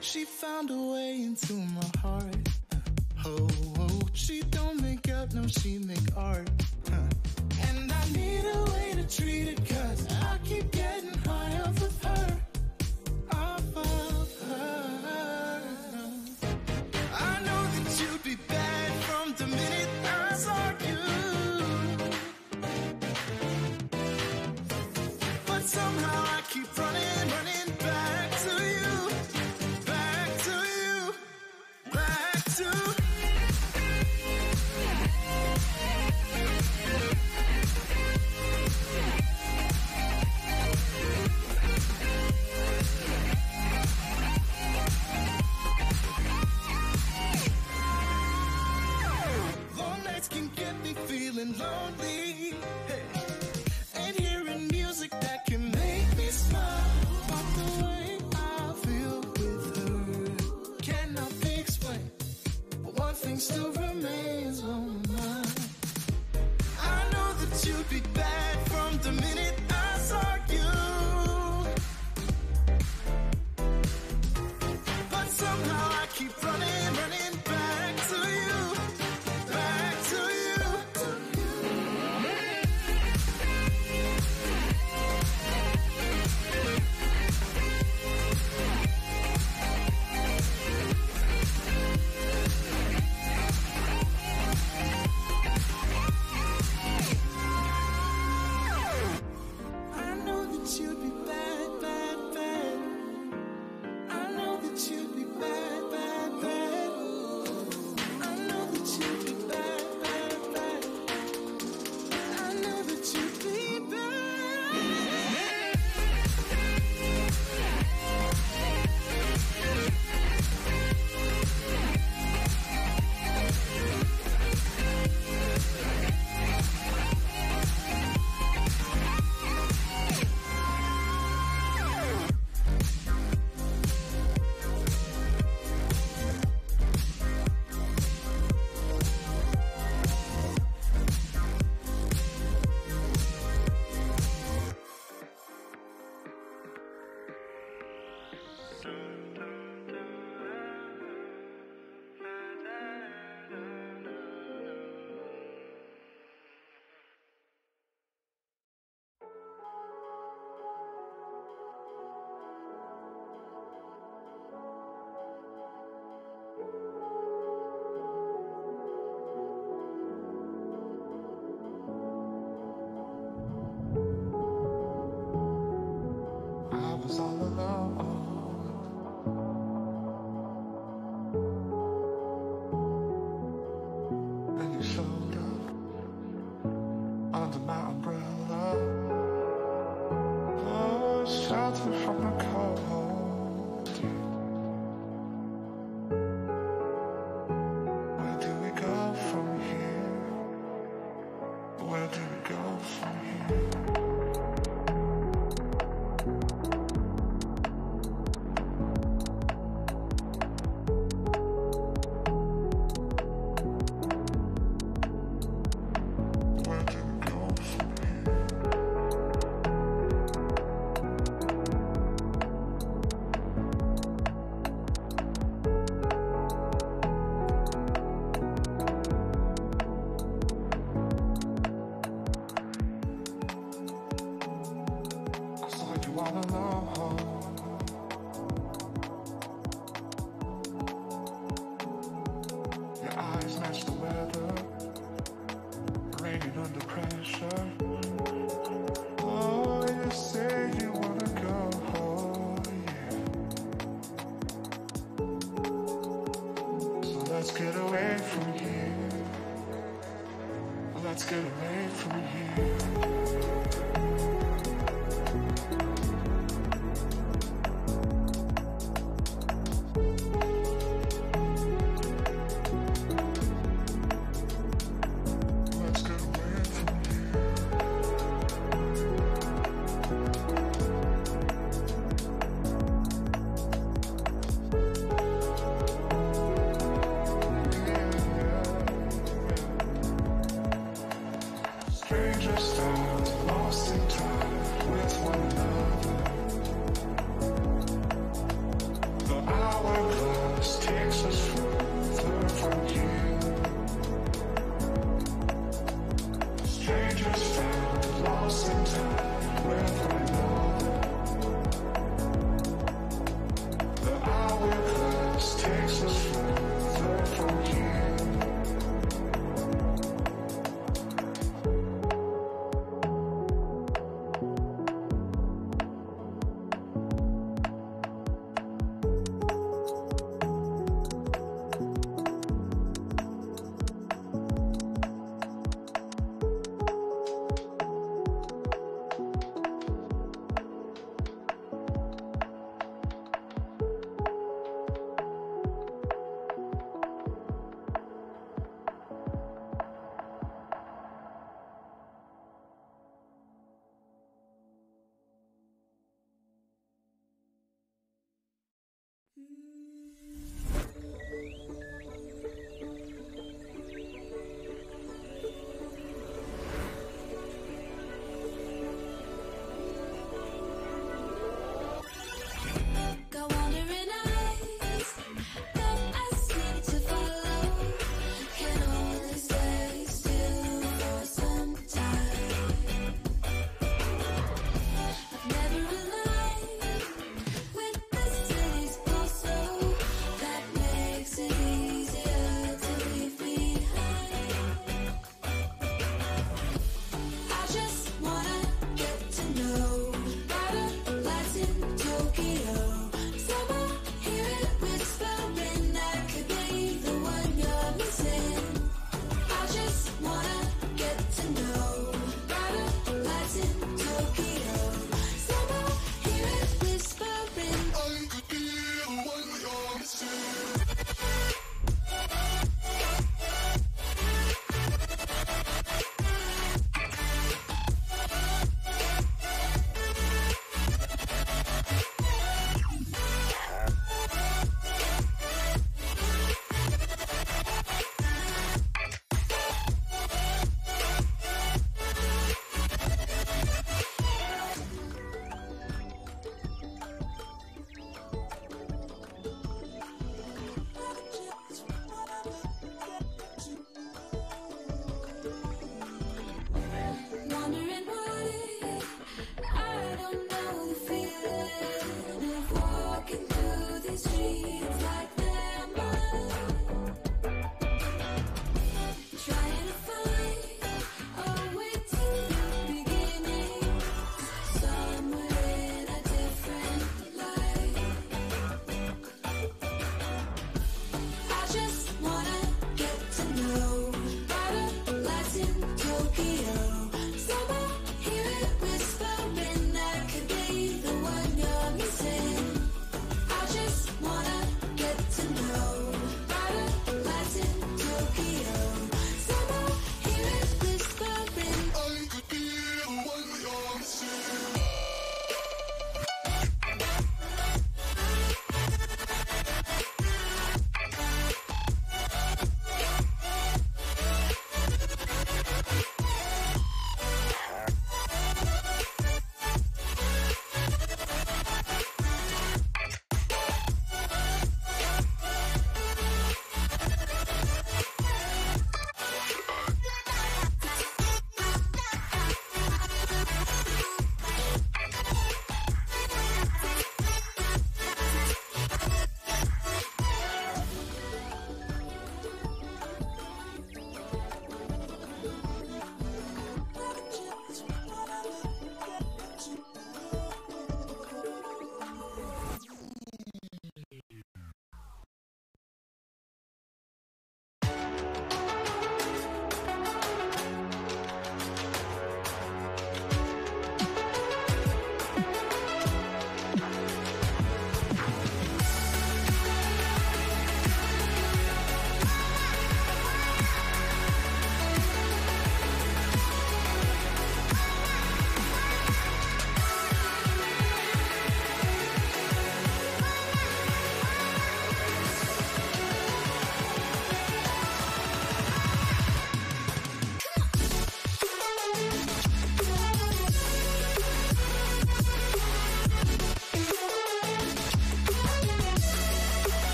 She found a way into my heart. Oh, oh, she don't make up, no, she make art. And I need a way to treat it, 'cause I keep getting high off of her. Off of her. I know that you'd be bad from the minute I saw you. But somehow I keep running back to you. Back to you. Back to long nights can get me feeling lonely. Hey. And hearing music that can make me smile. But the way I feel with her cannot be explained. But one thing still remains on my mind. I know that you'd be bad from the minute I saw you. But somehow I keep running back to you. Back to you. I know that you'd be bad, bad, bad. I know that you'd be bad, bad, bad. I know that you'd be bad, bad, bad. I know that you'd be bad. I was all alone. Then you showed up under my umbrella. Oh, shelter from the cold. Where do we go from here? Where do we go from here? Where do we go from here? I saw you all alone. Your eyes match the weather, raining under pressure. Oh, you say you wanna go, yeah. So let's get away from here. Let's get away from here. Let's get away from here. Yeah, yeah, yeah.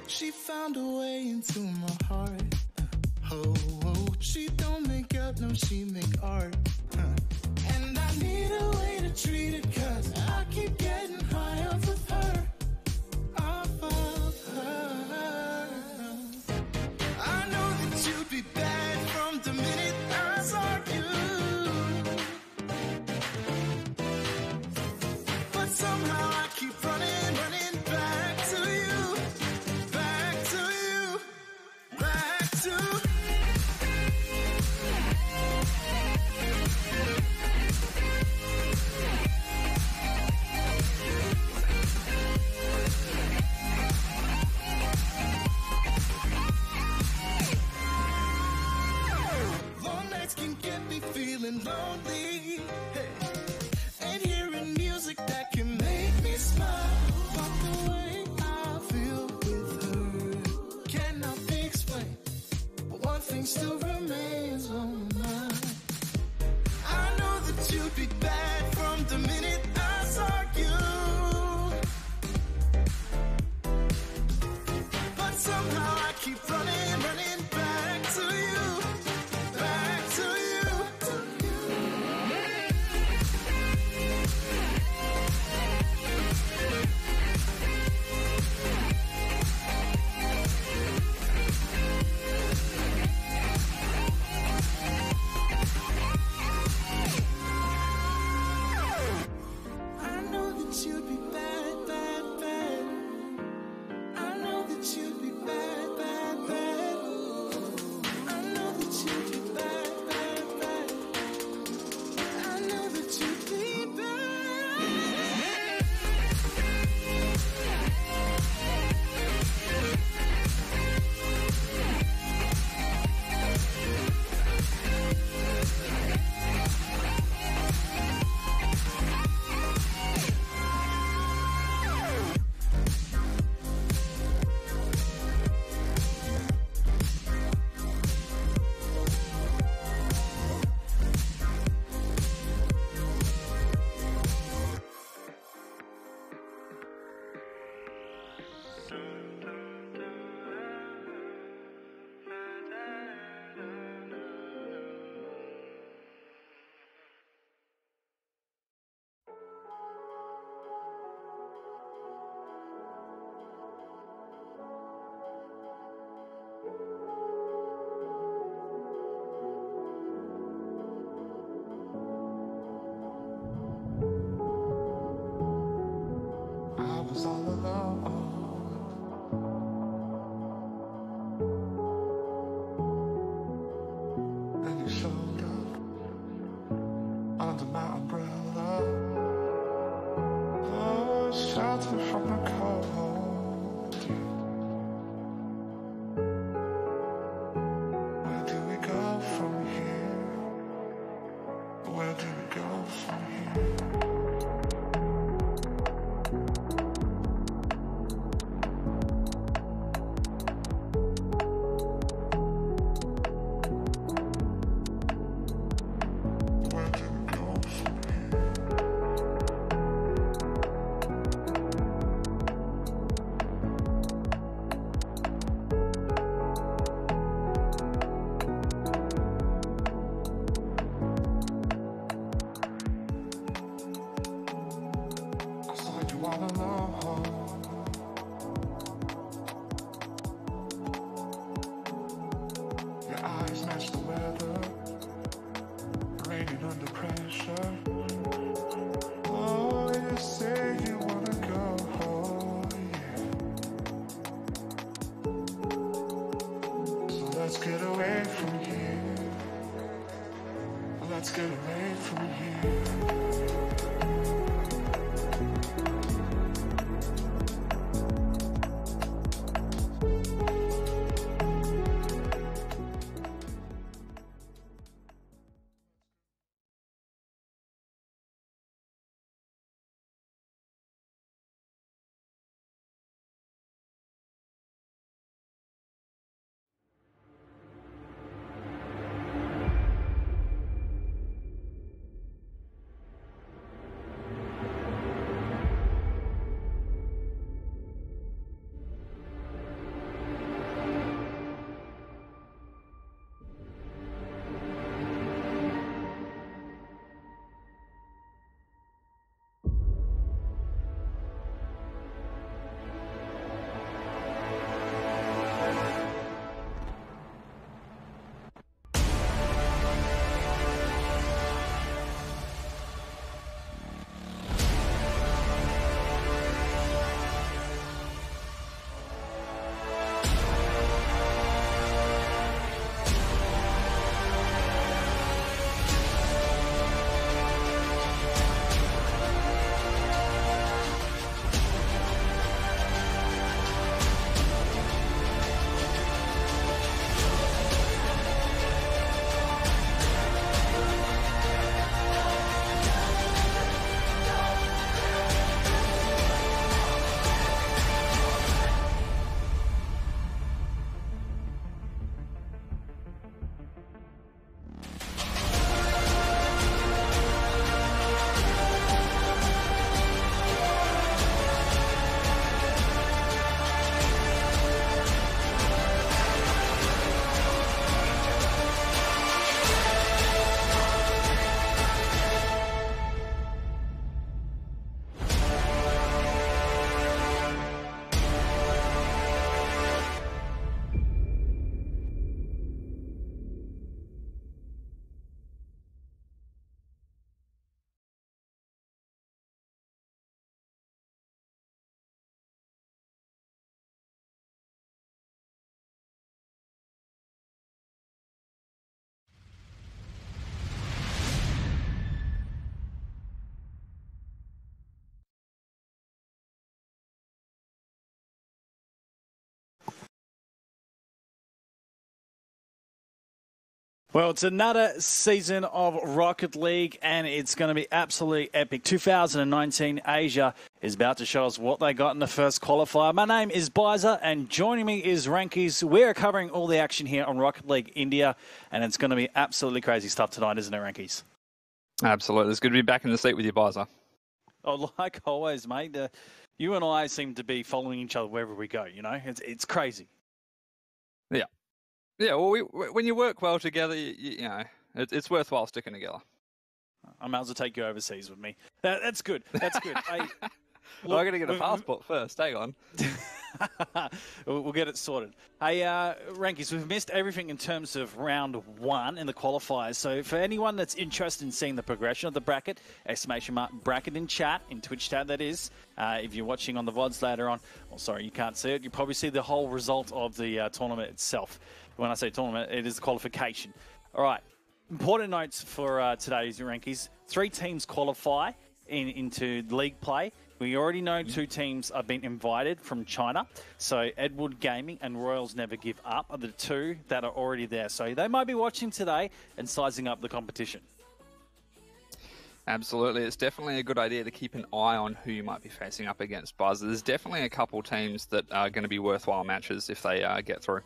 She found a way into my heart. Oh, oh, she don't make up, no, she make art. And I need a way to treat it, 'cause I keep getting high off of her. Off of her. I know that you'd be bad from the minute I saw you. But somehow I keep running back to you. Back to you. Back to long nights can get me feeling lonely. Hey. And hearing music that can make me smile. But the way I feel with her cannot be explained. But one thing still remains on my mind. I know that you'd be bad from the minute I saw you. But somehow I keep running back to you. Back to you. under pressure. Oh, you say you wanna go home, yeah. So let's get away from here. Let's get away from here. Well, it's another season of Rocket League, and it's going to be absolutely epic. 2019 Asia is about to show us what they got in the first qualifier. My name is Bizer, and joining me is Rankies. We're covering all the action here on Rocket League India, and it's going to be absolutely crazy stuff tonight, isn't it, Rankies? Absolutely. It's good to be back in the seat with you, Bizer. Oh, like always, mate. You and I seem to be following each other wherever we go, you know? It's crazy. Yeah. Yeah, well, when you work well together, you know, it's worthwhile sticking together. I might as well take you overseas with me. That's good. That's good. Well, I'm going to get a passport first. Hang on. We'll get it sorted. Hey, Rankies, we've missed everything in terms of round one in the qualifiers. So for anyone that's interested in seeing the progression of the bracket, !bracket in chat, in Twitch tab that is. If you're watching on the VODs later on, well, sorry, you can't see it. You probably see the whole result of the tournament itself. When I say tournament, it is the qualification. All right. Important notes for today's Rankies. 3 teams qualify into league play. We already know 2 teams are being invited from China. So Edward Gaming and Royals Never Give Up are the 2 that are already there. So they might be watching today and sizing up the competition. Absolutely. It's definitely a good idea to keep an eye on who you might be facing up against, Buzz. There's definitely a couple teams that are going to be worthwhile matches if they get through.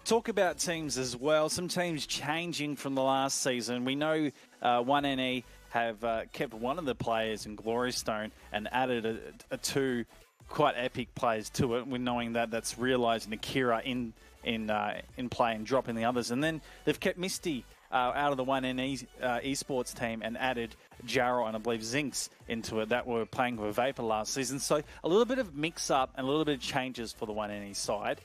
Talk about teams as well. Some teams changing from the last season. We know 1NE have kept one of the players in Glory Stone and added a 2 quite epic players to it. We're knowing that that's realising Akira in play and dropping the others. And then they've kept Misty out of the 1NE esports team and added Jarrell and I believe Zinx into it that were playing with Vapor last season. So a little bit of mix-up and a little bit of changes for the 1NE side.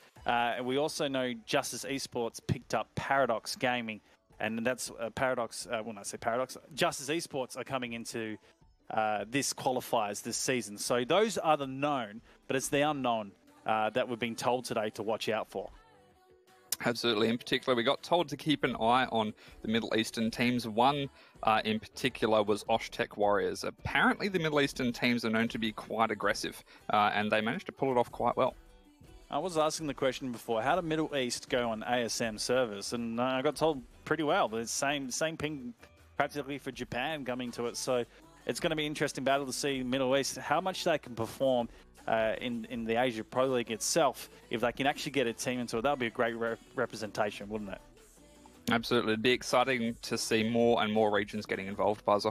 We also know Justice Esports picked up Paradox Gaming and that's Paradox. When I say Paradox, Justice Esports are coming into this qualifiers this season. So those are the known, but it's the unknown that we've been told today to watch out for. Absolutely. In particular, we got told to keep an eye on the Middle Eastern teams. One in particular was Oshtec Warriors. Apparently, the Middle Eastern teams are known to be quite aggressive, and they managed to pull it off quite well. I was asking the question before, how did Middle East go on ASM service? And I got told pretty well. The same ping practically for Japan coming to it. So it's going to be an interesting battle to see Middle East, how much they can perform in the Asia Pro League itself. If they can actually get a team into it, that would be a great representation, wouldn't it? Absolutely. It'd be exciting to see more and more regions getting involved, Buzzer.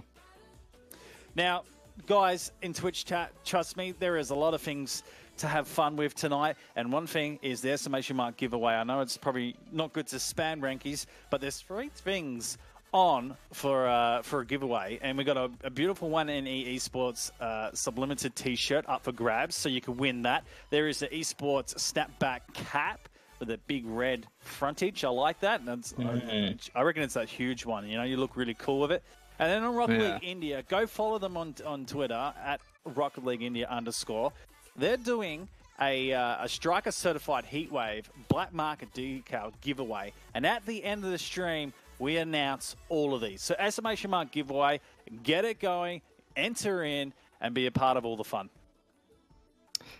Now, guys, in Twitch chat, trust me, there is a lot of things to have fun with tonight, and one thing is the exclamation mark giveaway. I know it's probably not good to spam Rankies, but there's 3 things on for a giveaway, and we got a beautiful 1NE Esports Sublimited t-shirt up for grabs, so you can win that. There is the Esports snapback cap with a big red frontage. I like that. And I reckon it's that huge one. You know, you look really cool with it. And then on Rocket League India, go follow them on Twitter at Rocket League India _. They're doing a Striker Certified Heatwave Black Market Decal giveaway. And at the end of the stream, we announce all of these. So exclamation mark giveaway, get it going, enter in, and be a part of all the fun.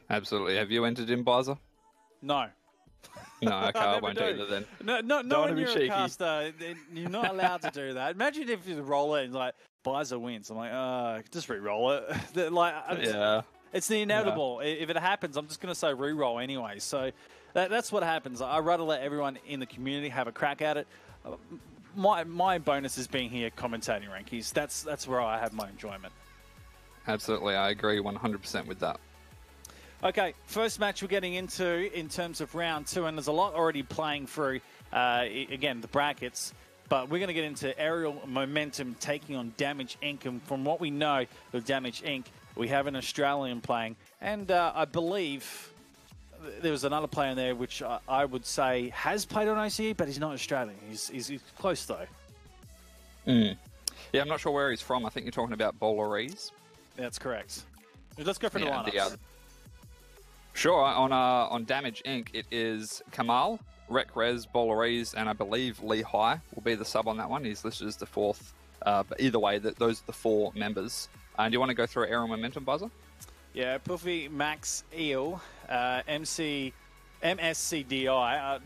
Absolutely. Have you entered in, Buzzer? No. No, okay, I won't either then. No, when you're a caster, you're not allowed to do that. Imagine if you roll it and like, Bizer wins. I'm like, just re-roll it. It's the inevitable. Yeah. If it happens, I'm just going to say re-roll anyway. So that's what happens. I'd rather let everyone in the community have a crack at it. My bonus is being here commentating Rankies. That's where I have my enjoyment. Absolutely, I agree 100% with that. Okay, first match we're getting into in terms of round 2, and there's a lot already playing through, again, the brackets, but we're going to get into Aerial Momentum taking on Damage Inc., and from what we know with Damage Inc., we have an Australian playing, and I believe there was another player in there which I would say has played on OCE, but he's not Australian. He's close, though. Yeah, I'm not sure where he's from. I think you're talking about Bowleries. That's correct. Let's go for the lineups. Sure, on Damage Inc., it is Kamal, Rekrez, Bowleries, and I believe Lee High will be the sub on that one. He's listed as the 4th. But either way, those are the 4 members. And do you want to go through Aerial Momentum, Buzzer? Yeah, Puffy, Max, Eel, MSCDI.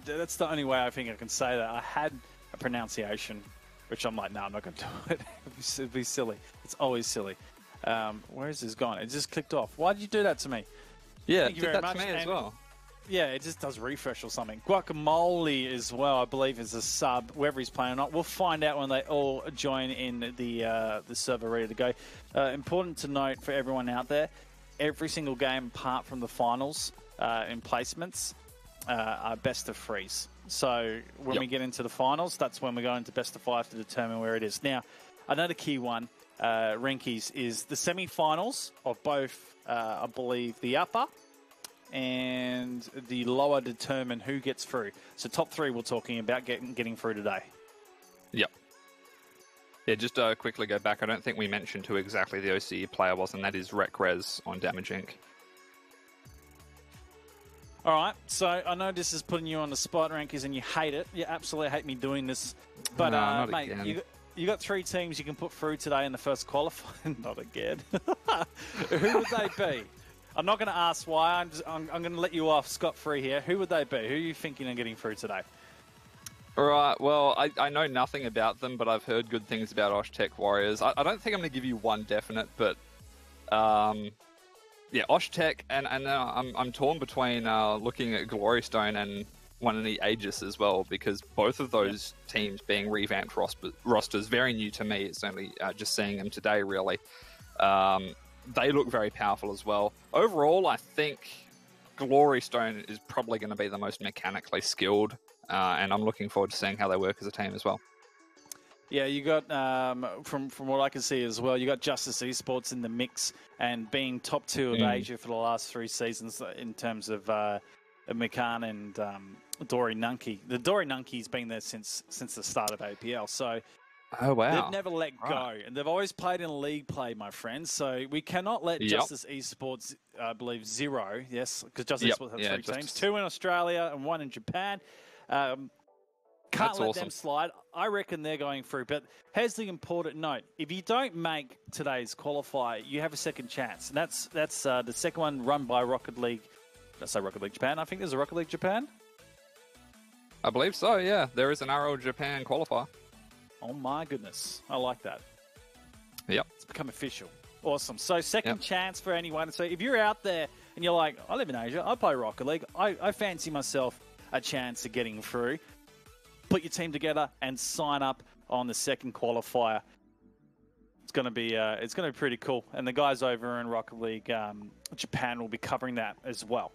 That's the only way I think I can say that. I had a pronunciation, which I'm like, no, I'm not going to do it. It'd be silly. It's always silly. Where is this gone? It just clicked off. Why did you do that to me? Yeah, Thank you very much. To me as well. Yeah, it just does refresh or something. Guacamole as well, I believe, is a sub, whether he's playing or not. We'll find out when they all join in the server ready to go. Important to note for everyone out there, every single game apart from the finals in placements are best of 3s. So when we get into the finals, that's when we go into best of 5 to determine where it is. Now, another key one, Rankies, is the semi-finals of both, I believe, the upper and the lower determine who gets through. So top 3 we're talking about getting through today. Yep. Yeah, just quickly go back. I don't think we mentioned who exactly the OCE player was, and that is Rekrez on Damage Inc. All right, so I know this is putting you on the spot, Rankies, and you hate it. You absolutely hate me doing this. But, no, mate, you got 3 teams you can put through today in the first qualifier. Not again. Who would they be? I'm not going to ask why. I'm going to let you off scot-free here. Who would they be? Who are you thinking of getting through today? All right, well, I know nothing about them, but I've heard good things about Oshtec Warriors. I don't think I'm going to give you one definite, but yeah, Oshtec, and I'm torn between looking at Glory Stone and 1NE Aegis as well, because both of those teams being revamped rosters, very new to me. It's only just seeing them today, really. They look very powerful as well. Overall, I think Glory Stone is probably going to be the most mechanically skilled, and I'm looking forward to seeing how they work as a team as well. Yeah, you got, from what I can see as well, you got Justice Esports in the mix and being top 2 of Asia for the last 3 seasons in terms of Mekan and Dory Nunky. The Dory Nunky's been there since the start of APL, so Oh, wow. they've never let go, and they've always played in league play, my friends. So we cannot let Justice Esports, I believe, zero. Yes, because Justice Esports have three teams, 2 in Australia and 1 in Japan. Can't let them slide. I reckon they're going through. But here's the important note: if you don't make today's qualifier, you have a second chance, and that's the second one run by Rocket League. Did I say Rocket League Japan? I think there's a Rocket League Japan. I believe so. Yeah, there is an RL Japan qualifier. Oh my goodness, I like that. Yep, it's become official. Awesome. So second chance for anyone. So if you're out there and you're like, I live in Asia, I play Rocket League, I fancy myself a chance of getting through. Put your team together and sign up on the second qualifier. It's going to be pretty cool. And the guys over in Rocket League Japan will be covering that as well.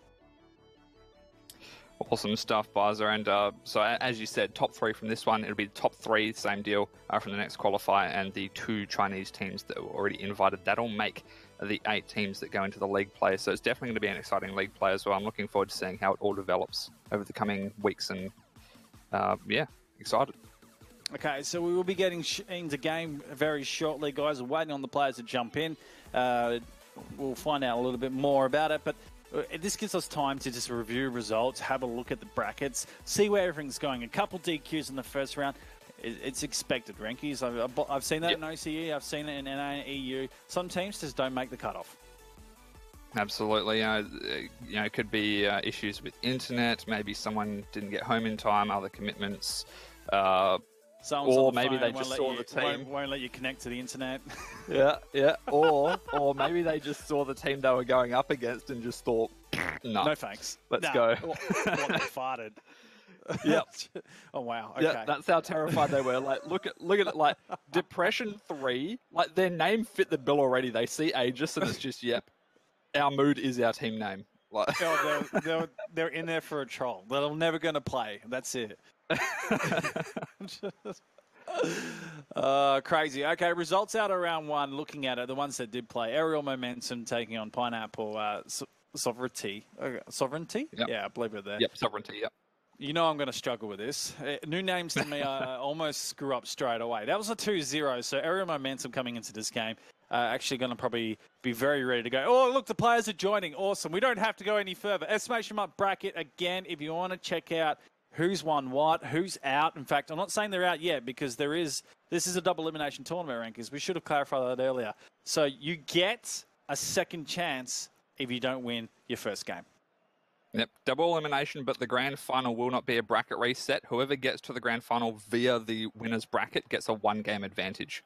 Awesome stuff, Bizer. And so, as you said, top 3 from this one. It'll be the top 3, same deal from the next qualifier, and the 2 Chinese teams that were already invited. That'll make the 8 teams that go into the league play. So it's definitely going to be an exciting league play as well. I'm looking forward to seeing how it all develops over the coming weeks and excited. Okay, so we will be getting into game very shortly, guys. We're waiting on the players to jump in. We'll find out a little bit more about it, but this gives us time to just review results, have a look at the brackets, see where everything's going. A couple DQs in the first round. It's expected, Rankies. I've seen that in OCE. I've seen it in NA and EU. Some teams just don't make the cutoff. Absolutely. It could be issues with internet. Maybe someone didn't get home in time, other commitments. Or maybe they just saw the team. Won't let you connect to the internet. Yeah. Or maybe they just saw the team they were going up against and just thought, no thanks. Let's go. Or they farted. Yep. Oh wow. Okay. Yeah, that's how terrified they were. Like, look at it. Like Depression 3. Like their name fit the bill already. They see Aegis and it's just our mood is our team name. Like they're in there for a troll. They're never going to play. That's it. Crazy. Okay, results out of round 1. Looking at it, the ones that did play: Aerial Momentum taking on Pineapple Sovereignty. Sovereignty? Yep. Yeah, I believe it there. Yep, Sovereignty. Yep. You know I'm going to struggle with this. New names to me, I almost screw up straight away. That was a 2-0, so Aerial Momentum coming into this game. Actually going to probably be very ready to go. Oh, look, the players are joining. Awesome. We don't have to go any further. Estimation mark bracket, again, if you want to check out who's won what, who's out. In fact, I'm not saying they're out yet because this is a double elimination tournament, Rankers. We should have clarified that earlier. So you get a second chance if you don't win your first game. Yep, double elimination, but the grand final will not be a bracket reset. Whoever gets to the grand final via the winner's bracket gets a 1-game advantage.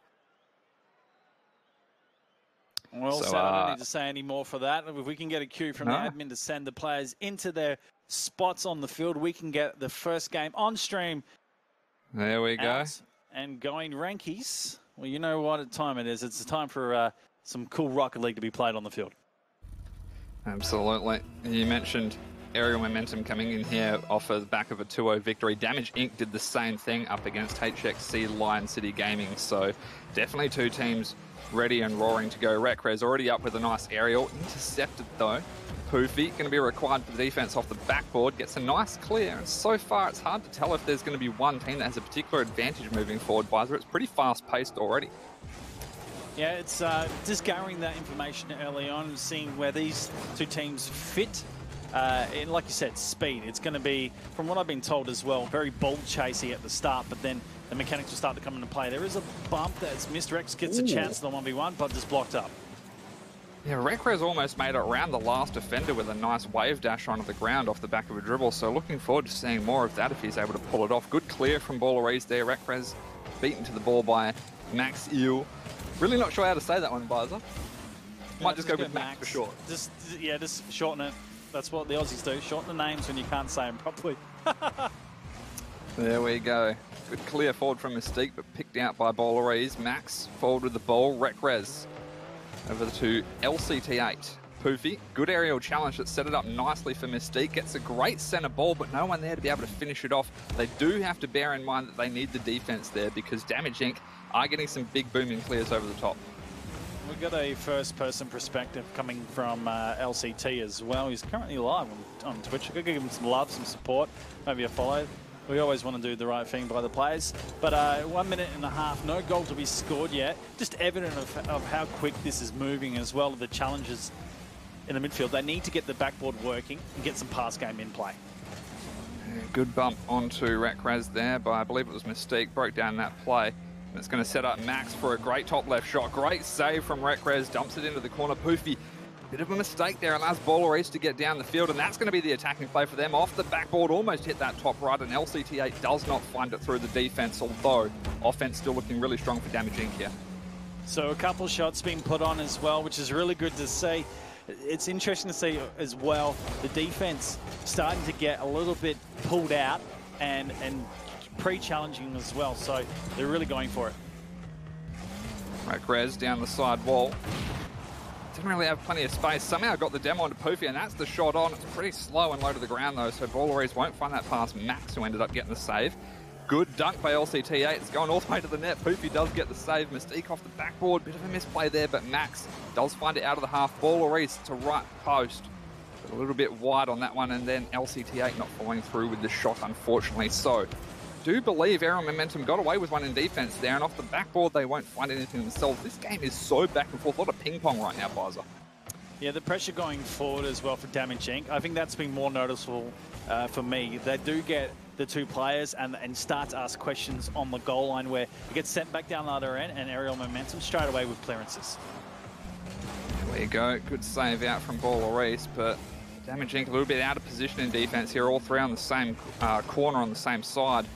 Well, so I don't need to say any more for that. If we can get a cue from the admin to send the players into their spots on the field, we can get the first game on stream. There we go. And going, Rankies. Well, you know what time it is. It's time for some cool Rocket League to be played on the field. Absolutely. You mentioned Aerial Momentum coming in here off the back of a 2-0 victory. Damage Inc. did the same thing up against HXC Lion City Gaming. So definitely 2 teams ready and roaring to go. Rekrez already up with a nice aerial. Intercepted though. Poofy going to be required for the defense off the backboard. Gets a nice clear. And so far it's hard to tell if there's going to be one team that has a particular advantage moving forward, Bizer. It's pretty fast paced already. Yeah, it's just gathering that information early on, seeing where these 2 teams fit. And like you said, speed. It's going to be, from what I've been told as well, very ball chasing at the start, but then the mechanics will start to come into play. There is a bump that's missed. Rex gets a chance at the 1v1, but just blocked up. Yeah, Rekrez almost made it around the last defender with a nice wave dash onto the ground off the back of a dribble, so looking forward to seeing more of that if he's able to pull it off. Good clear from Ballerese there. Rekrez beaten to the ball by Max Eel. Really not sure how to say that one, Bizer. Might just go with Max for short. Just shorten it. That's what the Aussies do. Shorten the names when you can't say them properly. There we go. Good clear forward from Mystique, but picked out by Ballerese. Max forward with the ball. Rekrez over to LCT8. Poofy, good aerial challenge that set it up nicely for Mystique. Gets a great centre ball, but no one there to be able to finish it off. They do have to bear in mind that they need the defense there because Damage Inc. are getting some big booming clears over the top. we've got a first-person perspective coming from LCT as well. He's currently live on Twitch. I've got to give him some love, some support, maybe a follow. We always want to do the right thing by the players. But 1 minute and a half, no goal to be scored yet. Just evident of how quick this is moving as well, the challenges in the midfield. They need to get the backboard working and get some pass game in play. Yeah, good bump onto Rekraz there by, I believe it was Mystique, broke down that play. And it's going to set up Max for a great top left shot. Great save from Rekraz, dumps it into the corner. Poofy, bit of a mistake there, allows Bollorese to get down the field, and that's going to be the attacking play for them. Off the backboard, almost hit that top right, and LCT8 does not find it through the defense, although offense still looking really strong for Damage Inc. here. So a couple shots being put on as well, which is really good to see. It's interesting to see as well the defense starting to get a little bit pulled out and pre-challenging as well. So they're really going for it. Rekraz down the side wall. Didn't really have plenty of space. Somehow got the demo onto Poofy, and that's the shot on. It's pretty slow and low to the ground though, so Bollorese won't find that past Max, who ended up getting the save. Good dunk by LCT8. It's going all the way to the net. Poofy does get the save. Mystique off the backboard. Bit of a misplay there, but Max does find it out of the half. Bollorese to right post. But a little bit wide on that one, and then LCT8 not following through with the shot, unfortunately. So, do believe Aerial Momentum got away with one in defense there, and off the backboard they won't find anything themselves. This game is so back and forth. A lot of ping pong right now, Bizer. Yeah, the pressure going forward as well for Damage Inc. I think that's been more noticeable for me. They do get the two players and start to ask questions on the goal line where it gets sent back down the other end, and Aerial Momentum straight away with clearances. There you go. Good save out from Bollorese, but Damage Inc. a little bit out of position in defense here. All three on the same corner on the same side.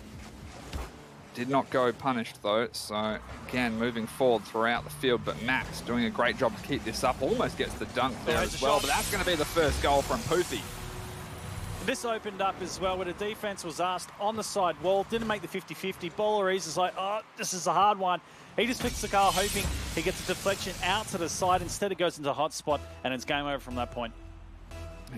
Did not go punished though, so again moving forward throughout the field, but Max doing a great job to keep this up. Almost gets the dunk there as well, but that's going to be the first goal from Poofy. This opened up as well where the defense was asked on the side wall, didn't make the 50-50. Bollorese is like, oh, this is a hard one. He just picks the goal hoping he gets a deflection out to the side. Instead it goes into a hot spot, and it's game over from that point.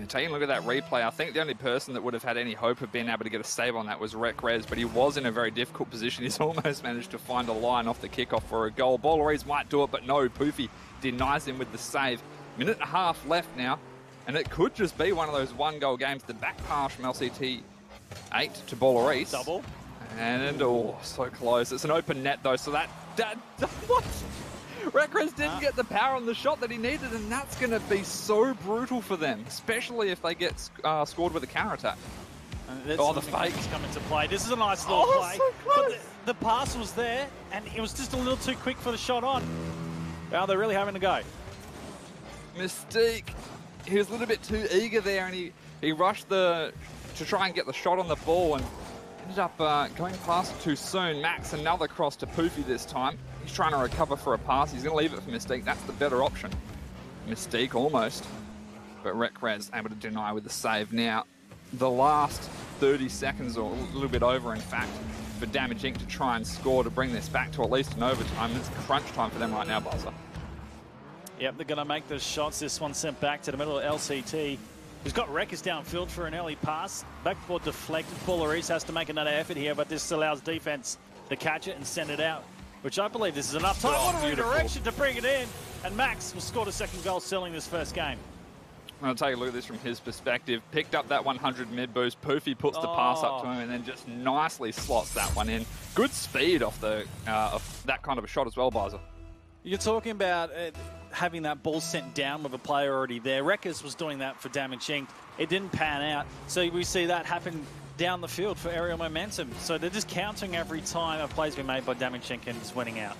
Taking a look at that replay, I think the only person that would have had any hope of being able to get a save on that was Rekraz, but he was in a very difficult position. He's almost managed to find a line off the kickoff for a goal. Bollorese might do it, but no, Poofy denies him with the save. Minute and a half left now, and it could just be one of those one-goal games. The back pass from LCT 8 to Bollorese. Double. And, oh, so close. It's an open net, though, so that what? Rekraz didn't get the power on the shot that he needed, and that's going to be so brutal for them, especially if they get scored with a counter-attack. Oh, the fake is coming to play. This is a nice little play. So close. But the pass was there, and it was just a little too quick for the shot on. Wow, they're really having to go. Mystique, he was a little bit too eager there, and he rushed to try and get the shot on the ball, and ended up going past it too soon. Max, another cross to Poofy this time. He's trying to recover for a pass. He's going to leave it for Mystique. That's the better option. Mystique almost. But Rekraz able to deny with the save. Now, the last 30 seconds, or a little bit over, in fact, for Damage Inc. to try and score to bring this back to at least an overtime. It's crunch time for them right now, Buzzer. Yep, they're going to make the shots. This one sent back to the middle of LCT. He's got Rekaz downfield for an early pass. Backboard deflected. Bollorese has to make another effort here, but this allows defense to catch it and send it out, which I believe this is enough time. What a redirection to bring it in. And Max will score a second goal, sealing this first game. I'm going to take a look at this from his perspective. Picked up that 100 mid boost. Poofy puts the pass up to him and then just nicely slots that one in. Good speed off of that kind of a shot as well, Bizer. You're talking about having that ball sent down with a player already there. Rekaz was doing that for Damage Inc. It didn't pan out. So we see that happen down the field for Aerial Momentum. So they're just counting every time a play's been made by Damage Inc. and just winning out.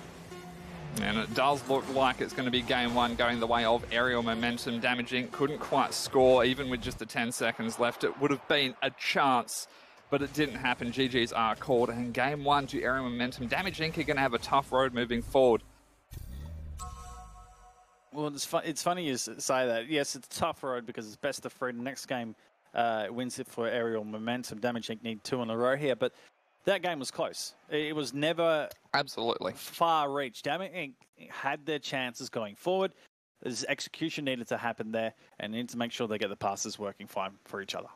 And it does look like it's going to be game one going the way of Aerial Momentum. Damage Inc. couldn't quite score, even with just the 10 seconds left. It would have been a chance, but it didn't happen. GGs are called, and game one to Aerial Momentum. Damage Inc. are going to have a tough road moving forward. Well, it's funny you say that. Yes, it's a tough road because it's best of three. The next game wins it for Aerial Momentum. Damage Inc. need 2 in a row here, but that game was close. It was never absolutely far reach. Damage Inc. had their chances going forward. There's execution needed to happen there, and need to make sure they get the passes working fine for each other.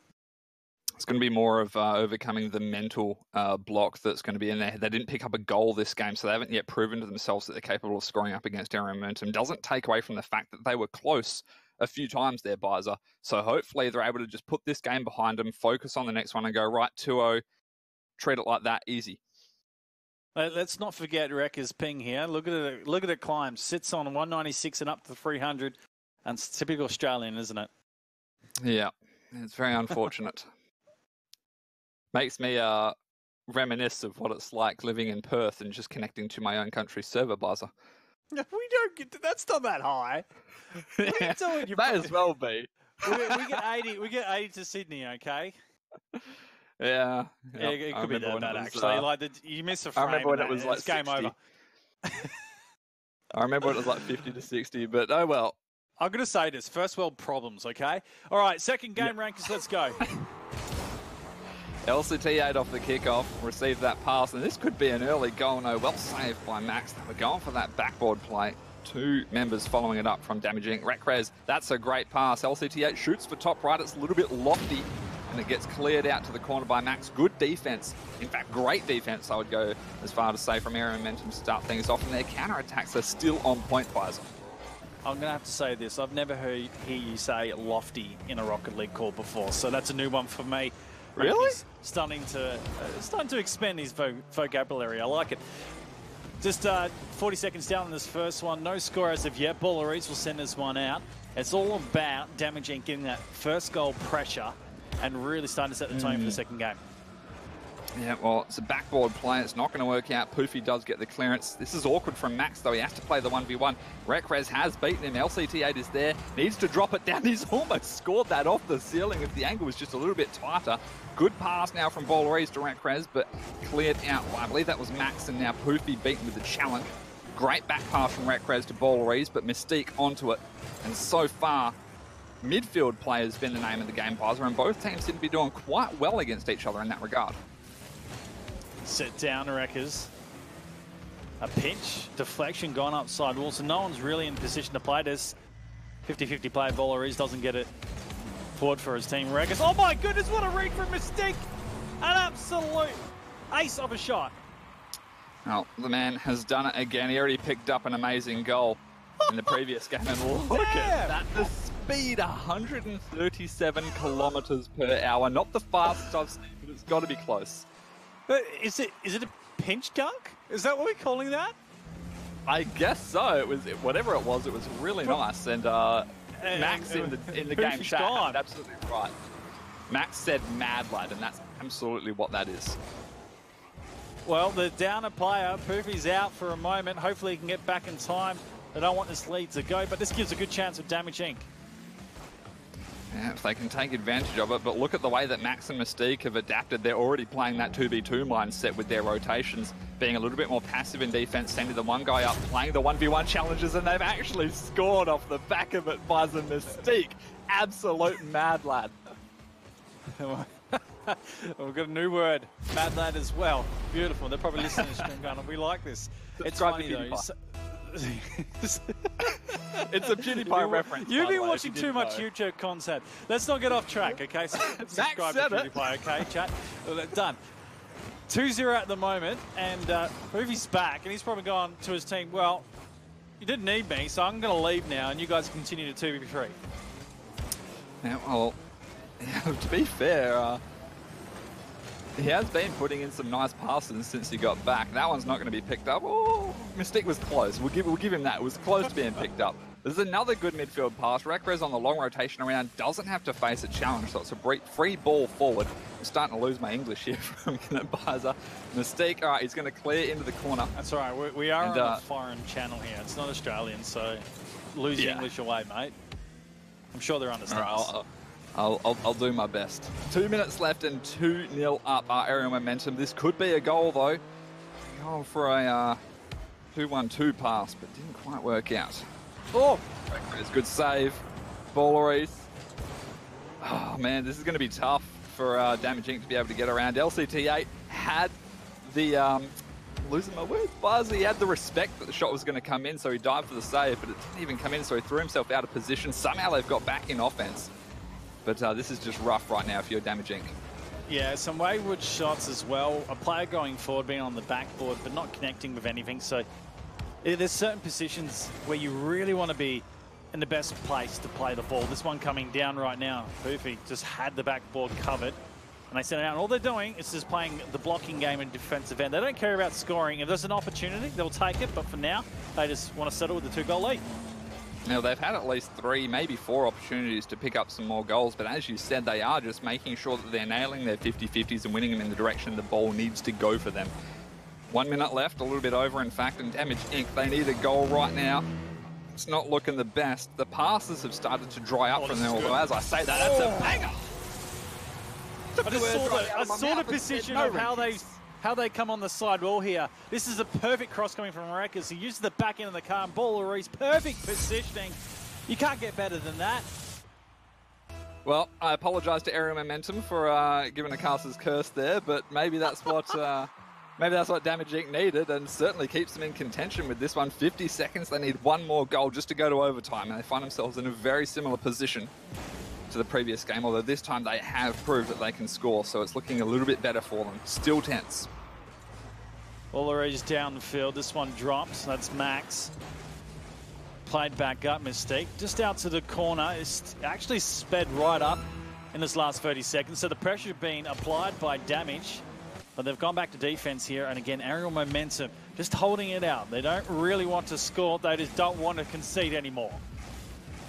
It's going to be more of overcoming the mental block that's going to be in there. They didn't pick up a goal this game, so they haven't yet proven to themselves that they're capable of scoring up against Aero Momentum. Doesn't take away from the fact that they were close a few times there, Bizer. So hopefully they're able to just put this game behind them, focus on the next one and go, right, 2-0, treat it like that, easy. Let's not forget Wrecker's ping here. Look at it. Look at it climb. Sits on 196 and up to 300. And it's typical Australian, isn't it? Yeah, it's very unfortunate. Makes me reminisce of what it's like living in Perth and just connecting to my own country's server, Bizer. We don't get that's not that high. What are you doing? You May as well be. we get 80. We get 80 to Sydney. Okay. Yeah, It could be that actually. You miss a frame. I remember when it was like it's game 60. over. I remember when it was like 50 to 60, but oh well. I'm going to say this. First world problems, okay? All right, second game rankings, let's go. LCT 8 off the kickoff, received that pass, and this could be an early goal. No, well saved by Max. They were going for that backboard play. Two members following it up from Damaging. Rekrez, that's a great pass. LCT 8 shoots for top right. It's a little bit lofty, and it gets cleared out to the corner by Max. Good defense. In fact, great defense, I would go as far to say, from Aero Momentum to start things off. And their counterattacks are still on point, Bizer. I'm going to have to say this. I've never hear you say lofty in a Rocket League call before, so that's a new one for me. Really? He's starting to expand his vocabulary. I like it. Just 40 seconds down on this first one. No score as of yet. Ballarees will send this one out. It's all about damaging, getting that first goal pressure and really starting to set the tone for the second game. Yeah, well, it's a backboard play. It's not going to work out. Poofy does get the clearance. This is awkward from Max, though. He has to play the 1v1. Rekrez has beaten him. LCT8 is there. Needs to drop it down. He's almost scored that off the ceiling if the angle was just a little bit tighter. Good pass now from Ballarees to Rekrez, but cleared out. Well, I believe that was Max, and now Poofy beaten with the challenge. Great back pass from Rekrez to Ballarees, but Mystique onto it. And so far, midfield play has been the name of the game, Bizer, and both teams seem to be doing quite well against each other in that regard. Set down Wreckers. A pinch, deflection gone upside wall, so no one's really in position to play this. 50-50 play, Ballarees doesn't get it forward for his team. Wreckers, oh my goodness, what a read from Mystique! An absolute ace of a shot. Well, the man has done it again. He already picked up an amazing goal in the previous game. And look at that, the speed, 137 kilometers per hour. Not the fastest I've seen, but it's got to be close. But is it a pinch dunk? Is that what we're calling that? I guess so. It was whatever it was really nice. And Max in the game chat had absolutely right. Max said mad lad, and that's absolutely what that is. Well, the downer player, Poofy's out for a moment. Hopefully he can get back in time. They don't want this lead to go, but this gives a good chance of Damage Inc. Yeah, if they can take advantage of it, but look at the way that Max and Mystique have adapted. They're already playing that 2v2 mindset with their rotations, being a little bit more passive in defense, sending the one guy up, playing the 1v1 challenges, and they've actually scored off the back of it by the Mystique. Absolute mad lad. We've got a new word, mad lad as well. Beautiful. They're probably listening to stream going, we like this. It's funny though. It's a PewDiePie reference. You've been watching too much YouTube content. Let's not get off track, okay? So subscribe to PewDiePie, okay, chat? Done. 2-0 at the moment, and Poofy's back, and he's probably gone to his team, well, you didn't need me, so I'm going to leave now, and you guys continue to 2v3. Yeah, well, to be fair, he has been putting in some nice passes since he got back. That one's not going to be picked up. Oh, Mystique was close. We'll give him that. It was close to being picked up. There's another good midfield pass. Rekrez on the long rotation around doesn't have to face a challenge, so it's a free ball forward. I'm starting to lose my English here from Bizer. Mystique, all right, he's going to clear into the corner. That's all right. We are on a foreign channel here. It's not Australian, so lose your English away, mate. I'm sure they're understanding. Right, I'll do my best. 2 minutes left and 2-0 up our Aerial Momentum. This could be a goal, though. Going for a 2-1-2 pass, but didn't quite work out. Oh, good save. Ballarees. Oh, man, this is going to be tough for Damage Inc. to be able to get around. LCT8 had the... losing my words, Buzz. He had the respect that the shot was going to come in, so he dived for the save, but it didn't even come in, so he threw himself out of position. Somehow they've got back in offense. But this is just rough right now if you're Damage Inc. Yeah, some wayward shots as well. A player going forward, being on the backboard, but not connecting with anything. So there's certain positions where you really want to be in the best place to play the ball. This one coming down right now. Poofy just had the backboard covered. And they sent it out. And all they're doing is just playing the blocking game in defensive end. They don't care about scoring. If there's an opportunity, they'll take it. But for now, they just want to settle with the 2-goal lead. Now, they've had at least 3, maybe 4 opportunities to pick up some more goals, but as you said, they are just making sure that they're nailing their 50-50s and winning them in the direction the ball needs to go for them. 1 minute left, a little bit over, in fact, and Damage Inc., they need a goal right now. It's not looking the best. The passes have started to dry up from them, although as I say that, that's a banger! I saw the position of how they come on the side wall here. This is a perfect cross coming from Reckers. He uses the back end of the car and Ballery's perfect positioning. You can't get better than that. Well, I apologise to Aerial Momentum for giving a caster's curse there, but maybe that's what Damage Inc. needed, and certainly keeps them in contention with this one. 50 seconds, they need one more goal just to go to overtime, and they find themselves in a very similar position to the previous game, although this time they have proved that they can score, so it's looking a little bit better for them. Still tense. Ballery's down the field. This one drops. That's Max. Played back up, Mystique. Just out to the corner. It's actually sped right up in this last 30 seconds, so the pressure being applied by Damage. But they've gone back to defense here, and again, Aerial Momentum just holding it out. They don't really want to score. They just don't want to concede anymore.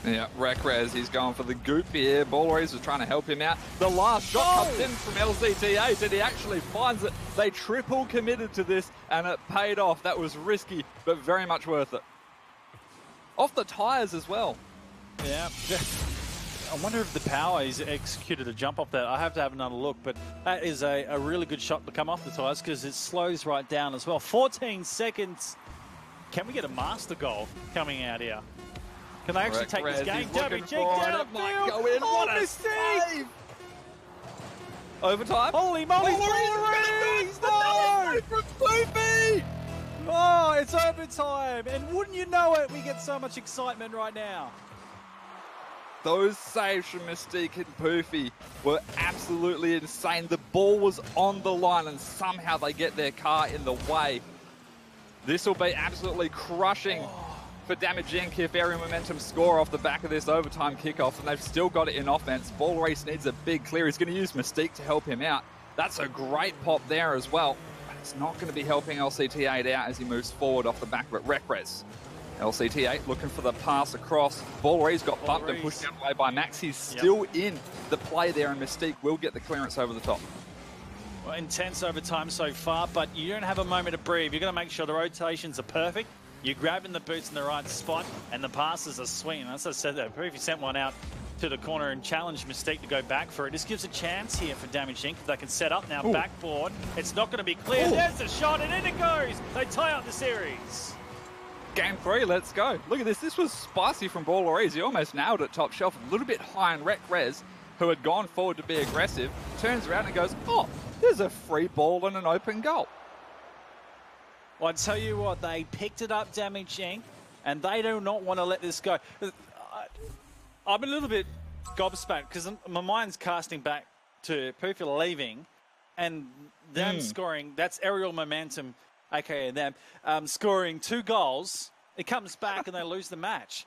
Yeah, Rekrez, he's going for the goop here. Balleries was trying to help him out. The last shot comes in from LCT8, and he actually finds it. They triple committed to this, and it paid off. That was risky, but very much worth it. Off the tyres as well. Yeah. I wonder if the power is executed a jump off that. I have to have another look, but that is a really good shot to come off the tyres because it slows right down as well. 14 seconds. Can we get a master goal coming out here? Can they actually take this game? Damage downfield. Go in. Oh, What a save! Overtime. Holy moly! Balleries! No! From Poofy! Oh, it's overtime, and wouldn't you know it, we get so much excitement right now. Those saves from Mystique and Poofy were absolutely insane. The ball was on the line, and somehow they get their car in the way. This will be absolutely crushing for Damage Inc. if Aerial Momentum score off the back of this overtime kickoff, and they've still got it in offense. Balleries needs a big clear. He's going to use Mystique to help him out. That's a great pop there as well. But it's not going to be helping LCT8 out as he moves forward off the back of it. Rekrez. LCT8 looking for the pass across. Balleries got bumped and pushed out of the way by Max. He's still in the play there, and Mystique will get the clearance over the top. Well, intense overtime so far, but you don't have a moment to breathe. You've got to make sure the rotations are perfect. You're grabbing the boots in the right spot, and the passes are swinging. As I said, that Poofy sent one out to the corner and challenged Mystique to go back for it. This gives a chance here for Damage Inc. If they can set up now, backboard. It's not going to be clear. There's the shot, and in it goes. They tie up the series. Game 3, let's go. Look at this. This was spicy from Balleries. He almost nailed it top shelf. A little bit high in Rekrez, who had gone forward to be aggressive, turns around and goes, oh, there's a free ball and an open goal. Well, I tell you what, they picked it up, Damage Inc., and they do not want to let this go. I'm a little bit gobsmacked because my mind's casting back to Poofy leaving and them scoring. That's Aerial Momentum, aka them, scoring 2 goals. It comes back and they lose the match.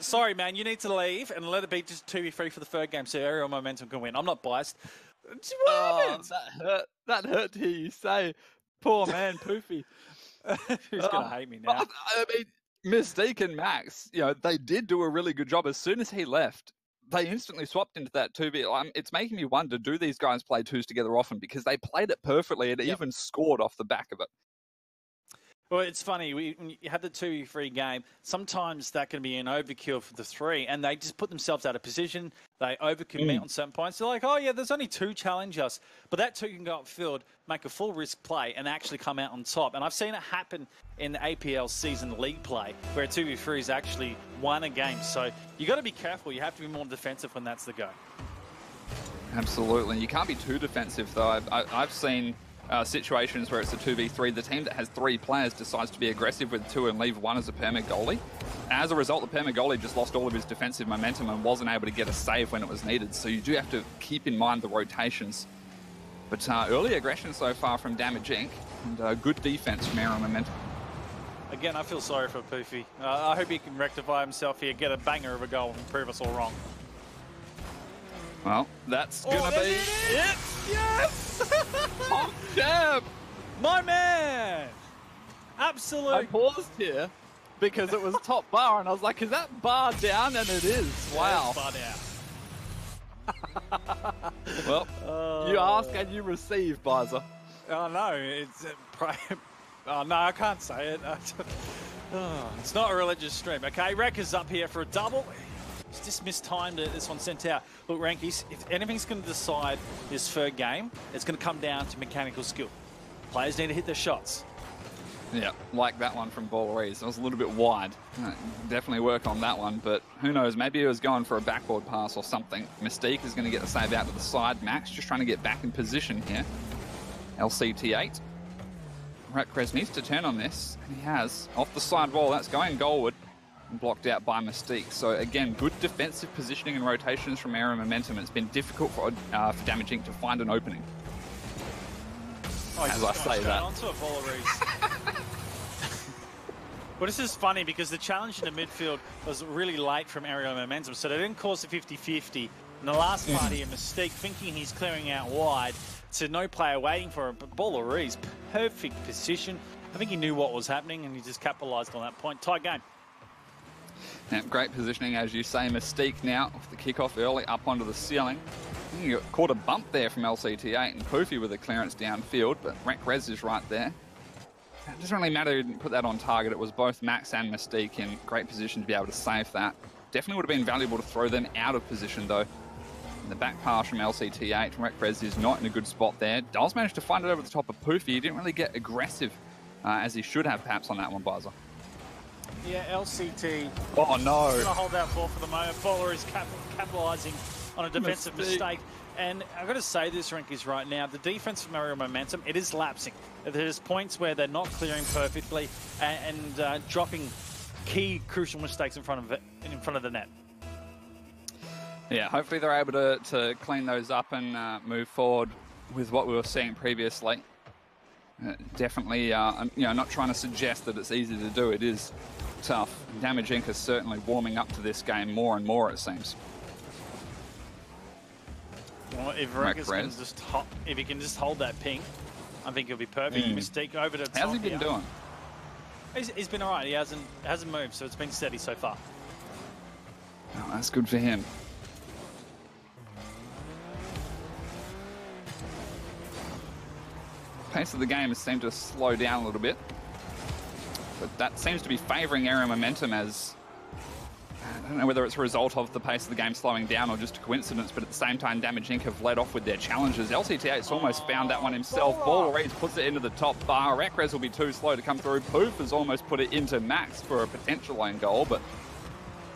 Sorry, man, you need to leave and let it be just 2v3 for the third game so Aerial Momentum can win. I'm not biased. What happened? That hurt to hear you say. Poor man, Poofy. Who's going to hate me now? I mean, Mystique and Max, you know, they did do a really good job. As soon as he left, they instantly swapped into that 2v. It's making me wonder, do these guys play twos together often? Because they played it perfectly and even scored off the back of it. Well, it's funny. When you have the 2v3 game, sometimes that can be an overkill for the 3, and they just put themselves out of position. They overcommit on certain points. They're like, oh, yeah, there's only 2 challenge us. But that 2 can go upfield, make a full risk play, and actually come out on top. And I've seen it happen in the APL season league play, where a 2v3 is actually won a game. So you got to be careful. You have to be more defensive when that's the go. Absolutely. You can't be too defensive, though. I've seen situations where it's a 2v3, the team that has 3 players decides to be aggressive with 2 and leave 1 as a perma goalie. As a result, the perma goalie just lost all of his defensive momentum and wasn't able to get a save when it was needed. So you do have to keep in mind the rotations. But early aggression so far from Damage Inc. and good defense from Aero Momentum. Again, I feel sorry for Poofy. I hope he can rectify himself here, get a banger of a goal and prove us all wrong. Well, that's going to be it. Yes! Top jab! My man! Absolute. I paused here because it was top bar, and I was like, is that bar down? And it is. Wow. Bar down. Well, you ask and you receive, Bizer. Oh, no. It's... oh, no, I can't say it. It's not a religious stream. Okay, Rek is up here for a double. He's just mistimed it. This one sent out. Look, Rankies, if anything's going to decide this third game, it's going to come down to mechanical skill. Players need to hit their shots. Yeah, like that one from Balleries. It was a little bit wide. Definitely work on that one, but who knows? Maybe he was going for a backboard pass or something. Mystique is going to get the save out to the side. Max just trying to get back in position here. LCT8. Ratkrez needs to turn on this, and he has. Off the side wall, that's going goalward. Blocked out by Mystique. So again, good defensive positioning and rotations from Aero Momentum. It's been difficult for Damage Inc. to find an opening. Oh, as I say that. Onto a well, this is funny because the challenge in the midfield was really late from Aero Momentum, so they didn't cause the 50-50. In the last part here, Mystique thinking he's clearing out wide, to no player waiting for him, but Balleries, perfect position. I think he knew what was happening and he just capitalised on that point. Tie game. Yeah, great positioning, as you say. Mystique now off the kickoff early, up onto the ceiling. You caught a bump there from LCT8 and Poofy with a clearance downfield, but Ratkrez is right there. It doesn't really matter who didn't put that on target. It was both Max and Mystique in great position to be able to save that. Definitely would have been valuable to throw them out of position, though. The back pass from LCT8, Ratkrez is not in a good spot there. Does manage to find it over the top of Poofy. He didn't really get aggressive as he should have, perhaps, on that one, Bizer. Yeah, LCT. Oh, no. Going to hold that ball for the moment. Bowler is capitalising on a defensive mistake. And I've got to say this, Rankies, right now. The defense from Aero Momentum, it is lapsing. There's points where they're not clearing perfectly and dropping key, crucial mistakes in front of the net. Yeah, hopefully they're able to clean those up and move forward with what we were seeing previously. Definitely, I'm not trying to suggest that it's easy to do. It is tough. Damage Inc. is certainly warming up to this game more and more, it seems. Well, if he can just hold that ping, I think he'll be perfect. Mystique over to the top. How's he been doing? He's been all right. He hasn't moved, so it's been steady so far. Oh, that's good for him. Pace of the game has seemed to slow down a little bit, but that seems to be favouring Aero Momentum as, I don't know whether it's a result of the pace of the game slowing down or just a coincidence, but at the same time Damage Inc. have led off with their challenges. LCT8's almost found that one himself. Balleries puts it into the top bar. Ratkrez will be too slow to come through. Poof has almost put it into Max for a potential own goal, but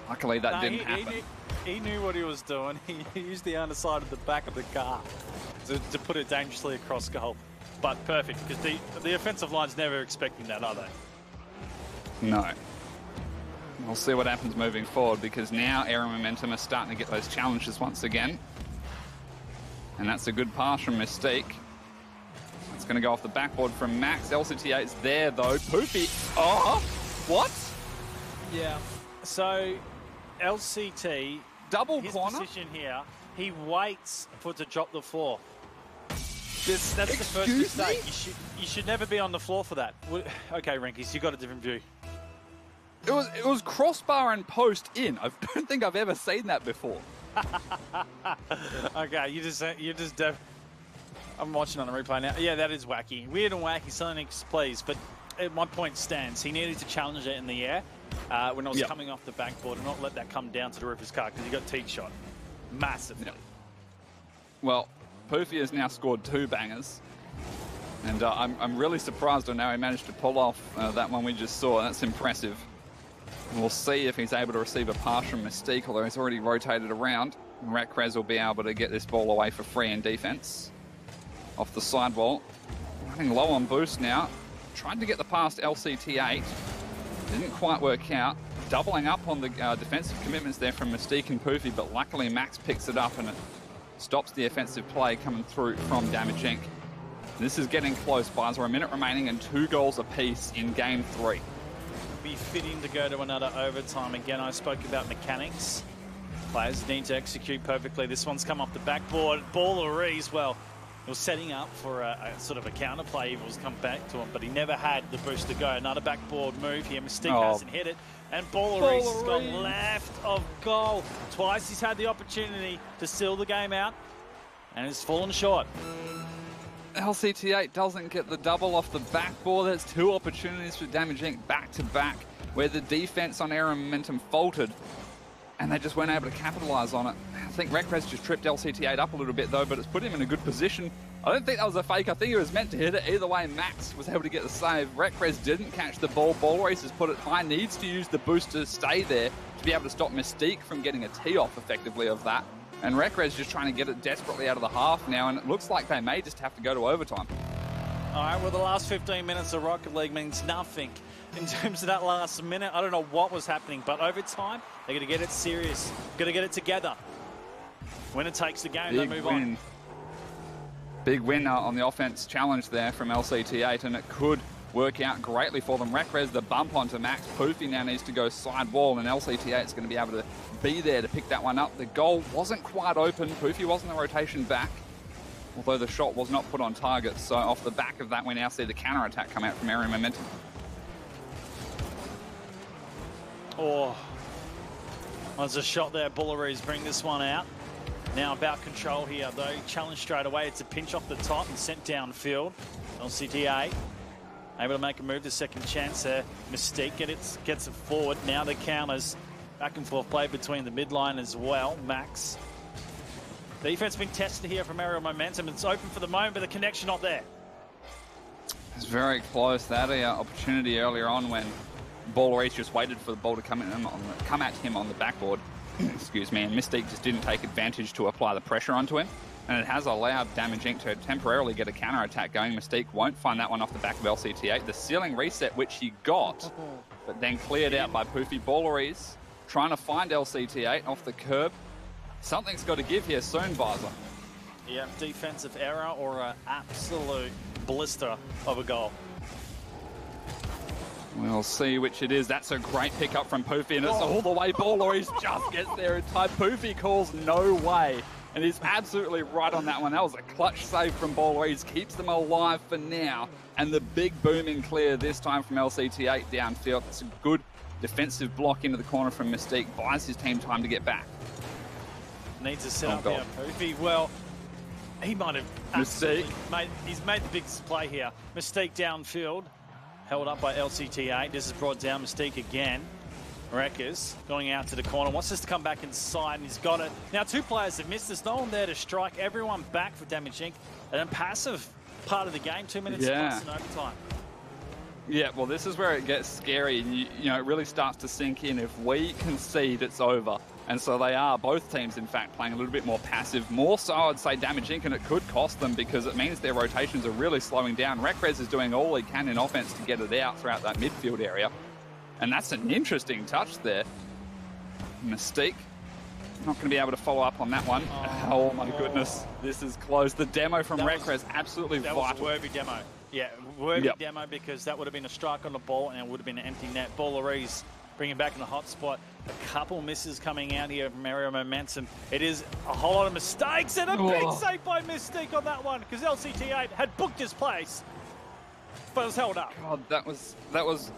luckily that didn't happen. He knew what he was doing. He used the underside of the back of the car to put it dangerously across goal. But perfect, because the offensive line's never expecting that, are they? No. We'll see what happens moving forward, because now Aero Momentum are starting to get those challenges once again. And that's a good pass from Mystique. It's going to go off the backboard from Max. LCT8's there, though. Poofy. Oh! What? Yeah. So, LCT... Double corner? His position here, he waits for it to drop the floor. That's the first mistake. You should never be on the floor for that. Okay, Rankies, you got a different view. It was crossbar and post in. I don't think I've ever seen that before. Okay, I'm watching on the replay now. Yeah, that is wacky. Weird and wacky, something please. But my point stands. He needed to challenge it in the air when I was coming off the backboard and not let that come down to the roof of his car because he got teed shot massively. Yep. Well, Poofy has now scored 2 bangers. And I'm really surprised on how he managed to pull off that one we just saw. That's impressive. And we'll see if he's able to receive a pass from Mystique, although he's already rotated around. Ratkrez will be able to get this ball away for free in defense. Off the sidewall. running low on boost now. Tried to get the past LCT8. Didn't quite work out. Doubling up on the defensive commitments there from Mystique and Poofy, but luckily Max picks it up and it stops the offensive play coming through from Damage Inc. This is getting close, guys. We're a minute remaining and 2 goals apiece in Game 3. Be fitting to go to another overtime. Again, I spoke about mechanics. Players need to execute perfectly. This one's come off the backboard. Balleries, well, he was setting up for a sort of a counter play. He was come back to him, but he never had the boost to go. Another backboard move here. Mystique hasn't hit it. And Balleries has gone left of goal. Twice he's had the opportunity to seal the game out and has fallen short. LCT8 doesn't get the double off the backboard. There's 2 opportunities for Damage Inc. back-to-back where the defense on air and momentum faltered and they just weren't able to capitalize on it. I think Rekrez just tripped LCT8 up a little bit though, but it's put him in a good position. I don't think that was a fake. I think he was meant to hit it. Either way, Max was able to get the save. Rekrez didn't catch the ball. Balleries has put it high, needs to use the boost to stay there to be able to stop Mystique from getting a tee off effectively of that. And Rekrez just trying to get it desperately out of the half now, and it looks like they may just have to go to overtime. All right, well, the last 15 minutes of Rocket League means nothing in terms of that last minute. I don't know what was happening, but overtime, they're going to get it serious. Going to get it together. Winner takes the game, they move on. Big win on the offense challenge there from LCT8, and it could work out greatly for them. Rekrez, the bump onto Max. Poofy now needs to go side wall, and LCT8 is going to be able to be there to pick that one up. The goal wasn't quite open. Poofy wasn't the rotation back, although the shot was not put on target. So off the back of that, we now see the counter-attack come out from area momentum. Oh, there's a shot there. Balleries bring this one out. Now about control here, though. Challenge straight away. It's a pinch off the top and sent downfield. LCT8 able to make a move. The second chance there. Mystique gets it forward. Now the counters. Back and forth play between the midline as well. Max. The defense been tested here from aerial momentum. It's open for the moment, but the connection not there. It's very close. That opportunity earlier on when Balleries just waited for the ball to come at him on the backboard. Excuse me, and Mystique just didn't take advantage to apply the pressure onto him. And it has allowed Damage Inc. to temporarily get a counter-attack going. Mystique won't find that one off the back of LCT8. The ceiling reset, which he got, but then cleared out by Poofy. Balleries trying to find LCT8 off the curb. Something's got to give here soon, Visor. Yeah, defensive error or an absolute blister of a goal. We'll see which it is. That's a great pickup from Poofy, and it's all the way. Balleries just gets there in time. Poofy calls no way, and he's absolutely right on that one. That was a clutch save from Balleries. Keeps them alive for now, and the big booming clear this time from LCT8 downfield. It's a good defensive block into the corner from Mystique. Buys his team time to get back. Needs to set up here. Poofy, well, he might have absolutely he's made the biggest play here. Mystique downfield. Held up by LCT8. This is brought down. Mystique again. Rekkers going out to the corner. Wants us to come back inside, and he's got it. Now, 2 players have missed. There's no one there to strike. Everyone back for Damage Inc. And a passive part of the game. 2 minutes plus in overtime. Yeah, well, this is where it gets scary, and you know, it really starts to sink in. If we concede, it's over. And so they are, both teams, in fact, playing a little bit more passive. More so, I'd say, Damage Inc., and it could cost them because it means their rotations are really slowing down. Rekrez is doing all he can in offense to get it out throughout that midfield area. And that's an interesting touch there. Mystique, not going to be able to follow up on that one. Oh my goodness, this is close. The demo from Rekrez, absolutely vital. That was a worthy demo. Yeah, worthy demo, because that would have been a strike on the ball and it would have been an empty net. Balleries bringing back in the hot spot. A couple misses coming out here from area momentum. It is a whole lot of mistakes and a big save by Mystique on that one, because LCT8 had booked his place, but it was held up. God, that was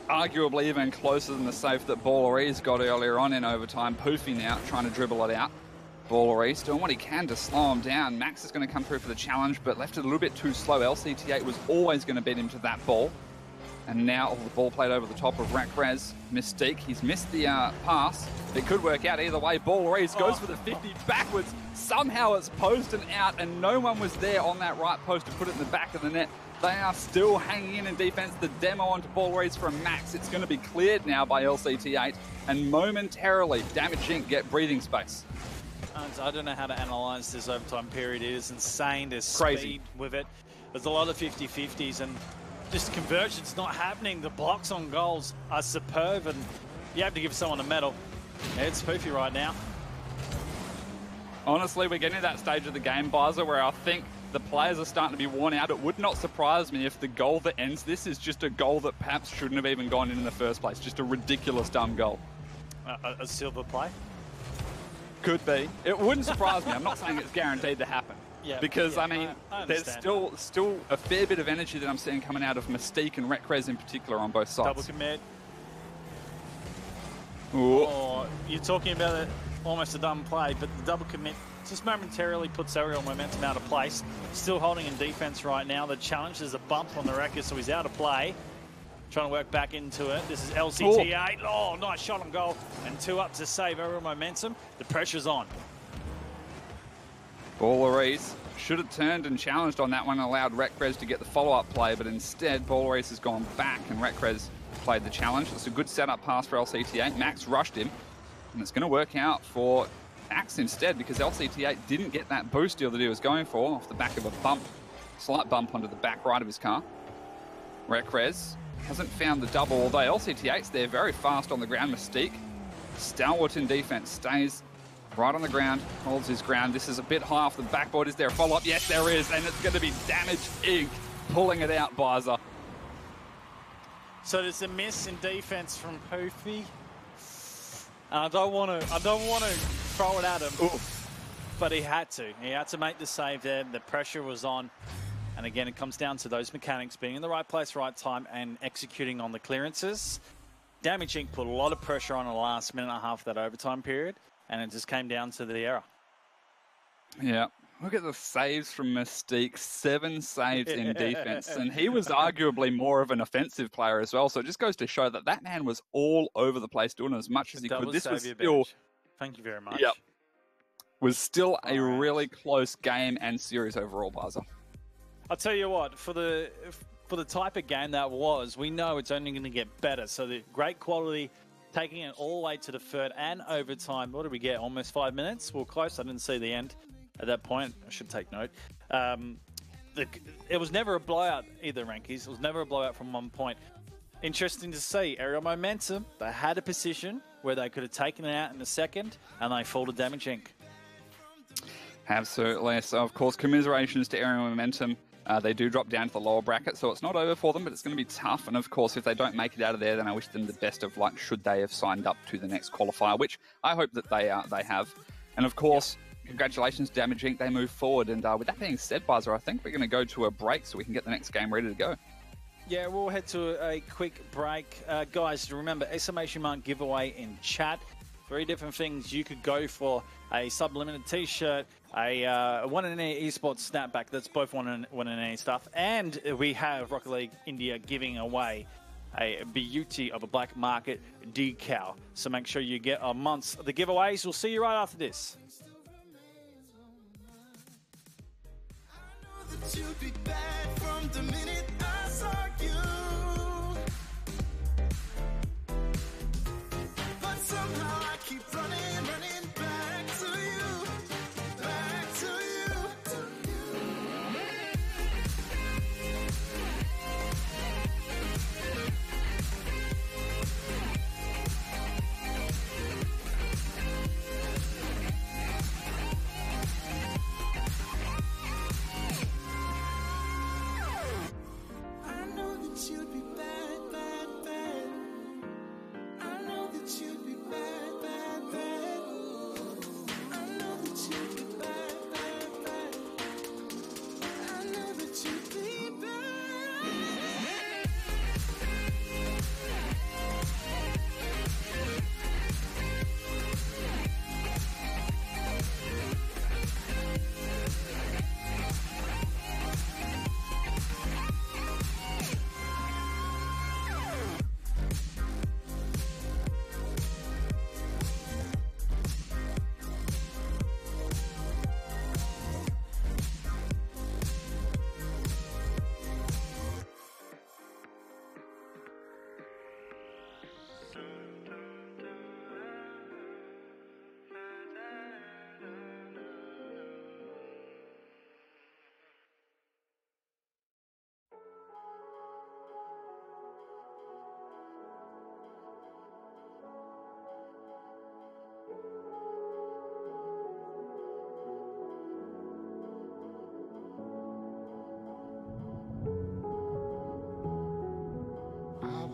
arguably even closer than the save that Balleries got earlier on in overtime. Poofy now trying to dribble it out. Balleries doing what he can to slow him down. Max is going to come through for the challenge, but left it a little bit too slow. LCT8 was always going to beat him to that ball. And now the ball played over the top of Rekrez. Mystique, he's missed the pass. It could work out either way. Balleries goes for the 50 backwards. Somehow it's posted out, and no one was there on that right post to put it in the back of the net. They are still hanging in defense. The demo onto Balleries from Max. It's going to be cleared now by LCT8, and momentarily Damage Inc. get breathing space. I don't know how to analyse this overtime period. It is insane. There's crazy speed with it. There's a lot of 50-50s and just conversions not happening. The blocks on goals are superb, and you have to give someone a medal. It's poofy right now. Honestly, we're getting to that stage of the game, Bizer, where I think the players are starting to be worn out. It would not surprise me if the goal that ends this is just a goal that perhaps shouldn't have even gone in the first place. Just a ridiculous dumb goal. A silver play? Could be. It wouldn't surprise me. I'm not saying it's guaranteed to happen. Yeah, because, yeah, I mean, there's still a fair bit of energy that I'm seeing coming out of Mystique and Rekrez in particular on both sides. Double commit. Ooh. Oh, you're talking about it, almost a dumb play, but the double commit just momentarily puts aerial momentum out of place. Still holding in defense right now. The challenge is a bump on the Wrecker, so he's out of play. Trying to work back into it. This is LCT8. Oh, nice shot on goal. And 2 up to save aerial momentum. The pressure's on. Ballarese should have turned and challenged on that one and allowed Rekrez to get the follow-up play, but instead Ballarese has gone back and Rekrez played the challenge. It's a good setup pass for LCT8. Max rushed him, and it's going to work out for Axe instead because LCT8 didn't get that boost deal that he was going for off the back of a bump, slight bump onto the back right of his car. Rekrez hasn't found the double, although LCT8's there very fast on the ground. Mystique, stalwart in defense, stays right on the ground, holds his ground. This is a bit high off the backboard. Is there a follow-up? Yes, there is, and it's going to be Damage Inc. pulling it out, Bizer. So there's a miss in defense from Poofy. I don't want to throw it at him, but he had to. He had to make the save there. The pressure was on. And again, it comes down to those mechanics being in the right place, right time, and executing on the clearances. Damage Inc. put a lot of pressure on in the last minute and a half of that overtime period, and it just came down to the error. Yeah. Look at the saves from Mystique. 7 saves in defense. And he was arguably more of an offensive player as well. So it just goes to show that that man was all over the place doing as much as he could. This was still... Thank you very much. Yep. Was still a really close game and series overall, Bizer. I'll tell you what, for the type of game that was, we know it's only going to get better. So the great quality, taking it all the way to the third and overtime. What did we get? Almost 5 minutes? Well, close. I didn't see the end at that point. I should take note. It was never a blowout either, Rankies. It was never a blowout from one point. Interesting to see. Aerial momentum. They had a position where they could have taken it out in a second, and they folded Damage Inc. Absolutely. So, of course, commiserations to aerial momentum. They do drop down to the lower bracket, so it's not over for them, but it's going to be tough. And, of course, if they don't make it out of there, then I wish them the best of luck should they have signed up to the next qualifier, which I hope that they have. And, of course, congratulations to Damage Inc. They move forward. And with that being said, Bizer, I think we're going to go to a break so we can get the next game ready to go. Yeah, we'll head to a quick break. Guys, remember, exclamation mark giveaway in chat. 3 different things you could go for: a Sublimited t-shirt, a 1&A esports snapback. That's both 1&A stuff. And we have Rocket League India giving away a beauty of a black market decal. So make sure you get amongst the giveaways. We'll see you right after this. You'd be bad from the minute I saw you, but somehow I keep running back to you, back to you. I know that you'd be bad, bad, bad. I know that you'd be bad, bad, bad. I know that you'd be bad, bad, bad. I know that you'd be bad.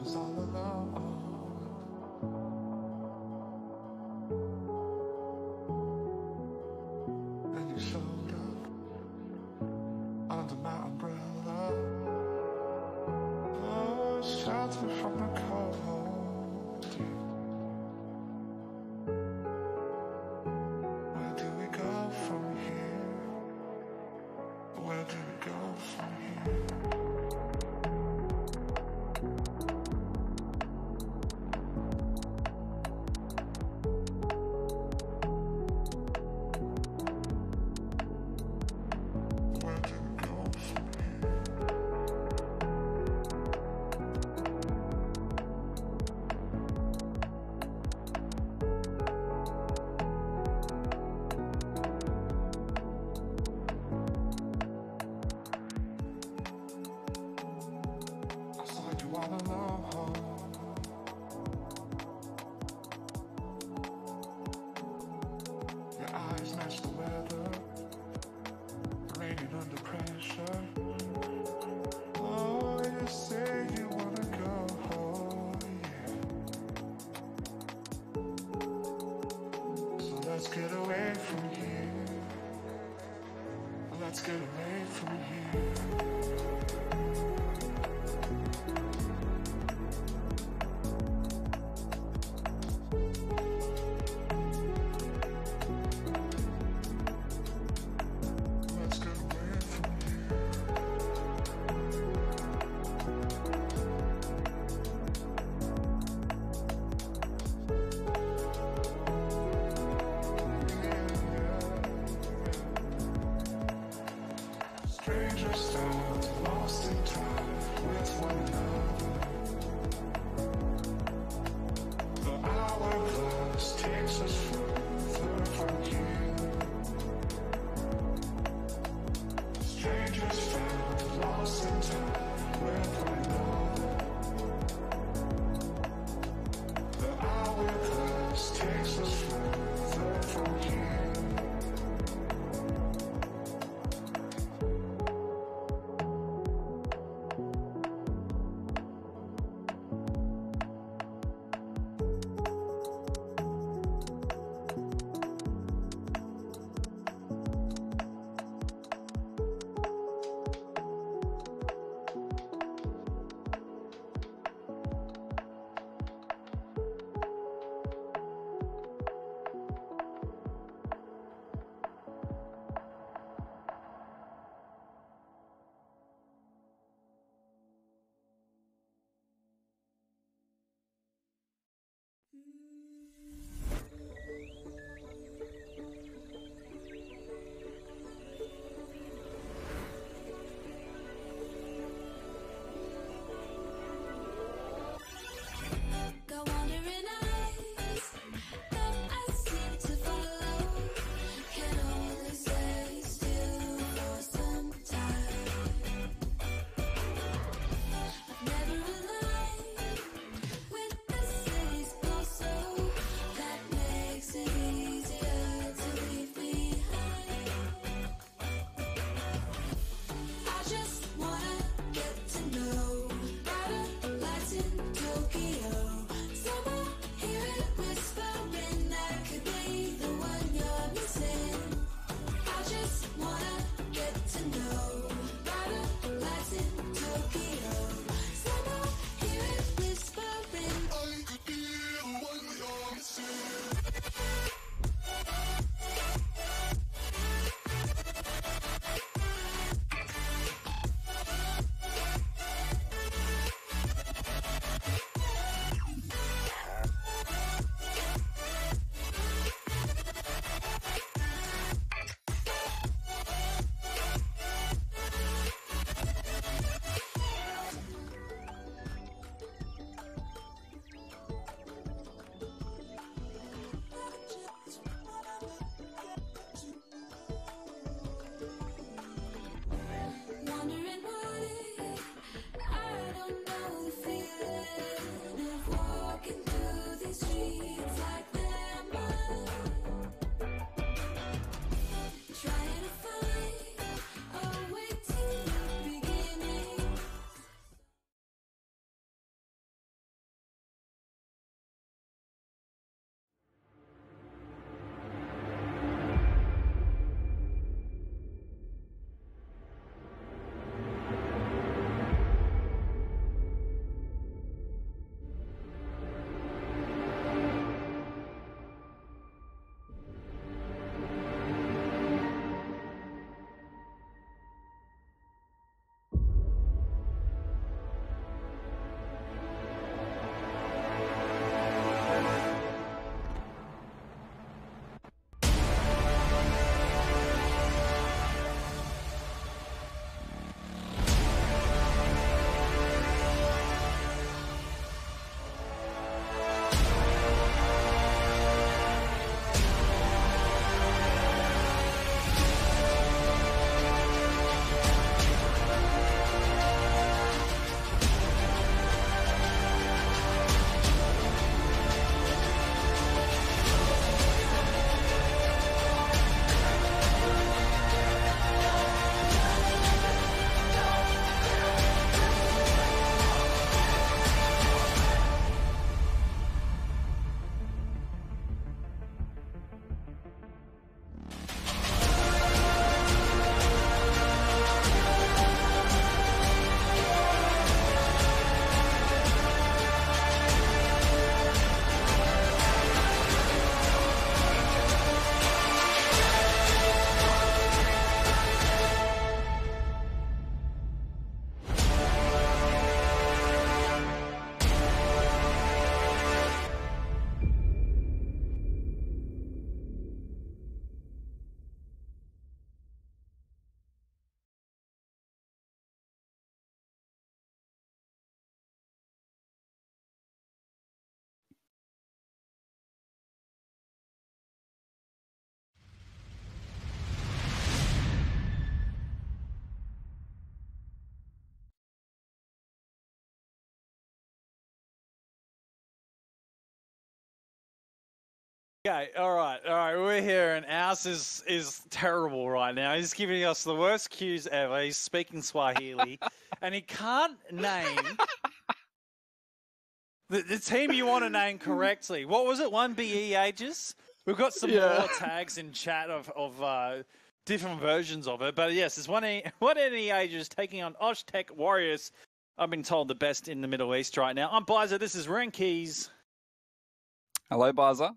was all alone. And you showed up under my umbrella. Oh, shelter me from the cold. Where do we go from here? Where do we go from here? All alone. Your eyes match the weather, raining under pressure. Oh, you say you wanna go home, yeah. So let's get away from here. Let's get away from here. Okay, all right. We're here, and ours is terrible right now. He's giving us the worst cues ever. He's speaking Swahili, and he can't name the team you want to name correctly. What was it? 1BE Ages? We've got some more tags in chat of different versions of it, but yes, it's 1NE Ages taking on Oztec Warriors. I've been told the best in the Middle East right now. I'm Bizer. This is Renkeys. Hello, Baza.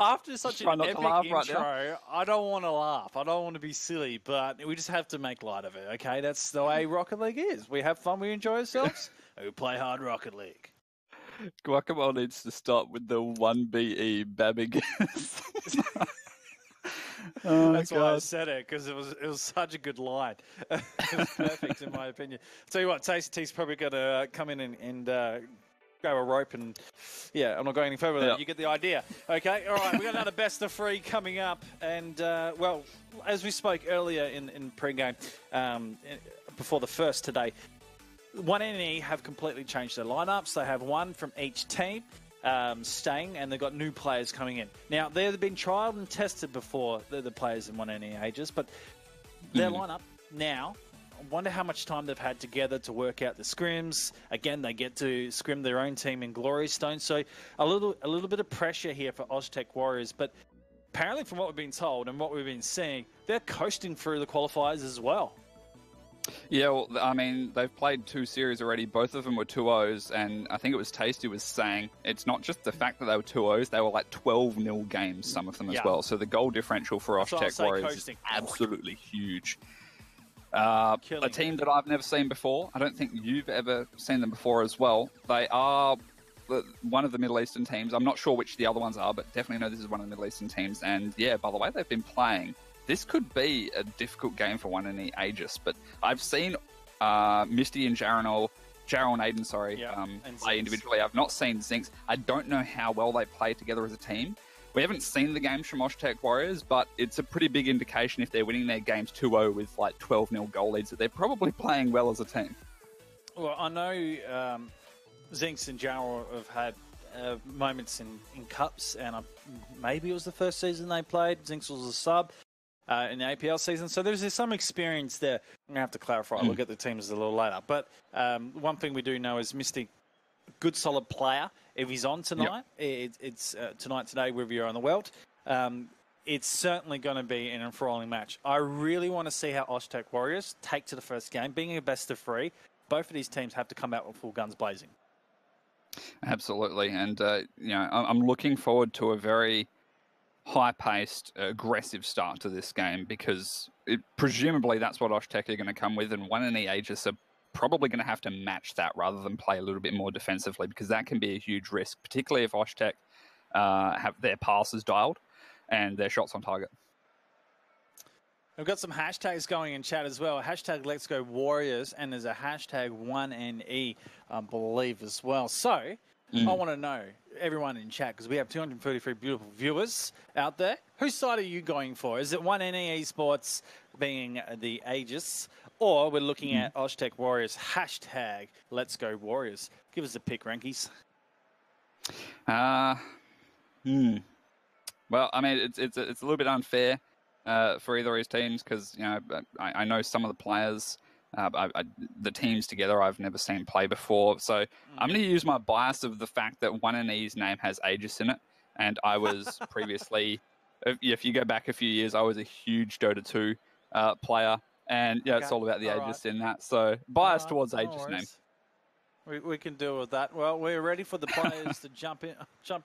After such an epic intro, right, I don't want to laugh. I don't want to be silly, but we just have to make light of it, okay? That's the way Rocket League is. We have fun, we enjoy ourselves, and we play hard Rocket League. Guacamole needs to stop with the 1BE babbing. That's why I said it, because it was such a good line. It was perfect, in my opinion. I'll tell you what, Tasty T's probably got to come in and grab a rope and, I'm not going any further with that. You get the idea. Okay, all right, we've got another best of 3 coming up. And, as we spoke earlier in pre-game, before the first today, 1NE have completely changed their lineups. They have one from each team staying, and they've got new players coming in. Now, they've been trialled and tested before, the players in 1NE Ages, but their lineup now, I wonder how much time they've had together to work out the scrims. Again, they get to scrim their own team in Glory Stone, so a little bit of pressure here for Oztec Warriors. But apparently, from what we've been told and what we've been seeing, they're coasting through the qualifiers as well. Yeah, well, I mean, they've played 2 series already. Both of them were 2-0s, and I think it was Tasty was saying it's not just the fact that they were 2-0s, they were like 12-0 games, some of them as well. So the goal differential for Oztec Warriors is absolutely huge. A team that I've never seen before. I don't think you've ever seen them before as well. They are one of the Middle Eastern teams. I'm not sure which the other ones are, but definitely know this is one of the Middle Eastern teams. And yeah, by the way they've been playing, this could be a difficult game for 1NE Aegis. But I've seen Misty and Jarrell and Aiden, play individually. I've not seen Zinx. I don't know how well they play together as a team. We haven't seen the games from Oztec Warriors, but it's a pretty big indication if they're winning their games 2-0 with like 12-0 goal leads that they're probably playing well as a team. Well, I know Zinx and Jarrell have had moments in cups, and maybe it was the first season they played. Zinx was a sub in the APL season, so there's some experience there. I'm going to have to clarify. We'll get the teams a little later. But one thing we do know is Mystic, good solid player. If he's on tonight, it's tonight, today, wherever you're on the world, it's certainly going to be an enthralling match. I really want to see how Oztec Warriors take to the first game. Being a best of 3, both of these teams have to come out with full guns blazing. Absolutely. And, I'm looking forward to a very high-paced, aggressive start to this game because presumably that's what Oztec are going to come with, and 1NE Aegis are probably going to have to match that rather than play a little bit more defensively, because that can be a huge risk, particularly if Oztec have their passes dialed and their shots on target. We've got some hashtags going in chat as well. Hashtag Let's Go Warriors, and there's a hashtag 1NE, I believe, as well. So I want to know, everyone in chat, because we have 233 beautiful viewers out there, whose side are you going for? Is it 1NE Esports being the Aegis, or we're looking at Oztec Warriors, hashtag Let's Go Warriors? Give us a pick, Rankies. Well, I mean, it's a little bit unfair for either of these teams because, I know some of the players, the teams together I've never seen play before. So I'm going to use my bias of the fact that 1NE's name has Aegis in it. And I was previously, if you go back a few years, I was a huge Dota 2 player. And it's all about the Aegis in that. So bias towards Aegis name. We can deal with that. Well, we're ready for the players to jump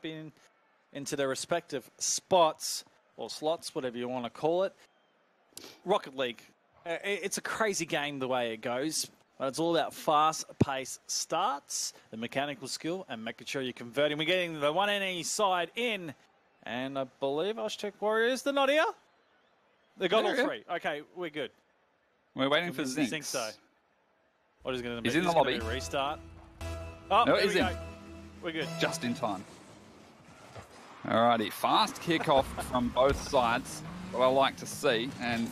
in into their respective spots or slots, whatever you want to call it. Rocket League. It's a crazy game the way it goes. But it's all about fast-paced starts, the mechanical skill, and making sure you're converting. We're getting the 1NE side in. And I believe Oztec Warriors, they're not here? They got all 3. Okay, we're good. We're waiting for Zinx. Zinx, so. What is going to be? He's in the lobby. Restart. Oh, no, he's in. We're good. Just in time. Alrighty, fast kickoff from both sides. What I like to see, and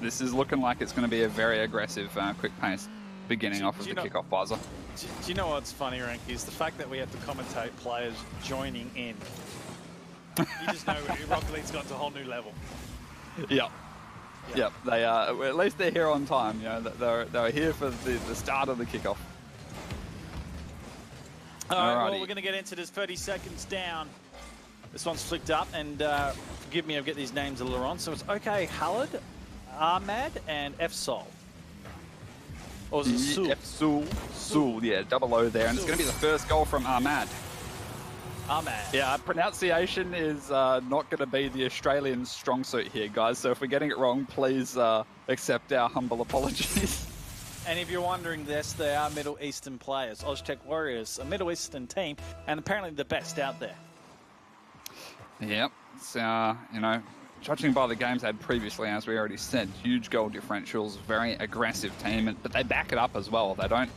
this is looking like it's going to be a very aggressive, quick pace. beginning off of the kickoff buzzer. Do you know what's funny, Ranky, is the fact that we have to commentate players joining in. You just know Rocket League's gone to a whole new level. Yep, they are. Well, at least they're here on time. You know, they're here for the start of the kickoff. All right, well, we're going to get into this 30 seconds down. This one's flicked up, and forgive me, I'll get these names a little on. So it's OK Khalid, Ahmad, and F-Sol. Or is it Sul? Sul, yeah, double O there. And it's going to be the first goal from Ahmad. Ahmad. Yeah, pronunciation is not going to be the Australian strong suit here, guys. So if we're getting it wrong, please accept our humble apologies. And if you're wondering this, they are Middle Eastern players. Oztech Warriors, a Middle Eastern team, and apparently the best out there. Yep, it's, you know, judging by the games they had previously, as we already said, huge goal differentials, very aggressive team, but they back it up as well. They don't,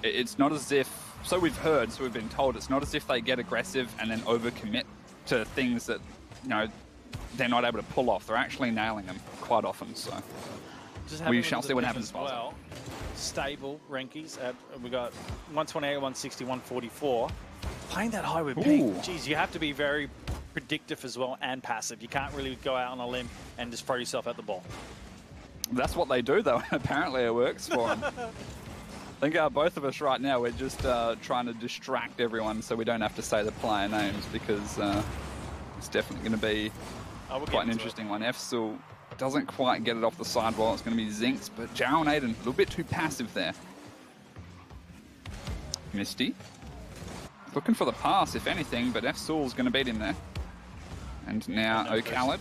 it's not as if, so we've heard, so we've been told, it's not as if they get aggressive and then overcommit to things that, you know, they're not able to pull off. They're actually nailing them quite often, so we shall see what happens. Well, stable Rankies. We got 128, 160, 144. Playing that high with ping, geez, you have to be very predictive as well and passive. You can't really go out on a limb and just throw yourself at the ball. That's what they do, though. Apparently it works for them. I think both of us right now, we're just trying to distract everyone so we don't have to say the player names, because it's definitely going to be quite an interesting one. F-Sul doesn't quite get it off the sidewall. It's going to be Zinx, but Jarrell and Aiden, a little bit too passive there. Misty looking for the pass, if anything, but F-Sul's going to beat him there. And now O'Khalid.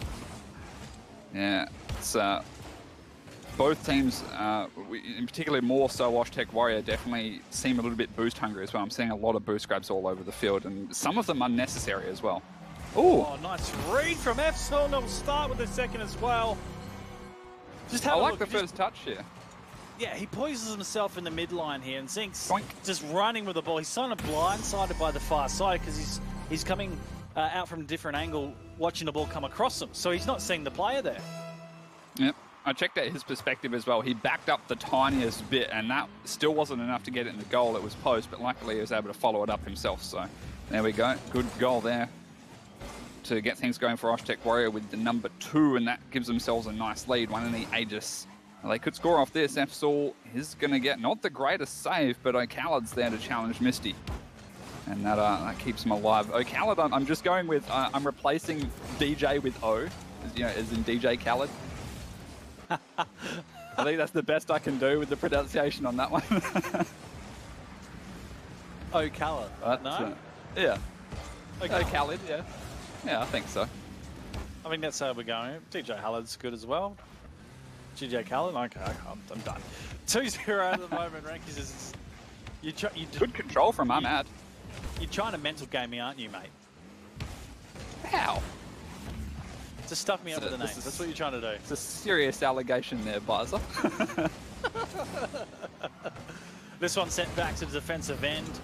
Yeah, it's both teams, in particular more so Oztech Warrior, definitely seem a little bit boost hungry as well. I'm seeing a lot of boost grabs all over the field, and some of them unnecessary as well. Ooh. Oh, nice read from F-Sul, and it'll start with the second as well. Just have I a like look. the first touch here. Yeah, he poises himself in the midline here, and Zinx Boink. just running with the ball. He's kind of blindsided by the far side because he's coming out from a different angle, watching the ball come across him. So he's not seeing the player there. Yep. I checked out his perspective as well. He backed up the tiniest bit, and that still wasn't enough to get it in the goal. It was post, but luckily he was able to follow it up himself. So there we go. Good goal there to get things going for Oztech Warrior with the number 2, and that gives themselves a nice lead. One in the Aegis. Well, they could score off this. F-Sul is going to get not the greatest save, but O'Khalid's there to challenge Misty. And that keeps him alive. O'Khalid, I'm just going with, I'm replacing DJ with O, as in DJ Khaled. I think that's the best I can do with the pronunciation on that one. O'Khalid, no? Yeah. O'Khalid, yeah. Yeah, I think so. I mean, that's how we're going. DJ Khaled's good as well. DJ Khaled, okay, I'm done. 2-0 at the moment, Rankies. Good control from Ahmad. You're trying to mental game me, aren't you, mate? How? Just stuff me up with the names. That's what you're trying to do. It's a serious allegation there, Bizer. This one sent back to the defensive end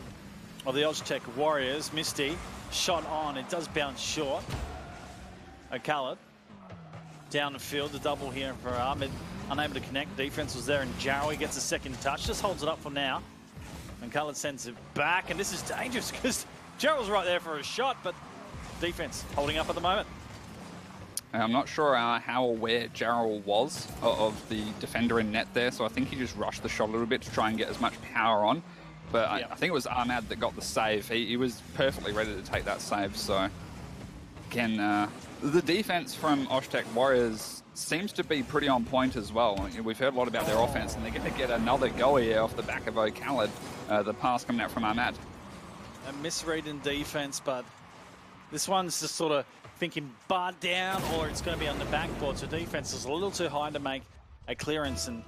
of the Oztech Warriors. Misty, shot on. It does bounce short. O'Khalid down the field, the double here for Ahmed. Unable to connect. Defense was there, and Jarrell gets a second touch. Just holds it up for now. And Khalid sends it back, and this is dangerous because Jarrell's right there for a shot, but defense holding up at the moment. I'm not sure how aware Jarrell was of the defender in net there, so I think he just rushed the shot a little bit to try and get as much power on. But I think it was Ahmad that got the save. He was perfectly ready to take that save. So again, the defense from Oztech Warriors seems to be pretty on point as well. We've heard a lot about their offense, and they're going to get another goal here off the back of O'Khalid. The pass coming out from Ahmad. A misread in defense, but this one's just sort of thinking bar down, or it's going to be on the backboard. So defense is a little too high to make a clearance and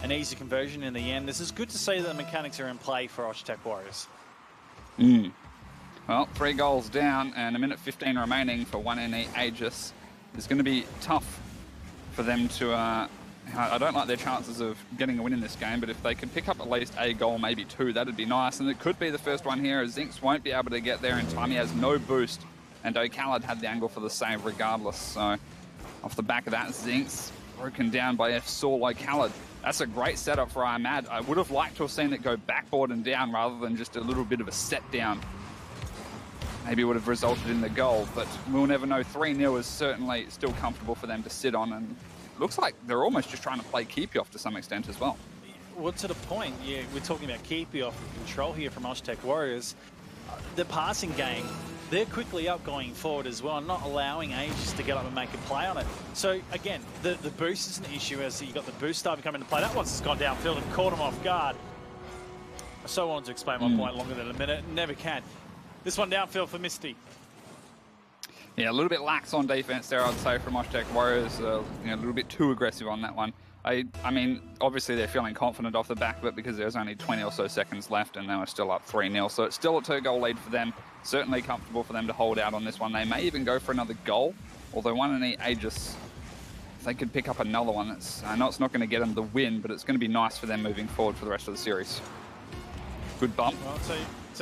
an easy conversion in the end. This is good to see that the mechanics are in play for Oztech Warriors. Well, 3 goals down and a minute 15 remaining for one in the Aegis. It's going to be tough for them to... I don't like their chances of getting a win in this game, but if they could pick up at least a goal, maybe 2, that'd be nice. And it could be the first one here, as Zinx won't be able to get there in time. He has no boost, and O'Khalid had the angle for the save regardless. So off the back of that, Zinx broken down by F-Sul. O'Khalid That's a great setup for Ahmad. I would have liked to have seen it go backboard and down rather than just a little bit of a set down. Maybe it would have resulted in the goal, but we'll never know. 3-0 is certainly still comfortable for them to sit on, and it looks like they're almost just trying to play keepy off to some extent as well. Well, to the point, yeah, we're talking about keepy off control here from Oztec Warriors. The passing game, they're quickly up going forward as well, not allowing Aegis to get up and make a play on it. So, again, the boost is an issue as you got the boost starting to come into play. That one's gone downfield and caught him off guard. I so wanted to explain my point longer than a minute. Never can. This one downfield for Misty. Yeah, a little bit lax on defense there, I'd say, from Oztec Warriors. A little bit too aggressive on that one. I mean, obviously they're feeling confident off the back of it because there's only 20 or so seconds left and they were still up 3-0. So it's still a 2-goal lead for them. Certainly comfortable for them to hold out on this one. They may even go for another goal, although 1&E Aegis, if they could pick up another one, I know it's not going to get them the win, but it's going to be nice for them moving forward for the rest of the series. Good bump. Well, I'll tell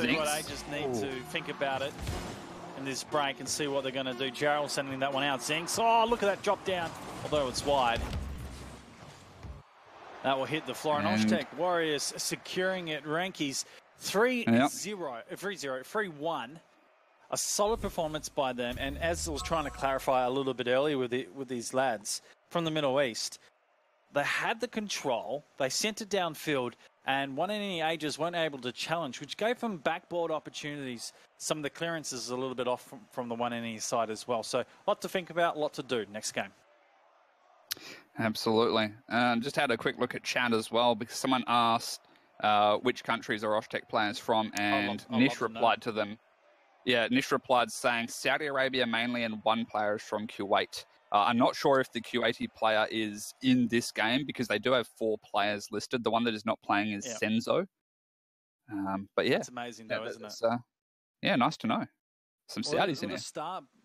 you what, Aegis need to think about it in this break and see what they're going to do. Gerald sending that one out. Zinks, oh, look at that drop down, although it's wide. That will hit the floor. And Oztec Warriors securing it. Rankies 3-1. A solid performance by them. And as I was trying to clarify a little bit earlier with these lads from the Middle East, they had the control. They sent it downfield. And 1&E Aegis weren't able to challenge, which gave them backboard opportunities. Some of the clearances a little bit off from the 1&E side as well. So a lot to think about, a lot to do next game. Absolutely. Just had a quick look at chat as well because someone asked which countries are Oztec players from, and Nish replied to them. Yeah, Nish replied saying Saudi Arabia mainly, and one player is from Kuwait. I'm not sure if the Kuwaiti player is in this game because they do have 4 players listed. The one that is not playing is Senzo. But yeah. That's amazing though, isn't it? Yeah, nice to know. Some Saudis in here.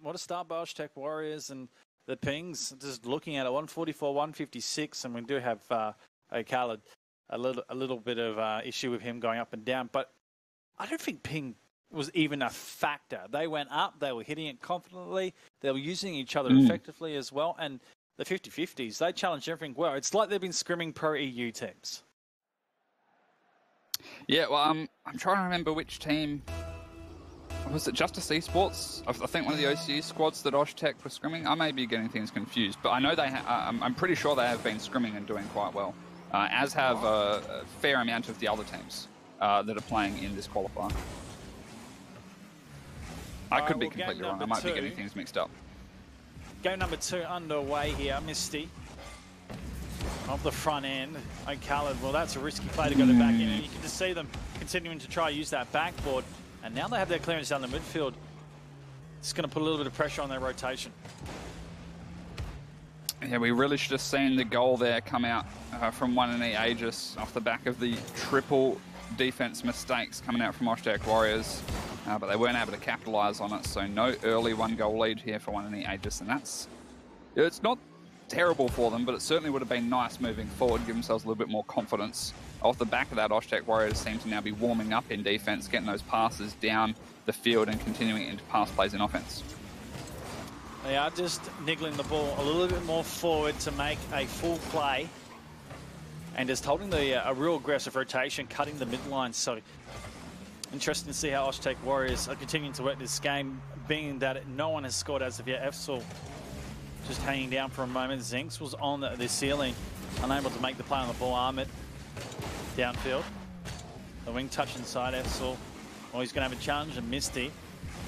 What a start by Oztec Warriors, and the pings, just looking at it, 144, 156, and we do have Khaled, a little bit of issue with him going up and down, but I don't think ping was even a factor. They went up, they were hitting it confidently, they were using each other effectively as well, and the 50-50s, they challenged everything well. It's like they've been scrimming pro-EU teams. Yeah, well, I'm trying to remember which team. Was it Justice Esports? I think one of the OCE squads that Oztec were scrimming. I may be getting things confused, but I know they. I'm pretty sure they have been scrimming and doing quite well, as have a fair amount of the other teams that are playing in this qualifier. I could be completely wrong. I might be getting things mixed up. Game number 2 underway here. Misty off the front end. Khaled, well, that's a risky play to go to back in, and you can just see them continuing to try to use that backboard. And now they have their clearance down the midfield. It's going to put a little bit of pressure on their rotation. Yeah, we really should have seen the goal there come out from 1&E Aegis off the back of the triple defense mistakes coming out from Oztec Warriors. But they weren't able to capitalise on it, so no early 1-goal lead here for 1&E Aegis. And it's not terrible for them, but it certainly would have been nice moving forward, give themselves a little bit more confidence. Off the back of that, Oztec Warriors seem to now be warming up in defense, getting those passes down the field and continuing into pass plays in offense. They are just niggling the ball a little bit more forward to make a full play, and just holding a real aggressive rotation, cutting the midline. So interesting to see how Oztec Warriors are continuing to work this game, being that no one has scored as of yet. Efsel just hanging down for a moment. Zinks was on the ceiling, unable to make the play on the ball. Ahmed downfield. The wing touch inside Efsel. Well, he's going to have a challenge, and Misty.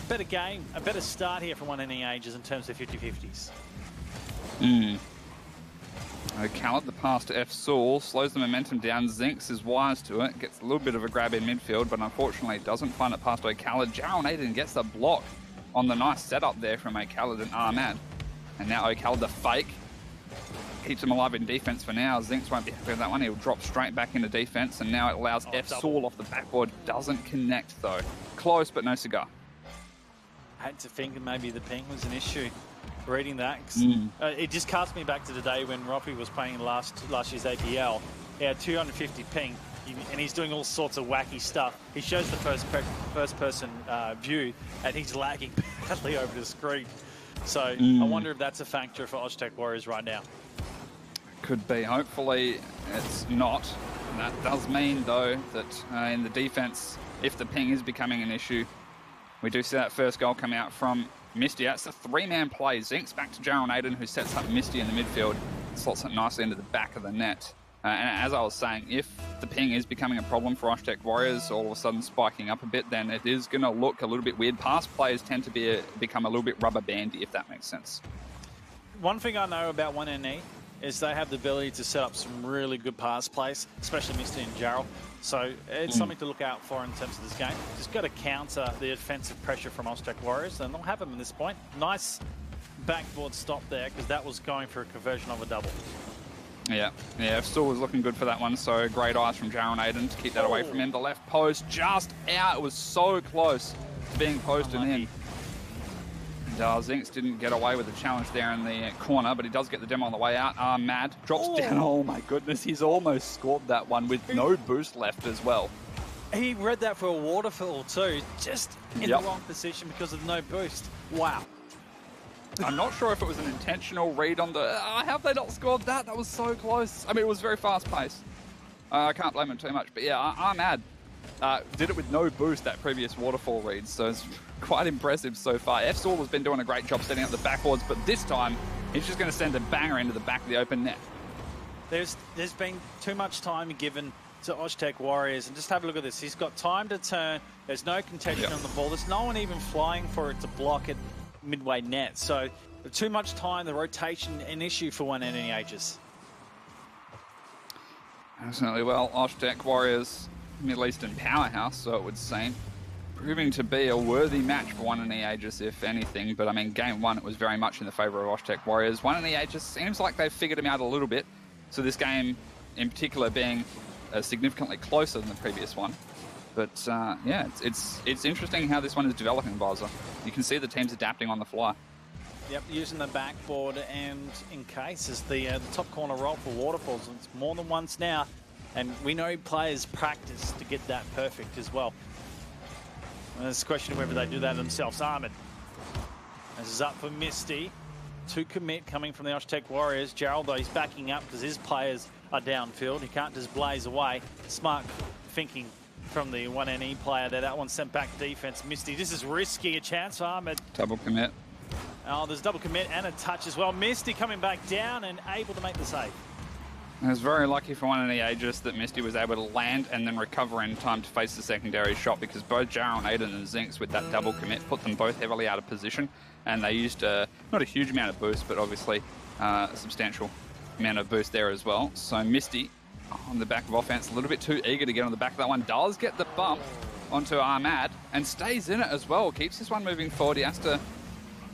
Better game, a better start here from 1&E Aegis in terms of 50-50s. Khaled, the pass to Efsel, slows the momentum down. Zinks is wise to it, gets a little bit of a grab in midfield, but unfortunately doesn't find it past Khaled. Jarrell Naden gets the block on the nice setup there from Khaled and Ahmad. And now Khaled the fake. Keeps him alive in defense for now. Zinks won't be happy with that one. He'll drop straight back into defense, and now it allows Efsel off the backboard. Doesn't connect though. Close, but no cigar. I had to think that maybe the ping was an issue. Reading that, it just cast me back to the day when Roppy was playing last year's APL. He had 250 ping, and he's doing all sorts of wacky stuff. He shows the first person view, and he's lagging badly over the screen. So I wonder if that's a factor for Oztec Warriors right now. Could be. Hopefully it's not. And that does mean, though, that in the defense, if the ping is becoming an issue, we do see that first goal come out from Misty. That's a three-man play. Zinks back to Jarrell Naden, who sets up Misty in the midfield, slots it nicely into the back of the net. And as I was saying, if the ping is becoming a problem for Osh-Tech Warriors, all of a sudden spiking up a bit, then it is going to look a little bit weird. Pass players tend to become a little bit rubber bandy, if that makes sense. One thing I know about 1NE is they have the ability to set up some really good pass plays, especially Misty and Jarrell. So it's something to look out for in terms of this game. Just got to counter the offensive pressure from Osh-Tech Warriors, and they'll have them at this point. Nice backboard stop there, because that was going for a conversion of a double. Yeah, still was looking good for that one, so great eyes from Jarrell Naden to keep that away from him. The left post just out. It was so close to being posted in. And Zinks didn't get away with the challenge there in the corner, but he does get the demo on the way out. Mad drops down. Oh my goodness, he's almost scored that one with no boost left as well. He read that for a waterfall too, just in the wrong position because of no boost. Wow. I'm not sure if it was an intentional read on the... have they not scored that? That was so close. I mean, it was very fast-paced. I can't blame him too much. But yeah, I'm mad. Did it with no boost, that previous waterfall read. So it's quite impressive so far. F-Saul has been doing a great job setting up the backboards, but this time, he's just going to send a banger into the back of the open net. There's been too much time given to Osh-Tech Warriors. And just have a look at this. He's got time to turn. There's no contention on the ball. There's no one even flying for it to block it midway net. So too much time, the rotation, an issue for 1NE Aegis. Absolutely. Well, Osh-Tech Warriors, Middle Eastern powerhouse, so it would seem, proving to be a worthy match for 1NE Aegis, if anything. But I mean, game one, it was very much in the favour of Osh-Tech Warriors. 1NE Aegis seems like they've figured him out a little bit. So this game, in particular, being significantly closer than the previous one. But yeah, it's interesting how this one is developing, Baza. You can see the teams adapting on the fly. Yep, using the backboard and in case is the top corner roll for waterfalls. It's more than once now, and we know players practice to get that perfect as well. And it's a question of whether they do that themselves. Ahmed. This is up for Misty. To commit coming from the Osh-Tech Warriors. Gerald, though, he's backing up because his players are downfield. He can't just blaze away. Smart thinking from the 1NE player there. That one sent back defense. Misty, this is risky. A chance for Ahmed. Double commit. Oh, there's double commit and a touch as well. Misty coming back down and able to make the save. It was very lucky for 1NE Aegis that Misty was able to land and then recover in time to face the secondary shot, because both Jarrell Naden and Zinks with that double commit put them both heavily out of position, and they used not a huge amount of boost, but obviously a substantial amount of boost there as well. So Misty on the back of offense, a little bit too eager to get on the back of that one, does get the bump onto Ahmad and stays in it as well, keeps this one moving forward. He has to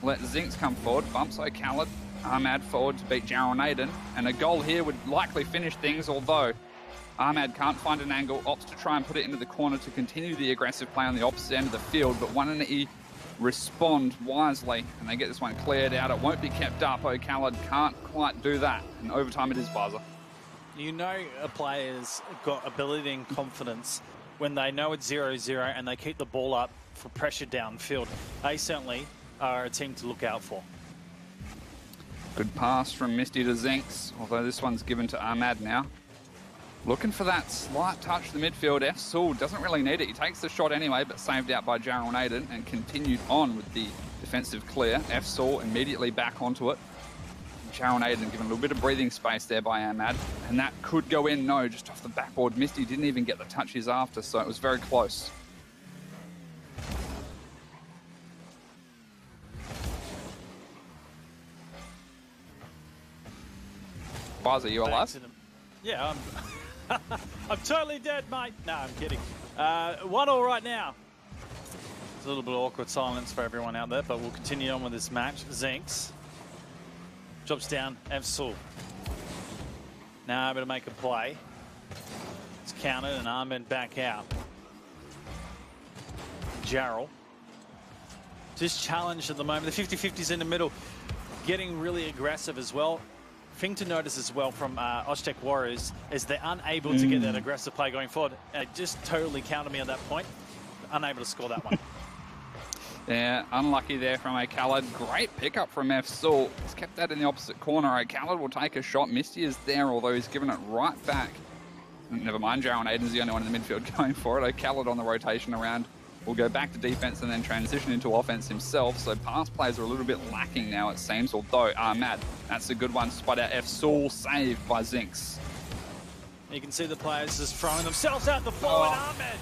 let Zinks come forward, bumps O'Callaghan, Ahmad forward to beat Jarrell Naden, and a goal here would likely finish things, although Ahmad can't find an angle, opts to try and put it into the corner to continue the aggressive play on the opposite end of the field, but 1NE respond wisely, and they get this one cleared out. It won't be kept up. O'Callaghan can't quite do that, and overtime it is Baza. You know a player's got ability and confidence when they know it's 0-0 and they keep the ball up for pressure downfield. They certainly are a team to look out for. Good pass from Misty to Zinks, although this one's given to Ahmad now. Looking for that slight touch to the midfield. F-Saul doesn't really need it. He takes the shot anyway, but saved out by Jarrell Naden and continued on with the defensive clear. F-Saul immediately back onto it. Jarrell Naden given a little bit of breathing space there by Ahmad, and that could go in. No, just off the backboard. Misty didn't even get the touches after, so it was very close. Buzz, are you alive? Yeah, I'm totally dead, mate. No, I'm kidding. 1-1 right now. It's a little bit of awkward silence for everyone out there, but we'll continue on with this match. Zinks drops down F-Saul. Now able to make a play. It's counted and Ahmed back out. Jarrell. Just challenged at the moment. The 50-50's in the middle. Getting really aggressive as well. Thing to notice as well from Osh-Tech Warriors is they're unable to get that aggressive play going forward. Just totally countered me at that point. Unable to score that one. Yeah, unlucky there from O'Callaghan. Great pickup from F. Saul. He's kept that in the opposite corner. O'Callaghan will take a shot. Misty is there, although he's given it right back. Never mind, Jaron Aiden's the only one in the midfield going for it. O'Callaghan on the rotation around will go back to defense and then transition into offense himself. So pass plays are a little bit lacking now, it seems. Although, Ahmad, that's a good one. Spot out F. Saul, saved by Zinks. You can see the players just throwing themselves out the forward. Ahmed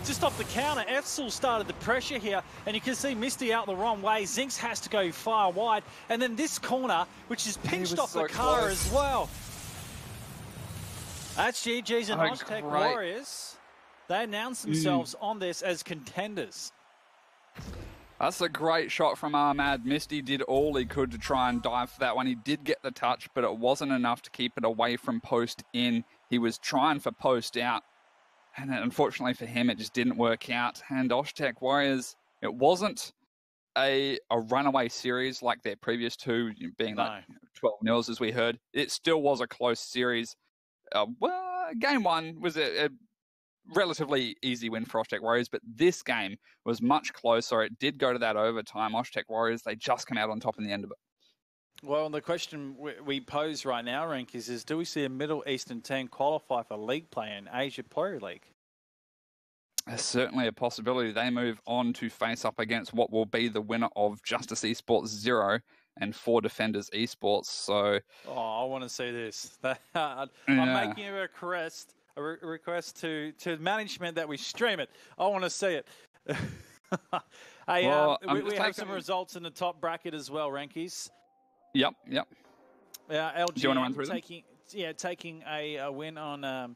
just off the counter. Efsul started the pressure here, and you can see Misty out the wrong way. Zinks has to go far wide, and then this corner, which is pinched off the car close as well. That's GG's and Oztech Warriors. They announced themselves on this as contenders. That's a great shot from Ahmad. Misty did all he could to try and dive for that one. He did get the touch, but it wasn't enough to keep it away from post in. He was trying for post out. And unfortunately for him, it just didn't work out. And Oztech Warriors, it wasn't a runaway series like their previous two, being like 12-0 as we heard. It still was a close series. Well, game one was a relatively easy win for Oztech Warriors, but this game was much closer. It did go to that overtime. Oztech Warriors, they just come out on top in the end of it. Well, the question we pose right now, Rank, is do we see a Middle Eastern team qualify for league play in Asia Pro League? There's certainly a possibility. They move on to face up against what will be the winner of Justice Esports 0 and 4 Defenders Esports. So, I want to see this. I'm making a request to management that we stream it. I want to see it. Hey, we have some results in the top bracket as well, Rankies. Yep. LG Do you want to run through them? taking a win on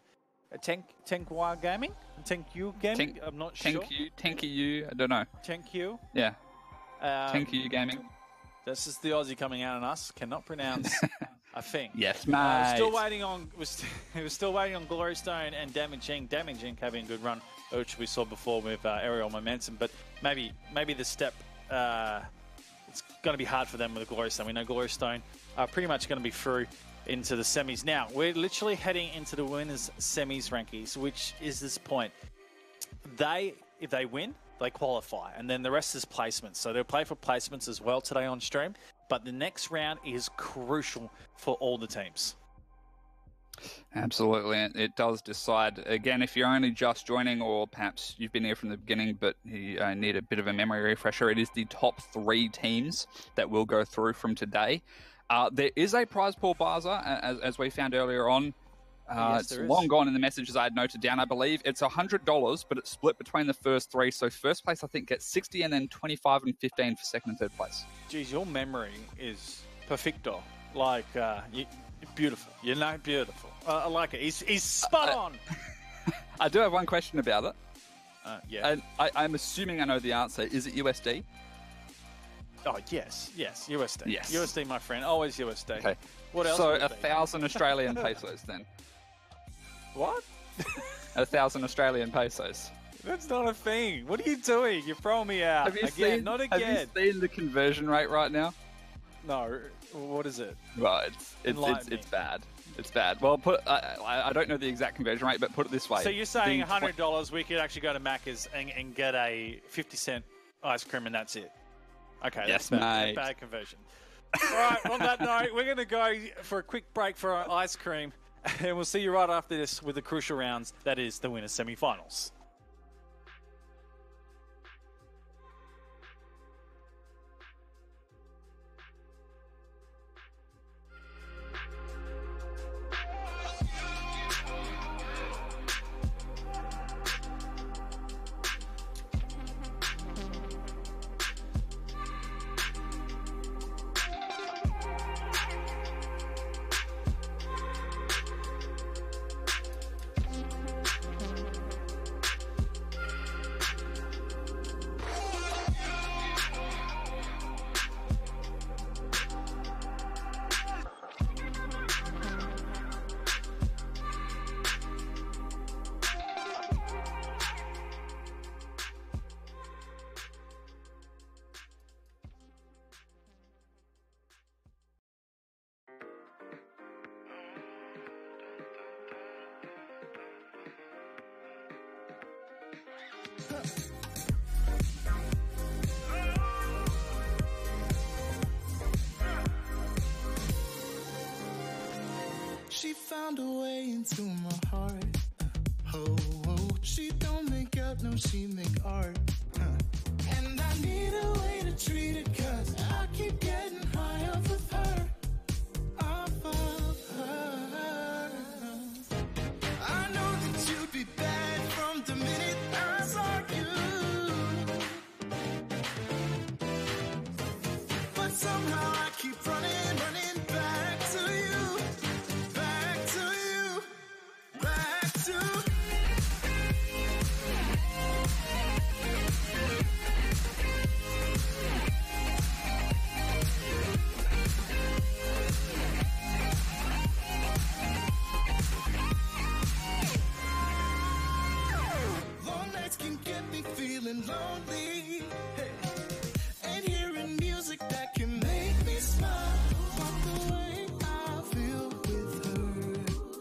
Tenkyu Gaming. Tenkyu Gaming. I'm not sure. Tenkyu, I don't know. Tenkyu. Yeah. Tenkyu Gaming. That's just the Aussie coming out on us. Cannot pronounce a thing. Yes, mate. We're still waiting on Glory Stone and Damaging. Damaging having a good run, which we saw before with Aerial Momentum. But maybe the step. It's going to be hard for them with the Glory Stone. We know Glory Stone are pretty much going to be through into the semis. Now, we're literally heading into the winners' semis, Rankies, which is this point. If they win, they qualify, and then the rest is placements. So they'll play for placements as well today on stream, but the next round is crucial for all the teams. Absolutely. It does decide. Again, if you're only just joining, or perhaps you've been here from the beginning, but you need a bit of a memory refresher, it is the top 3 teams that will go through from today. There is a prize pool, Baza, as we found earlier on. Yes, it's long gone in the messages I had noted down. I believe it's $100, but it's split between the first 3. So first place, I think, gets 60, and then 25 and 15 for second and third place. Geez, your memory is perfecto. Like, beautiful. Beautiful. I like it. He's spot on. I do have one question about it. Yeah. And I'm assuming I know the answer. Is it USD? Oh, yes, USD. Yes. USD, my friend. Always USD. Okay. What else? So 1,000 Australian pesos then. What? 1,000 Australian pesos. That's not a thing. What are you doing? You're throwing me out. Have you seen the conversion rate right now? No. What is it? Well, it's bad. It's bad. Well, I don't know the exact conversion rate, but put it this way. So you're saying $100, we could actually go to Macca's and get a 50-cent ice cream, and that's it? Okay, yes, that's mate. Bad conversion. All right, on that note, we're going to go for a quick break for our ice cream, and we'll see you right after this with the crucial rounds, that is the winners' semi-finals. found a way into my heart. Oh, oh, she don't make out, no, she make art. And I need a way to treat it, cause I keep getting high off of her. Off of her. I know that you'd be bad from the minute I saw you. But somehow I keep running back to you. Back to you. Back to you. Long nights can get me feeling lonely. Hey. And hearing music that can make me smile. But the way I feel with her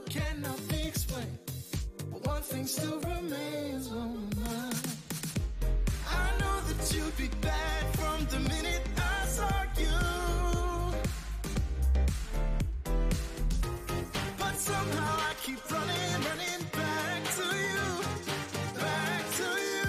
cannot be explained. But one thing still remains on my mind. I know that you'd be bad from the minute I saw you. But somehow I keep running back to you. Back to you.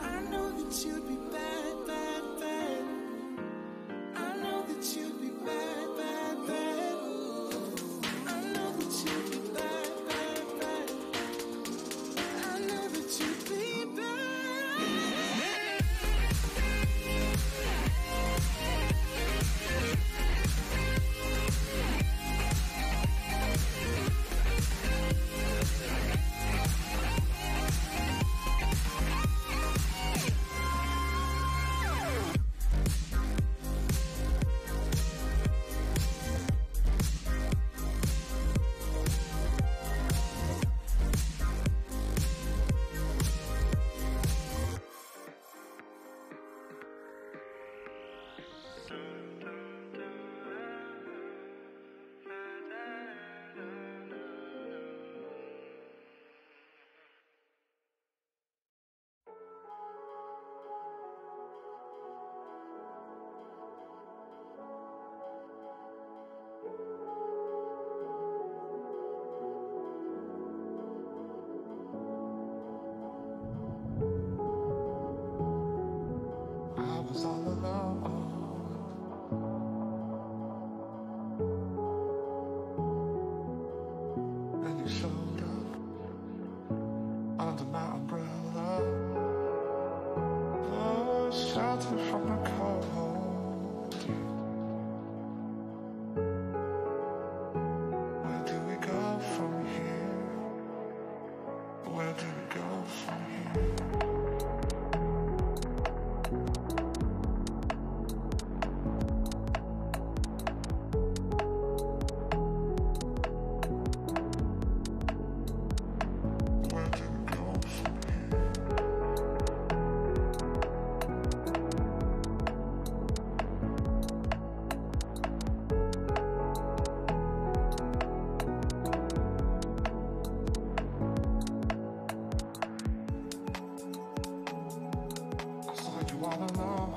I know that you'd be bad, bad, bad. I know that you'd be bad, bad, bad. I know that you'd be bad, bad, bad. I know that you'd be bad. I was all alone. Then you showed up under my umbrella. Oh, shelter from the cold. Where do we go from here? Where do we go from here? Where do we go from here? I saw you all alone.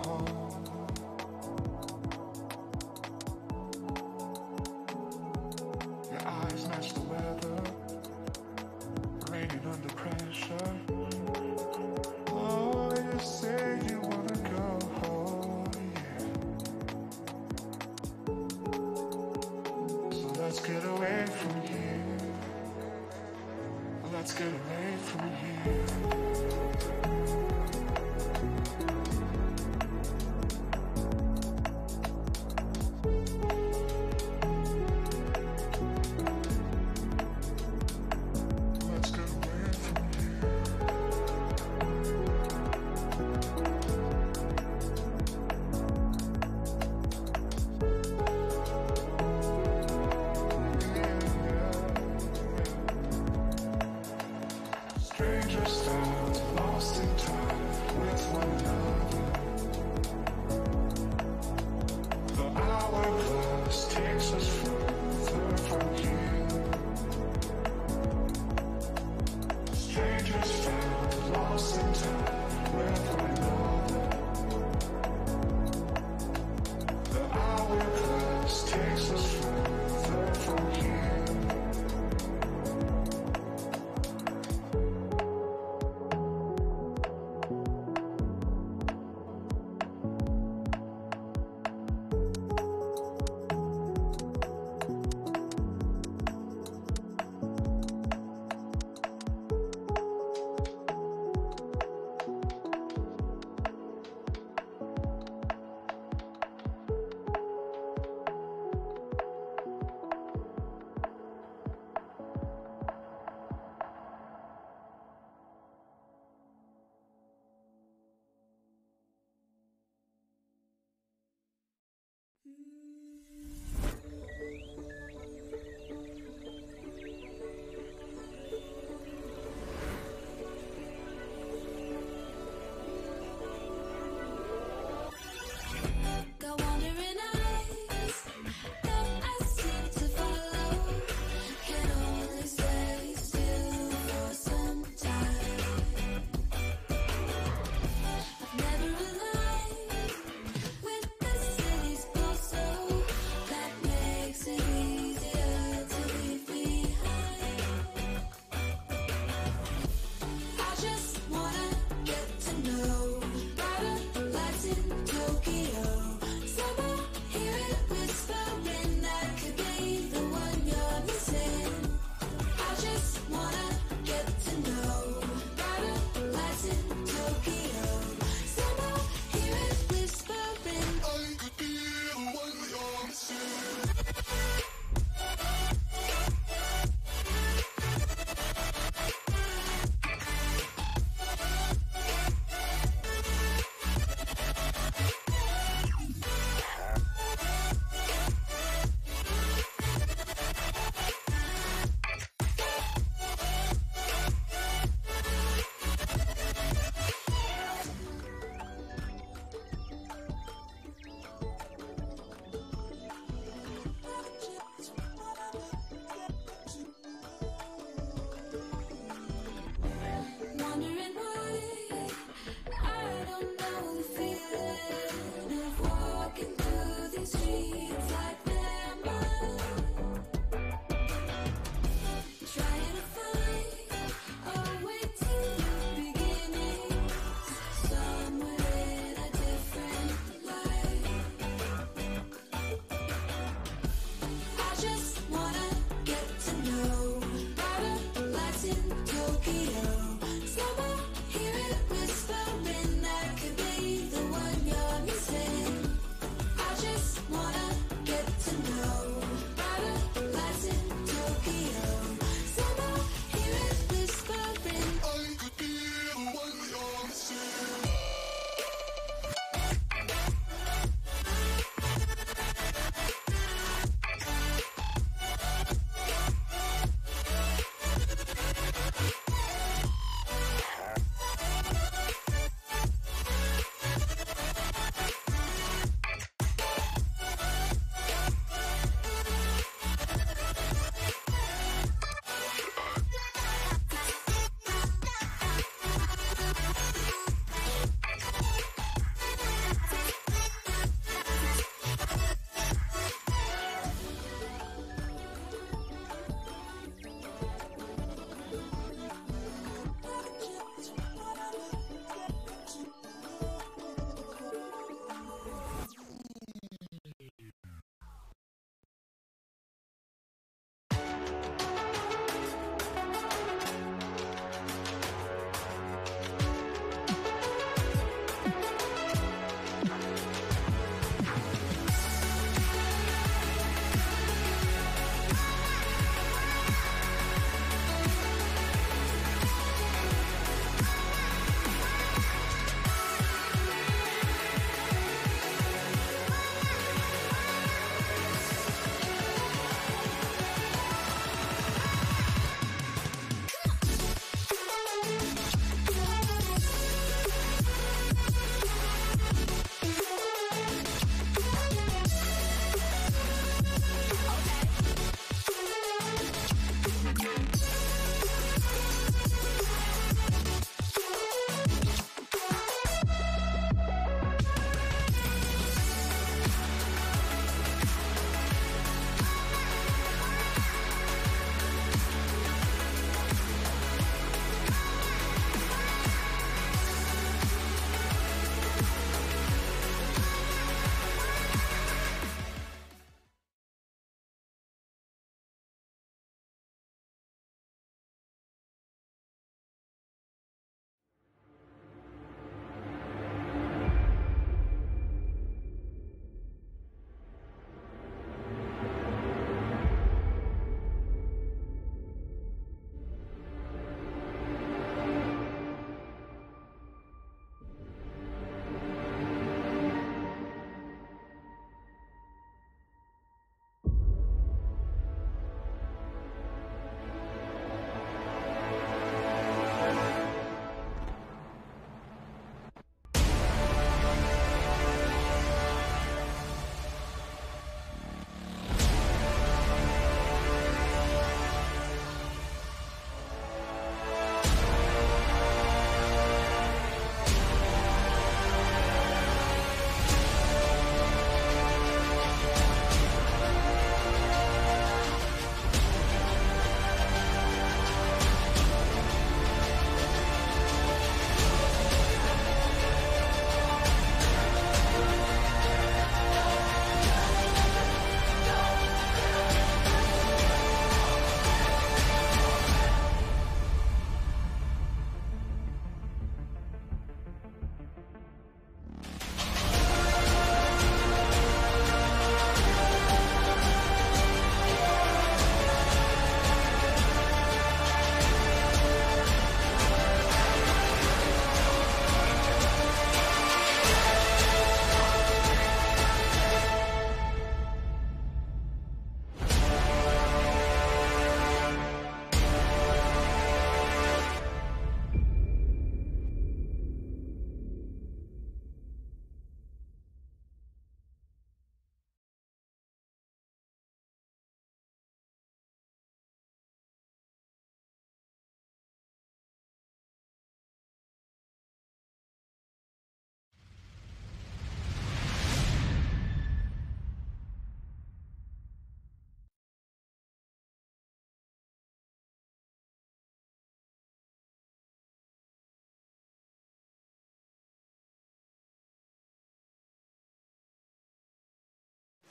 Your eyes match the weather, raining under pressure. Oh, you say you wanna go home, yeah. So let's get away from here. Let's get away from here. Let's get away from here. Stranger styles, lost in time with one another. The hourglass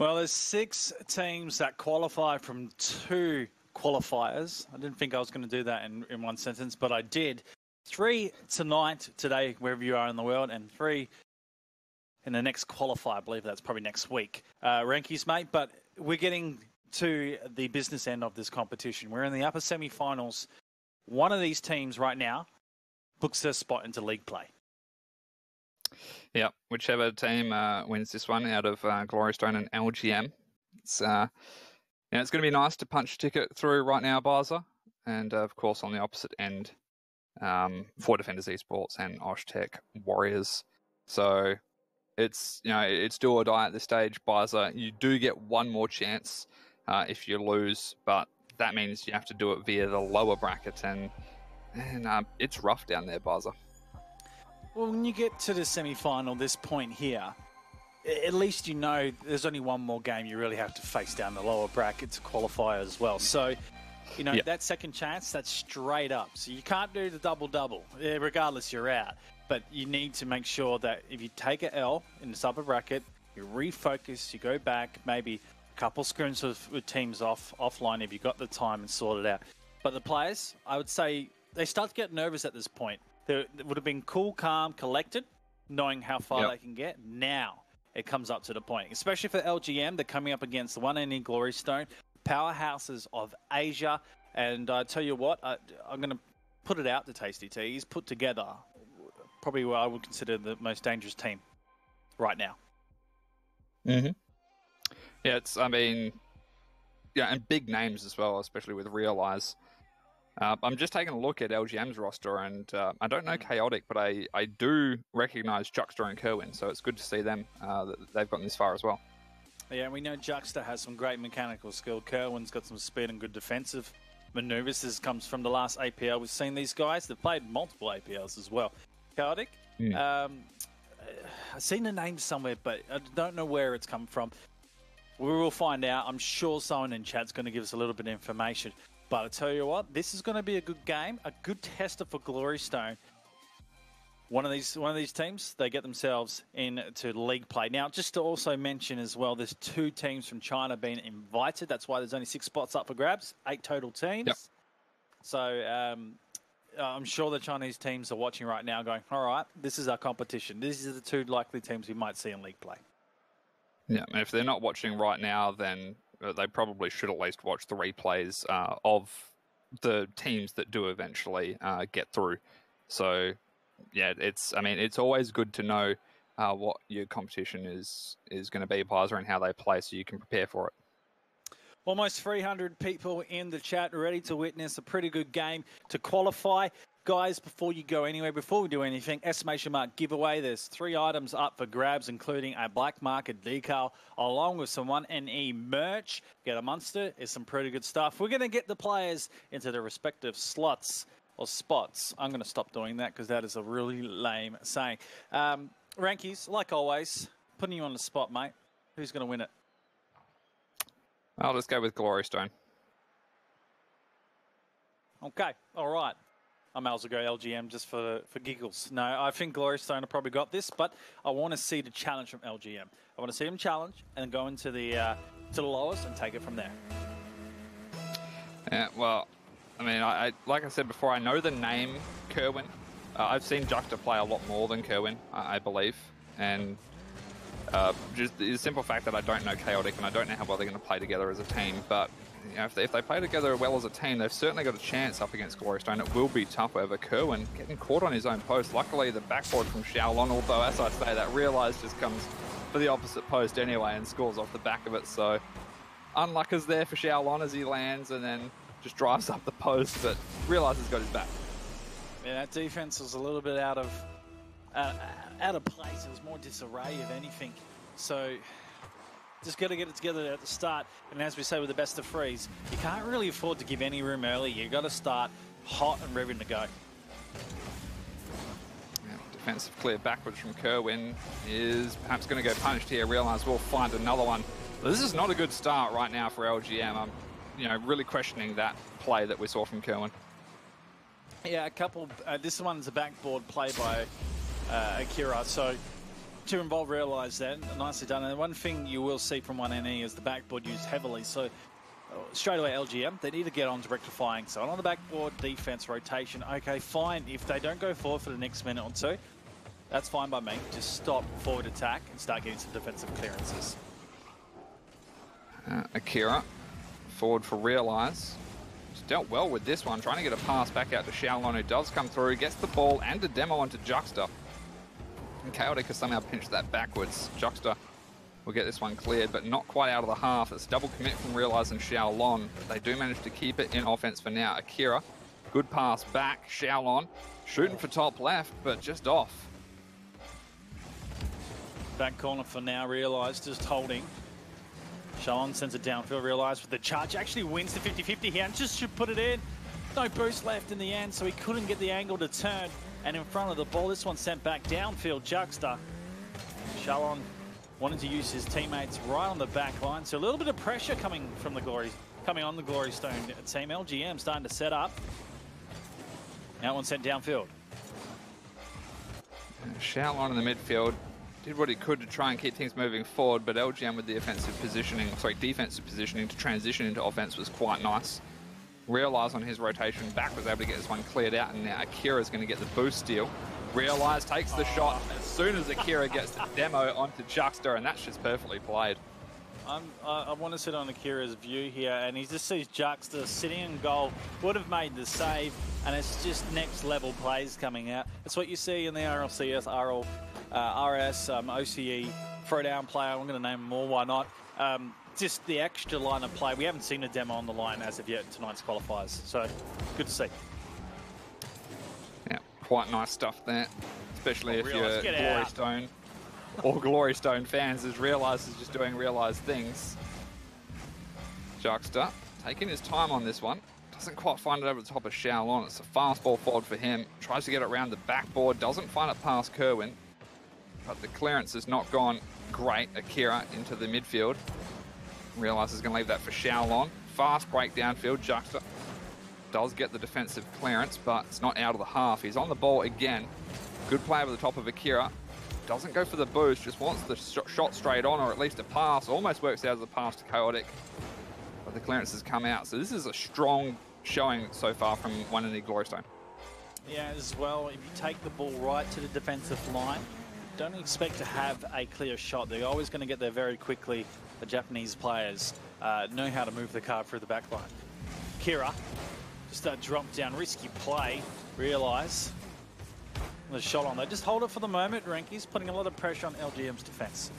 Well, there's 6 teams that qualify from 2 qualifiers. I didn't think I was going to do that in one sentence, but I did. 3 tonight, today, wherever you are in the world, and 3 in the next qualifier. I believe that's probably next week. Rankies, mate, but we're getting to the business end of this competition. We're in the upper semi-finals. One of these teams right now books their spot into league play. Yeah, whichever team wins this one out of Glory Stone and LGM. It's it's going to be nice to punch a ticket through right now, Barza. And of course, on the opposite end, for Defenders Esports and Oshtech Warriors. So it's it's do or die at this stage, Barza. You do get one more chance if you lose, but that means you have to do it via the lower bracket, and it's rough down there, Barza. Well, when you get to the semi-final, this point here, at least you know there's only one more game you really have to face down the lower bracket to qualify as well. So, that second chance, that's straight up. So you can't do the double-double. Regardless, you're out. But you need to make sure that if you take an L in this upper bracket, you refocus, you go back, maybe a couple scrims with teams offline if you've got the time and sort it out. But the players, I would say, they start to get nervous at this point. It would have been cool, calm, collected, knowing how far they can get. Now it comes up to the point, especially for LGM. They're coming up against the one and only Glory Stone, powerhouses of Asia. And I tell you what, I'm going to put it out to Tasty T. He's put together probably what I would consider the most dangerous team right now. Mm-hmm. Yeah, and big names as well, especially with Realize. I'm just taking a look at LGM's roster, and I don't know Chaotic, but I do recognise Juxta and Kerwin, so it's good to see them. That they've gotten this far as well. Yeah, we know Juxta has some great mechanical skill. Kerwin's got some speed and good defensive manoeuvres. This comes from the last APL. We've seen these guys. They've played multiple APLs as well. Chaotic, I've seen the name somewhere, but I don't know where it's come from. We will find out. I'm sure someone in chat's going to give us a little bit of information. But I tell you what, this is going to be a good game, a good tester for Glory Stone. One of these teams, they get themselves into league play. Now, just to also mention as well, there's 2 teams from China being invited. That's why there's only 6 spots up for grabs, 8 total teams. Yep. So I'm sure the Chinese teams are watching right now going, all right, this is our competition. These are the 2 likely teams we might see in league play. Yeah, and if they're not watching right now, then they probably should at least watch the replays of the teams that do eventually get through. So, yeah, it's always good to know what your competition is going to be, Pizer, and how they play, so you can prepare for it. Almost 300 people in the chat ready to witness a pretty good game to qualify. Guys, before you go anywhere, before we do anything, estimation mark giveaway. There's 3 items up for grabs, including a black market decal, along with some 1NE merch. Get amongst it. It's some pretty good stuff. We're going to get the players into their respective slots or spots. I'm going to stop doing that because that is a really lame saying. Rankies, like always, putting you on the spot, mate. Who's going to win it? I'll just go with Glory Stone. Okay, all right. I may as well go LGM just for giggles. No, I think Glory Stone have probably got this, but I want to see the challenge from LGM. I want to see them challenge and go into the lowest and take it from there. Yeah, well, I like I said before, I know the name Kerwin. I've seen Juxta play a lot more than Kerwin, I believe, and just the simple fact that I don't know Chaotic and I don't know how well they're going to play together as a team, but if they play together well as a team, they've certainly got a chance up against Glory Stone. It will be tough, however. Kerwin getting caught on his own post. Luckily, the backboard from Xiaolon, although, as I say, that Realize just comes for the opposite post anyway and scores off the back of it. So, unluck is there for Xiaolon as he lands and then just drives up the post, but Realize has got his back. Yeah, that defense was a little bit out of place. It was more disarray, if anything. So, just got to get it together at the start. And as we say with the best of threes, you can't really afford to give any room early. You've got to start hot and ready to go. Yeah, defensive clear backwards from Kerwin is perhaps going to go punished here. Realize we'll find another one. This is not a good start right now for LGM. I'm really questioning that play that we saw from Kerwin. Yeah, a couple. This one's a backboard play by Akira. So to involve Realise then. Nicely done. And one thing you will see from 1NE is the backboard used heavily. So straight away LGM, they need to get on to rectifying. So on the backboard, defense, rotation. Okay, fine. If they don't go forward for the next minute or two, that's fine by me. Just stop forward attack and start getting some defensive clearances. Akira, forward for Realise. He's dealt well with this one, trying to get a pass back out to Xiaolon, who does come through, gets the ball and a demo onto Juxta. And Chaotic has somehow pinched that backwards. Juxta will get this one cleared, but not quite out of the half. It's double commit from Realise and Xiaolon. They do manage to keep it in offense for now. Akira, good pass back. Xiaolon shooting for top left, but just off. Back corner for now, Realise just holding. Xiaolon sends it downfield, Realise with the charge. Actually wins the 50-50 here and just should put it in. No boost left in the end, so he couldn't get the angle to turn. And in front of the ball, this one sent back downfield, Juxta. Xiaolon wanted to use his teammates right on the back line. So a little bit of pressure coming on the Glory Stone team. LGM starting to set up. Now one sent downfield. Xiaolon in the midfield did what he could to try and keep things moving forward, but LGM with the defensive positioning to transition into offense was quite nice. Realise on his rotation back was able to get this one cleared out, and now Akira's going to get the boost steal. Realise takes the shot as soon as Akira gets the demo onto Juxta, and that's just perfectly played. I want to sit on Akira's view here, and he just sees Juxta sitting in goal, would have made the save, and it's just next level plays coming out. That's what you see in the RLCS, RS, OCE, throwdown player. I'm going to name them all, why not? Just the extra line of play. We haven't seen a demo on the line as of yet in tonight's qualifiers, so good to see. Yeah, quite nice stuff there, especially if you're Glory out. Stone or Glory Stone fans, as Realise is just doing Realise things. Juxta taking his time on this one. Doesn't quite find it over the top of Xiaolon. It's a fast ball forward for him. Tries to get it around the backboard. Doesn't find it past Kerwin. But the clearance has not gone great. Akira into the midfield. Realise is going to leave that for Xiaolon. Fast break downfield. Juxta does get the defensive clearance, but it's not out of the half. He's on the ball again. Good play over the top of Akira. Doesn't go for the boost, just wants the shot straight on, or at least a pass. Almost works out as a pass to Chaotic, but the clearance has come out. So this is a strong showing so far from 1NE Glory Stone. Yeah, as well, if you take the ball right to the defensive line, don't expect to have a clear shot. They're always going to get there very quickly. The Japanese players know how to move the card through the back line. Kira, just that drop down, risky play. Realise the shot on there. Just hold it for the moment. Renki's putting a lot of pressure on LGM's defense.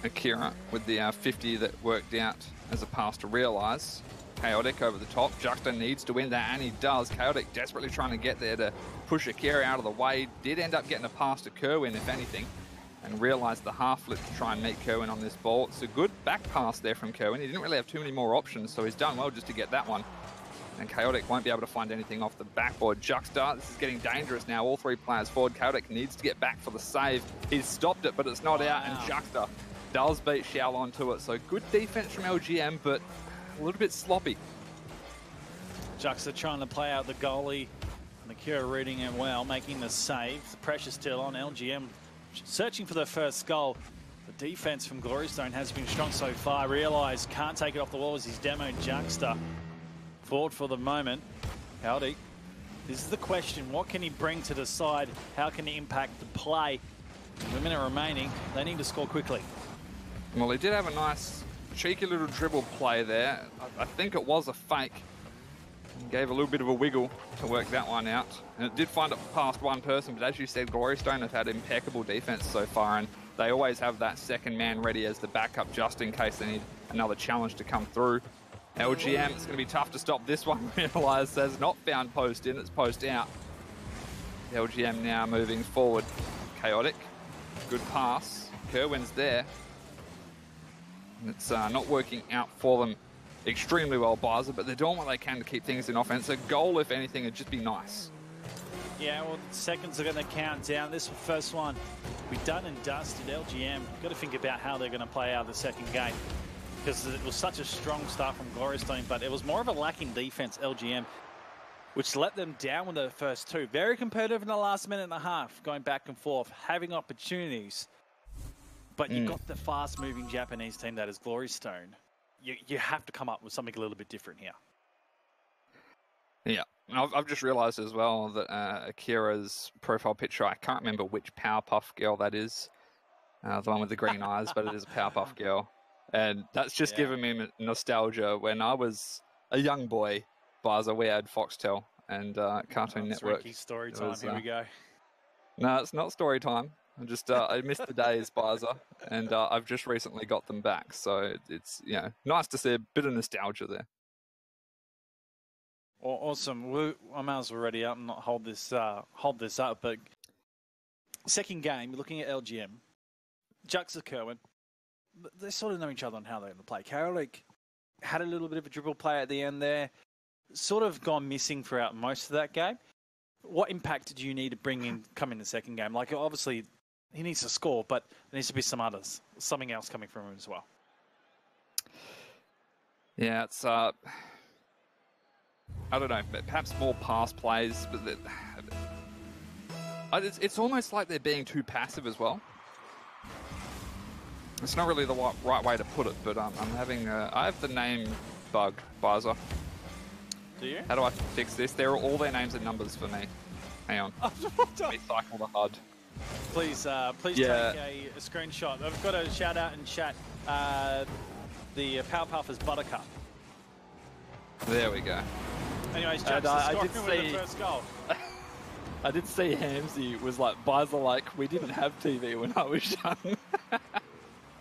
Akira with the 50 that worked out as a pass to Realise. Chaotic over the top. Juxta needs to win that, and he does. Chaotic desperately trying to get there to push Akira out of the way. Did end up getting a pass to Kerwin, if anything, and realised the half flip to try and meet Kerwin on this ball. It's a good back pass there from Kerwin. He didn't really have too many more options, so he's done well just to get that one. And Chaotic won't be able to find anything off the backboard. Juxta, this is getting dangerous now. All three players forward. Chaotic needs to get back for the save. He's stopped it, but it's not out, and Juxta does beat Xiaolon to it. So good defense from LGM, but a little bit sloppy. Juxta trying to play out the goalie. And Akira reading it well, making the save. The pressure still on. LGM searching for their first goal. The defense from Glory Stone has been strong so far. Realise can't take it off the wall as he's demoed Juxta. Forward for the moment. Howdy. This is the question. What can he bring to the side? How can he impact the play? With a minute remaining, they need to score quickly. Well, he did have a nice, cheeky little dribble play there. I think it was a fake. He gave a little bit of a wiggle to work that one out. And it did find it past one person, but as you said, Glory Stone have had impeccable defense so far, and they always have that second man ready as the backup just in case they need another challenge to come through. LGM, it's going to be tough to stop this one. Realise says not found post in, it's post out. LGM now moving forward. Chaotic. Good pass. Kerwin's there. And it's not working out for them extremely well, Biza, but they're doing what they can to keep things in offense. A goal, if anything, would just be nice. Yeah, well, the seconds are going to count down. This first one, we done and dusted. LGM, got to think about how they're going to play out the second game, because it was such a strong start from Glory Stone, but it was more of a lacking defense. LGM which let them down with the first two. Very competitive in the last minute and a half, going back and forth, having opportunities. But you've got the fast-moving Japanese team that is Glory Stone. You have to come up with something a little bit different here. Yeah, and I've just realised as well that Akira's profile picture, I can't remember which Powerpuff Girl that is, the one with the green eyes, but it is a Powerpuff Girl. And that's just given me nostalgia. When I was a young boy, Barza, we had Foxtel and Cartoon Network. Story time, here we go. No, it's not story time. I missed the days, Barza, and I've just recently got them back. So it's nice to see a bit of nostalgia there. Awesome. I might as well ready up and not hold this up. But second game, looking at LGM, Juxta Kerwin, they sort of know each other on how they're going to play. Karalik had a little bit of a dribble play at the end there, sort of gone missing throughout most of that game. What impact do you need to come in the second game? Like, obviously, he needs to score, but there needs to be something else coming from him as well. Yeah, it's I don't know, but perhaps more pass plays, but it's almost like they're being too passive as well. It's not really the right way to put it, but I have the name bug, Barza. Do you? How do I fix this? All their names and numbers for me. Hang on. Let me cycle the HUD. Please take a screenshot. I've got a shout out in chat. The Powerpuff is Buttercup. There we go. Anyways, Jackson scoring with the first goal. I did see Hamsey was like, Barza, like, we didn't have TV when I was young.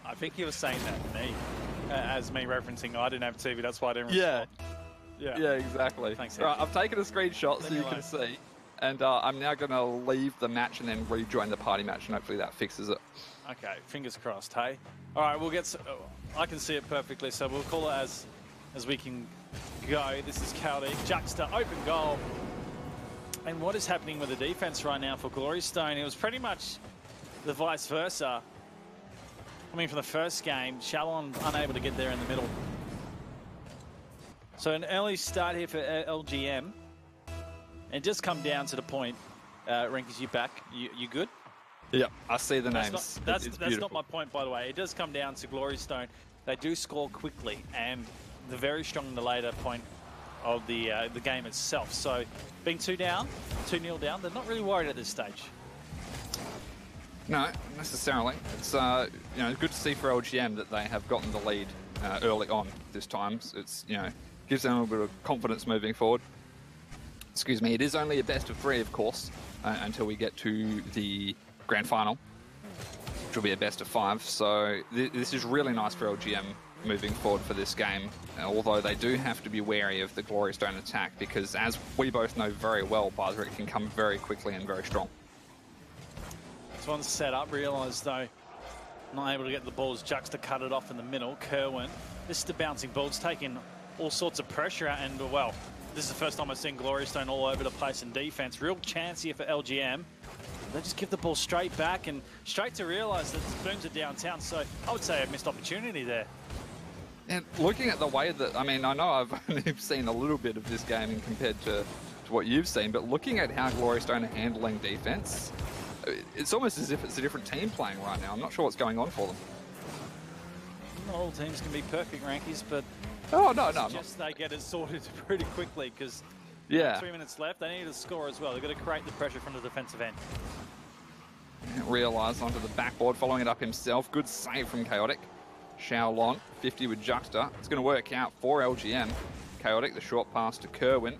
I think he was saying that to me, as me referencing, I didn't have TV, that's why I didn't respond. Yeah, exactly. Thanks, right, I've taken a screenshot so you can see. And I'm now going to leave the match and then rejoin the party match, and hopefully that fixes it. Okay, fingers crossed, hey? All right, we'll get... I can see it perfectly, so we'll call it as we can go. This is Cowdy. Juxta, open goal. And what is happening with the defense right now for Glory Stone? It was pretty much the vice versa. Coming from the first game, Shalon unable to get there in the middle. So an early start here for LGM. And just come down to the point. Rankies, you back? You good? Yeah, I see the names. That's not my point, by the way. It does come down to Glory Stone. They do score quickly, and they're very strong in the later point of the game itself. So being 2-0 down, they're not really worried at this stage. No, necessarily. It's good to see for LGM that they have gotten the lead early on this time. So it's gives them a little bit of confidence moving forward. Excuse me. It is only a best of 3, of course, until we get to the grand final, which will be a best of 5. So this is really nice for LGM moving forward for this game. Although they do have to be wary of the Glory Stone attack because, as we both know very well, Barza can come very quickly and very strong. This one's set up. Realised though, not able to get the balls. Juxta cut it off in the middle. Kerwin, this is the bouncing ball. It's taking all sorts of pressure out, and well, this is the first time I've seen Glory Stone all over the place in defense. Real chance here for LGM. They just give the ball straight back and straight to realise that the Spoons are downtown. So I would say a missed opportunity there. And looking at the way that, I know I've only seen a little bit of this game compared to what you've seen, but looking at how Glory Stone are handling defense, it's almost as if it's a different team playing right now. I'm not sure what's going on for them. Not all teams can be perfect, Rankies, but no. Just they get it sorted pretty quickly because 3 minutes left. They need to score as well. They've got to create the pressure from the defensive end. Realise onto the backboard, following it up himself. Good save from Chaotic. Shaolon, 50 with Juxta. It's going to work out for LGM. Chaotic, the short pass to Kerwin.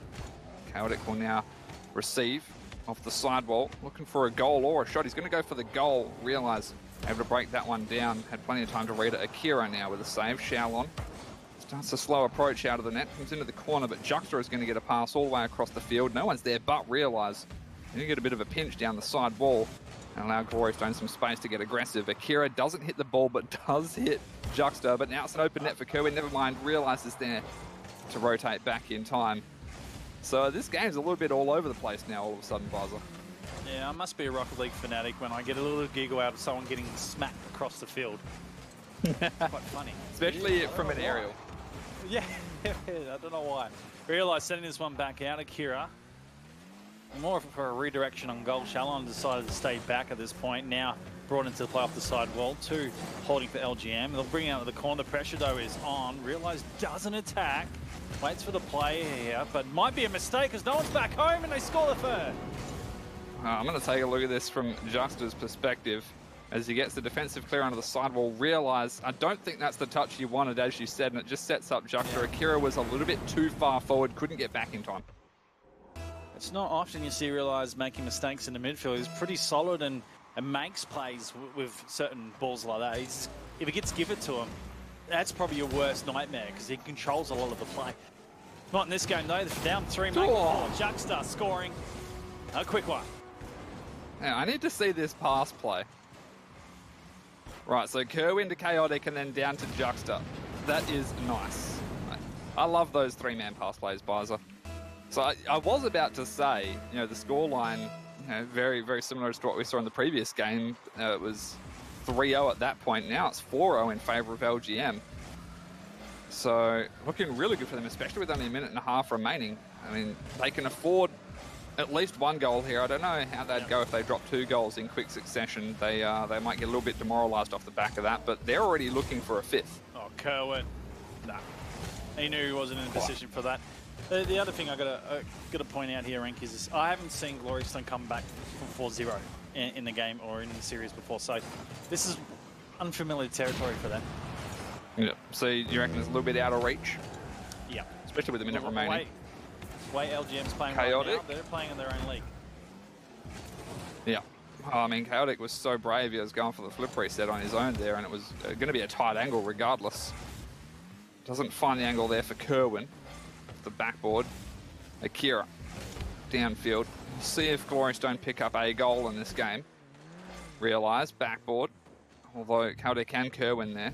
Chaotic will now receive off the sidewall, looking for a goal or a shot. He's going to go for the goal. Realise, able to break that one down. Had plenty of time to read it. Akira now with a save. Shaolon starts a slow approach out of the net. Comes into the corner, but Juxta is going to get a pass all the way across the field. No one's there, but Realise. He's going to get a bit of a pinch down the side wall and allow Glory Stone some space to get aggressive. Akira doesn't hit the ball, but does hit Juxta. But now it's an open net for Kerwin. Never mind, Realises there to rotate back in time. So this game's a little bit all over the place now, all of a sudden, Barza. Yeah, I must be a Rocket League fanatic when I get a little giggle out of someone getting smacked across the field. Quite funny. Especially from an aerial. Yeah, I don't know why. Realised sending this one back out, Akira. More for a redirection on goal. Shalon decided to stay back at this point. Now brought into the play off the side wall. 2 holding for LGM. They'll bring out the corner. The pressure, though, is on. Realised doesn't attack. Waits for the play here, but might be a mistake because no one's back home and they score the third. I'm going to take a look at this from Juxta's perspective as he gets the defensive clear onto the sidewall. Realise, I don't think that's the touch you wanted, as you said, and it just sets up Juxta. Yeah. Akira was a little bit too far forward, couldn't get back in time. It's not often you see Realise making mistakes in the midfield. He's pretty solid and makes plays with certain balls like that. If it gets given to him, that's probably your worst nightmare because he controls a lot of the play. Not in this game, though. They're down 3, making 4. Juxta scoring. A quick one. Now, I need to see this pass play. Right, so Kerwin to Chaotic and then down to Juxta. That is nice. I love those 3-man pass plays, Bizer. So I was about to say, the scoreline, very, very similar to what we saw in the previous game. It was 3-0 at that point. Now it's 4-0 in favour of LGM. So looking really good for them, especially with only a minute and a half remaining. I mean, they can afford at least 1 goal here. I don't know how they'd go if they drop 2 goals in quick succession. They might get a little bit demoralised off the back of that, but they're already looking for a 5th. Oh, Kerwin. Nah. He knew he wasn't in a position for that. The other thing I gotta point out here, Rank, is I haven't seen Glory Stone come back from 4-0 in the game or in the series before, so this is unfamiliar territory for them. Yeah. So you reckon it's a little bit out of reach? Yeah. Especially with a minute remaining. Way LGM's playing Chaotic. Right now, they're playing in their own league. Yeah. Oh, I mean, Chaotic was so brave. He was going for the flip reset on his own there, and it was going to be a tight angle regardless. Doesn't find the angle there for Kerwin. The backboard. Akira downfield. See if Glory Stone pick up a goal in this game. Realise backboard. Although Chaotic can Kerwin there.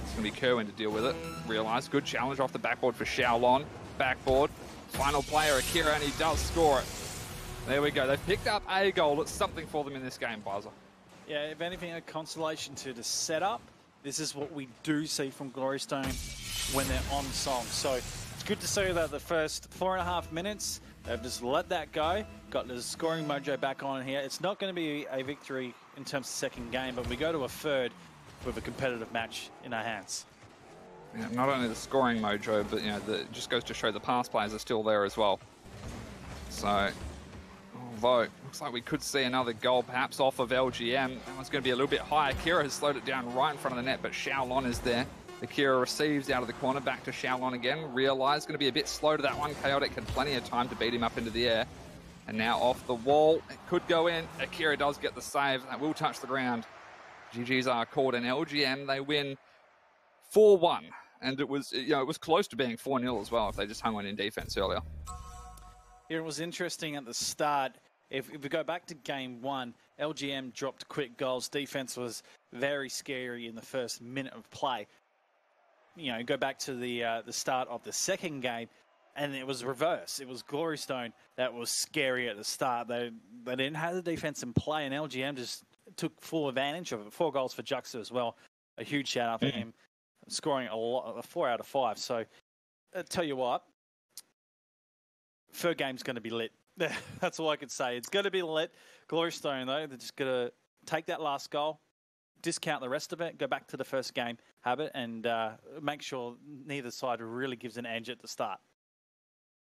It's going to be Kerwin to deal with it. Realise good challenge off the backboard for Xiaolon. Backboard. Final player Akira, and he does score it. There we go. They've picked up a goal. It's something for them in this game, Buzzer. Yeah, if anything, a consolation to the setup. This is what we do see from Glory Stone when they're on song. So it's good to see that the first 4.5 minutes, they've just let that go, got the scoring mojo back on here. It's not going to be a victory in terms of second game, but we go to a third with a competitive match in our hands. Yeah, not only the scoring mojo, but it just goes to show the pass players are still there as well. So, although it looks like we could see another goal perhaps off of LGM. That one's going to be a little bit high. Akira has slowed it down right in front of the net, but Xiaolon is there. Akira receives out of the corner, back to Xiaolon again. Realise going to be a bit slow to that one. Chaotic had plenty of time to beat him up into the air. And now off the wall, it could go in. Akira does get the save. That will touch the ground. GGs are called, and LGM, they win 4-1. And it was, it was close to being 4-0 as well if they just hung on in defense earlier. Yeah, it was interesting at the start. If we go back to game 1, LGM dropped quick goals. Defense was very scary in the first minute of play. Go back to the start of the second game, and it was reverse. It was Glory Stone that was scary at the start. They didn't have the defense in play, and LGM just took full advantage of it. 4 goals for Juxta as well. A huge shout out for him, scoring a lot, 4 out of 5. So, I tell you what, third game's going to be lit. That's all I could say. It's going to be lit. Glory Stone, though, they're just going to take that last goal, discount the rest of it, go back to the first game habit, and make sure neither side really gives an edge at the start.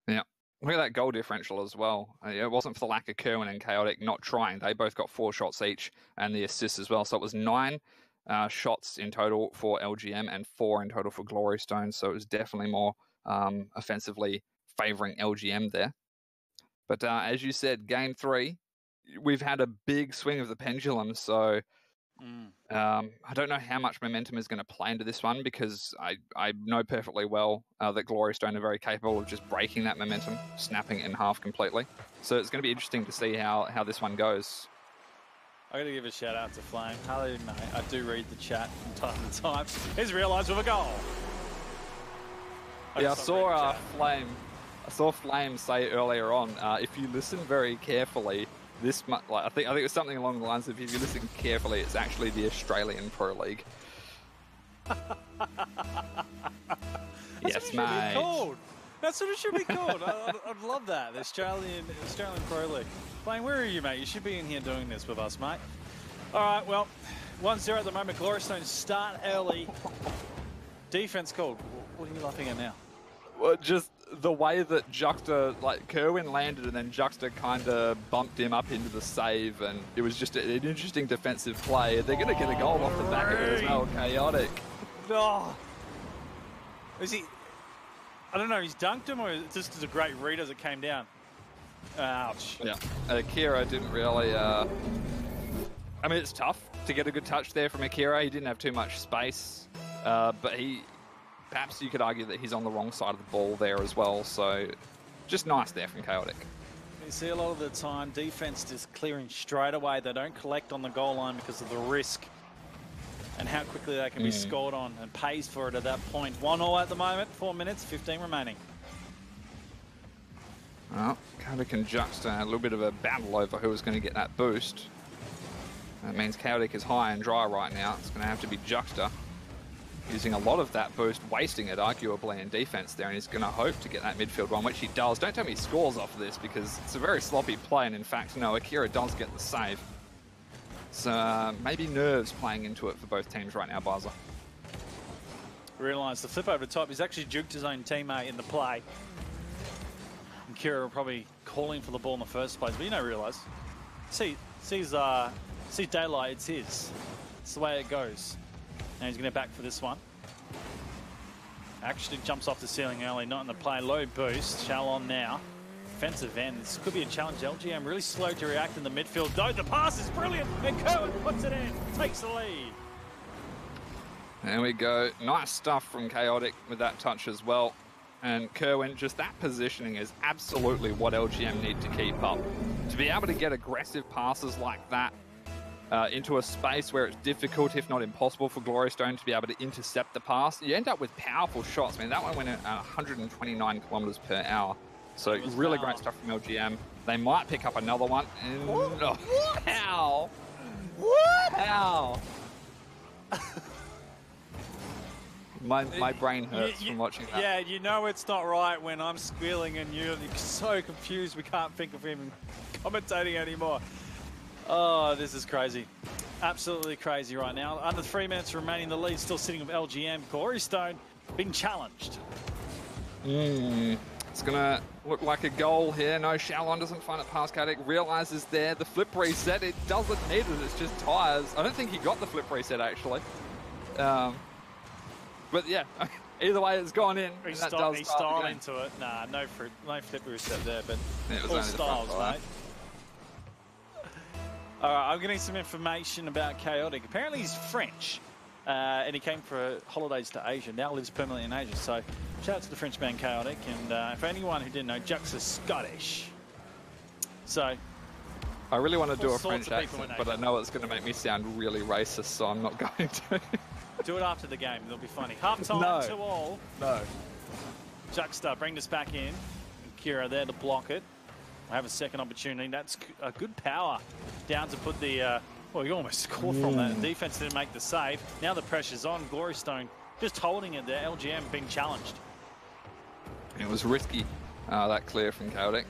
Yeah. Look at that goal differential as well. It wasn't for the lack of Kerwin and Chaotic not trying. They both got 4 shots each and the assists as well. So it was 9 shots in total for LGM and 4 in total for Glory Stone. So it was definitely more offensively favouring LGM there. But as you said, game 3, we've had a big swing of the pendulum. So I don't know how much momentum is going to play into this one, because I know perfectly well that Glory Stone are very capable of just breaking that momentum, snapping it in half completely. So it's going to be interesting to see how this one goes. I got to give a shout out to Flame. Hello, mate. I do read the chat from time to time. He's realised with a goal. I saw Flame say earlier on, if you listen very carefully, I think it was something along the lines of, if you listen carefully, it's actually the Australian Pro League. That's Yes, what it should mate. be called. That's what it should be called. I'd love that. The Australian Pro League. Blaine, where are you, mate? You should be in here doing this with us, mate. All right, well, 1-0 at the moment. Glorystone start early. Defense called. What are you laughing at now? Well, just the way that Juxta, like Kerwin landed and then Juxta kind of bumped him up into the save, and it was just an interesting defensive play. They're going to get a goal off the back of it as well. Chaotic. Oh. Is he... I don't know, he's dunked him, or just as a great read as it came down? Ouch. Yeah. Akira didn't really... I mean, it's tough to get a good touch there from Akira. He didn't have too much space, but he... Perhaps you could argue that he's on the wrong side of the ball there as well, so just nice there from Chaotic. You see a lot of the time, defense just clearing straight away. They don't collect on the goal line because of the risk and how quickly they can be scored on, and pays for it at that point. 1-1 at the moment, 4 minutes, 15 remaining. Well, Chaotic and Juxta, a little bit of a battle over who was going to get that boost. That means Chaotic is high and dry right now. It's going to have to be Juxta, using a lot of that boost, wasting it arguably in defense there, and he's going to hope to get that midfield one, which he does. Don't tell me he scores off of this, because it's a very sloppy play, and in fact, no, Akira does get the save. So maybe nerves playing into it for both teams right now, Baza. Realise the flip over the top. He's actually juked his own teammate in the play. And Kira probably calling for the ball in the first place, but you don't realise. Sees daylight, it's his. It's the way it goes. Now he's going to back for this one. Actually jumps off the ceiling early, not in the play. Low boost. Shalon now. Defensive end. This could be a challenge. LGM really slow to react in the midfield. Though the pass is brilliant, and Kerwin puts it in. Takes the lead. There we go. Nice stuff from Chaotic with that touch as well. And Kerwin, just that positioning is absolutely what LGM need to keep up. To be able to get aggressive passes like that into a space where it's difficult, if not impossible, for Glorystone to be able to intercept the pass, you end up with powerful shots. I mean, that one went at 129 kilometers per hour. So really great stuff from LGM. They might pick up another one. And, oh, how? What? How? My brain hurts from watching that. Yeah, you know it's not right when I'm squealing and you're so confused we can't think of him commentating anymore. Oh, this is crazy. Absolutely crazy right now. Under 3 minutes remaining, the lead still sitting with LGM. Glorystone being challenged. It's going to look like a goal here. No, Shalon doesn't find it past Chaotic. Realizes there the flip reset. It doesn't need it. It's just tires. I don't think he got the flip reset, actually. But yeah, either way, it's gone in. He styled into it. Nah, no flip reset there, but it was all only styles, the front mate. All right, I'm getting some information about Chaotic. Apparently he's French, and he came for holidays to Asia. Now lives permanently in Asia. So shout out to the French man Chaotic. And for anyone who didn't know, Jux is Scottish. So I really want to do a sorts French of people accent, in but I know it's going to make me sound really racist, so I'm not going to. do it after the game. It'll be funny. Half time No. 2-2. No. Juxta bring this back in. Kira there to block it. I have a second opportunity. That's a good power down to put the... well, you almost scored from that. The defense didn't make the save. Now the pressure's on. Glorystone just holding it there. LGM being challenged. It was risky, that clear from Chaotic.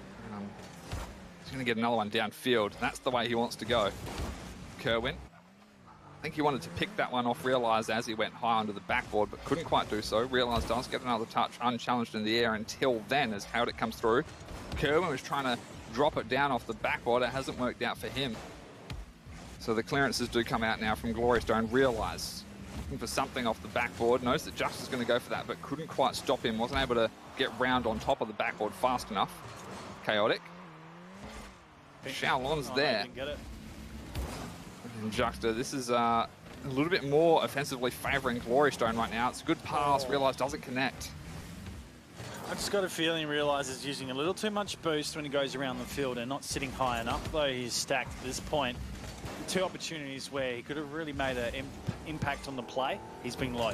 He's going to get another one downfield. That's the way he wants to go. Kerwin. I think he wanted to pick that one off, realised as he went high onto the backboard, but couldn't quite do so. Realised does get another touch, unchallenged in the air until then as Chaotic comes through. Kerwin was trying to drop it down off the backboard. It hasn't worked out for him. So the clearances do come out now from Glorystone. Realise, looking for something off the backboard. Knows that Justice is going to go for that, but couldn't quite stop him. Wasn't able to get round on top of the backboard fast enough. Chaotic. Shalon's there. Didn't get it. And Juxta, this is a little bit more offensively favouring Glorystone right now. It's a good pass. Realise doesn't connect. I just got a feeling he realises using a little too much boost when he goes around the field and not sitting high enough, though he's stacked at this point. 2 opportunities where he could have really made an impact on the play. He's been low.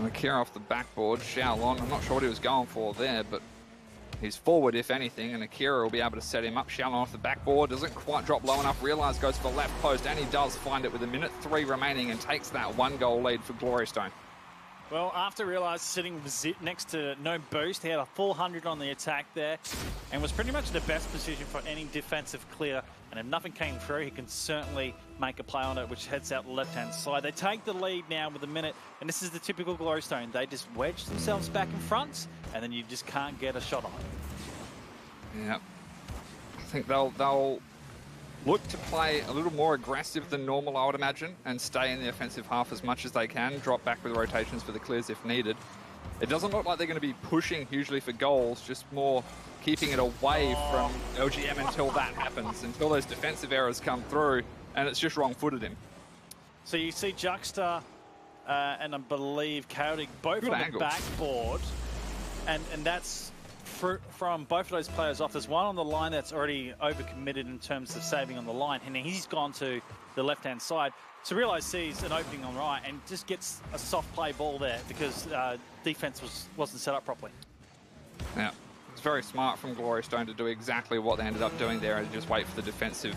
Akira off the backboard. Shalon, I'm not sure what he was going for there, but he's forward if anything, and Akira will be able to set him up. Shalon off the backboard, doesn't quite drop low enough. Realise goes for the left post, and he does find it with 1:03 remaining and takes that 1-goal lead for Glorystone. Well, after realised sitting next to no boost, he had a 400 on the attack there and was pretty much the best position for any defensive clear. And if nothing came through, he can certainly make a play on it, which heads out the left-hand side. They take the lead now with a minute, and this is the typical Glowstone. They just wedge themselves back in front, and then you just can't get a shot on it. Yeah. I think they'll look to play a little more aggressive than normal, I would imagine, and stay in the offensive half as much as they can, drop back with rotations for the clears if needed. It doesn't look like they're going to be pushing hugely for goals, just more keeping it away from LGM until that happens, until those defensive errors come through, and it's just wrong-footed him. So you see Juxta and I believe Chaotic both Good on angles. the backboard, and that's from both of those players off. There's one on the line that's already overcommitted in terms of saving on the line, and he's gone to the left-hand side. So Realize sees an opening on right and just gets a soft play ball there because defense wasn't set up properly. Yeah, it's very smart from Glowstone to do exactly what they ended up doing there and just wait for the defensive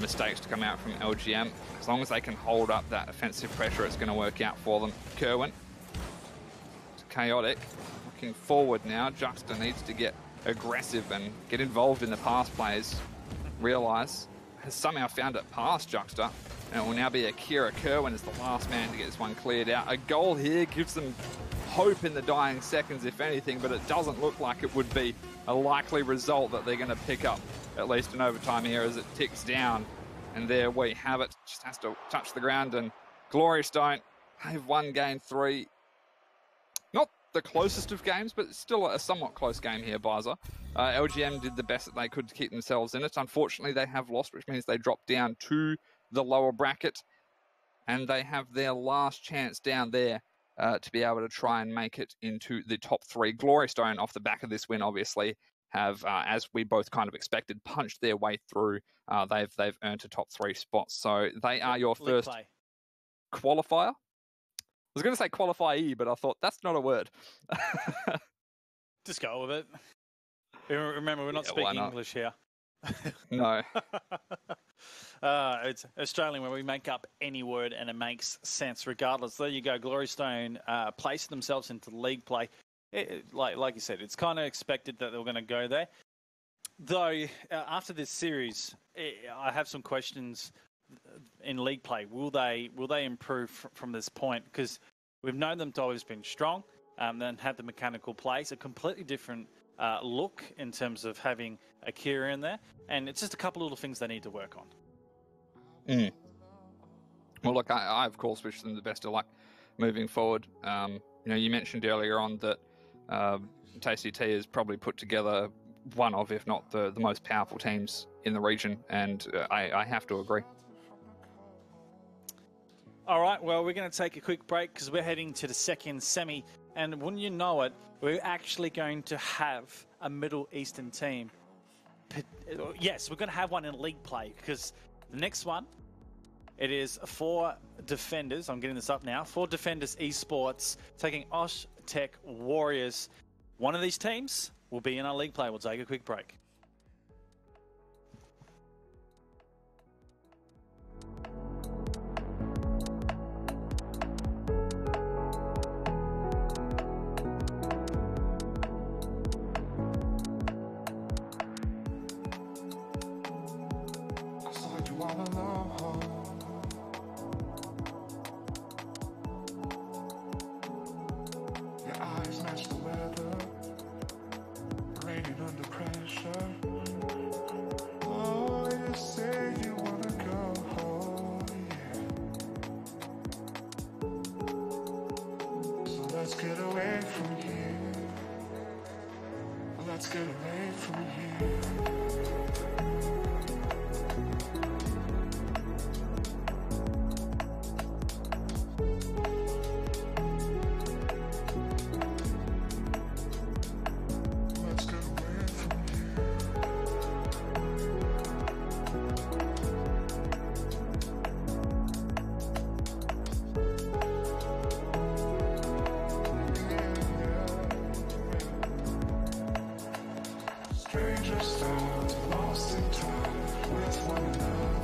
mistakes to come out from LGM. As long as they can hold up that offensive pressure, it's going to work out for them. Kerwin to Chaotic. Looking forward now, Juxta needs to get aggressive and get involved in the pass plays. Realize has somehow found it past Juxta, and it will now be Akira Kerwin as the last man to get this one cleared out. A goal here gives them hope in the dying seconds, if anything, but it doesn't look like it would be a likely result that they're going to pick up at least an overtime here as it ticks down. And there we have it. Just has to touch the ground, and Glowstone, they've won game 3. Not the closest of games, but still a somewhat close game here, Bizer. LGM did the best that they could to keep themselves in it. Unfortunately, they have lost, which means they drop down to the lower bracket, and they have their last chance down there to be able to try and make it into the top 3. Glowstone, off the back of this win, obviously, have, as we both kind of expected, punched their way through. They've earned a top 3 spot. So they are your first qualifier. I was going to say qualifier, but I thought that's not a word. Just go with it. Remember, we're not speaking English here. No. It's Australian where we make up any word and it makes sense regardless. There you go. Glowstone placed themselves into league play. Like you said, it's kind of expected that they were going to go there. Though, after this series, I have some questions in league play. Will they improve from this point? Because we've known them to always been strong, then had the mechanical plays, a completely different look in terms of having Akira in there, and it's just a couple little things they need to work on. Well, look, I of course wish them the best of luck moving forward. You mentioned earlier on that Tasty T has probably put together one of, if not the most powerful teams in the region, and I have to agree. All right, well, we're going to take a quick break because we're heading to the second semi, and wouldn't you know it, we're actually going to have a Middle Eastern team. Yes, we're going to have one in league play because the next one, it is 4 Defenders. I'm getting this up now. 4 Defenders Esports taking Osh Tech Warriors. One of these teams will be in our league play. We'll take a quick break. Let's get away from here. Let's get away from here. Strangers stand lost in time with one another.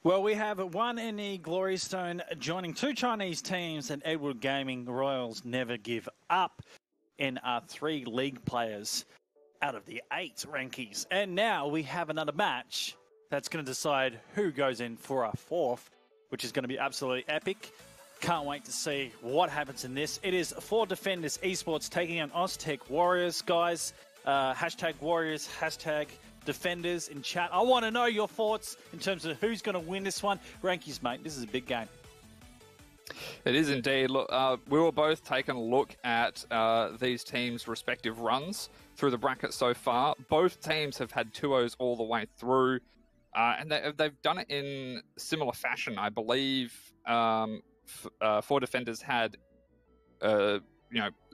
Well, we have one NE Glory Stone joining two Chinese teams, and Edward Gaming Royals never give up in our 3 league players out of the 8 rankies. And now we have another match that's going to decide who goes in for our 4th, which is going to be absolutely epic. Can't wait to see what happens in this. It is 4 Defenders Esports taking on Oztech Warriors, guys. Hashtag Warriors, hashtag Defenders in chat. I want to know your thoughts in terms of who's going to win this one. Rankies, mate, this is a big game. It is indeed. Look, we were both taking a look at these teams' respective runs through the bracket so far. Both teams have had 2-0s all the way through, and they've done it in similar fashion. I believe 4 Defenders had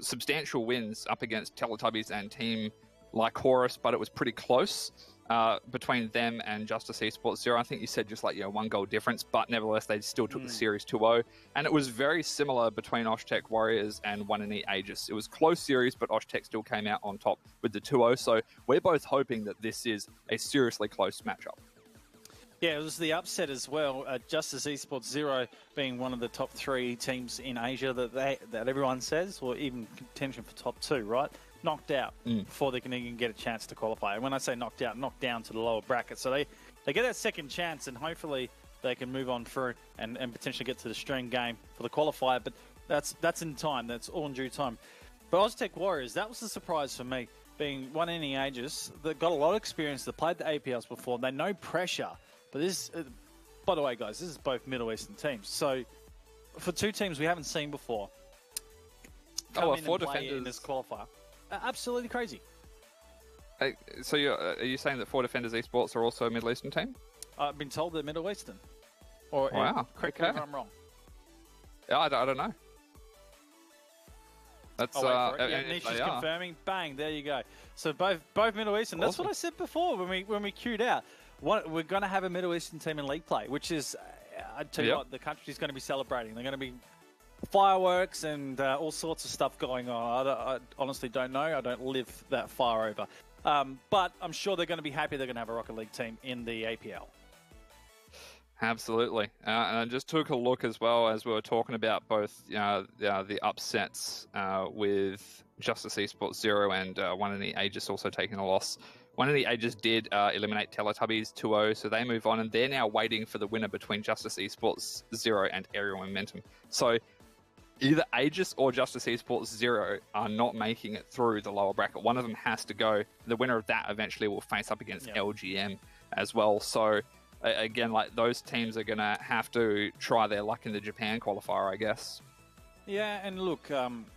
substantial wins up against Teletubbies and Team Lycoris, but it was pretty close between them and Justice Esports Zero. I think you said just 1 goal difference, but nevertheless they still took the series 2-0. And it was very similar between Oztech Warriors and 1NE Aegis. It was close series, but Oztech still came out on top with the 2-0. So we're both hoping that this is a seriously close matchup. Yeah, it was the upset as well. Justice Esports Zero being one of the top 3 teams in Asia that everyone says, or even contention for top 2, right? Knocked out before they can even get a chance to qualify. And when I say knocked out, knocked down to the lower bracket. So they get that second chance, and hopefully they can move on through and potentially get to the string game for the qualifier. But that's in time. That's all in due time. But Oztech Warriors, that was the surprise for me. Being 1NE Aegis, they've got a lot of experience. They've played the APLs before. They know pressure. But this, by the way, guys, this is both Middle Eastern teams. So for 2 teams we haven't seen before, come in 4 and play Defenders in this qualifier. Absolutely crazy. So are you saying that 4 Defenders Esports are also a Middle Eastern team? I've been told they're Middle Eastern. Or wow. Correct me if I'm wrong. Yeah, I don't know. That's Niche is confirming. Bang, there you go. So both Middle Eastern. That's what I said before when we queued out. We're going to have a Middle Eastern team in league play, which is, I tell you what, the country's going to be celebrating. They're going to be fireworks and all sorts of stuff going on. I honestly don't know. I don't live that far over. But I'm sure they're going to be happy they're going to have a Rocket League team in the APL. Absolutely. And I just took a look as well as we were talking about both the upsets with Justice Esports Zero and 1NE Aegis also taking a loss. 1NE Aegis did eliminate Teletubbies 2-0, so they move on, and they're now waiting for the winner between Justice Esports Zero and Aerial Momentum. So either Aegis or Justice Esports Zero are not making it through the lower bracket. One of them has to go. The winner of that eventually will face up against LGM as well. So again, those teams are going to have to try their luck in the Japan qualifier, I guess. Yeah, and look,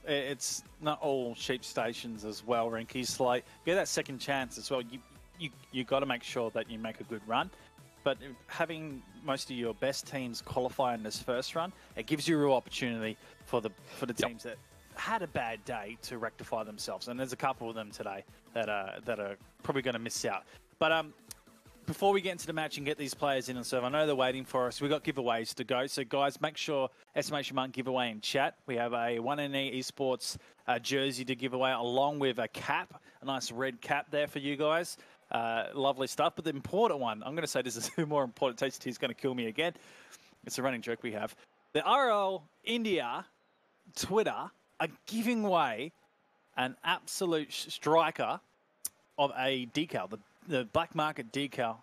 it's not all sheep stations as well, Rinkies. Get that second chance as well. You got to make sure that you make a good run. But having most of your best teams qualify in this first run, it gives you a real opportunity for the teams that had a bad day to rectify themselves. And there's a couple of them today that are probably going to miss out. But before we get into the match and get these players in and serve, I know they're waiting for us. We've got giveaways to go. So, guys, make sure !Monk giveaway in chat. We have a 1NE Esports jersey to give away along with a cap, a nice red cap there for you guys. Lovely stuff. But the important one, I'm going to say this is more important. He's going to kill me again. It's a running joke we have. The RL India Twitter are giving away an absolute striker of a decal, the black market decal,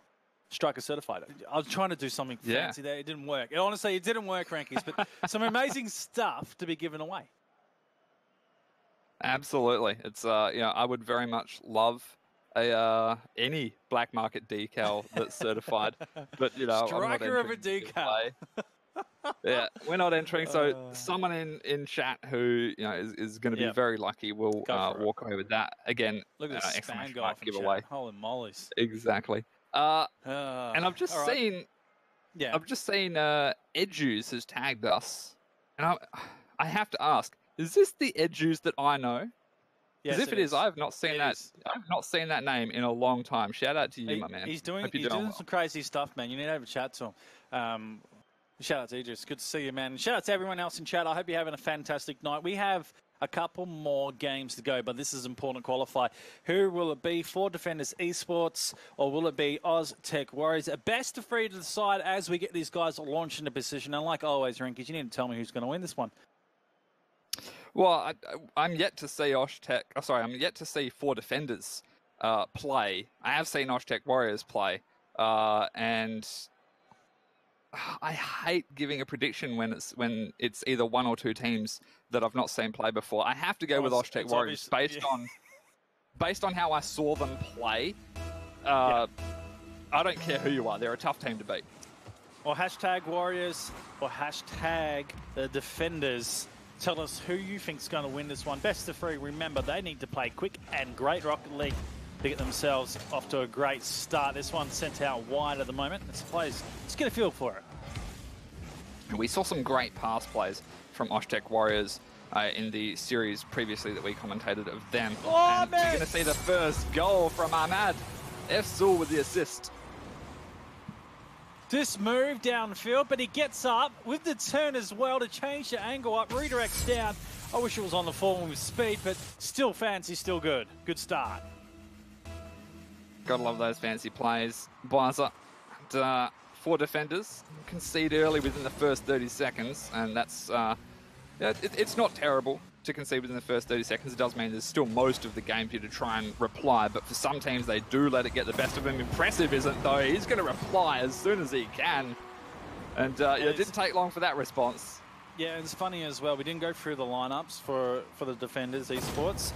striker certified. I was trying to do something fancy there. It didn't work. Honestly, it didn't work, Rankies, but some amazing stuff to be given away. Absolutely. It's I would very much love any black market decal that's certified, but striker of a decal. Yeah, we're not entering. So someone in chat who is going to be very lucky will walk away with that. Again, look at the spam guy giveaway. Holy mollies! Exactly. And I've just seen, Edjuice has tagged us, and I have to ask: is this the Edjuice that I know? Because if it is, I have not seen that. I've not seen that name in a long time. Shout out to you, my man. He's doing some crazy stuff, man. You need to have a chat to him. Shout out to Idris. Good to see you, man. Shout out to everyone else in chat. I hope you're having a fantastic night. We have a couple more games to go, but this is important qualify. Who will it be? For Defenders Esports, or will it be Tech Warriors? A best of 3 to decide as we get these guys launched into position. And like always, Rinkies, you need to tell me who's going to win this one. Well, I'm yet to see I'm yet to see For Defenders play. I have seen Tech Warriors play, and I hate giving a prediction when it's either one or two teams that I've not seen play before. I have to go with Tech Warriors based on how I saw them play. I don't care who you are; they're a tough team to beat. Or hashtag Warriors, or hashtag the Defenders. Tell us who you think's going to win this one. Best of 3. Remember, they need to play quick and great Rocket League to get themselves off to a great start. This one's sent out wide at the moment. Let's get a feel for it. We saw some great pass plays from Tech Warriors in the series previously that we commentated of them. Oh, man! You're going to see the first goal from Ahmad. F-Sul with the assist. This move downfield, but he gets up with the turn as well to change the angle up, redirects down. I wish it was on the form with speed, but still fancy, still good. Good start. Gotta love those fancy plays. Baza, and, For Defenders concede early within the first 30 seconds, and that's it's not terrible to concede within the first 30 seconds. It does mean there's still most of the game for you to try and reply, but for some teams, they do let it get the best of him. Impressive, isn't though? He's going to reply as soon as he can. And it didn't take long for that response. Yeah, it's funny as well. We didn't go through the lineups for the Defenders Esports,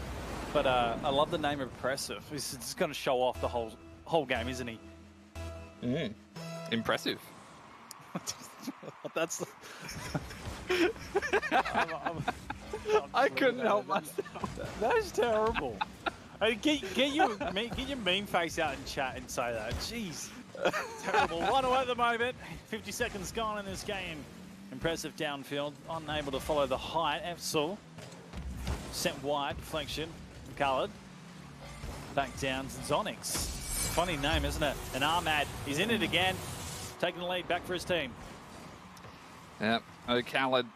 but I love the name Impressive. He's just going to show off the whole game, isn't he? Impressive. That's... I couldn't help myself. That's terrible. Hey, get your meme face out in chat and say that. Jeez. Terrible. 1-0 at the moment. 50 seconds gone in this game. Impressive downfield. Unable to follow the height. F-Sul sent wide. Deflection. Khaled. Back down to Zonix. Funny name, isn't it? And Ahmad, he's in it again. Taking the lead back for his team. Yep. Khaled.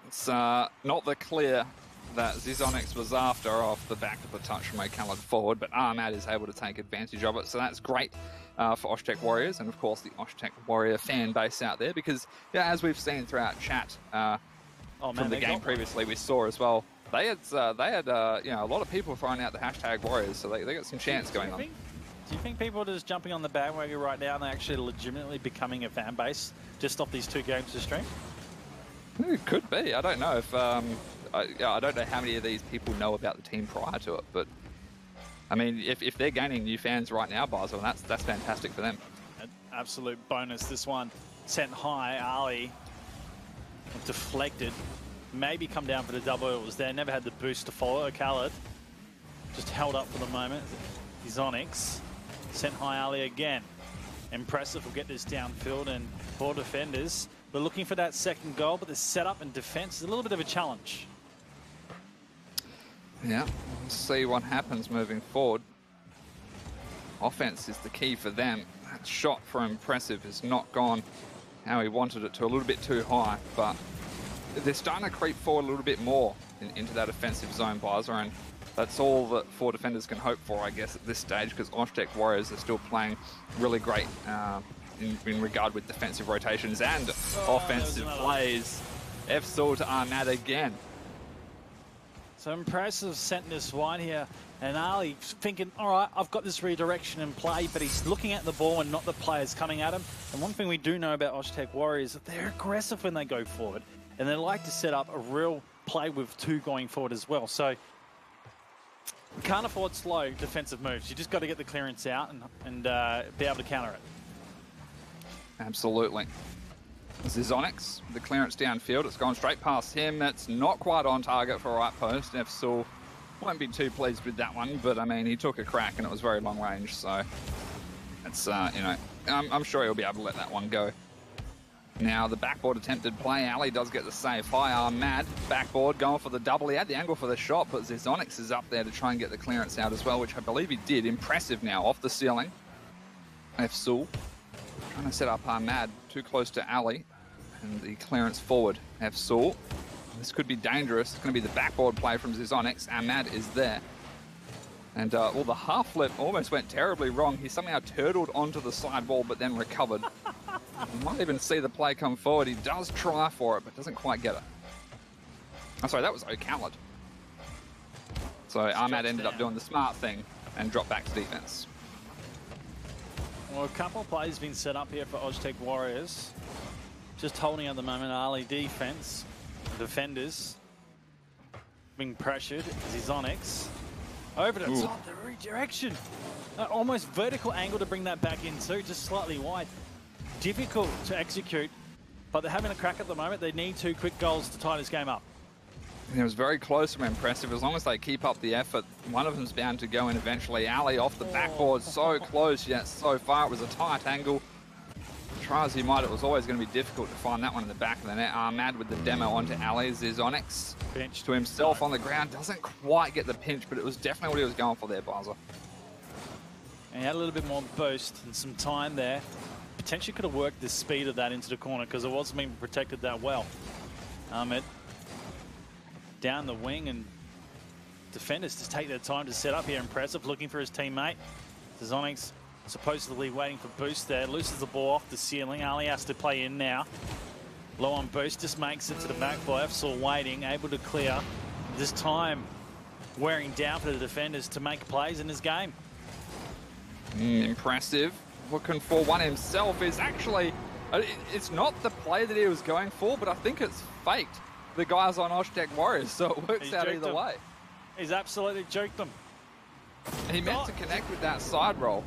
It's not the clear that Zizonix was after off the back of the touch from Khaled forward, but Ahmad is able to take advantage of it. So that's great for Tech Warriors and, of course, the Tech Warrior fan base out there because, as we've seen throughout chat from the game previously, we saw as well, they had a lot of people throwing out the hashtag Warriors, so they got some chance going on. Do you think people are just jumping on the bandwagon right now and they're actually legitimately becoming a fan base just off these 2 games to stream? It could be. I don't know if I don't know how many of these people know about the team prior to it, but I mean, if they're gaining new fans right now, Basel, that's fantastic for them. An absolute bonus. This one sent high. Ali deflected. Maybe come down for the double. It was there. Never had the boost to follow. Khaled just held up for the moment. He's Onyx. Sent high Ali again. Impressive. Will get this downfield and 4 defenders. We're looking for that second goal, but the setup and defense is a little bit of a challenge. Yeah, we'll see what happens moving forward. Offense is the key for them. That shot for Impressive has not gone how he wanted it to, a little bit too high, but they're starting to creep forward a little bit more into that offensive zone, Baza, and that's all that 4 defenders can hope for, I guess, at this stage, because Tech Warriors are still playing really great in regard with defensive rotations and offensive plays. F-Sul to Ahmad again. So Impressive sent this wide here, and Ali thinking, all right, I've got this redirection in play, but he's looking at the ball and not the players coming at him. And one thing we do know about Tech Warriors is that they're aggressive when they go forward, and they like to set up a real play with 2 going forward as well. So you can't afford slow defensive moves. You just got to get the clearance out and be able to counter it. Absolutely. This is Onyx, the clearance downfield. It's gone straight past him. It's not quite on target for a right post. F-Sul won't be too pleased with that one, but I mean, he took a crack and it was very long range, so it's, I'm sure he'll be able to let that one go. Now, the backboard attempted play. Ali does get the save. High Ahmad, backboard, going for the double. He had the angle for the shot, but Zizonix is up there to try and get the clearance out as well, which I believe he did. Impressive now, off the ceiling. F-Sul trying to set up Ahmad too close to Ali, and the clearance forward. F-Sul This could be dangerous. It's going to be the backboard play from Zizonix. Ahmad is there. And, well, the half flip almost went terribly wrong. He somehow turtled onto the side wall, but then recovered. You might even see the play come forward. He does try for it, but doesn't quite get it. Oh, sorry, that was O'Callaghan. So Ahmad ended up doing the smart thing and dropped back to defense. Well, a couple of plays been set up here for Oztec Warriors. Just holding at the moment, Ali defense. Defenders being pressured. Zizonix over the top, the redirection. Almost vertical angle to bring that back into, just slightly wide. Difficult to execute, but they're having a crack at the moment. They need 2 quick goals to tie this game up. It was very close and impressive. As long as they keep up the effort, one of them's bound to go in eventually. Ali off the backboard, so close yet so far. It was a tight angle. Try as he might, it was always going to be difficult to find that one in the back of the net. Ahmad with the demo onto Ali. Zizonix Pinch to himself on the ground. Doesn't quite get the pinch, but it was definitely what he was going for there, Barza. And he had a little bit more boost and some time there. Potentially could have worked the speed of that into the corner because it wasn't being protected that well. Ahmed down the wing, and defenders just take their time to set up here. Impressive, looking for his teammate. Zizonix supposedly waiting for boost there. Loses the ball off the ceiling. Ali has to play in now. Low on boost, just makes it to the back by Efsor waiting, able to clear. This time wearing down for the defenders to make plays in this game. Impressive. Looking for one himself is actually, it's not the play that he was going for, but I think it's faked. The guys on Oztec Warriors, so it works out either way. He's absolutely juked them. He meant to connect with that side roll.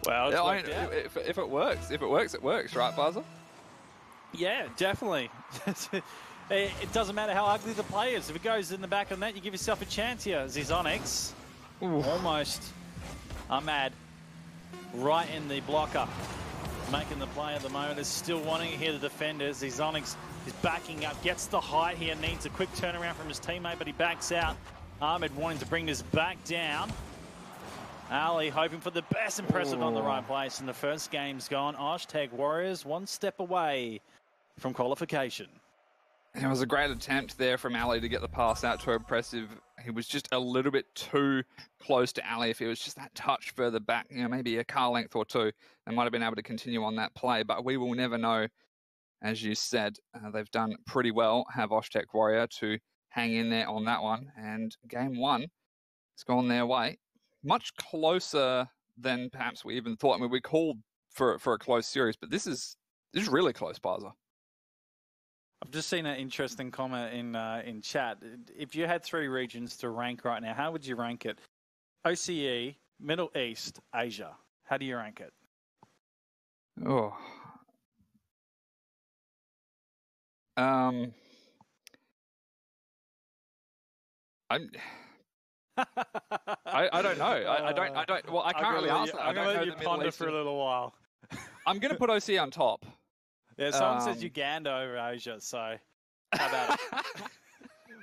Well, yeah, I mean, if it works, it works, right, Buzzer? Yeah, definitely. It doesn't matter how ugly the play is. If it goes in the back of the net, you give yourself a chance here. Zizonix, almost Ahmad, right in the blocker. Making the play at the moment. Is still wanting it here, the defenders. Zizonix is backing up, gets the height here, needs a quick turnaround from his teammate, but he backs out. Ahmed wanting to bring this back down. Ali hoping for the best, impressive on the right place. And the first game's gone. Oztec Warriors 1 step away from qualification. It was a great attempt there from Ali to get the pass out to Impressive. He was just a little bit too close to Ali. If he was just that touch further back, you know, maybe a car length or two, they might have been able to continue on that play. But we will never know. As you said, they've done pretty well, have Oztec Warrior to hang in there on that one. And game 1 has gone their way. Much closer than perhaps we even thought. I mean, we called for a close series, but this is really close, Barza. I've just seen an interesting comment in chat. If you had 3 regions to rank right now, how would you rank it? OCE, Middle East, Asia. How do you rank it? Oh. I don't know. I don't. Well, I can't really answer. I'm going to let you ponder for a little while. I'm going to put OC on top. Yeah, someone says Uganda over Asia, so how about it?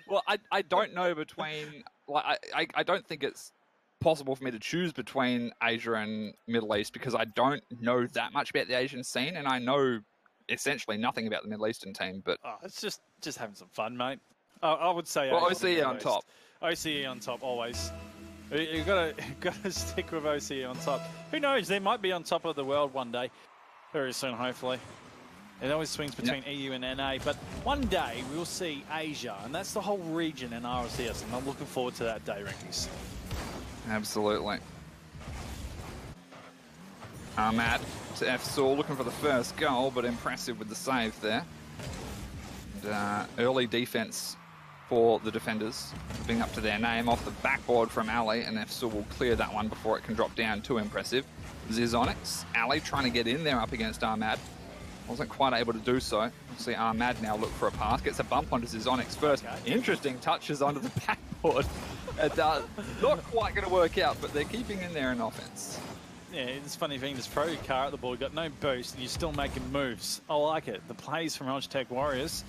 Well, I don't know between... Like, I don't think it's possible for me to choose between Asia and Middle East because I don't know that much about the Asian scene, and I know essentially nothing about the Middle Eastern team, but... Oh, it's just having some fun, mate. I would say... Well, OCE on top. OCE on top, always. You've got to stick with OCE on top. Who knows? They might be on top of the world one day. Very soon, hopefully. It always swings between EU and NA, but one day we'll see Asia, and that's the whole region in RLCS, and I'm looking forward to that day, Rankies. Absolutely. Ahmad to Efsor, looking for the first goal, but impressive with the save there. And, early defense for the defenders, living up to their name off the backboard from Ali, and Efsor will clear that one before it can drop down. Too impressive. Zizonix, Ali trying to get in there up against Ahmad. Wasn't quite able to do so. We'll see Ahmad now look for a pass. Gets a bump onto Zizonix first. Okay. Interesting touches onto the backboard. Not quite going to work out, but they're keeping in there in offense. Yeah, it's a funny thing. Just throw your car at the ball, got no boost, and you're still making moves. I like it. The plays from Oztec Warriors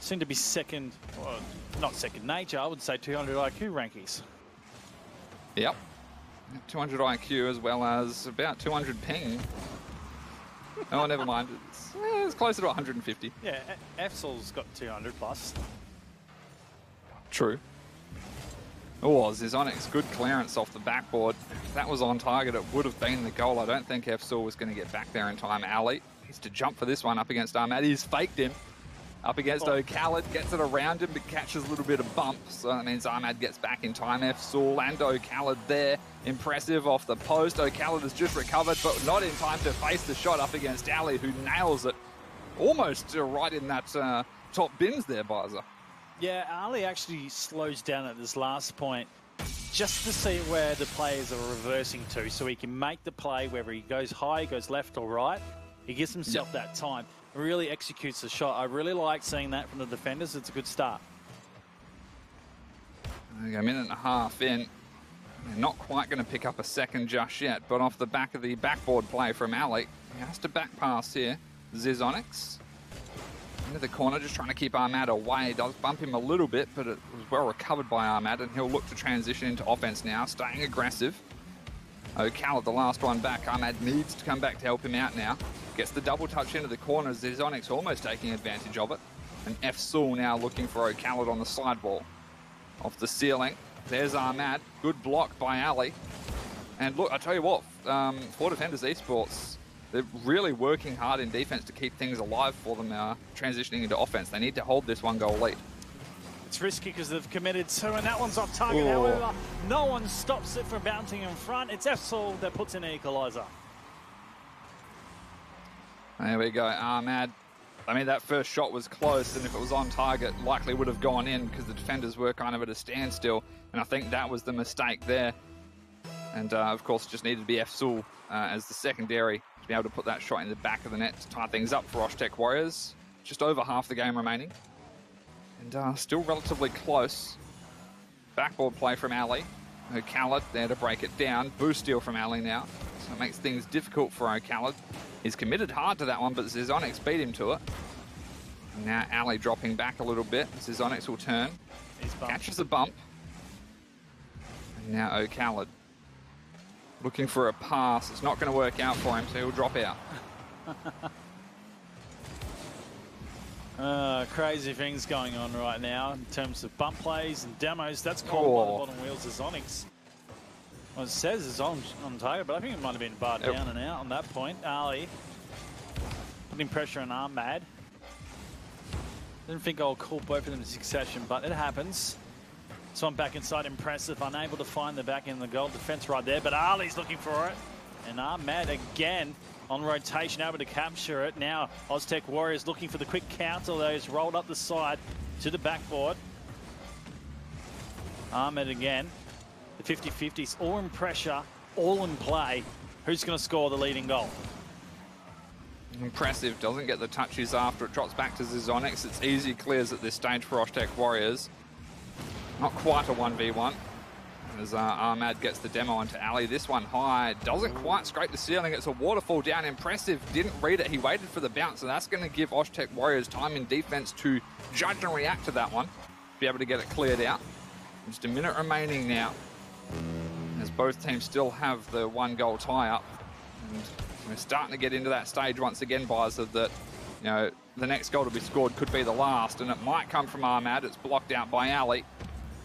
seem to be second, well, not second nature, I would say 200 IQ Rankies. Yep. 200 IQ as well as about 200 ping. Oh, never mind. It's closer to 150. Yeah, Efsol's got 200 plus. True. Oh, Zizonix, good clearance off the backboard. If that was on target, it would have been the goal. I don't think Efsol was going to get back there in time. Ali needs to jump for this one up against Ahmad. He's faked him. Up against O'Khaled, gets it around him, but catches a little bit of bump. So that means Ahmad gets back in time. Efsol and O'Khaled there. Impressive off the post. O'Khaled has just recovered, but not in time to face the shot up against Ali, who nails it. Almost right in that top bins there, Bizer. Yeah, Ali actually slows down at this last point just to see where the players are reversing to, so he can make the play whether he goes high, goes left or right. He gives himself that time, really executes the shot. I really like seeing that from the defenders. It's a good start. There you go, a minute and a half in. They're not quite going to pick up a second just yet, but off the back of the backboard play from Ali, he has to back pass here. Zizonix into the corner, just trying to keep Ahmad away. Does bump him a little bit, but it was well recovered by Ahmad, and he'll look to transition into offense now, staying aggressive. O'Khaled, the last one back. Ahmad needs to come back to help him out now. Gets the double touch into the corner. Zizonix almost taking advantage of it. And Efsul now looking for O'Khaled on the sidewall. Off the ceiling. There's Ahmad. Good block by Ali. And look, I tell you what, for Defenders Esports, they're really working hard in defense to keep things alive for them transitioning into offense. They need to hold this one goal lead. It's risky because they've committed two, and that one's off target. However, no one stops it from bouncing in front. It's Efsol that puts in an equaliser. There we go, Ahmad. I mean, that first shot was close, and if it was on target, likely would have gone in because the defenders were kind of at a standstill, and I think that was the mistake there. And, of course, it just needed to be Efsul as the secondary to be able to put that shot in the back of the net to tie things up for Oshtec Warriors. Just over half the game remaining. And still relatively close. Backboard play from Ali. O'Khaled there to break it down. Boost steal from Ali now. So it makes things difficult for O'Khaled. He's committed hard to that one, but Zizonix beat him to it. And now Ali dropping back a little bit. Zizonix will turn. Catches a bump. And now O'Khaled looking for a pass. It's not going to work out for him, so he'll drop out. Crazy things going on right now in terms of bump plays and demos. That's called by the bottom wheels as Onyx. Well, it says it's on target, but I think it might have been barred down and out on that point. Ali putting pressure on Ahmad. Didn't think I'll call both of them in succession, but it happens. So I'm back inside, impressive, unable to find the back in the goal. Defense right there, but Ali's looking for it. And Ahmad again on rotation, able to capture it. Now Oztec Warriors looking for the quick counter, though. He's rolled up the side to the backboard. Ahmed again. The 50-50s, all in pressure, all in play. Who's going to score the leading goal? Impressive, doesn't get the touches after it drops back to Zizonix. It's easy clears at this stage for Oshtec Warriors. Not quite a 1v1. As Ahmad gets the demo onto Ali. This one high, doesn't quite scrape the ceiling. It's a waterfall down, impressive. Didn't read it, he waited for the bounce, and that's going to give Oshtec Warriors time in defense to judge and react to that one. Be able to get it cleared out. Just a minute remaining now, as both teams still have the one goal tie-up. And we're starting to get into that stage once again, Bizer, that, you know, the next goal to be scored could be the last, and it might come from Ahmad. It's blocked out by Ali.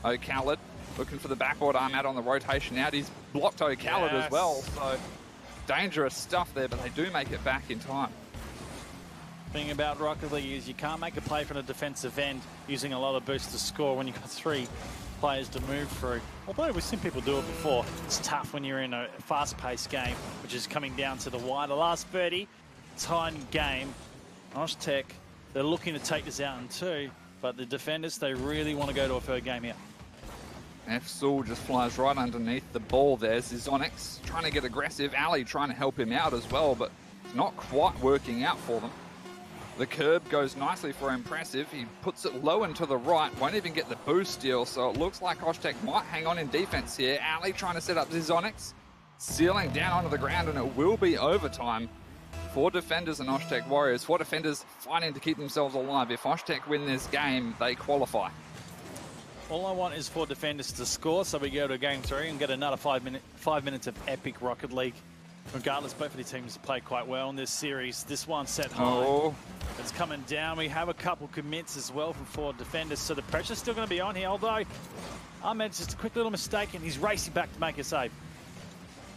O'Khaled looking for the backboard. Ahmad on the rotation out. He's blocked O'Khaled as well, so dangerous stuff there, but they do make it back in time. Thing about Rocket League is you can't make a play from the defensive end using a lot of boost to score when you've got three players to move through. Although we've seen people do it before, it's tough when you're in a fast-paced game, which is coming down to the wire. The last 30, tight game. Oshtec, they're looking to take this out in two, but the defenders, they really want to go to a third game here. Efsul just flies right underneath the ball there. Zizonix trying to get aggressive. Ali trying to help him out as well, but it's not quite working out for them. The curb goes nicely for Impressive. He puts it low and to the right, won't even get the boost steal, so it looks like Oshtec might hang on in defense here. Ali trying to set up Zizonix, sealing down onto the ground, and it will be overtime for Defenders and Oshtec Warriors. For Defenders fighting to keep themselves alive. If Oshtec win this game, they qualify. All I want is for Defenders to score so we go to game 3 and get another 5 minutes of epic Rocket League. Regardless, both of the teams played quite well in this series. This one set high. Oh, It's coming down. We have a couple commits as well from forward defenders, so the pressure's still going to be on here. Although Ahmed's just a quick little mistake, and he's racing back to make a save.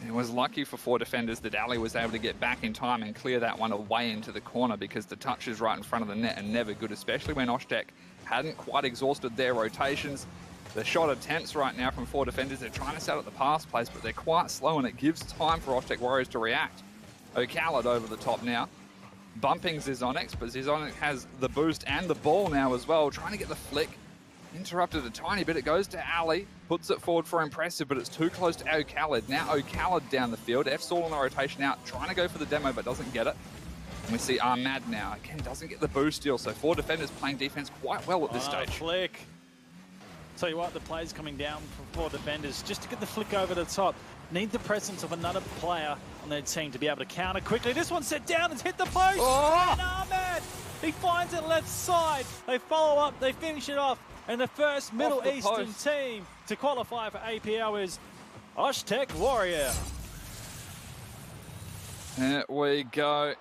it was lucky for 4 defenders that Ali was able to get back in time and clear that one away into the corner, because the touch is right in front of the net and never good, especially when Oshtek hadn't quite exhausted their rotations. The shot attempts right now from 4 defenders. They're trying to set up the pass place, but they're quite slow, and it gives time for Oshtek Warriors to react. O'Callaghan over the top now. Bumping Zizonix, but Zizonix has the boost and the ball now as well. Trying to get the flick. Interrupted a tiny bit. It goes to Ali. Puts it forward for Impressive, but it's too close to O'Callaghan. Now O'Callaghan down the field. F-Saul on the rotation out. Trying to go for the demo, but doesn't get it. And we see Ahmad now. Again, doesn't get the boost deal. So 4 defenders playing defense quite well at this stage. Flick. Tell you what, the play's coming down from 4 defenders just to get the flick over the top. Need the presence of another player on their team to be able to counter quickly. This one's set down, it's hit the post. Oh! And Ahmed, he finds it left side. They follow up, they finish it off. And the first Middle the Eastern post. team to qualify for APL is Oshtek Warrior. There we go.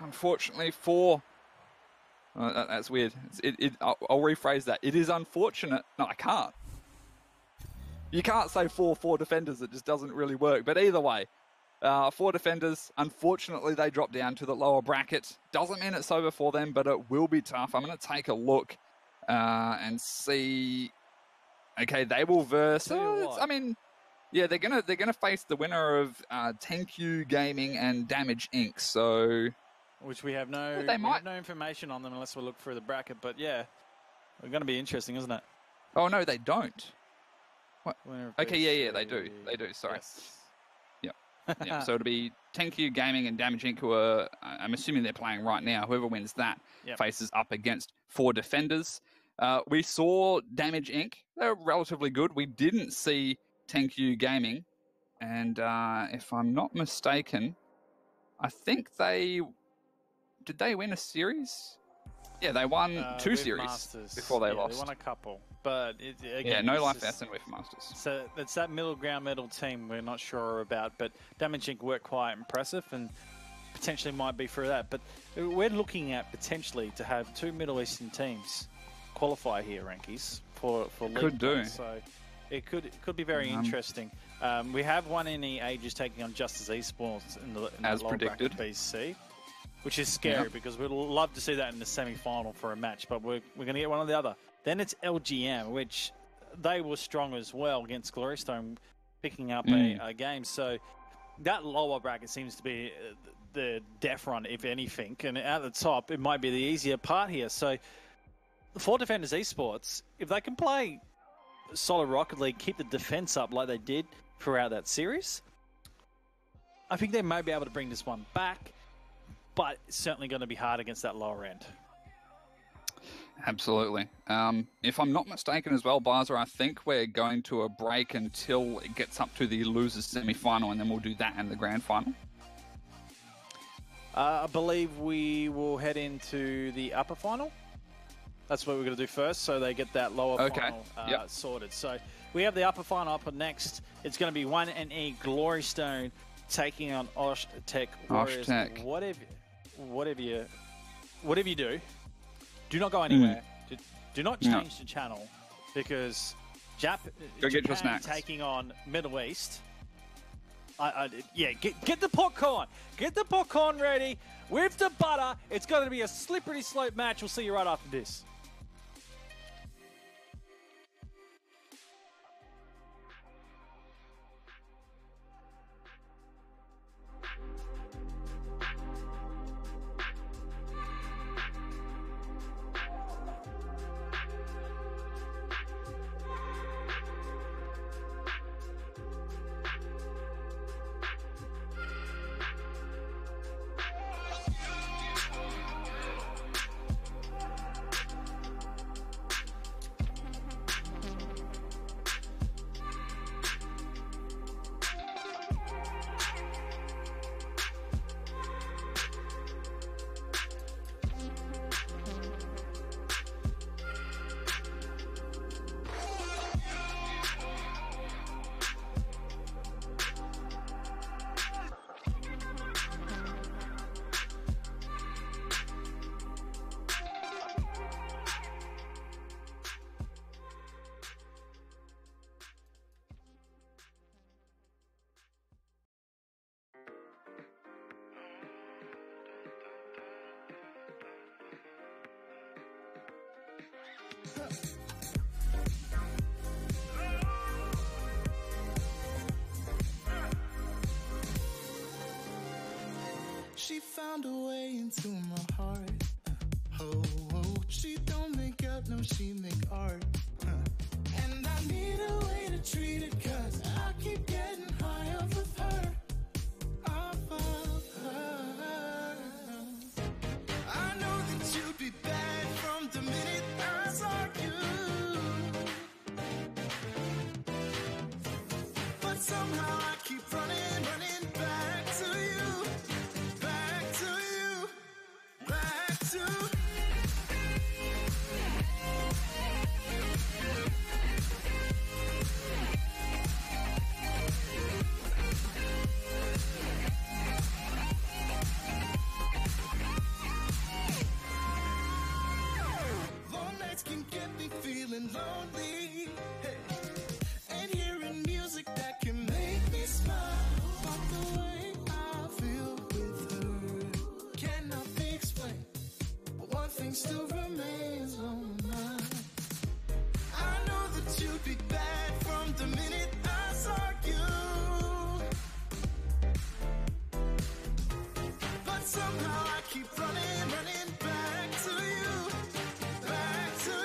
Unfortunately, 4. That's weird. I'll rephrase that. It is unfortunate. No, I can't. You can't say 4 defenders. It just doesn't really work. But either way, 4 defenders, unfortunately, they drop down to the lower bracket. Doesn't mean it's over for them, but it will be tough. I'm going to take a look and see. Okay, they will verse. I mean, yeah, they're gonna face the winner of 10Q Gaming and Damage Inc. So. Which we have no information on them unless we look through the bracket. But yeah, it's going to be interesting, isn't it? Oh, no, they don't. What? Okay, yeah, they do. They do, sorry. Yes. Yeah. So it'll be 10Q Gaming and Damage Inc. who are, I'm assuming they're playing right now. Whoever wins that faces up against 4 defenders. We saw Damage Inc. They're relatively good. We didn't see 10Q Gaming. And if I'm not mistaken, I think did they win a series? Yeah, they won 2 series Masters. before they lost. They won a couple, but again, no life lesson with Masters. So it's that middle ground medal team we're not sure about, but Damage Inc. worked quite impressive and potentially might be through that. But we're looking at potentially to have 2 Middle Eastern teams qualify here, Rankies, for league Could do. play. So it could be very interesting. We have one in the Ages taking on Justice Esports in the as lower predicted. bracket BC. Which is scary because we'd love to see that in the semi-final for a match, but we're going to get one or the other. Then it's LGM, which they were strong as well against Glorystone, picking up a game. So that lower bracket seems to be the death run, if anything. And at the top, it might be the easier part here. So 4 Defenders Esports, if they can play solid Rocket League, keep the defense up like they did throughout that series, I think they may be able to bring this one back. But it's certainly going to be hard against that lower end. Absolutely. If I'm not mistaken as well, Barza, I think we're going to a break until it gets up to the losers semi-final, and then we'll do that in the grand final. I believe we will head into the upper final. That's what we're going to do first, so they get that lower final sorted. So we have the upper final up next. It's going to be 1NE Glorystone taking on Oshtek Warriors. Whatever you do not go anywhere. Do not change the channel, because Go get your Japan snacks. taking on Middle East. Get the popcorn. Get the popcorn ready with the butter. It's going to be a slippery slope match. We'll see you right after this. She found a way into my heart. Oh, oh, she don't make up, no, she make art. And I need a way to treat it, cause I keep getting high off of her. Off of her. I know that you'd be bad from the minute I saw you. But somehow I keep running, running back to you. Back to you. Back to long nights can get me feeling lonely. Hey. And hearing music that can make me smile. But the way I feel with her cannot be explained. But one thing still remains on my mind. I know that you'd be bad from the minute I saw you. But somehow I keep running, running back to you. Back to you.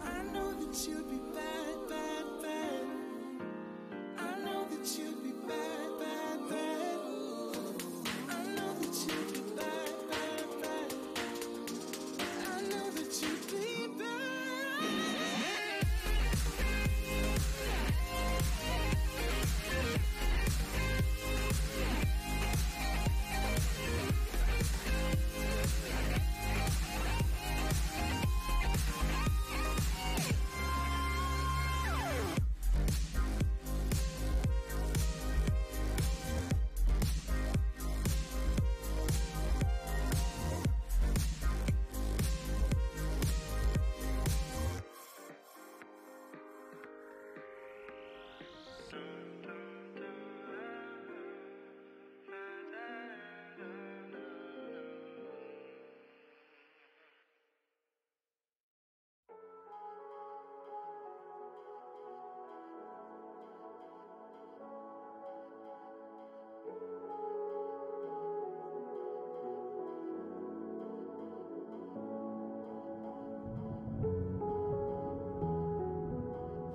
I know that you'd be bad, bad, bad. I know that you'd be bad, bad, bad. I know that you'd be bad, bad, bad. I know that you'd be bad.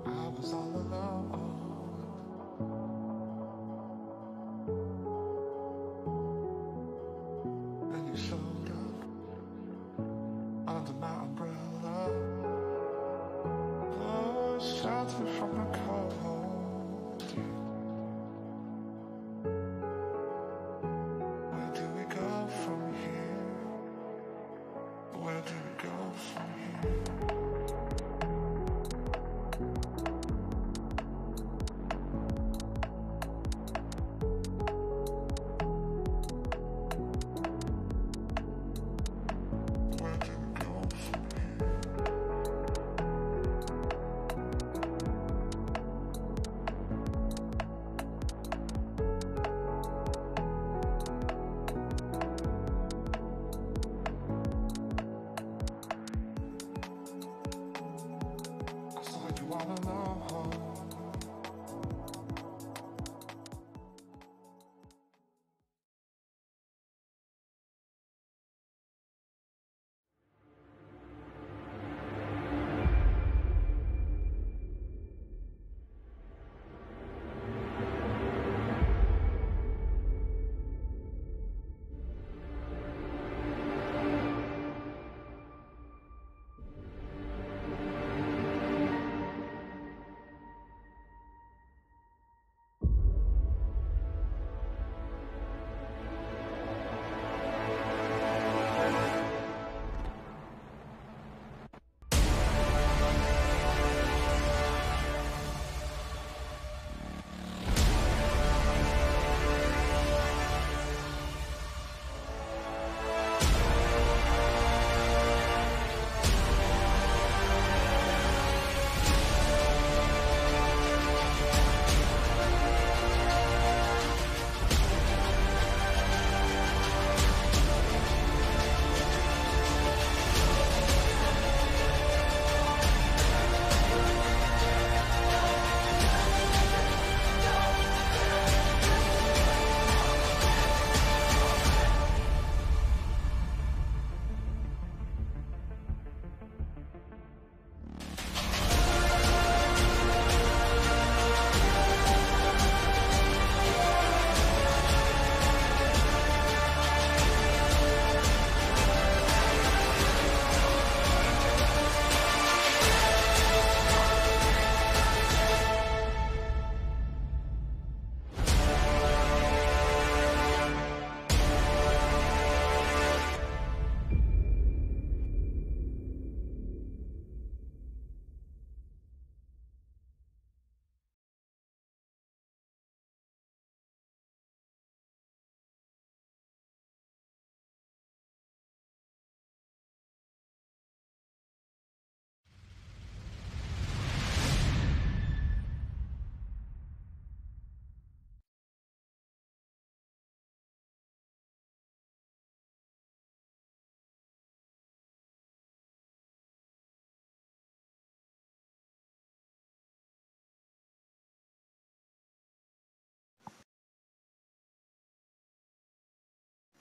I was all alone. Then you showed up under my umbrella. Oh, shelter from the cold. Where do we go from here? Where do we go from here? Where do we go from here?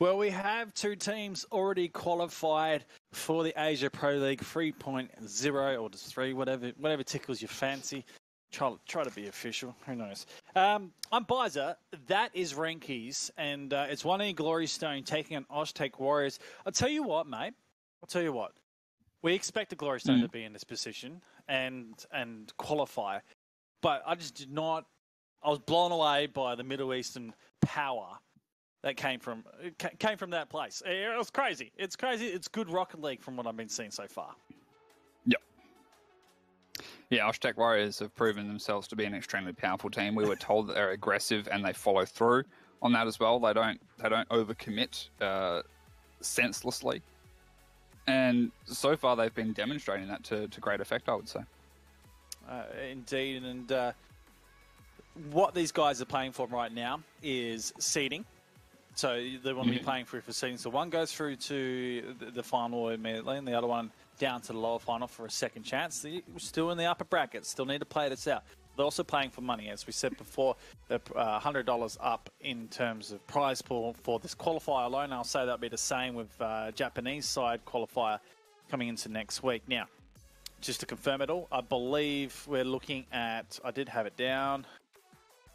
Well, we have 2 teams already qualified for the Asia Pro League 3.0 or just 3, whatever tickles your fancy. Try to be official. Who knows? I'm Bizer. That is Rankies, and it's 1E Glory Stone taking on Oztec Warriors. I'll tell you what, mate. We expect the Glory Stone to be in this position and qualify, but I just did not. I was blown away by the Middle Eastern power that came from that place. It was crazy. It's crazy. It's good Rocket League from what I've been seeing so far. Yep. Yeah, Oztec Warriors have proven themselves to be an extremely powerful team. We were told that they're aggressive and they follow through on that as well. They don't overcommit senselessly. And so far, they've been demonstrating that to great effect, I would say. Indeed, and what these guys are playing for right now is seeding. So they want to be playing for seeding. So one goes through to the final immediately, and the other one down to the lower final for a second chance. They're still in the upper bracket, still need to play this out. They're also playing for money, as we said before. They're $100 up in terms of prize pool for this qualifier alone. I'll say that'll be the same with Japanese side qualifier coming into next week. Now, just to confirm it all, I believe we're looking at, I did have it down,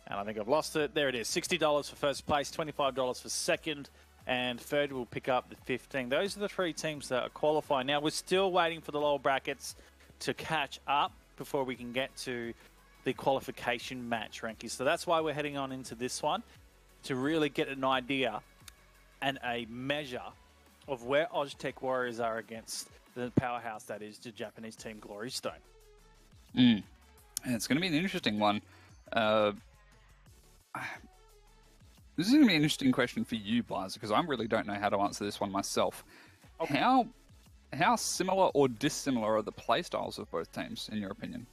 and I think I've lost it. There it is, $60 for first place, $25 for second, and third will pick up the 15. Those are the 3 teams that are qualifying. Now, we're still waiting for the lower brackets to catch up before we can get to the qualification match rankings. So that's why we're heading on into this one, to really get an idea and a measure of where Oztec Warriors are against the powerhouse that is the Japanese team Glory Stone. And it's going to be an interesting one. This is going to be an interesting question for you, Blazer, because I really don't know how to answer this one myself. Okay. How similar or dissimilar are the playstyles of both teams, in your opinion?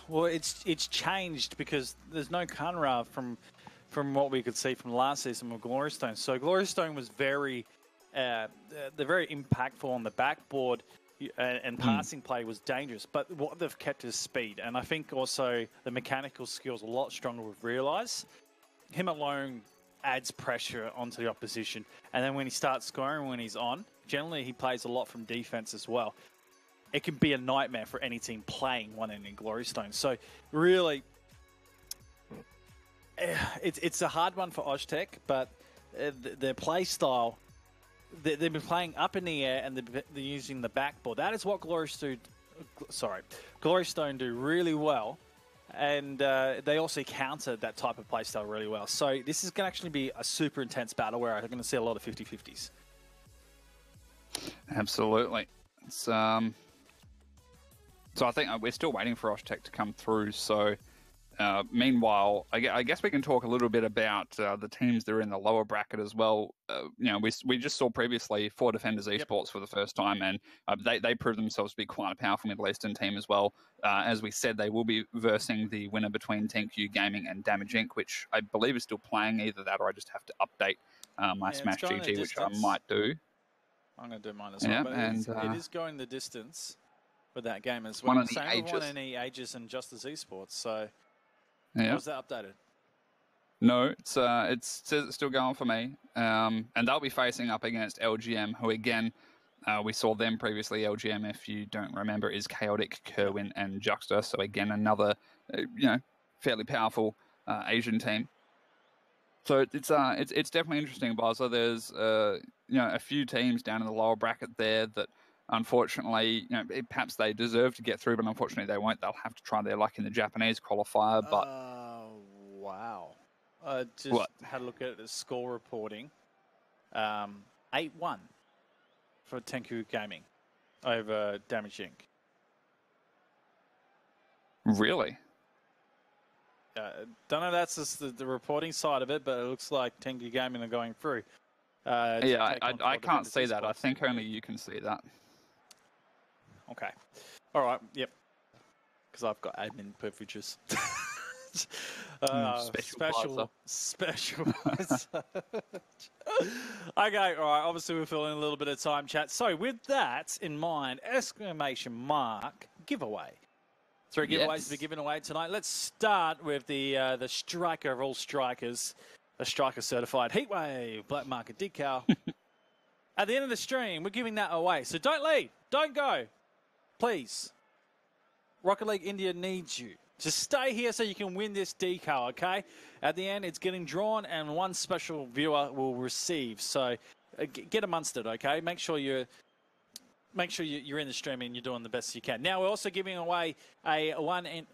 Well, it's changed because there's no Kanra from what we could see from last season with Glory Stone. So Glory Stone was they're very impactful on the backboard, and passing play was dangerous. But what they've kept is speed, and I think also the mechanical skills a lot stronger with Realize. Him alone adds pressure onto the opposition, and then when he starts scoring, when he's on, generally he plays a lot from defense as well. It can be a nightmare for any team playing one in Glory Stone. So really, it's a hard one for Oztec, but their play style, they've been playing up in the air and they're using the backboard. That is what Glory Stone do really well. And they also counter that type of play style really well. So this is going to actually be a super intense battle where I'm going to see a lot of 50-50s. Absolutely. It's, So I think we're still waiting for Oztec to come through. So meanwhile, I guess we can talk a little bit about the teams that are in the lower bracket as well. We just saw previously 4 Defenders Esports for the first time, and they proved themselves to be quite a powerful Middle Eastern team as well. As we said, they will be versing the winner between 10Q Gaming and Damage Inc., which I believe is still playing. Either that or I just have to update my Smash GG, which I might do. I'm going to do mine as well. But it is going the distance with that game as well. Same with 1E Aegis and Justice Esports. So, was that updated? No, it says it's still going for me. And they'll be facing up against LGM, who again, we saw them previously. LGM, if you don't remember, is Chaotic, Kerwin, and Juxta. So again, another fairly powerful Asian team. So it's definitely interesting, Buzzer. There's a few teams down in the lower bracket there that, unfortunately, perhaps they deserve to get through, but unfortunately they won't. They'll have to try their luck in the Japanese qualifier. But wow, just had a look at the score reporting. 8-1 for Tenku Gaming over Damage Inc. Really? Don't know if that's just the reporting side of it, but it looks like Tenku Gaming are going through. I can't see that. I think only you can see that. Okay. All right. Yep. Because I've got admin privileges. Special. Okay. All right. Obviously, we're filling a little bit of time, chat. So, with that in mind, ! Giveaway. 3 giveaways to be given away tonight. Let's start with the striker of all strikers. a striker certified Heatwave black market decal. At the end of the stream, we're giving that away. So don't leave. Don't go. Please. Rocket League India needs you. Just stay here so you can win this decal, okay? At the end, it's getting drawn and one special viewer will receive. So get amongst it, okay? Make sure you're in the stream and you're doing the best you can. Now, we're also giving away a 1NE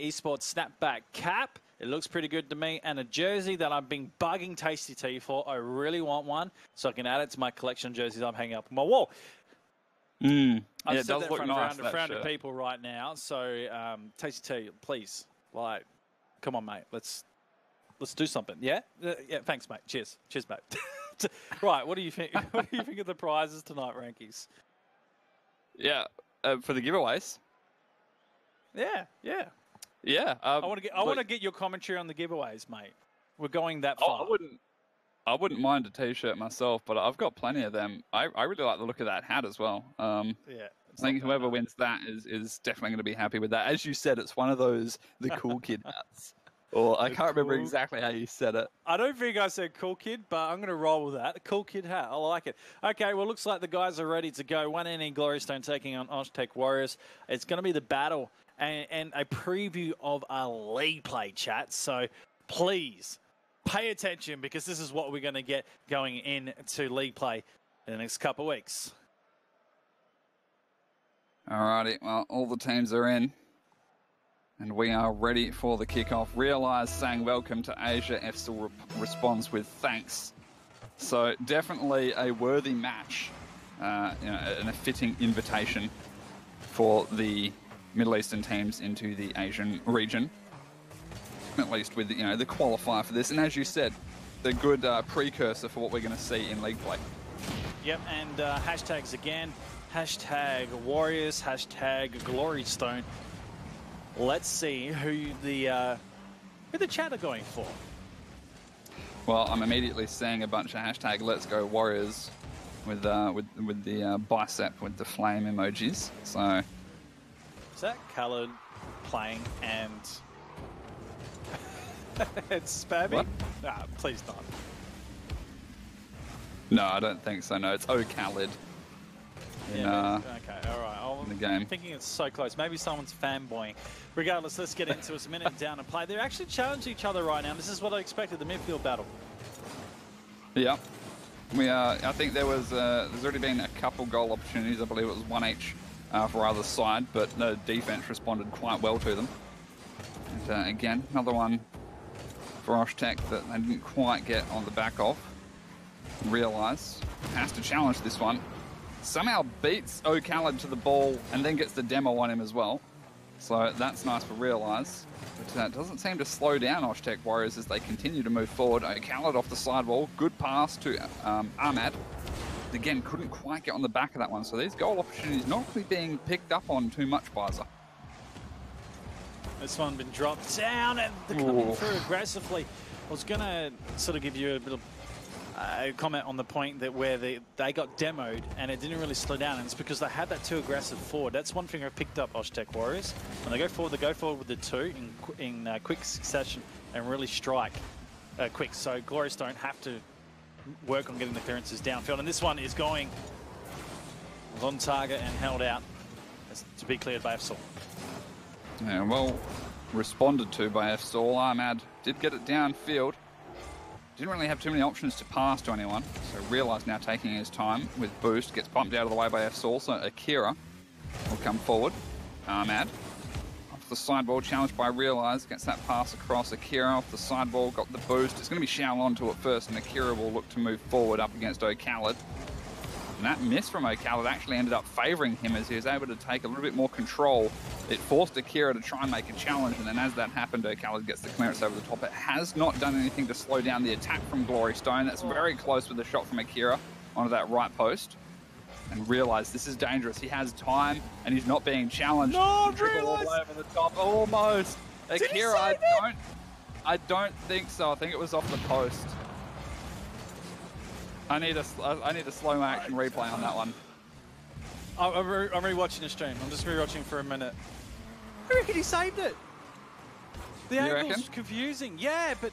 Esports Snapback cap. It looks pretty good to me. And a jersey that I've been bugging Tasty T for. I really want one so I can add it to my collection of jerseys I'm hanging up on my wall. Mm. I've Yeah, it does look nice, in front of people right now. So, Tasty T, please, come on, mate. Let's do something. Yeah? Yeah, thanks, mate. Cheers, mate. Right, what do you think? What do you think of the prizes tonight, Rankies? Yeah, for the giveaways. Yeah. Yeah, I want to get your commentary on the giveaways, mate. We're going that far. I wouldn't mind a T-shirt myself, but I've got plenty of them. I really like the look of that hat as well. I think whoever wins that is definitely going to be happy with that. As you said, it's one of those the cool kid hats. Or I can't remember exactly how you said it. I don't think I said cool kid, but I'm going to roll with that. A cool kid hat. I like it. Okay, well, looks like the guys are ready to go. 1NE Glorystone taking on Oztec Warriors. It's going to be the battle and a preview of our league play, chat. So please pay attention because this is what we're going to get going into league play in the next couple of weeks. Alrighty, well, all the teams are in. And we are ready for the kickoff. Realize saying welcome to Asia. FSL responds with thanks. So definitely a worthy match, and a fitting invitation for the Middle Eastern teams into the Asian region. At least with the qualifier for this. And as you said, the good precursor for what we're going to see in league play. Yep, and hashtags again. Hashtag Warriors. Hashtag Glorystone. Let's see who the chat are going for. Well, I'm immediately seeing a bunch of hashtag Let's Go Warriors with the bicep with the flame emojis. So is that Coloured playing and it's spammy? What? Nah, please not. No, I don't think so. No, it's Khaled. Yeah, okay, all right. In the game. I'm thinking it's so close. Maybe someone's fanboying. Regardless, let's get into it. It's a minute down and play. They're actually challenging each other right now. This is what I expected, the midfield battle. Yeah. I think there's already been a couple goal opportunities. I believe it was one each for either side, but the defense responded quite well to them. And again, another one for Oztec that they didn't quite get on the back of. Realize has to challenge this one. Somehow beats O'Khaled to the ball and then gets the demo on him as well. So that's nice for Realize. But it doesn't seem to slow down Oztec Warriors as they continue to move forward. O'Khaled off the sidewall. Good pass to Ahmad. Again, couldn't quite get on the back of that one. So these goal opportunities not really being picked up on too much, Bizer. This one been dropped down and they're coming through aggressively. I was going to sort of give you a bit of comment on the point that where they got demoed and it didn't really slow down, and it's because they had that too aggressive forward. That's one thing I picked up Oztec Warriors. When they go forward with the two in quick succession and really strike quick. So Glorystone have to work on getting the clearances downfield, and this one is going on target and held out to be cleared by FSL. Yeah, well responded to by FSL. Ahmad did get it downfield. Didn't really have too many options to pass to anyone. So Realize now taking his time with boost. Gets bumped out of the way by FSL. So Akira will come forward. Ahmad off the sideball, challenged by Realize. Gets that pass across. Akira off the sideball, got the boost. It's going to be Xiao onto it first, and Akira will look to move forward up against O'Khaled. And that miss from O'Khaled actually ended up favouring him as he was able to take a little bit more control. It forced Akira to try and make a challenge, and then as that happened, O'Khaled gets the clearance over the top. It has not done anything to slow down the attack from Glorystone. That's very close with the shot from Akira onto that right post. And Realize this is dangerous. He has time, and he's not being challenged. No, Realize all the way over the top, almost. Akira, I don't think so. I think it was off the post. I need a slow action replay on that one. I'm rewatching the stream. I'm just rewatching for a minute. I reckon he saved it. The angle's confusing. Yeah, but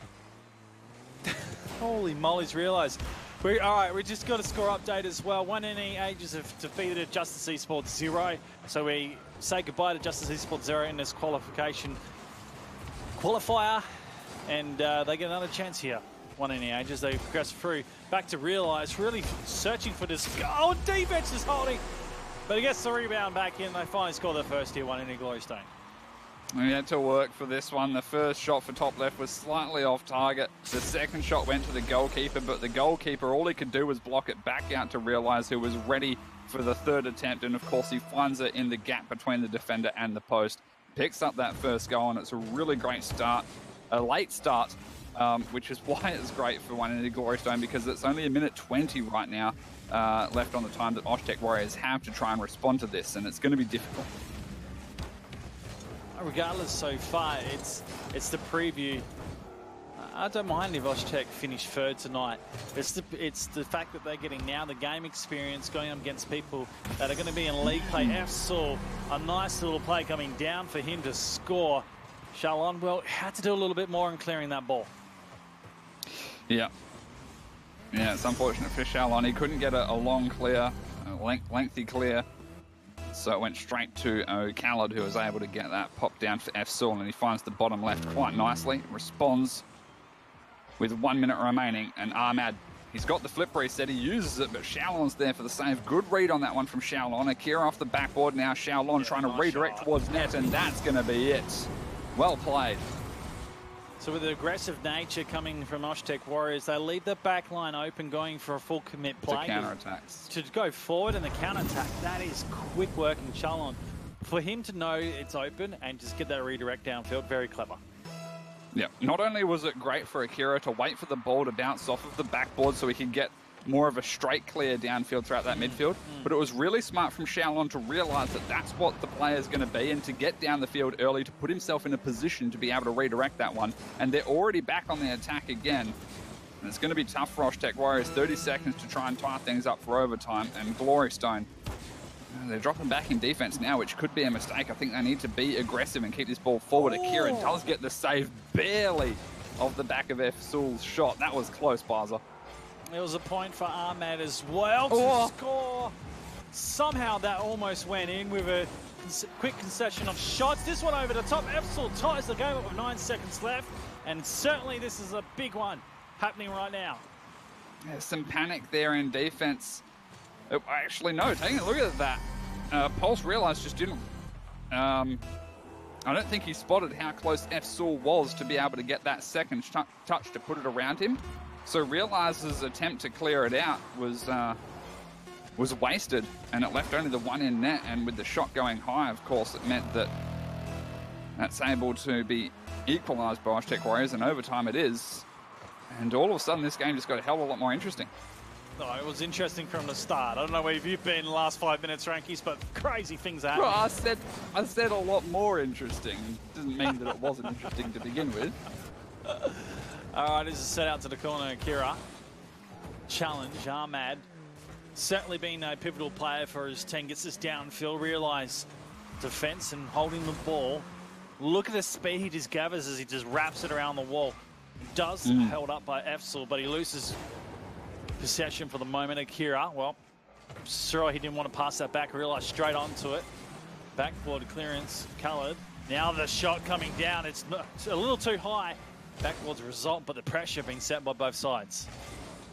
Holy moly's realised. Alright, we just got a score update as well. 1NE Ages have defeated Justice Esports 0. So we say goodbye to Justice Esports 0 in this qualifier. And they get another chance here. 1NE Ages, they progress through. Back to Realise, really searching for this. Oh, defense is holding. But he gets the rebound back in. They finally score their first here, 1NE Glory Stone. We had to work for this one. The first shot for top left was slightly off target. The second shot went to the goalkeeper, but the goalkeeper, all he could do was block it back out to Realise, who was ready for the third attempt. And of course, he finds it in the gap between the defender and the post. Picks up that first goal, and it's a really great start. A late start, which is why it's great for 1NE Glory Stone, because it's only a minute 20 right now left on the time that Oshtec Warriors have to try and respond to this, and it's going to be difficult. Regardless, so far, it's the preview. I don't mind if Oshtec finish third tonight. It's the fact that they're getting now the game experience going up against people that are going to be in league play. Saw a nice little play coming down for him to score. Shalon, well, had to do a little bit more in clearing that ball. Yeah, it's unfortunate for Shalon. He couldn't get a long clear, lengthy clear. So it went straight to Khaled, who was able to get that pop down for Saul, and he finds the bottom left quite nicely. Responds with 1 minute remaining, and Ahmad, he's got the flip reset, he uses it, but Shalon's there for the save. Good read on that one from Shalon. Akira off the backboard now. Shalon trying to redirect towards net, and that's going to be it. Well played. So with the aggressive nature coming from Oshtec Warriors, they leave the back line open, going for a full commit play. To counter-attacks. To go forward in the counter-attack, that is quick working Shalon. For him to know it's open and just get that redirect downfield, very clever. Yeah, not only was it great for Akira to wait for the ball to bounce off of the backboard so he could get more of a straight clear downfield throughout that midfield, but it was really smart from Shalon to realise that that's what the player is going to be, and to get down the field early to put himself in a position to be able to redirect that one. And they're already back on the attack again. And it's going to be tough for Oshtec Warriors. 30 seconds to try and tie things up for overtime. And Glory Stone, they're dropping back in defense now, which could be a mistake. I think they need to be aggressive and keep this ball forward. Akira does get the save barely off the back of Sul's shot. That was close, Baza. It was a point for Ahmad as well to score. Somehow that almost went in with a quick concession of shots. This one over the top. Sul ties the game up with 9 seconds left. And certainly this is a big one happening right now. There's some panic there in defense. Actually, no, taking a look at that. Pulse realised just didn't... I don't think he spotted how close Sul was to be able to get that second touch to put it around him. So Realise's attempt to clear it out was wasted, and it left only the one in net. And with the shot going high, of course, it meant that that's able to be equalised by Oshtec Warriors, and overtime it is. And all of a sudden, this game just got a hell of a lot more interesting. No, it was interesting from the start. I don't know where you've been in the last 5 minutes, Rankies, but crazy things are happening. Well, I said a lot more interesting. Doesn't mean that it wasn't interesting to begin with. All right, this is set out to the corner. Akira. Challenge. Ahmad. Certainly been a pivotal player for his team. Gets this downfield. Realise defense and holding the ball. Look at the speed he just gathers as he just wraps it around the wall. Does held up by Sul, but he loses possession for the moment. Akira, well, sure he didn't want to pass that back. Realise straight onto it. Backboard clearance. Khaled. Now the shot coming down. It's a little too high. Backwards result, but the pressure being set by both sides.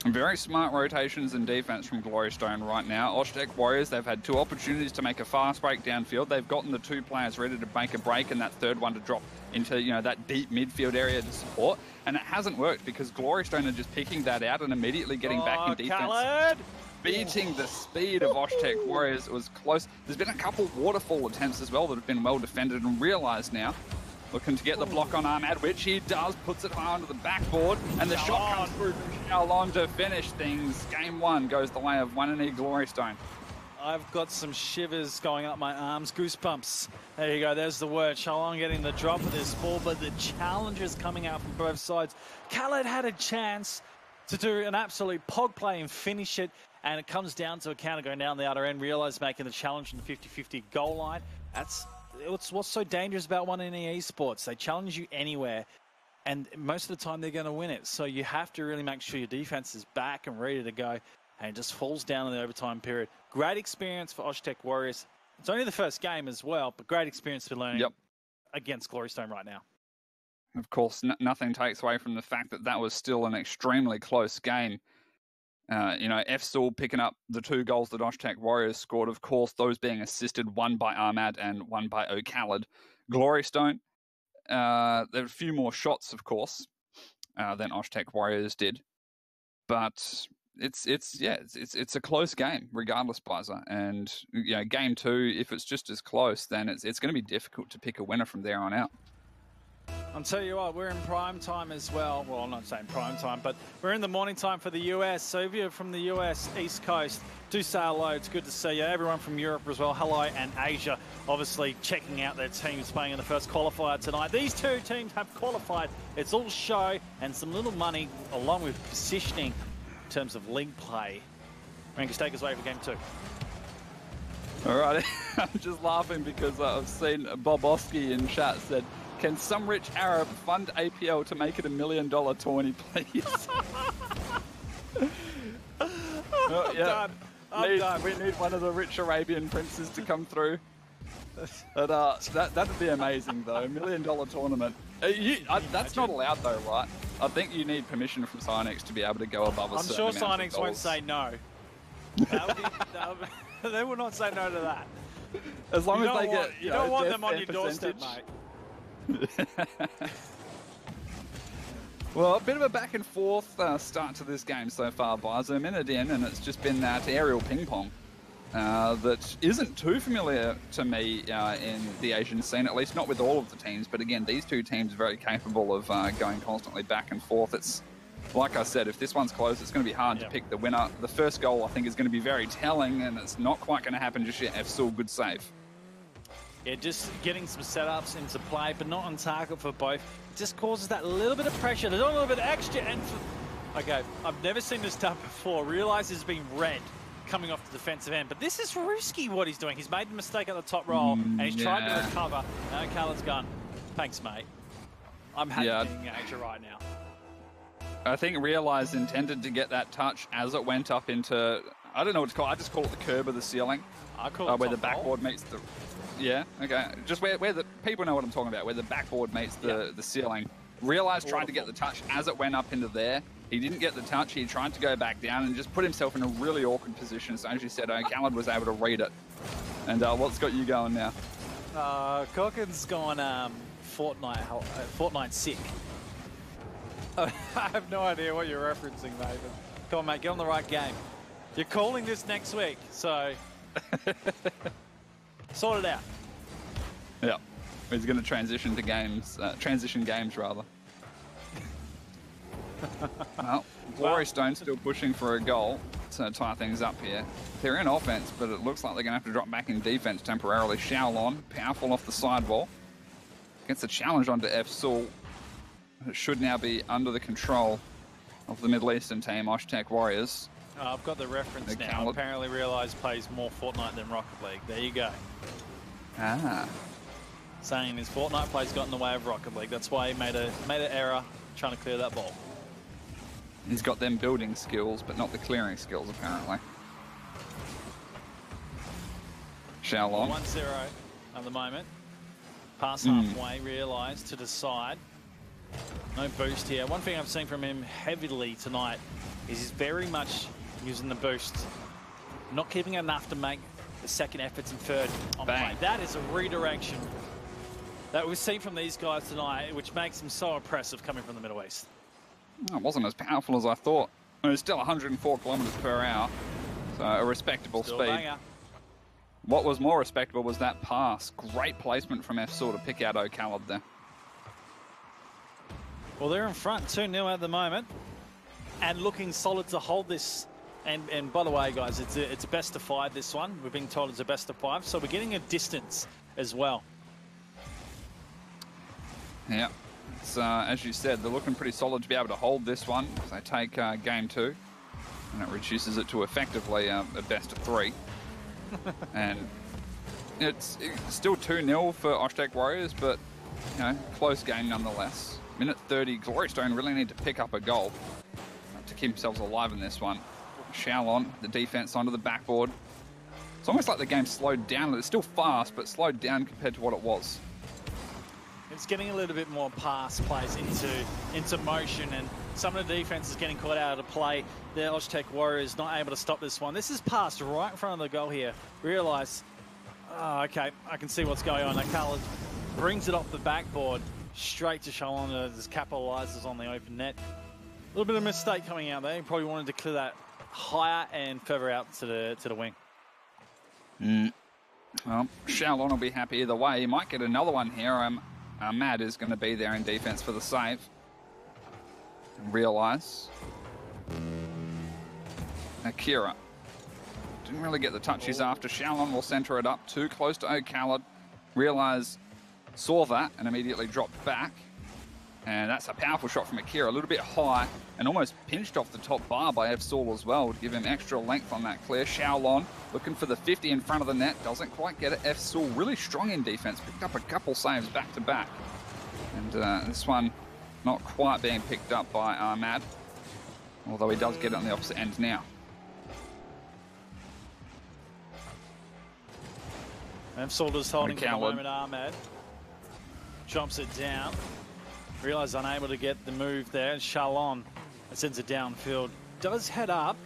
Very smart rotations and defense from Glory Stone right now. Oshtec Warriors, they've had 2 opportunities to make a fast break downfield. They've gotten the 2 players ready to make a break, and that third one to drop into, that deep midfield area to support. And it hasn't worked because Glory Stone are just picking that out and immediately getting back in defense. Khaled. Beating the speed of Oshtec Warriors. It was close. There's been a couple waterfall attempts as well that have been well defended, and realised now. Looking to get the block on Ahmad, which he does, puts it high onto the backboard, and the shot comes through from Shalon to finish things. Game 1 goes the way of 1NE Glory Stone. I've got some shivers going up my arms, goosebumps. There you go, there's the word. Shalon getting the drop of this ball, but the challenges coming out from both sides. Khaled had a chance to do an absolute pog play and finish it, and it comes down to a counter going down the other end. Realise making the challenge in the 50-50 goal line. That's what's so dangerous about 1NE Esports. They challenge you anywhere. And most of the time they're going to win it. So you have to really make sure your defense is back and ready to go. And it just falls down in the overtime period. Great experience for Oztech Warriors. It's only the first game as well, but great experience for learning against Glorystone right now. Of course, nothing takes away from the fact that that was still an extremely close game. FSUL picking up the 2 goals that Oztech Warriors scored, of course, those being assisted, one by Ahmad and one by O'Khalid. Glorystone, there are a few more shots, of course, than Oztech Warriors did. But it's a close game, regardless, Bizer. And game 2, if it's just as close, then it's going to be difficult to pick a winner from there on out. I'll tell you what, we're in prime time as well. Well, I'm not saying prime time, but we're in the morning time for the US. So if you're from the US, East Coast, do say hello. It's good to see you. Everyone from Europe as well, hello, and Asia, obviously checking out their teams playing in the first qualifier tonight. These 2 teams have qualified. It's all show and some little money along with positioning in terms of league play. Rankers, take us away for game 2. All right, I'm just laughing because I've seen Bob Oski in chat said, "Can some rich Arab fund APL to make it $1 million tourney, please?" I'm done. We need one of the rich Arabian princes to come through. But that'd be amazing, though. $1 million tournament. That's not allowed, though, right? I think you need permission from Cynex to be able to go above a certain amount of dollars. I'm sure Cynex won't say no. They will not say no to that. As long as they get, you don't want them on your doorstep, mate. Well, a bit of a back and forth start to this game so far, Bizer. A minute in, and it's just been that aerial ping pong that isn't too familiar to me in the Asian scene, at least not with all of the teams. But again, these 2 teams are very capable of going constantly back and forth. It's like I said, if this one's close, it's going to be hard to pick the winner. The first goal, I think, is going to be very telling, and it's not quite going to happen just yet. FSUL, good save. Yeah, just getting some setups into play, but not on target for both. It just causes that little bit of pressure. There's a little bit of extra. And okay, I've never seen this done before. Realise there's been red coming off the defensive end, but this is risky what he's doing. He's made the mistake at the top roll, and he's tried to recover. Now Khaled's gone. Thanks, mate. I'm happy getting Asia right now. I think Realise intended to get that touch as it went up into, I don't know what to call it. I just call it the curb of the ceiling. I call it where the backboard meets the... Yeah, okay. Just where the... People know what I'm talking about, where the backboard meets the ceiling. Realise tried to get the touch as it went up into there. He didn't get the touch. He tried to go back down and just put himself in a really awkward position. So as you said, Khaled was able to read it. And what's got you going now? Cockin's gone Fortnite sick. I have no idea what you're referencing, mate. Come on, mate, get on the right game. You're calling this next week, so sort it out. Yeah, he's going to transition to games, rather. Well, Glorystone still pushing for a goal to tie things up here. They're in offense, but it looks like they're going to have to drop back in defense temporarily. Shaolon, powerful off the sidewall. Gets a challenge onto FSUL. It should now be under the control of the Middle Eastern team, Oztech Warriors. I've got the reference now. Apparently Realise plays more Fortnite than Rocket League. There you go. Saying his Fortnite plays got in the way of Rocket League. That's why he made an error trying to clear that ball. He's got them building skills, but not the clearing skills, apparently. Shaolon. 1-0 at the moment. Pass halfway, Realise to the side. No boost here. One thing I've seen from him heavily tonight is he's very much using the boost. Not keeping enough to make the second efforts and third on play. That is a redirection that we've seen from these guys tonight, which makes them so impressive coming from the Middle East. It wasn't as powerful as I thought. It was still 104 kilometers per hour, so a respectable speed. Banger. What was more respectable was that pass. Great placement from FSUL to pick out O'Khaled there. Well, they're in front 2-0 at the moment and looking solid to hold this. And by the way, guys, it's a best of 5, this one. We're being told it's a best of 5, so we're getting a distance as well. Yeah, it's, as you said, they're looking pretty solid to be able to hold this one. They take game 2, and it reduces it to effectively a best of 3. And it's still 2-0 for Oztech Warriors, but, you know, close game nonetheless. Minute 30. Glory Stone really need to pick up a goal to keep themselves alive in this one. Shaolon, the defense onto the backboard. It's almost like the game slowed down. It's still fast, but slowed down compared to what it was. It's getting a little bit more pass plays into motion, and some of the defense is getting caught out of play. The Oztec Warriors not able to stop this one. This is passed right in front of the goal here. Realise, oh, okay, I can see what's going on. Akala brings it off the backboard straight to Shaolon, just capitalises on the open net. A little bit of mistake coming out there. He probably wanted to clear that higher and further out to the wing. Well, Shaolon will be happy either way. He might get another one here. Mad is going to be there in defense for the save. And Realise. Akira. Didn't really get the touches after. Shaolon will centre it up. Too close to O'Callaghan. Realise saw that and immediately dropped back. And that's a powerful shot from Akira. A little bit high and almost pinched off the top bar by F. Saul as well to give him extra length on that clear. Shaolon looking for the 50 in front of the net. Doesn't quite get it. F. Saul really strong in defense. Picked up a couple saves back to back. And this one not quite being picked up by Ahmad. Although he does get it on the opposite end now. F. Saul is holding for the moment. Ahmad jumps it down. Realise unable to get the move there. And Shaolon sends it downfield. Does head up.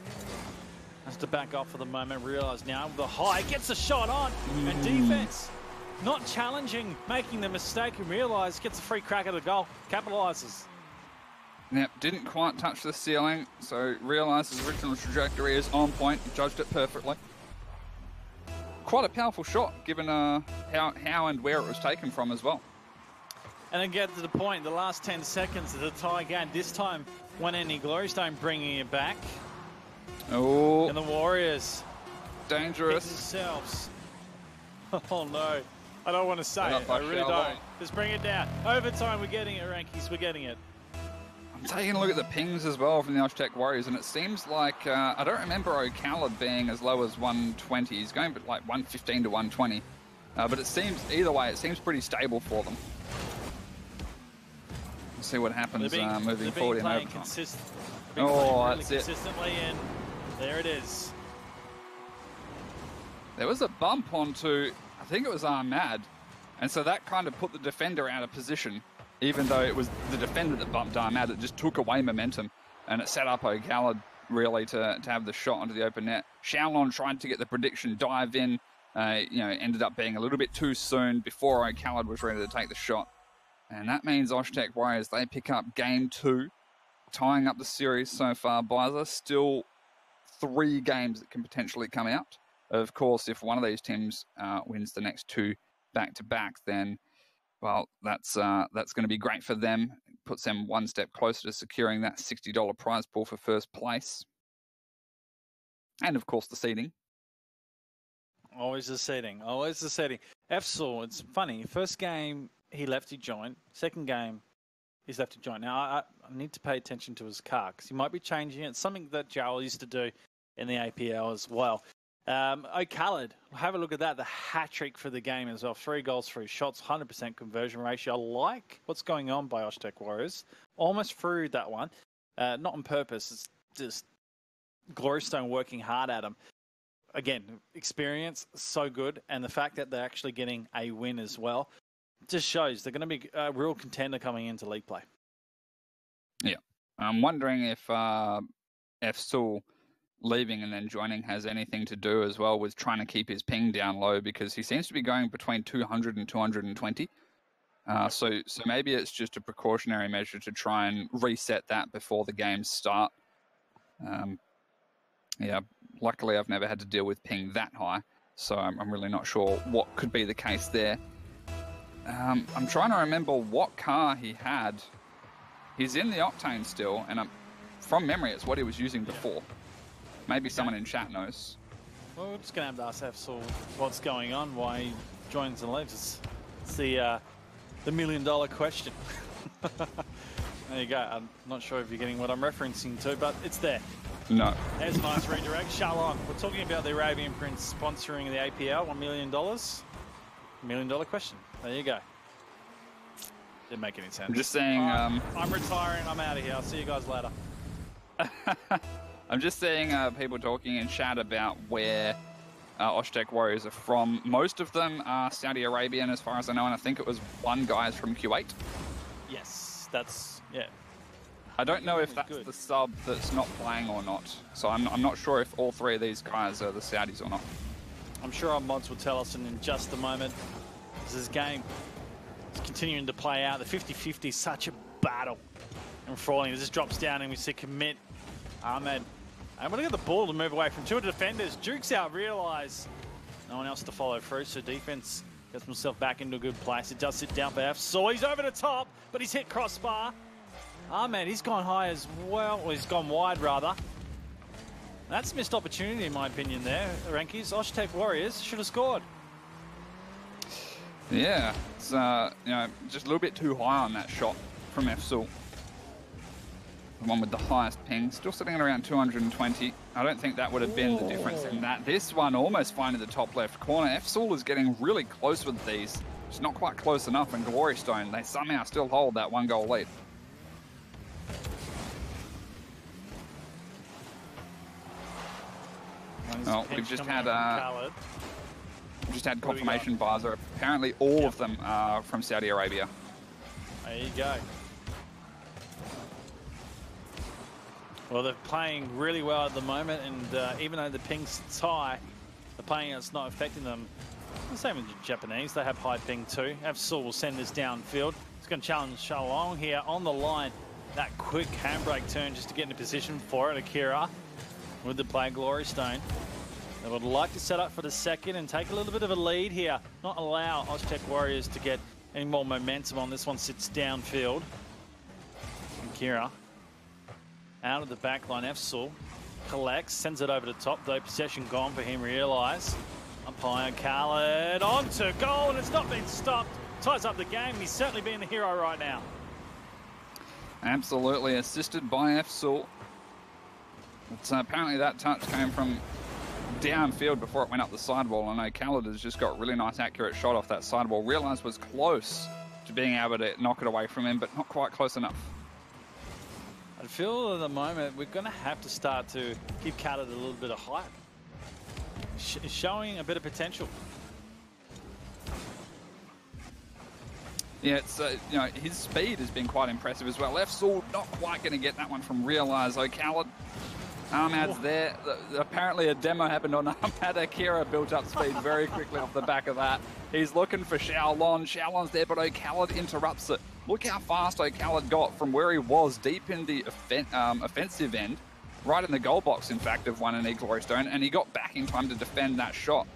Has to back off for the moment. Realise now with the high. Gets a shot on. And defence not challenging. Making the mistake. And Realise gets a free crack at the goal. Capitalises. Yep, didn't quite touch the ceiling. So Realise's original trajectory is on point. Judged it perfectly. Quite a powerful shot given how and where it was taken from as well. And then get to the point, the last 10 seconds of the tie game. This time, one ending Glorystone bringing it back. Oh. And the Warriors. Dangerous. Themselves. Oh, no. I don't want to say it. I really don't. Just bring it down. Overtime, we're getting it, Rankies. We're getting it. I'm taking a look at the pings as well from the Oztec Warriors, and it seems like, I don't remember O'Callaghan being as low as 120. He's going like 115 to 120. But it seems, either way, it seems pretty stable for them. We'll see what happens moving forward in overtime. Oh, that's it. Consistently, and there it is. There was a bump onto, I think it was Ahmad, and so that kind of put the defender out of position. Even though it was the defender that bumped Ahmad, it just took away momentum, and it set up O'Callaghan really to have the shot onto the open net. Shaolon tried to get the prediction dive in, ended up being a little bit too soon before O'Callaghan was ready to take the shot. And that means Oztec Warriors, they pick up game 2, tying up the series so far. Biza, still 3 games that can potentially come out. Of course, if one of these teams wins the next 2 back-to-back, then, well, that's going to be great for them. It puts them one step closer to securing that $60 prize pool for first place. And, of course, the seeding. Always the seeding. Always the seeding. F-Saul, it's funny. First game, he left, he joined. Second game, he's left to join. Now, I need to pay attention to his car because he might be changing it. It's something that Joel used to do in the APL as well. O'Callaghan, have a look at that. The hat-trick for the game as well. 3 goals, 3 shots, 100% conversion ratio. I like what's going on by Oztec Warriors. Almost through that one. Not on purpose. It's just Glorystone working hard at him. Again, experience, so good. And the fact that they're actually getting a win as well just shows they're going to be a real contender coming into league play. Yeah. I'm wondering if F. Saul leaving and then joining has anything to do as well with trying to keep his ping down low, because he seems to be going between 200 and 220. So maybe it's just a precautionary measure to try and reset that before the games start. Yeah, luckily I've never had to deal with ping that high, so I'm really not sure what could be the case there. I'm trying to remember what car he had. He's in the Octane still, and from memory, it's what he was using before. Maybe someone in chat knows. Well, we're just going to have to ask F-Saul what's going on, why he joins and leaves. It's the $1 million question. There you go. I'm not sure if you're getting what I'm referencing to, but it's there. No. There's a nice redirect. Shaolon, we're talking about the Arabian Prince sponsoring the APL, $1 million. $1 million question. There you go. Didn't make any sense. I'm just saying. I'm retiring. I'm out of here. I'll see you guys later. I'm just seeing people talking in chat about where Oshtek Warriors are from. Most of them are Saudi Arabian, as far as I know, and I think it was one guy is from Kuwait. Yes, that's, yeah. I don't know if that's Good. the sub that's not playing or not. So I'm not sure if all three of these guys are the Saudis or not. I'm sure our mods will tell us in just a moment. This game is continuing to play out. The 50-50 is such a battle. And falling, it just drops down and we see commit Ahmed. And we're going to get the ball to move away from two defenders. Duke's out, realise no one else to follow through, so defense gets himself back into a good place. It does sit down for F. He's over the top, but he's hit crossbar. Ahmed, he's gone high as well. Well, he's gone wide, rather. That's a missed opportunity, in my opinion, there. The Rankies, Oshtek Warriors should have scored. Yeah, it's just a little bit too high on that shot from F. The one with the highest ping, still sitting at around 220. I don't think that would have been the difference in that. This one almost finding the top left corner. F-Soul is getting really close with these. It's not quite close enough, and Glory Stone, they somehow still hold that 1-goal lead. Well, we've just had confirmation buzzer. Apparently all of them are from Saudi Arabia. There you go. Well, they're playing really well at the moment, and even though the ping's high, the playing it's not affecting them. The same with the Japanese, they have high ping too. F-Soul will send this downfield. It's going to challenge Shalong here on the line. That quick handbrake turn just to get in a position for it. Akira with the play, Glory Stone. They would like to set up for the second and take a little bit of a lead here. Not allow Oshtek Warriors to get any more momentum on this one. Sits downfield. Akira out of the back line. F-Soul collects, sends it over the top, though possession gone for him, realise. Umpire Khaled on to goal, and it's not been stopped. Ties up the game. He's certainly being the hero right now. Absolutely, assisted by F-Soul. Apparently that touch came from downfield before it went up the sidewall. I know Khaled has just got really nice accurate shot off that sidewall. Realised was close to being able to knock it away from him, but not quite close enough. I feel at the moment we're going to have to start to give Khaled a little bit of hype. Showing a bit of potential. Yeah, it's his speed has been quite impressive as well. F-Soul not quite going to get that one from Realise. Oh, Khaled, Ahmad's there. Apparently a demo happened on Ahmad. Akira built up speed very quickly off the back of that. He's looking for Xiaolon. Xiaolon's there, but Khaled interrupts it. Look how fast Khaled got from where he was deep in the offensive end, right in the goal box, in fact, of one and Glory Stone, and he got back in time to defend that shot.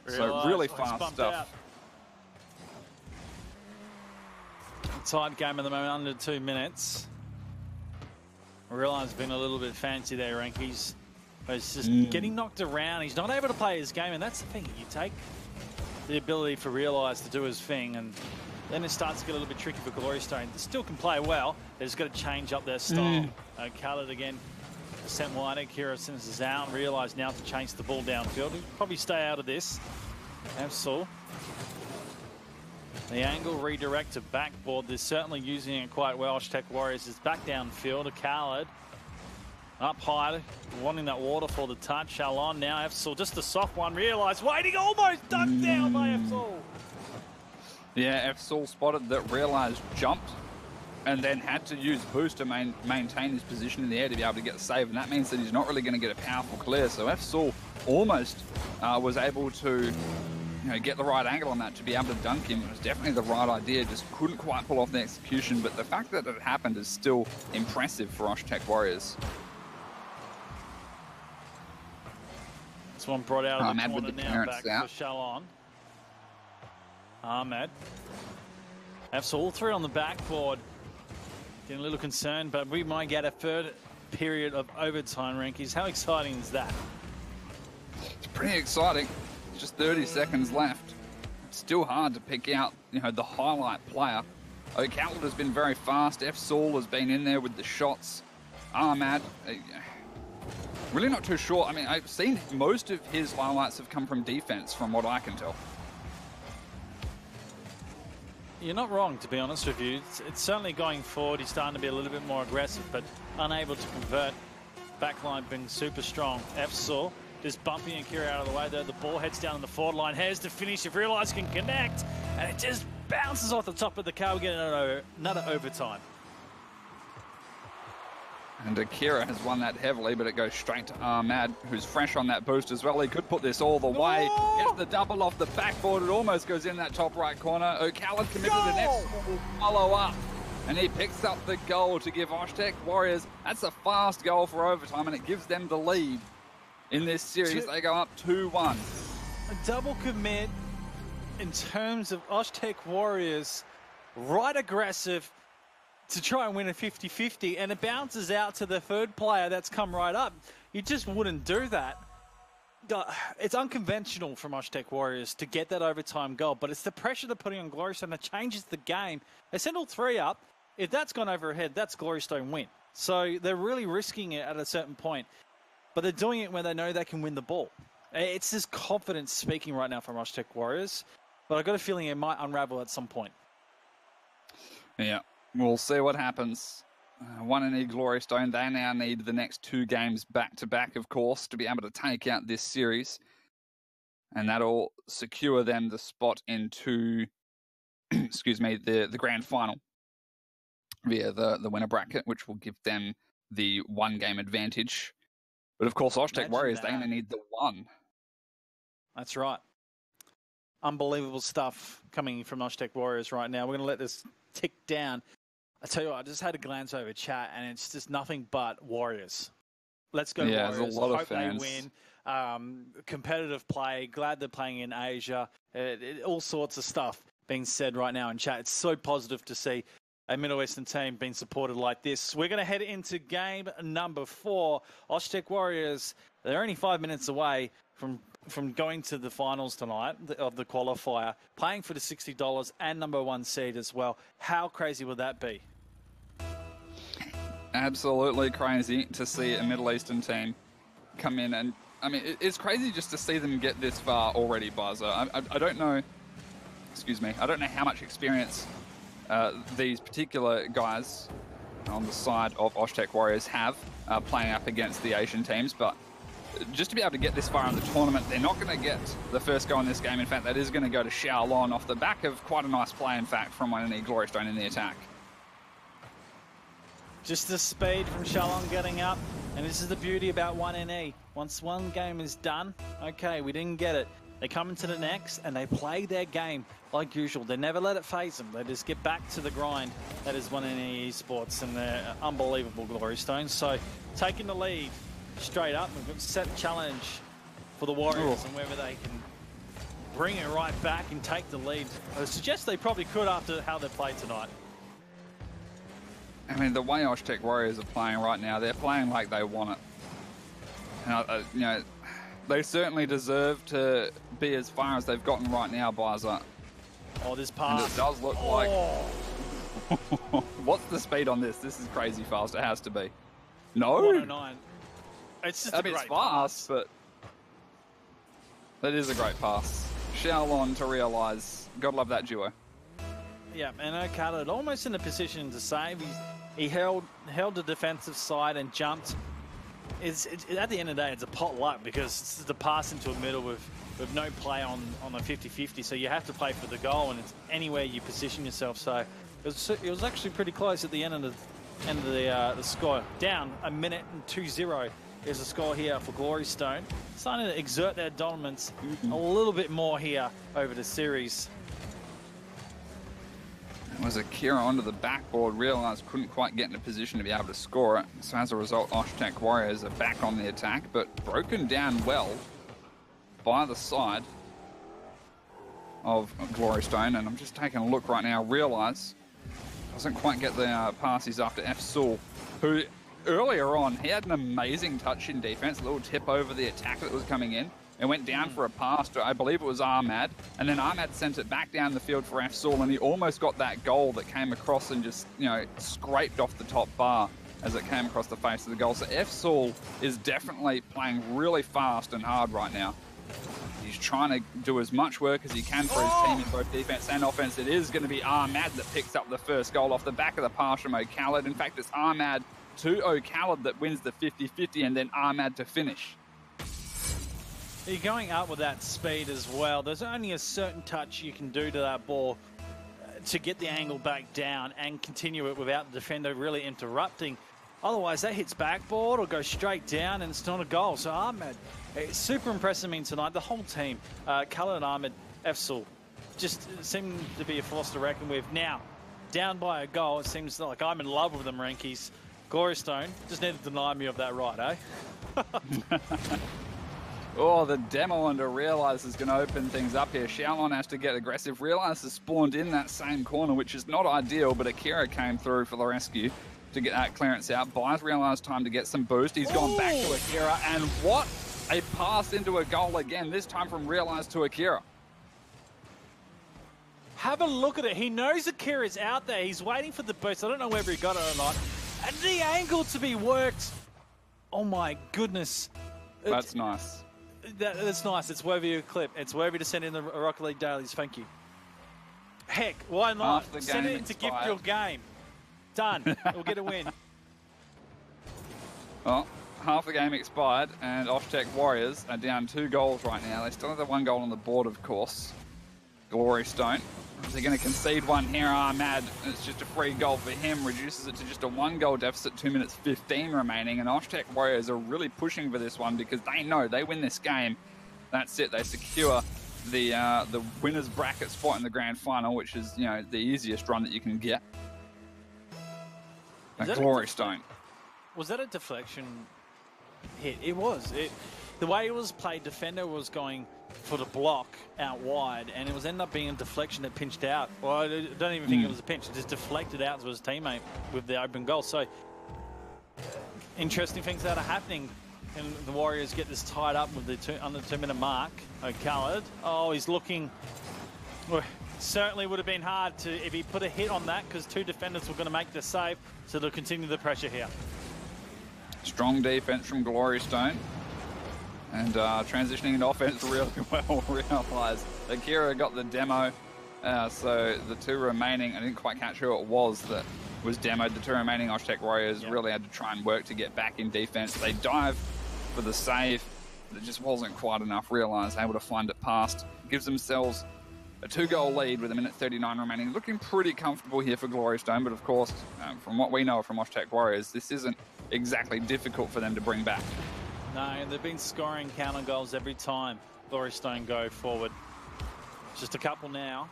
So really fast stuff. Tight game at the moment, under 2 minutes. I realise it's been a little bit fancy there, Rankies. But it's just getting knocked around. He's not able to play his game, and that's the thing. You take the ability for Realise to do his thing, and then it starts to get a little bit tricky for Glory Stone. They still can play well. They've just got to change up their style. Khaled again, sent wide. Akira sends us out. Realise now to change the ball downfield. He'll probably stay out of this. F-Soul. The angle redirect to backboard. They're certainly using it quite well. Oshtek Warriors is back downfield. Khaled up high, wanting that water for the touch. Shalon now. F-Soul just a soft one. Realise waiting, almost ducked down by F-Soul. Yeah, F-Soul spotted that Realise jumped and then had to use boost to maintain his position in the air to be able to get the save, and that means that he's not really going to get a powerful clear. So F-Soul almost was able to get the right angle on that to be able to dunk him. It was definitely the right idea, just couldn't quite pull off the execution, but the fact that it happened is still impressive for Oshtek Warriors. This one brought out of the corner with the now, back out. for Shalon. Ahmed. F-Soul through on the backboard. Getting a little concerned, but we might get a third period of overtime, Rankies. How exciting is that? It's pretty exciting. Just 30 seconds left. It's still hard to pick out, the highlight player. Khaled has been very fast. F-Soul has been in there with the shots. Ahmad, really not too sure. I mean, I've seen most of his highlights have come from defense, from what I can tell. You're not wrong, to be honest with you. It's certainly going forward. He's starting to be a little bit more aggressive, but unable to convert. Backline being super strong. F-Saw just bumping Akira out of the way there. The ball heads down on the forward line. Here's to finish. If Realize can connect, and it just bounces off the top of the car. We get another overtime. And Akira has won that heavily, but it goes straight to Ahmad, who's fresh on that boost as well. He could put this all the way. Gets the double off the backboard. It almost goes in that top right corner. O'Callaghan committed an excellent follow-up. And he picks up the goal to give Oshtec Warriors. That's a fast goal for overtime, and it gives them the lead in this series. They go up 2-1. A double commit in terms of Oshtec Warriors. Right aggressive to try and win a 50-50, and it bounces out to the third player that's come right up. You just wouldn't do that. It's unconventional from Oshtec Warriors to get that overtime goal, but it's the pressure they're putting on Glorystone that changes the game. They send all three up. If that's gone over a head, that's Glorystone win. So they're really risking it at a certain point, but they're doing it when they know they can win the ball. It's this confidence speaking right now from Oshtec Warriors, but I've got a feeling it might unravel at some point. Yeah. We'll see what happens. 1-0 Glorystone. They now need the next 2 games back-to-back, of course, to be able to take out this series. And that'll secure them the spot into, the grand final via the winner bracket, which will give them the 1-game advantage. But, of course, Oshtec Warriors, they only need the 1. That's right. Unbelievable stuff coming from Oshtec Warriors right now. We're going to let this tick down. I tell you what, I just had a glance over chat, and it's just nothing but Warriors. Let's go Warriors. There's a lot of Hope fans. They win. Competitive play. Glad they're playing in Asia. All sorts of stuff being said right now in chat. It's so positive to see a Middle Eastern team being supported like this. We're going to head into game number 4. Oshtec Warriors, they're only 5 minutes away from going to the finals tonight of the qualifier, playing for the $60 and number 1 seed as well. How crazy would that be? Absolutely crazy to see a Middle Eastern team come in. And, I mean, it's crazy just to see them get this far already, Buzzer. I don't know, I don't know how much experience these particular guys on the side of Oshtec Warriors have playing up against the Asian teams, but just to be able to get this far in the tournament, they're not going to get the first goal in this game. In fact, that is going to go to Xiaolon off the back of quite a nice play, in fact, from 1-0 Glorystone in the attack. Just the speed from Xiaolon getting up, and this is the beauty about 1NE. Once one game is done, okay, we didn't get it. They come into the next, and they play their game like usual. They never let it phase them. They just get back to the grind. That is 1NE Esports, and they're unbelievable Glorystone. So, taking the lead straight up, we've got a set challenge for the Warriors and whether they can bring it right back and take the lead. I suggest they probably could after how they played tonight. I mean, the way Oshtec Warriors are playing right now, they're playing like they want it. And, you know, they certainly deserve to be as far as they've gotten right now, Biza. Oh, this pass. And it does look like... What's the speed on this? This is crazy fast. It has to be. No? 109. It's just it's fast, but that is a great pass. Xiaolon to realise. Gotta love that duo. Yeah, and O'Callaghan almost in a position to save. He held the defensive side and jumped. At the end of the day, it's a pot luck because it's the pass into a middle with no play on a 50-50, so you have to play for the goal, and it's anywhere you position yourself. So it was actually pretty close at the end of the score. Down a minute and 2-0 is the score here for Glorystone. Starting to exert their dominance a little bit more here over the series. It was Akira onto the backboard, realised couldn't quite get in a position to be able to score it. So as a result, Oshtec Warriors are back on the attack, but broken down well by the side of Glorystone. And I'm just taking a look right now, realise doesn't quite get the passes after F-Sul, who earlier on, he had an amazing touch in defense, a little tip over the attack that was coming in. It went down for a pass to, I believe it was Ahmad, and then Ahmad sent it back down the field for F-Sul, and he almost got that goal that came across and just, you know, scraped off the top bar as it came across the face of the goal. So F-Sul is definitely playing really fast and hard right now. He's He's trying to do as much work as he can for his team in both defense and offense. It is going to be Ahmad that picks up the first goal off the back of the pass from O'Kallid. In fact, it's Ahmad to O'Kallid that wins the 50-50, and then Ahmad to finish. You're going up with that speed as well. There's only a certain touch you can do to that ball to get the angle back down and continue it without the defender really interrupting. Otherwise, that hits backboard or goes straight down, and it's not a goal. So Ahmed, it's super impressive me tonight. The whole team, Khalid Ahmed, Efsul, just seem to be a force to reckon with. Now, down by a goal, it seems like I'm in love with them, Rankies. Glorystone just need to deny me of that right, eh? Oh, the demo under Realize is going to open things up here. Shaolon has to get aggressive. Realize has spawned in that same corner, which is not ideal, but Akira came through for the rescue to get that clearance out. Buys Realize time to get some boost. He's gone back to Akira, and what a pass into a goal again, this time from Realize to Akira. Have a look at it. He knows Akira's out there. He's waiting for the boost. I don't know whether he got it or not. And the angle to be worked. Oh my goodness. That's nice. That's nice. It's worthy of a clip. It's worthy to send in the Rocket League dailies. Thank you. Heck, why not? Send it in to gift your game. Done. We'll get a win. Well, half the game expired, and Oshtec Warriors are down 2 goals right now. They still have the 1 goal on the board, of course. Glorystone. They're going to concede one here. Ahmad, it's just a free goal for him, reduces it to just a 1-goal deficit, 2 minutes 15 remaining. And Oshtec Warriors are really pushing for this one because they know they win this game. That's it. They secure the winner's bracket spot in the grand final, which is, you know, the easiest run that you can get. Glorystone. Was that a deflection hit? It was. The way it was played, defender was going for the block out wide, and it was ended up being a deflection that pinched out. Well, I don't even think it was a pinch. It just deflected out to his teammate with the open goal. So, interesting things that are happening. And the Warriors get this tied up with the under 2-minute mark. O'Kallid. Oh, he's looking. Well, certainly would have been hard to if he put a hit on that because 2 defenders were going to make the save. So they'll continue the pressure here. Strong defense from Glorystone. And transitioning into offense really well realized. Akira got the demo. So the 2 remaining, I didn't quite catch who it was that was demoed. The 2 remaining Oshtec Warriors really had to try and work to get back in defense. They dive for the save, but it just wasn't quite enough. Realize able to find it past. Gives themselves a 2-goal lead with 1:39 remaining. Looking pretty comfortable here for Glorystone, but of course, from what we know from Oshtec Warriors, this isn't exactly difficult for them to bring back. No, they've been scoring counter goals every time Glorystone go forward. Just a couple now.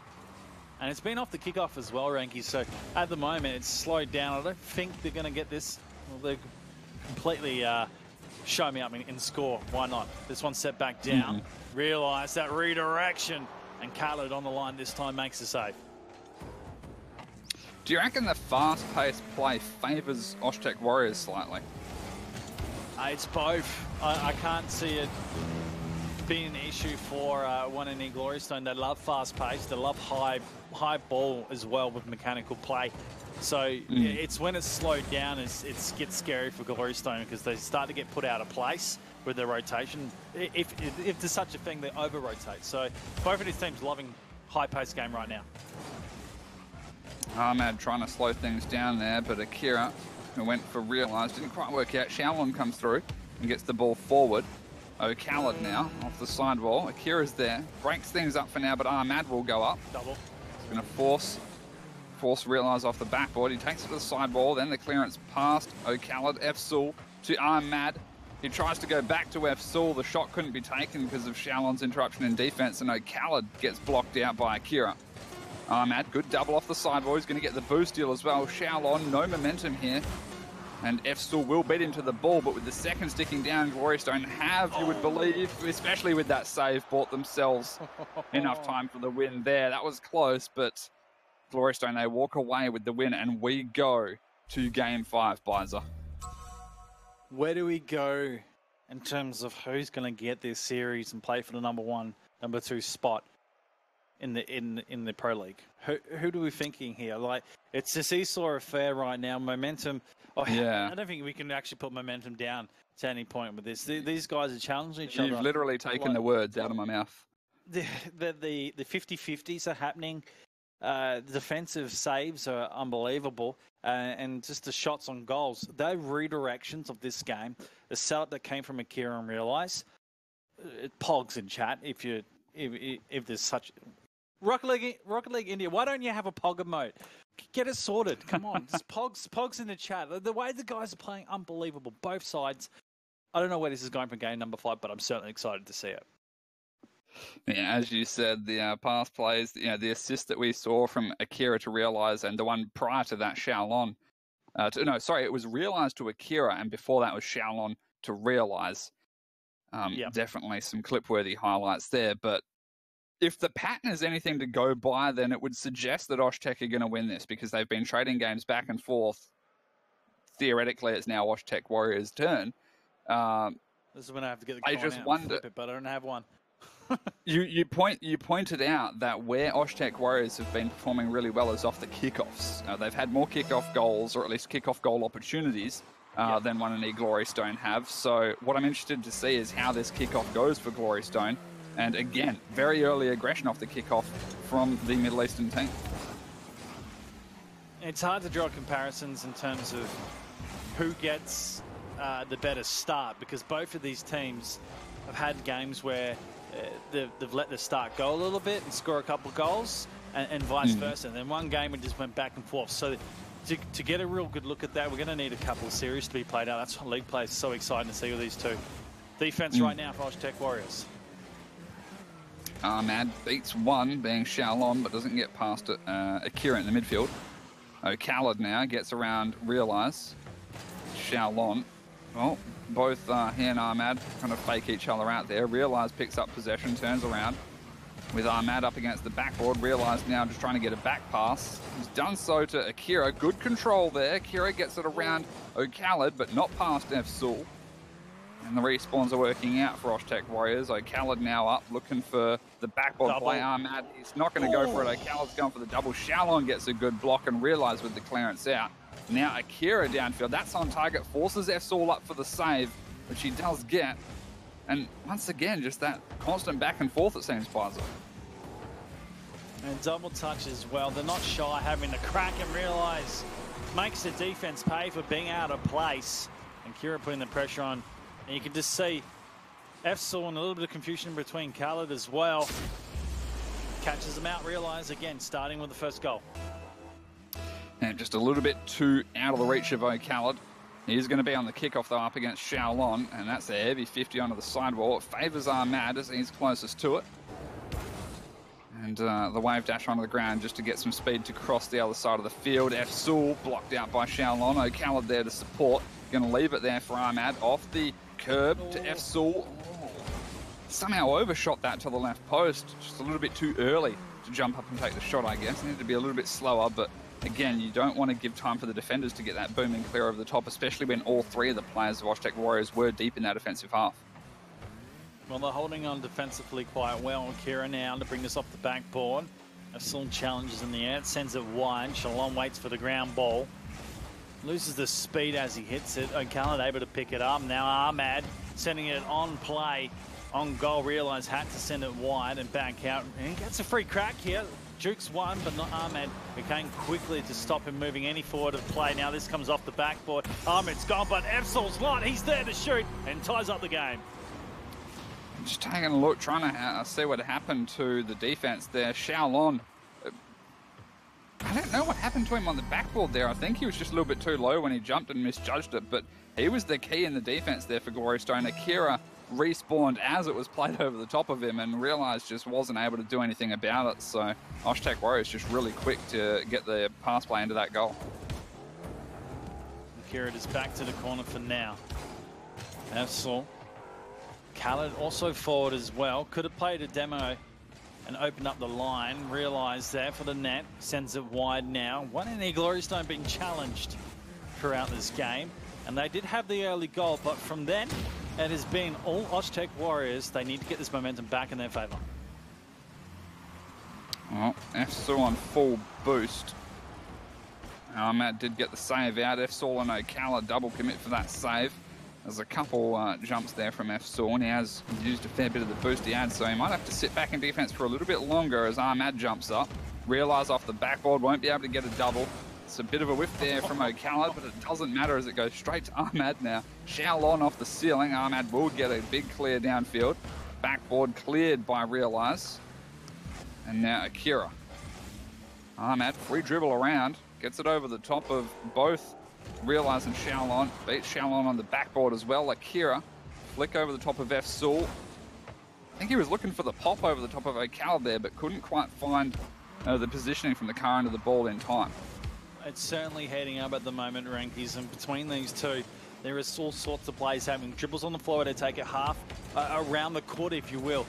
And it's been off the kickoff as well, Ranky. So at the moment, it's slowed down. I don't think they're going to get this. Well, they completely show me up in score. Why not? This one set back down. Realise that redirection. And Khalid on the line this time makes the save. Do you reckon the fast-paced play favours Oshtec Warriors slightly? It's both. I can't see it being an issue for one in Glorystone. They love fast-paced. They love high ball as well with mechanical play. So it's when it's slowed down, it gets scary for Glorystone because they start to get put out of place with their rotation. If there's such a thing, they over-rotate. So both of these teams loving high-paced game right now. Ahmad trying to slow things down there, but Akira, who went for Realize, didn't quite work out. Shaolon comes through and gets the ball forward. O'Kallid now off the sidewall. Akira's there, breaks things up for now, but Ahmad will go up. Double. He's going to force Realize off the backboard. He takes it to the sidewall, then the clearance past O'Kallid. Efsul to Ahmad. He tries to go back to Efsul. The shot couldn't be taken because of Shaolon's interruption in defense, and O'Kallid gets blocked out by Akira. Ahmad, good double off the sidewall. He's going to get the boost deal as well. Shaolon, no momentum here. And Efsul will beat him to the ball, but with the second sticking down, Glorystone have, you would believe, especially with that save, bought themselves enough time for the win there. That was close, but Glorystone, they walk away with the win, and we go to Game 5, Bizer. Where do we go in terms of who's going to get this series and play for the number 1, number 2 spot in the Pro League? Who do we thinking here? Like, it's a seesaw affair right now. Momentum. Oh, yeah. I don't think we can actually put momentum down to any point with this. These guys are challenging each other. You've literally taken the words out of my mouth. the 50-50s are happening. The defensive saves are unbelievable, and just the shots on goals. They're redirections of this game. The setup that came from Akira and Realize, Pogs in chat. If there's such Rocket League India, why don't you have a Pog emote? Get it sorted. Come on, just Pogs in the chat. The way the guys are playing, unbelievable. Both sides. I don't know where this is going for game number 5, but I'm certainly excited to see it. Yeah, as you said, the pass plays, the assist that we saw from Akira to Realize, and the one prior to that, Xiaolon. It was Realize to Akira, and before that was Xiaolon to Realize. Definitely some clip-worthy highlights there, but if the pattern is anything to go by, then it would suggest that Oshtec are going to win this because they've been trading games back and forth. Theoretically, it's now Oshtec Warriors' turn. This is when I have to get the coin out and flip it, but I don't have one. You pointed out that where Oshtec Warriors have been performing really well is off the kickoffs. They've had more kickoff goals, or at least kickoff goal opportunities, than One and E Glory Stone have. So what I'm interested to see is how this kickoff goes for Glory Stone. And again, very early aggression off the kickoff from the Middle Eastern team. It's hard to draw comparisons in terms of who gets the better start, because both of these teams have had games where they've let the start go a little bit and score a couple of goals, and vice versa. And then one game it just went back and forth. So to get a real good look at that, we're going to need a couple of series to be played out. That's what league play is so exciting to see with these two. Defense right now for Oshtec Warriors. Ahmad beats one, being Xiaolon, but doesn't get past Akira in the midfield. Khaled now gets around Realize. Xiaolon. Well, both he and Ahmad kind of fake each other out there. Realize picks up possession, turns around. With Ahmad up against the backboard, Realize now just trying to get a back pass. He's done so to Akira. Good control there. Akira gets it around Khaled, but not past F-Sul. And the respawns are working out for Oshtec Warriors. Khaled now up, looking for the backboard play. Ahmad, he's not going to go for it. Khaled's going for the double. Xiaolon gets a good block and Realize with the clearance out. Now Akira downfield. That's on target. Forces F-Sul up for the save, which he does get. And once again, just that constant back and forth, it seems, Pfizer. And double touch as well. They're not shy having to crack and Realize. Makes the defense pay for being out of place. And Kira putting the pressure on. And you can just see F-Sul and a little bit of confusion between Khaled as well. Catches them out, Realize again, starting with the first goal. And just a little bit too out of the reach of Khaled. He's going to be on the kickoff though, up against Xiaolon, and that's a heavy 50 onto the sidewall. It favours Ahmad as he's closest to it. And the wave dash onto the ground just to get some speed to cross the other side of the field. F-Sul blocked out by Xiaolon. Khaled there to support. Going to leave it there for Ahmad. Off the curb to F-Sul. Somehow overshot that to the left post. Just a little bit too early to jump up and take the shot, I guess. Needed to be a little bit slower, but again, you don't want to give time for the defenders to get that booming clear over the top, especially when all three of the players of Oshtec Warriors were deep in that offensive half. Well, they're holding on defensively quite well. Kira now to bring this off the backboard. F-Sul challenges in the air. It sends it wide. Xiaolon waits for the ground ball. Loses the speed as he hits it. Khaled able to pick it up. Now Ahmad sending it on play. On goal, Realize had to send it wide and back out. And he gets a free crack here. Jukes one, but not Ahmad. It came quickly to stop him moving any forward of play. Now this comes off the backboard. Ahmad's gone, but F-Sul's not. He's there to shoot and ties up the game. Just taking a look, trying to see what happened to the defense there. Xiaolon, I don't know what happened to him on the backboard there. I think he was just a little bit too low when he jumped and misjudged it, but he was the key in the defense there for Glory Stone. Akira respawned as it was played over the top of him and Realize just wasn't able to do anything about it. So Oshtec Warriors just really quick to get the pass play into that goal. Akira just back to the corner for now. F-Sul. Khaled also forward as well. Could have played a demo and opened up the line. Realize there for the net. Sends it wide now. One in E Glory Stone being challenged throughout this game. And they did have the early goal, but from then, it has been all Oshtec Warriors. They need to get this momentum back in their favour. Well, F-Sul on full boost. Ahmad did get the save out. F-Sul and Khaled double commit for that save. There's a couple jumps there from F-Saw, and he has used a fair bit of the boost he had, so he might have to sit back in defense for a little bit longer as Ahmad jumps up. Realize off the backboard, won't be able to get a double. It's a bit of a whiff there from O'Callaghan, but it doesn't matter as it goes straight to Ahmad now. Xiaolon off the ceiling. Ahmad will get a big clear downfield. Backboard cleared by Realize. And now Akira. Ahmad, free dribble around. Gets it over the top of both Realize and Xiaolon. Beats Xiaolon on the backboard as well. Akira, flick over the top of F-Saul. I think he was looking for the pop over the top of O'Callaghan there, but couldn't quite find the positioning from the car into the ball in time. It's certainly heading up at the moment, Rankies, and between these two, there is all sorts of plays happening. Dribbles on the floor to take it half around the court, if you will.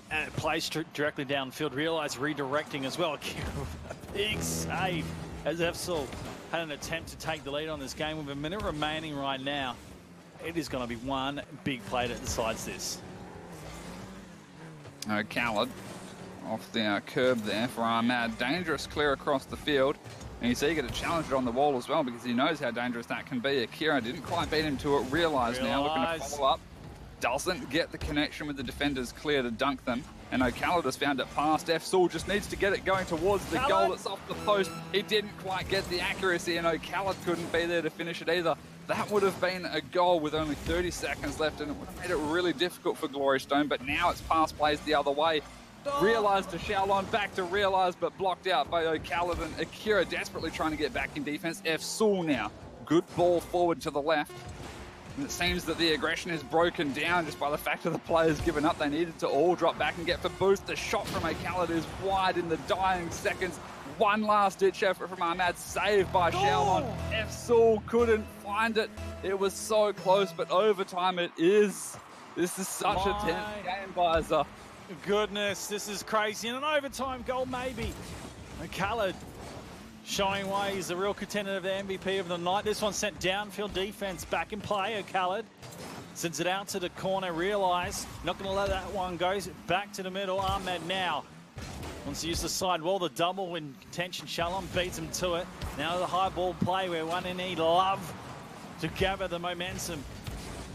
And it plays directly downfield. Realize redirecting as well. A big save as F-Saul had an attempt to take the lead on this game with a minute remaining right now. It is going to be one big play that decides this. Khaled off the curb there for Ahmad. Dangerous clear across the field. And he's eager to challenge it on the wall as well because he knows how dangerous that can be. Akira didn't quite beat him to it. Realize now looking to follow up. Doesn't get the connection with the defenders clear to dunk them. And O'Callaghan has found it past. F-Saul just needs to get it going towards the goal. It's off the post. He didn't quite get the accuracy, and O'Callaghan couldn't be there to finish it either. That would have been a goal with only 30 seconds left, and it would have made it really difficult for Glory Stone. But now it's pass plays the other way. Realize to Xiaolon, back to Realize, but blocked out by O'Callaghan. Akira desperately trying to get back in defense. F-Saul now. Good ball forward to the left. And it seems that the aggression is broken down just by the fact of the players giving up. They needed to all drop back and get for boost. The shot from O'Callaghan is wide in the dying seconds. One last ditch effort from Ahmad, saved by Xiaolon. F-Saul couldn't find it. It was so close, but overtime it is. This is such a tense game, Bizer. Goodness, this is crazy. And an overtime goal, maybe. O'Callaghan showing why he's the real contender of the MVP of the night. This one sent downfield defense back in play. O'Callaghan sends it out to the corner. Realize not going to let that one go. Back to the middle. Ahmed now wants to use the side wall. The double in contention. Xiaolon beats him to it. Now the high ball play where one need love to gather the momentum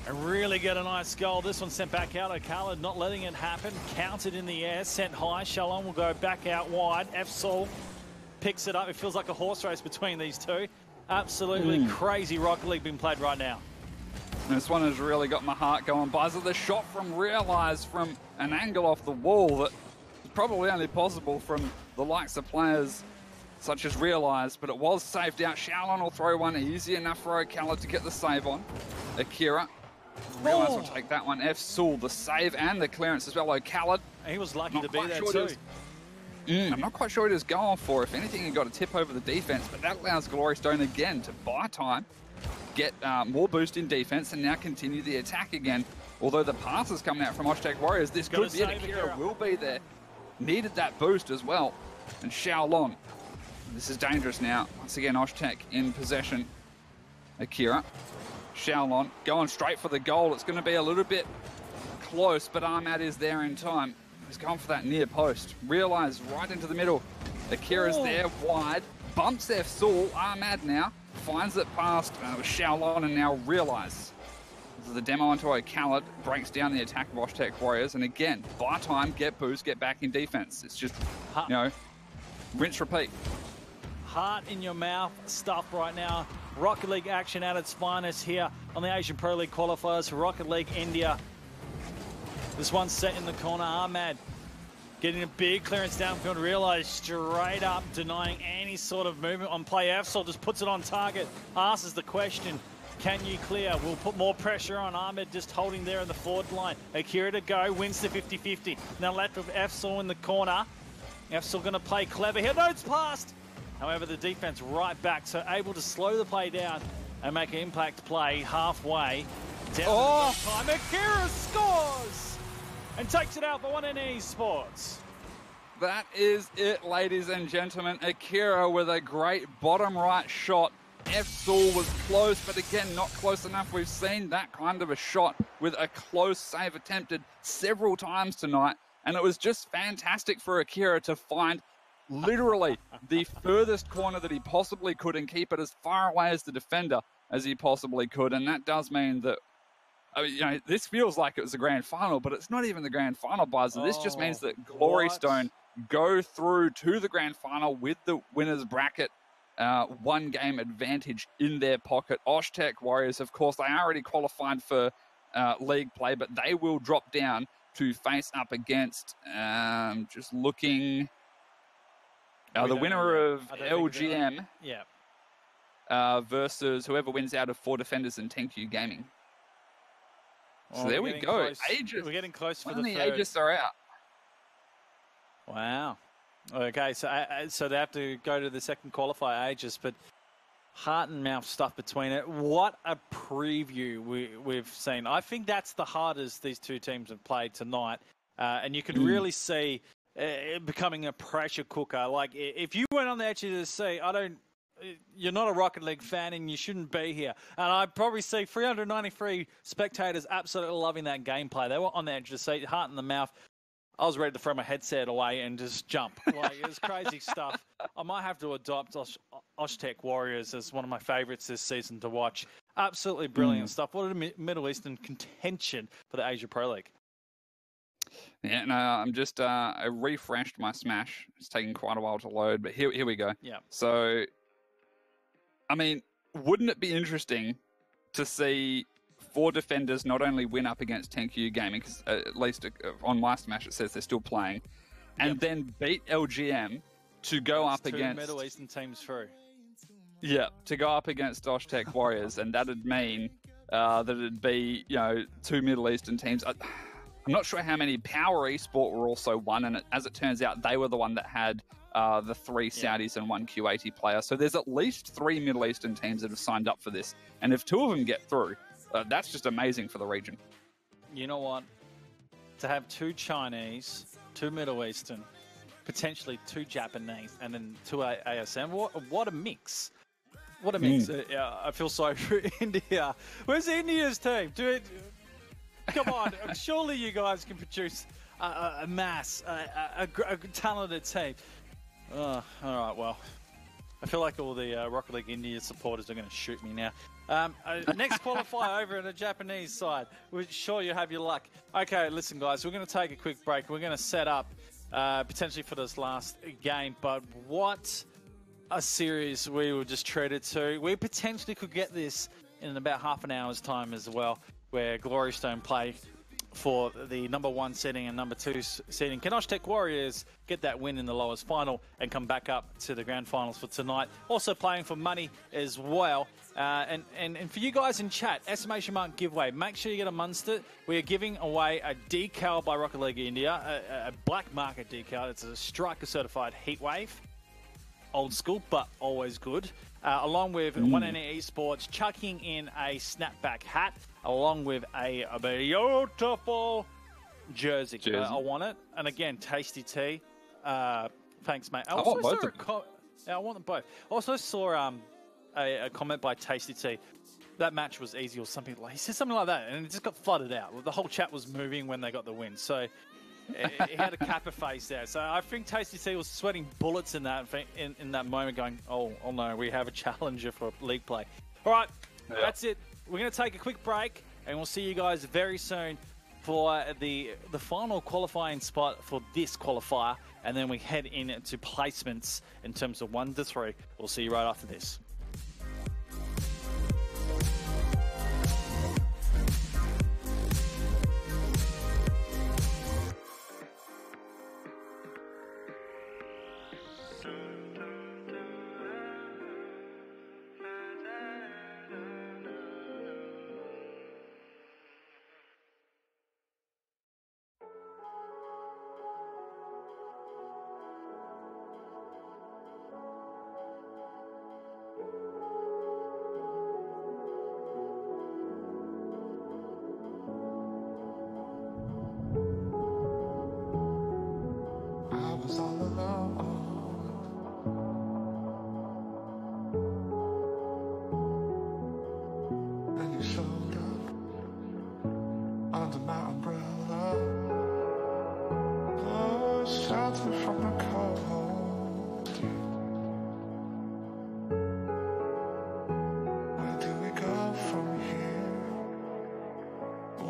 and really get a nice goal. This one sent back out. O'Callaghan not letting it happen. Counted in the air, sent high. Xiaolon will go back out wide. F-Saul picks it up. It feels like a horse race between these two. Absolutely crazy Rocket League being played right now. This one has really got my heart going, Buzzer. The shot from Realize from an angle off the wall that is probably only possible from the likes of players such as Realize, but it was saved out. Xiaolon will throw one easy enough for O'Callaghan to get the save on. Akira. Realize will take that one. F-Saul, the save and the clearance as well. O'Callaghan. He was lucky to be there too. I'm not quite sure what he was going for. If anything, he got a tip over the defense, but that allows Glory Stone again to buy time, get more boost in defense, and now continue the attack again. Although the pass is coming out from Oshtek Warriors, this could be it. Akira will be there. Needed that boost as well. And Xiaolon. This is dangerous now. Once again, Oshtek in possession. Akira. Xiaolon going straight for the goal. It's going to be a little bit close, but Ahmad is there in time. He's going for that near post. Realize right into the middle. Akira's there wide. Bumps F-Saul. Ahmad now finds it past Xiaolon and now Realize. This is the demo onto O'Callaghan. Breaks down the attack of Oshtek Warriors. And again, buy time, get boost, get back in defense. It's just, you know, rinse, repeat. Heart in your mouth stuff right now. Rocket League action at its finest here on the Asian Pro League qualifiers for Rocket League India. This one's set in the corner. Ahmad getting a big clearance downfield. Realize straight up denying any sort of movement on play. F-Saul just puts it on target. Asks the question, can you clear? We'll put more pressure on. Ahmed just holding there in the forward line. Akira to go, wins the 50-50. Now left with F-Saul in the corner. F-Saul going to play clever here. No, it's passed. However, the defense right back, so able to slow the play down and make an impact play halfway. Down time. Akira scores and takes it out for 1NE Sports. That is it, ladies and gentlemen. Akira with a great bottom right shot. F-Saul was close, but again, not close enough. We've seen that kind of a shot with a close save attempted several times tonight, and it was just fantastic for Akira to find literally the furthest corner that he possibly could and keep it as far away as the defender as he possibly could. And that does mean that I mean, this feels like it was the grand final, but it's not even the grand final, Buzz. This just means that Glory Stone go through to the grand final with the winners bracket, one game advantage in their pocket. Oshtec Warriors, of course, they already qualified for league play, but they will drop down to face up against, just looking, the winner of LGM versus whoever wins out of 4 defenders in Tenkyu Gaming. So there we go. We're getting close for the third. third. Aegis are out. Wow. Okay, so they have to go to the second qualifier, Aegis, but heart and mouth stuff between it. What a preview we've seen. I think that's the hardest these two teams have played tonight, and you could really see it becoming a pressure cooker. Like, if you went on the edge of the seat, you're not a Rocket League fan and you shouldn't be here. And I probably see 393 spectators absolutely loving that gameplay. They were on the edge of the seat, heart in the mouth. I was ready to throw my headset away and just jump. Like, it was crazy stuff. I might have to adopt Oshtec Warriors as one of my favorites this season to watch. Absolutely brilliant stuff. What a Middle Eastern contention for the Asia Pro League. Yeah, no, I'm just, I refreshed my Smash. It's taking quite a while to load, but here we go. Yeah. So, I mean, wouldn't it be interesting to see 4 defenders not only win up against Tenkyu Gaming, because at least on my Smash it says they're still playing, and then beat LGM to go up against... 2 Middle Eastern teams through. Yeah, to go up against Oshtec Warriors, and that'd mean that it'd be, 2 Middle Eastern teams. I'm not sure how many. Power Esport were also one, and as it turns out, they were the one that had the 3 Saudis and 1 Q80 player. So there's at least 3 Middle Eastern teams that have signed up for this. And if 2 of them get through, that's just amazing for the region. You know what? To have 2 Chinese, 2 Middle Eastern, potentially 2 Japanese, and then 2 ASM, what a mix. What a mix. I feel sorry for India. Where's India's team? Come on, surely you guys can produce a talented team. All right, well, I feel like all the Rocket League India supporters are going to shoot me now. Next qualifier over on the Japanese side. We're sure you have your luck. Okay, listen, guys, we're going to take a quick break. We're going to set up potentially for this last game, but what a series we were just treated to. We potentially could get this in about half an hour's time as well, where Glory Stone play for the number 1 seeding and number 2 seeding. Can Oshtec Warriors get that win in the lowest final and come back up to the grand finals for tonight? Also playing for money as well. And for you guys in chat, estimation mark giveaway. Make sure you get a Munster. We are giving away a decal by Rocket League India, a black market decal. It's a striker certified Heatwave. Old school, but always good. Along with 1NE Esports chucking in a snapback hat, along with a beautiful jersey. I want it. And again, Tasty Tea. Thanks, mate. I want both. I want them both. I also saw a comment by Tasty Tea. That match was easy or something like. He said something like that, and it just got flooded out. The whole chat was moving when they got the win. So he had a kappa face there. So I think Tasty Tea was sweating bullets in that moment, going, "Oh no, we have a challenger for league play." All right, That's it. We're going to take a quick break, and we'll see you guys very soon for the final qualifying spot for this qualifier, and then we head into placements in terms of 1 to 3. We'll see you right after this.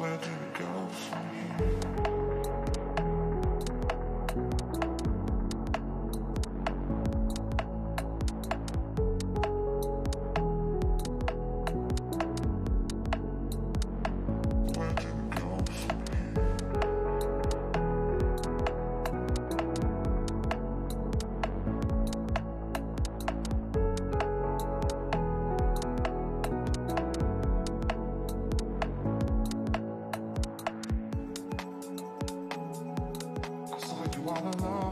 Where do we go from here? Where do we go from here? I saw you all alone.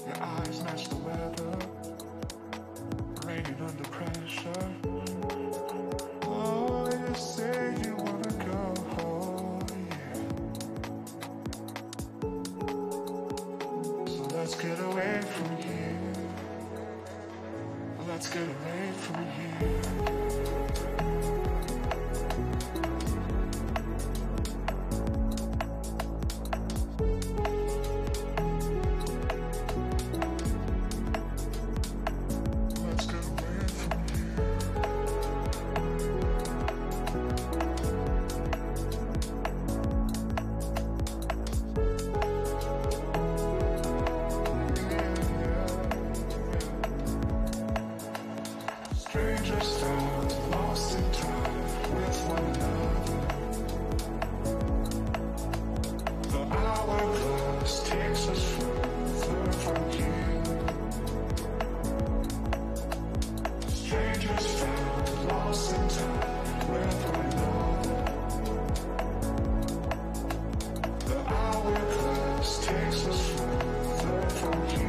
Your eyes match the weather, raining under pressure. Oh, you say you wanna go, yeah. So let's get away from here. Let's get away from here. Let's get away from here. Strangers found, lost in time with one another. The hourglass takes us further from here. Strangers found, lost in time with one another. The hourglass takes us further from here.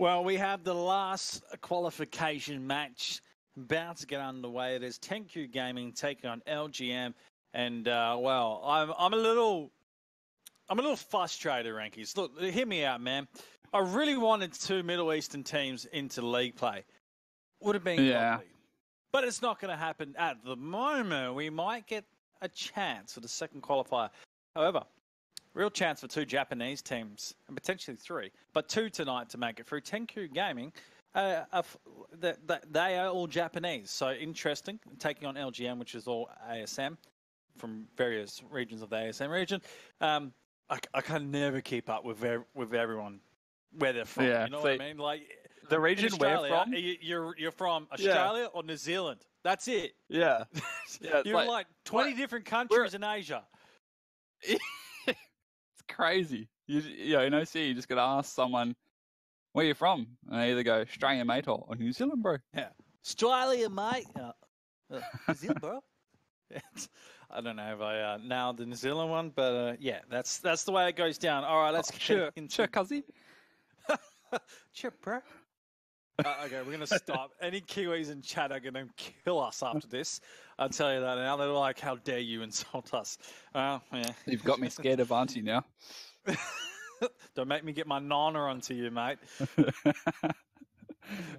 Well, we have the last qualification match about to get underway. It is 10Q Gaming taking on LGM, and well, I'm a little frustrated, Rankies. Look, hear me out, man. I really wanted two Middle Eastern teams into league play. Would have been lovely. But it's not going to happen at the moment. We might get a chance for the second qualifier. However, real chance for two Japanese teams, and potentially three, but two tonight to make it through. 10Q Gaming, they are all Japanese. So interesting, taking on LGM, which is all ASM from various regions of the ASM region. I can never keep up with everyone where they're from. Yeah, you know what I mean? Like the region we're from. You're from Australia or New Zealand. That's it. Yeah, yeah. You're like 20 different countries in Asia. It's crazy. You just got to ask someone, where you from? And they either go, Australia, mate, or New Zealand, bro. Yeah. Australia, mate. New Zealand, bro. I don't know if I nailed the New Zealand one, but yeah, that's the way it goes down. All right, let's Sure, cuzzy. Sure, bro. Okay, we're going to stop. Any Kiwis in chat are going to kill us after this. I'll tell you that now. They're like, how dare you insult us? Yeah. You've got me scared of Auntie now. Don't make me get my nana onto you, mate.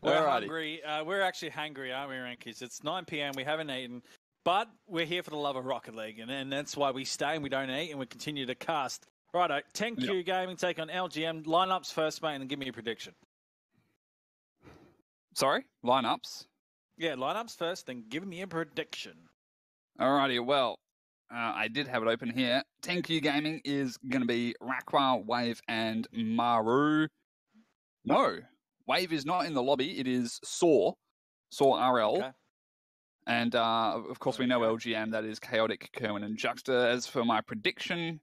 We're hungry. We're actually hungry, aren't we, Rankies? It's 9 p.m. We haven't eaten, but we're here for the love of Rocket League, and that's why we stay and we don't eat and we continue to cast. Righto, 10Q Gaming take on LGM. Lineups first, mate, and then give me a prediction. Sorry, lineups. Yeah, lineups first, then give me a prediction. Alrighty, well, I did have it open here. 10Q Gaming is going to be Rakwa, Wave, and Maru. No, Wave is not in the lobby. It is Saw RL. Okay. And, of course, we know LGM. That is Chaotic, Kerwin, and Juxta. As for my prediction,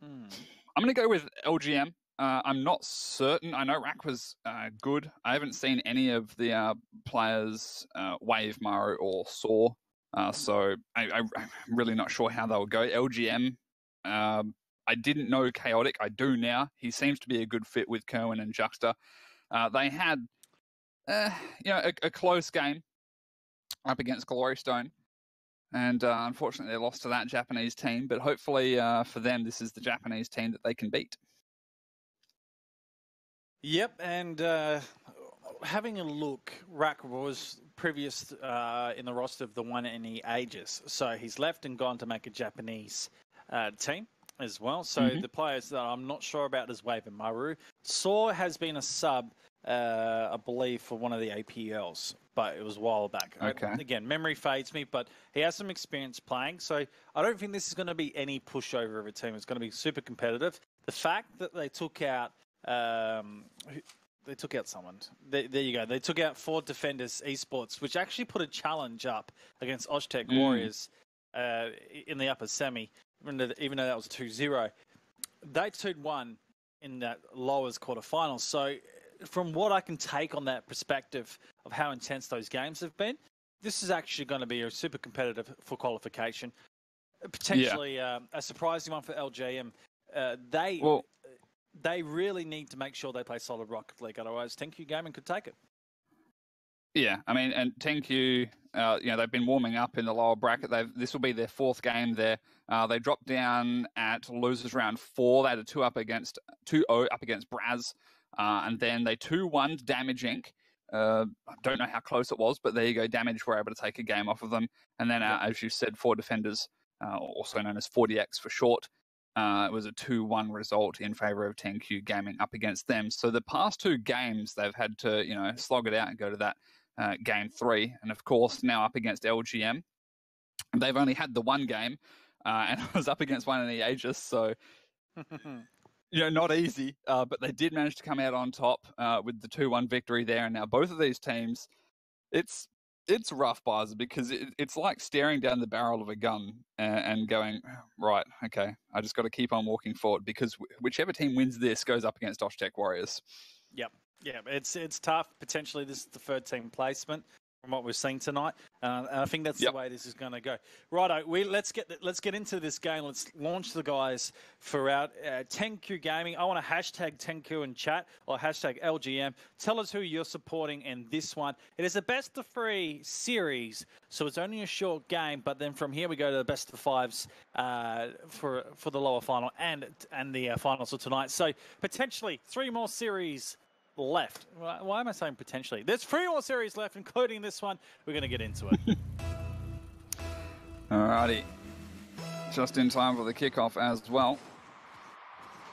I'm going to go with LGM. I'm not certain. I know Rack was good. I haven't seen any of the players, Wave, Maru, or Saw. So I'm really not sure how they'll go. LGM, I didn't know Chaotic. I do now. He seems to be a good fit with Kerwin and Juxta. They had, a close game up against Glory Stone. And unfortunately, they lost to that Japanese team. But hopefully for them, this is the Japanese team that they can beat. Yep, and having a look, Rack was previous in the roster of the one in Aegis. So he's left and gone to make a Japanese team as well. So the players that I'm not sure about is Wave and Maru. Saw has been a sub, I believe, for one of the APLs, but it was a while back. Okay. Again, memory fades me, but he has some experience playing. So I don't think this is going to be any pushover of a team. It's going to be super competitive. The fact that they took out someone. There you go. They took out 4 Defenders Esports, which actually put a challenge up against Oztec Warriors in the upper semi, even though that was 2-0. They 2-1 in that lowers quarterfinals. So from what I can take on that perspective of how intense those games have been, this is actually going to be a super competitive for qualification. Potentially a surprising one for LGM. They really need to make sure they play solid Rocket League, otherwise 10Q Gaming could take it. Yeah, I mean, and 10Q, they've been warming up in the lower bracket. This will be their 4th game there. They dropped down at losers round 4. They had a 2-0 up against Braz, and then they 2-1 Damage Inc. I don't know how close it was, but there you go. Damage were able to take a game off of them. And then, as you said, 4 Defenders, also known as 40X for short. It was a 2-1 result in favour of 10Q Gaming up against them. So the past 2 games, they've had to, slog it out and go to that game 3. And, of course, now up against LGM. They've only had the 1 game, and it was up against one in the Aegis. So, not easy. But they did manage to come out on top with the 2-1 victory there. And now both of these teams, it's rough, Bizer, because it's like staring down the barrel of a gun and going, right, okay, I just got to keep on walking forward, because whichever team wins this goes up against Oztec Warriors. Yep. Yeah, it's tough. Potentially this is the 3rd team placement. from what we're seeing tonight. And I think that's the way this is going to go. Righto, let's get into this game. Let's launch the guys for our 10Q Gaming. I want to hashtag 10Q in chat or hashtag LGM. Tell us who you're supporting in this one. It is a best of 3 series, so it's only a short game. But then from here we go to the best of 5s for the lower final and the finals of tonight. So potentially 3 more series left. Why am I saying potentially? There's 3 more series left, including this one. We're going to get into it. Alrighty. Just in time for the kickoff as well.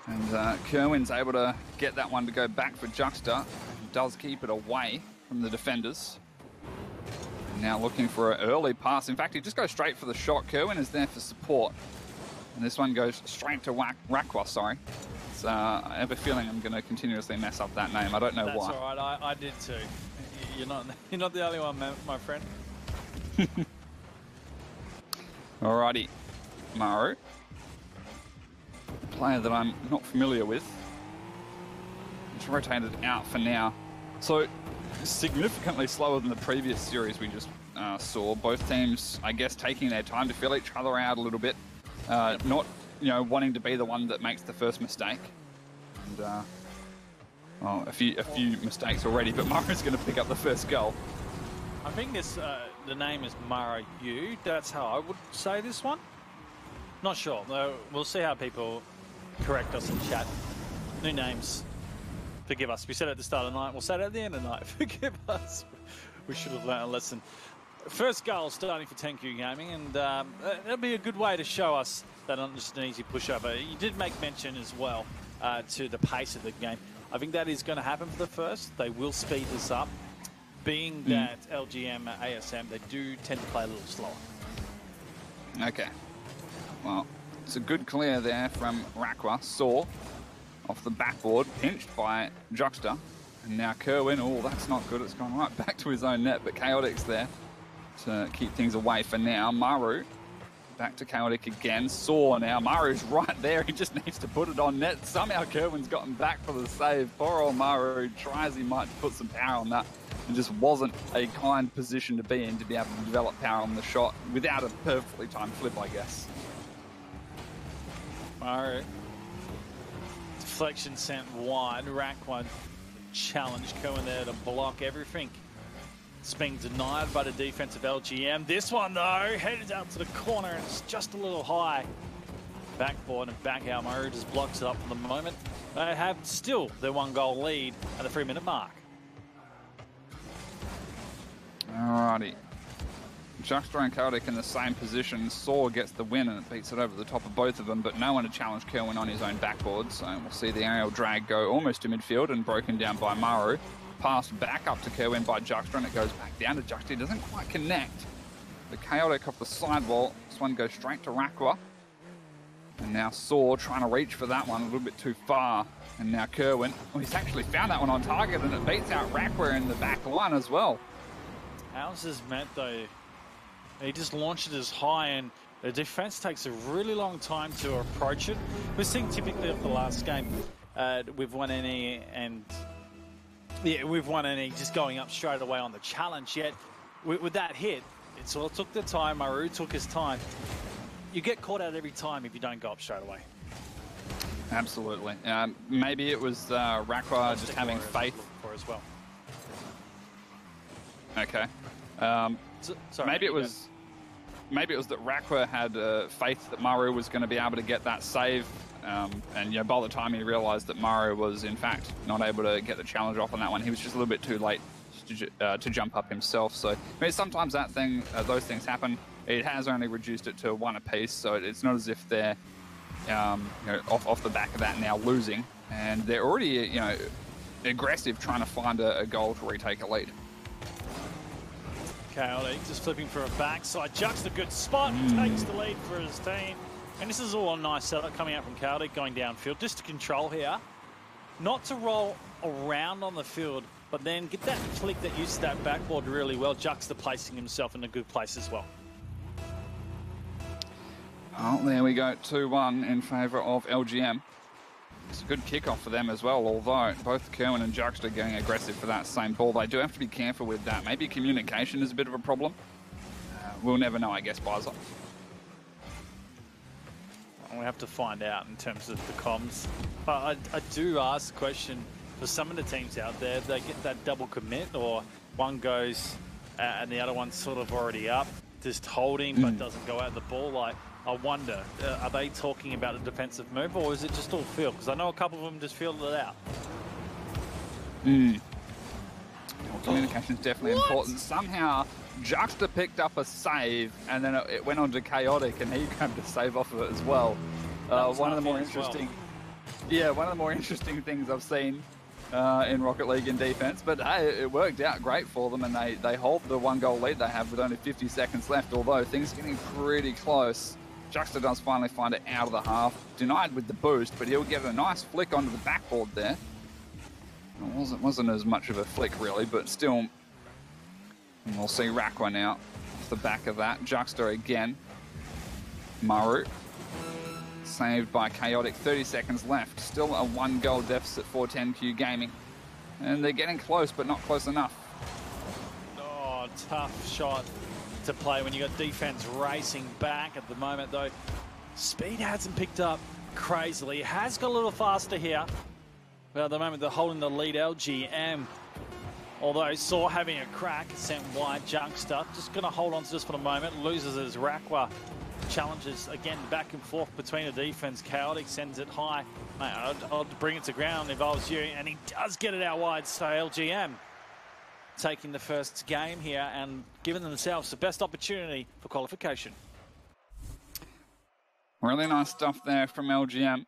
And Kerwin's able to get that one to go back for Juxta. He does keep it away from the defenders. And now looking for an early pass. In fact, he just goes straight for the shot. Kerwin is there for support. And this one goes straight to Rakwa, sorry. I have a feeling I'm going to continuously mess up that name. I don't know why. That's all right. I did too. You're not the only one, my friend. Alrighty, Maru. A player that I'm not familiar with. It's rotated out for now. So significantly slower than the previous series we just saw. Both teams, I guess, taking their time to feel each other out a little bit. Not wanting to be the one that makes the first mistake. And, well, a few mistakes already, but Maru's going to pick up the first goal. I think the name is Maru. That's how I would say this one. Not sure. We'll see how people correct us in chat. New names. Forgive us. We said it at the start of the night. We'll say it at the end of the night. Forgive us. We should have learned a lesson. First goal starting for 10Q Gaming, and that'll be a good way to show us that not just an easy pushover. You did make mention as well to the pace of the game. I think that is going to happen for the first. They will speed this up. Being that LGM, ASM, they do tend to play a little slower. Okay. Well, it's a good clear there from Rakwa. Saw off the backboard, pinched by Juxta. And now Kerwin, oh, that's not good. It's gone right back to his own net, but Chaotic's there to keep things away for now. Maru, back to Chaotic again. Saw now. Maru's right there. He just needs to put it on net. Somehow Kerwin's gotten back for the save. Poor old Maru tries he might put some power on that. It just wasn't a kind position to be in to be able to develop power on the shot without a perfectly timed flip, I guess. Maru. Deflection sent wide. Rack one challenge. Kerwin there to block everything. It's being denied by the defense of LGM. This one, though, headed out to the corner, and it's just a little high. Backboard and back out. Maru just blocks it up for the moment. They have still their 1-goal lead at the 3-minute mark. Alrighty. Juxta and Chaotic in the same position. Saw gets the win, and it beats it over the top of both of them, but no one to challenge Kerwin on his own backboard. So we'll see the aerial drag go almost to midfield and broken down by Maru. Passed back up to Kerwin by Juxta, and it goes back down to Juxta. He doesn't quite connect. The Chaotic off the sidewall. This one goes straight to Rakwa. And now Saw trying to reach for that one a little bit too far. And now Kerwin. Oh, he's actually found that one on target, and it beats out Rakwa in the back line as well. How's this meant, though? He just launched it as high, and the defense takes a really long time to approach it. We're seeing typically of the last game with 1NE and... Yeah, we've won and he's just going up straight away on the challenge. Yet, with that hit, it sort of took the time. Maru took his time. You get caught out every time if you don't go up straight away. Absolutely. Maybe it was Rakwa just having faith. For as well. Okay. Sorry, maybe it was that Rakwa had faith that Maru was going to be able to get that save. And by the time he realised that Maru was in fact not able to get the challenge off on that one, he was just a little bit too late to jump up himself. So sometimes those things happen. It has only reduced it to 1 apiece, so it's not as if they're off the back of that now losing, and they're already aggressive trying to find a goal to retake a lead. Chaotic just flipping for a backside. Juxta a good spot, takes the lead for his team. And this is all a nice setup coming out from Chaotic, going downfield, just to control here. Not to roll around on the field, but then get that flick that uses that backboard really well. Juxta placing himself in a good place as well. Oh, there we go, 2-1 in favour of LGM. It's a good kickoff for them as well, although both Kerwin and Juxta are getting aggressive for that same ball. They do have to be careful with that. Maybe communication is a bit of a problem. We'll never know, I guess, Bizer. We have to find out in terms of the comms. But I do ask the question, for some of the teams out there, they get that double commit, or one goes and the other one's sort of already up, just holding but doesn't go out the ball. Like, I wonder, are they talking about a defensive move, or is it just all feel? Because I know a couple of them just fielded it out. Well, communication is definitely important. Somehow, Juxta picked up a save, and then it went on to Chaotic, and he grabbed a save off of it as well. One of the more interesting, one of the more interesting things I've seen in Rocket League in defense. But hey, it worked out great for them, and they hold the 1-goal lead they have with only 50 seconds left. Although things are getting pretty close. Juxta does finally find it out of the half, denied with the boost, but he'll get a nice flick onto the backboard there. It wasn't as much of a flick really, but still. And we'll see Rakwa now off the back of that. Juxta again. Maru. Saved by Chaotic. 30 seconds left. Still a 1-goal deficit for 10Q Gaming. And they're getting close, but not close enough. Oh, tough shot to play when you got defense racing back at the moment, though. Speed hasn't picked up crazily. It has got a little faster here. But at the moment, they're holding the lead. LGM, although Saw having a crack, sent wide. Juxta just going to hold on to this for the moment. Loses as Rakwa challenges again back and forth between the defense. Chaotic sends it high. Mate, I'd bring it to ground if I was you, and he does get it out wide. So LGM taking the first game here and giving themselves the best opportunity for qualification. Really nice stuff there from LGM.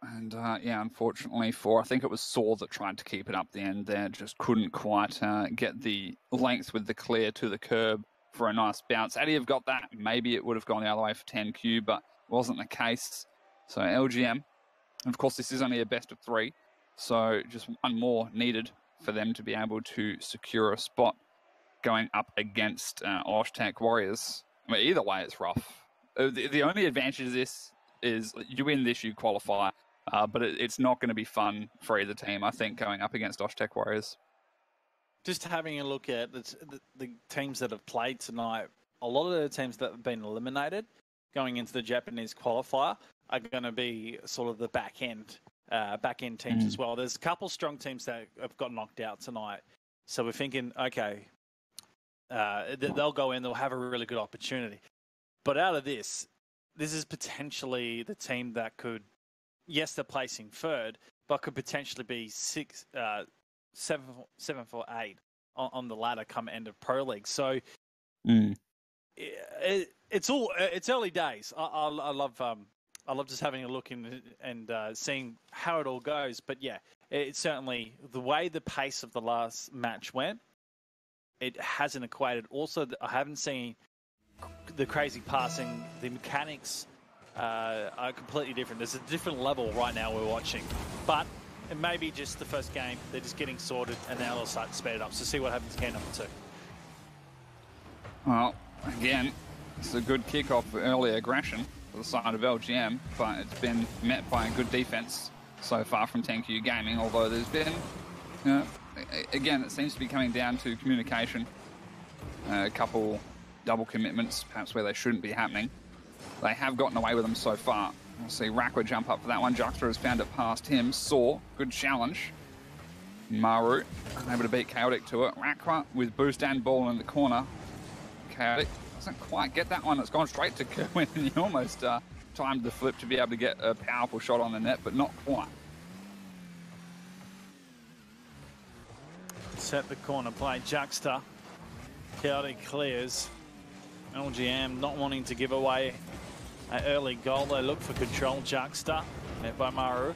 And yeah, unfortunately I think it was Saw that tried to keep it up the end there, just couldn't quite get the length with the clear to the curb for a nice bounce. Had he have got that, maybe it would have gone the other way for 10Q, but it wasn't the case. So LGM, and of course this is only a best of 3, so just one more needed for them to be able to secure a spot going up against Osh-Tech Warriors. I mean, either way, it's rough. The only advantage of this is you win this, you qualify, but it's not going to be fun for either team, I think, going up against Osh-Tech Warriors. Just having a look at the teams that have played tonight, a lot of the teams that have been eliminated going into the Japanese qualifier are going to be sort of the back end teams as well. There's a couple strong teams that have got knocked out tonight. So we're thinking, okay, they'll go in, they'll have a really good opportunity. But out of this is potentially the team that could, yes, they're placing third, but could potentially be 7 for 8 on the ladder come end of Pro League. So it's early days. I love just having a look and seeing how it all goes. But yeah, it's certainly the way the pace of the last match went. It hasn't equated. Also, I haven't seen the crazy passing. The mechanics are completely different. There's a different level right now we're watching. But it may be just the first game. They're just getting sorted, and now they'll start to speed it up. So see what happens game number 2. Well, again, it's a good kickoff for early aggression for the side of LGM, but it's been met by a good defense so far from 10Q Gaming, although there's been, again, it seems to be coming down to communication. A couple double commitments, perhaps where they shouldn't be happening. They have gotten away with them so far. We'll see Rakwa jump up for that one. Juxta has found it past him. Saw, good challenge. Maru, unable to beat Chaotic to it. Rakwa with boost and ball in the corner. Chaotic doesn't quite get that one. It's gone straight to Kerwin, and he almost timed the flip to be able to get a powerful shot on the net, but not quite. Set the corner play. Juxta. Chaotic clears. LGM not wanting to give away an early goal. They look for control. Juxta, met by Maru.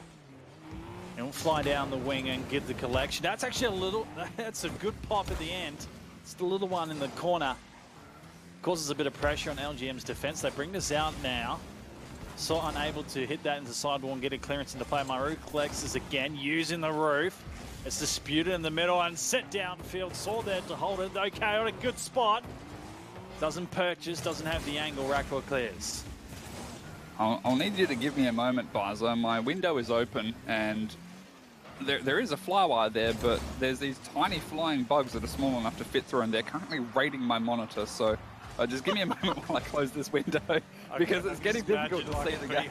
He'll fly down the wing and give the collection. That's actually that's a good pop at the end. It's the little one in the corner. Causes a bit of pressure on LGM's defense. They bring this out now. So unable to hit that into the sidewall and get a clearance into play. Maru collects this again, using the roof. It's disputed in the middle and set downfield. Saw there to hold it. though. Chaotic, good spot. Doesn't purchase, doesn't have the angle. Rakwa clears. I'll need you to give me a moment, Bizer. My window is open, and there is a flywire there, but there's these tiny flying bugs that are small enough to fit through, and they're currently raiding my monitor. So just give me a moment while I close this window, because it's getting difficult to see the game.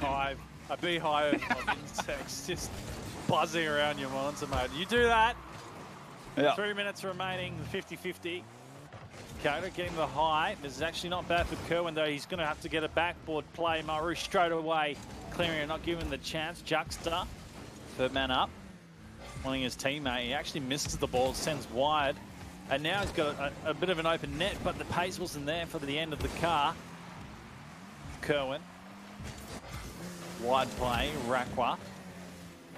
A beehive of insects just buzzing around your monitor, mate. You do that. Yeah. 3 minutes remaining, 50-50. Koda getting the high. This is actually not bad for Kerwin, though. He's going to have to get a backboard play. Maru straight away, clearing it, not giving the chance. Juxta, third man up, wanting his teammate. He actually misses the ball, sends wide. And now he's got a bit of an open net, but the pace wasn't there for the end of the car. Kerwin. Wide play, Rakwa.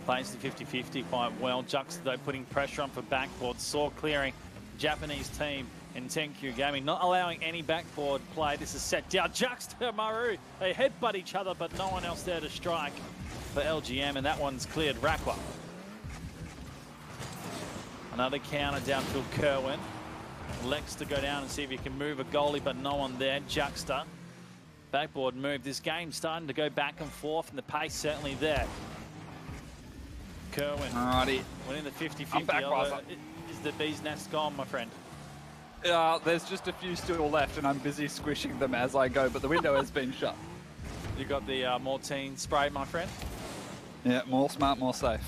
Plays the 50-50 quite well. Juxta, though, putting pressure on for backboard. Saw clearing Japanese team in 10Q Gaming, not allowing any backboard play. This is set down. Juxta, Maru, they headbutt each other, but no one else there to strike for LGM, and that one's cleared. Rakwa. Another counter downfield, Kerwin. Lex to go down and see if he can move a goalie, but no one there. Juxta. Backboard move. This game's starting to go back and forth, and the pace certainly there. Kerwin. Alrighty. Winning the 50-50. Is the bee's nest gone, my friend? There's just a few still left, and I'm busy squishing them as I go, but the window has been shut. You got the Mortine spray, my friend? Yeah, more smart, more safe.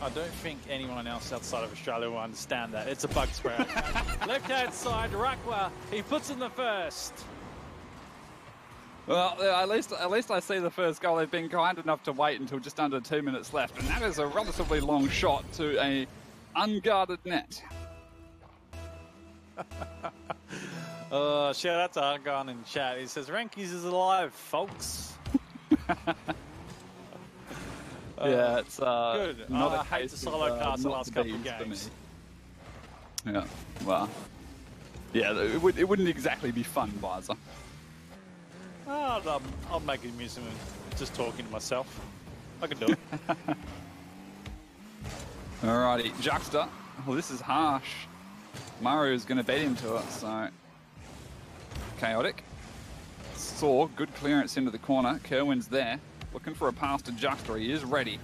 I don't think anyone else outside of Australia will understand that. It's a bug spray. Left-hand side, Rakwa. He puts in the first. Well, at least I see the first goal. They've been kind enough to wait until just under 2 minutes left, and that is a relatively long shot to a unguarded net. Shout out to Argon in chat. He says, Rankies is alive, folks. Yeah, it's good. not I a hate case the solo cast the not last the couple of bees for games. me. Yeah, well, yeah, it wouldn't exactly be fun, Bizer. I'll make it amusing just talking to myself. I can do it. Alrighty, Juxta. Well, this is harsh. Maru's going to beat him to it, so... Chaotic. Saw, good clearance into the corner. Kerwin's there, looking for a pass to Juxta. He is ready.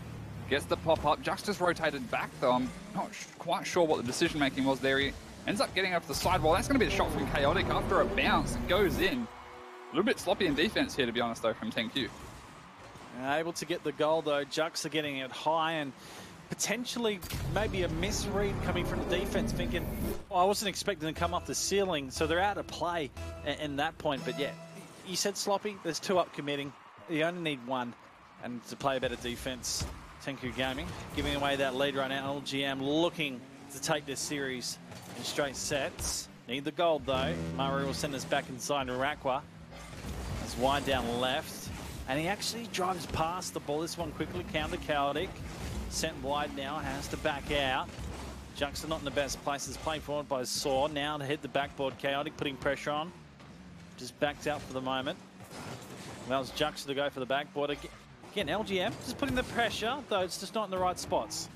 Gets the pop-up. Juxta's rotated back, though. I'm not quite sure what the decision-making was there. He ends up getting up the sidewall. That's going to be a shot from Chaotic after a bounce. It goes in. A little bit sloppy in defense here, to be honest, though, from 10Q. Able to get the goal, though. Juxta getting it high and potentially maybe a misread coming from the defense, thinking, I wasn't expecting to come off the ceiling, so they're out of play in that point. But yeah, you said sloppy. There's two up committing. You only need one, and to play a better defense. 10Q Gaming giving away that lead right now. LGM looking to take this series in straight sets. Need the gold, though. Maru will send us back inside to Rakwa. It's wide down left. And he actually drives past the ball. This one quickly, counter Chaotic. Sent wide now, has to back out. Juxta not in the best place. It's played forward by Saw. Now to hit the backboard, Chaotic putting pressure on. Just backed out for the moment. Allows Juxta to go for the backboard. Again, LGM just putting the pressure, though it's just not in the right spots.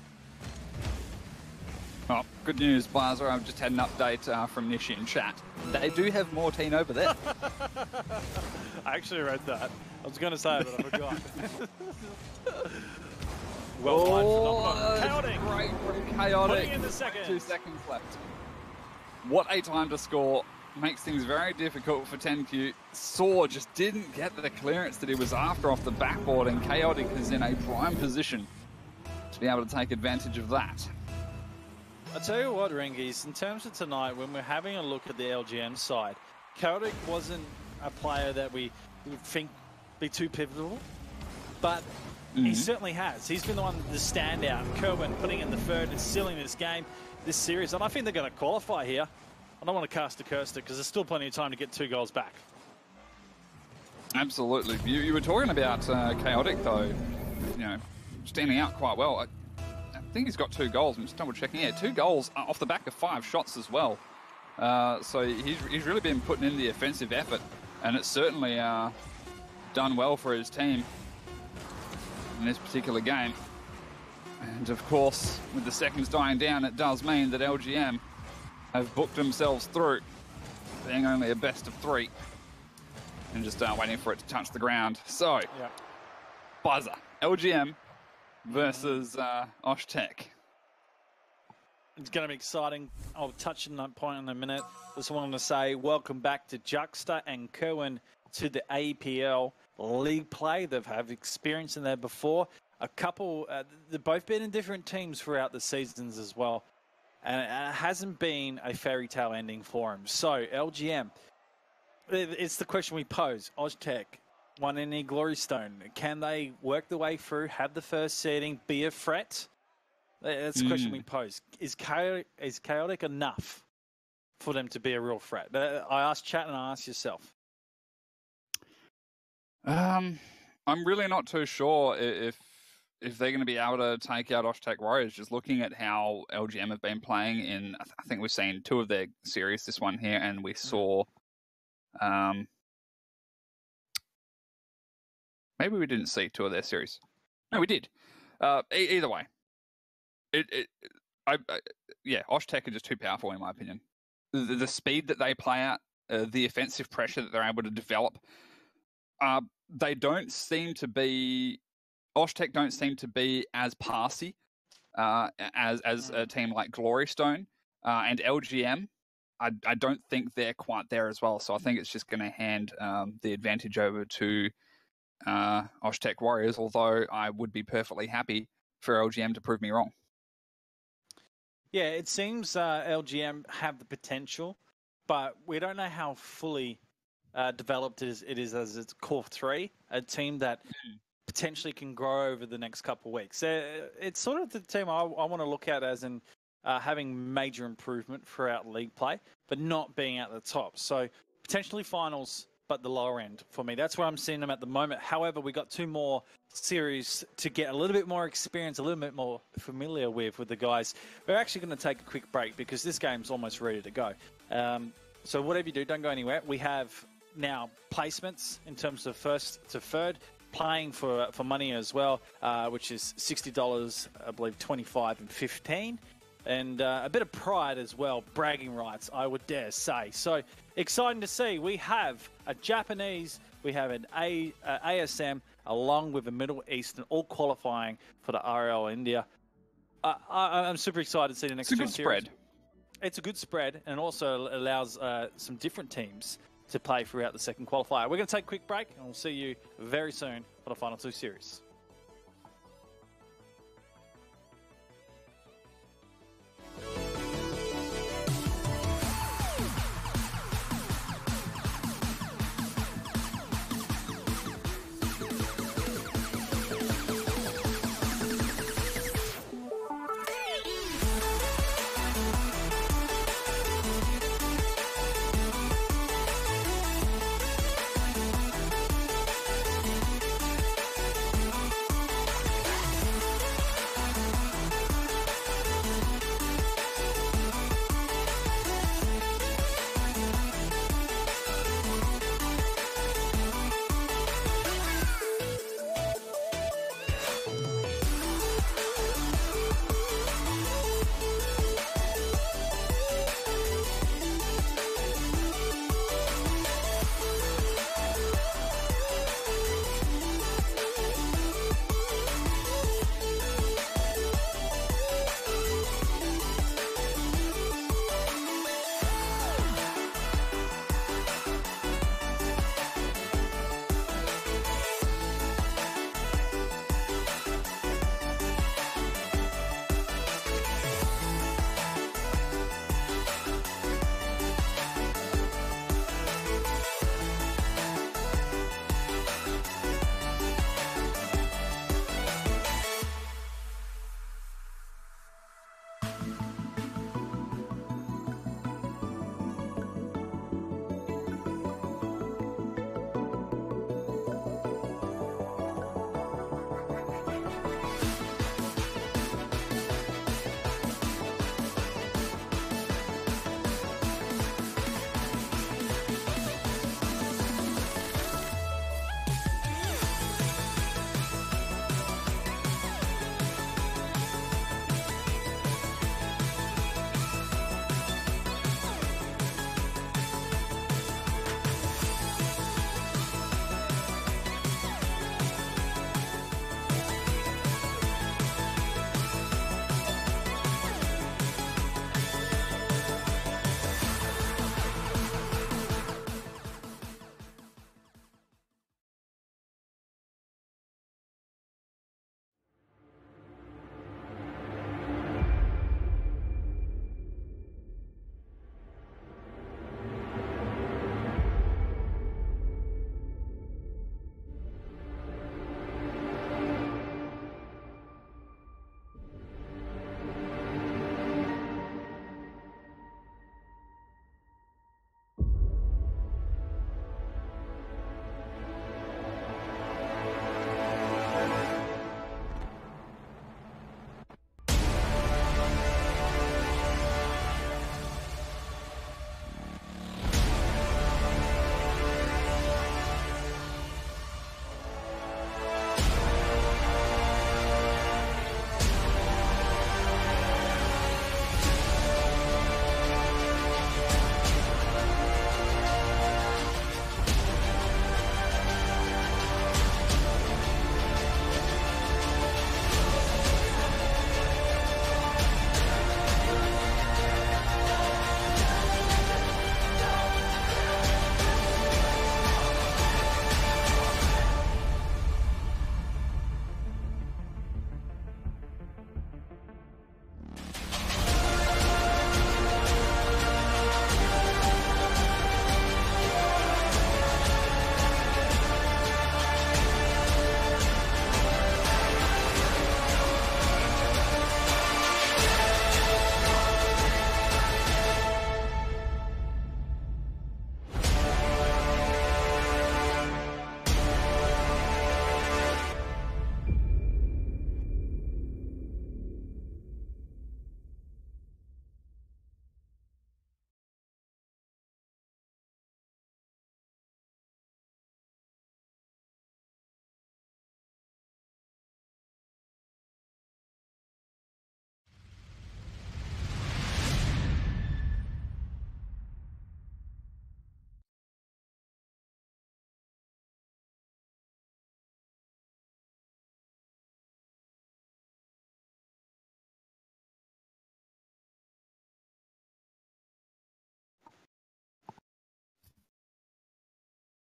Oh, good news, Blazer. I've just had an update from Nishi in chat. They do have more team over there. I actually read that. I was going to say it, but I forgot. Chaotic. Great from Chaotic. Putting in the second. 2 seconds left. What a time to score. Makes things very difficult for 10Q. Saw just didn't get the clearance that he was after off the backboard, and Chaotic is in a prime position to be able to take advantage of that. I tell you what, Rengies, in terms of tonight, when we're having a look at the LGM side, Chaotic wasn't a player that we would think be too pivotal, but he certainly has. He's been the one, the standout. Kerwin putting in the third and sealing this game, this series, and I think they're going to qualify here. I don't want to cast a curse because there's still plenty of time to get 2 goals back. Absolutely. You were talking about Chaotic, though, you know, standing out quite well. I think he's got 2 goals. I'm just double checking. Yeah, 2 goals off the back of 5 shots as well. So he's really been putting in the offensive effort, and it's certainly done well for his team in this particular game. And of course, with the seconds dying down, it does mean that LGM have booked themselves through, being only a best of 3. and just waiting for it to touch the ground. So, Yeah. buzzer. LGM versus Osh Tech. It's going to be exciting. I'll touch on that point in a minute. Just wanted to say welcome back to Juxta and Kerwin to the APL League play. They've have experience in there before. A couple, they've both been in different teams throughout the seasons as well. And it hasn't been a fairy tale ending for them. So, LGM, it's the question we pose. Oztech won any Glory Stone. Can they work their way through, have the first seeding, be a threat? That's the question we pose. Is chaotic enough for them to be a real threat? I asked chat and I asked yourself. I'm really not too sure if they're going to be able to take out Oshtec Warriors. Just looking at how LGM have been playing in, I think we've seen 2 of their series, this one here, and we saw, maybe we didn't see 2 of their series. No, we did. Either way, Oshtec are just too powerful in my opinion. The speed that they play at, the offensive pressure that they're able to develop, they don't seem to be. Oshtec don't seem to be as passy as a team like Glory Stone, and LGM. I don't think they're quite there as well. So I think it's just going to hand the advantage over to Oshtec Warriors. Although I would be perfectly happy for LGM to prove me wrong. Yeah, it seems LGM have the potential, but we don't know how fully developed it is as its core 3, a team that potentially can grow over the next couple of weeks. It's sort of the team I want to look at as in having major improvement throughout league play, but not being at the top. So potentially finals, but the lower end for me. That's where I'm seeing them at the moment. However, we got 2 more series to get a little bit more experience, a little bit more familiar with the guys. We're actually going to take a quick break because this game's almost ready to go. So whatever you do, don't go anywhere. We have now placements in terms of first to third, playing for money as well, which is $60, I believe 25 and 15. And a bit of pride as well, bragging rights, I would dare say. So exciting to see. We have a Japanese, we have an ASM, along with a Middle Eastern, all qualifying for the RL India. I'm super excited to see the next 2 series. It's a good spread. It's a good spread, and also allows some different teams to play throughout the second qualifier. We're going to take a quick break, and we'll see you very soon for the final 2 series.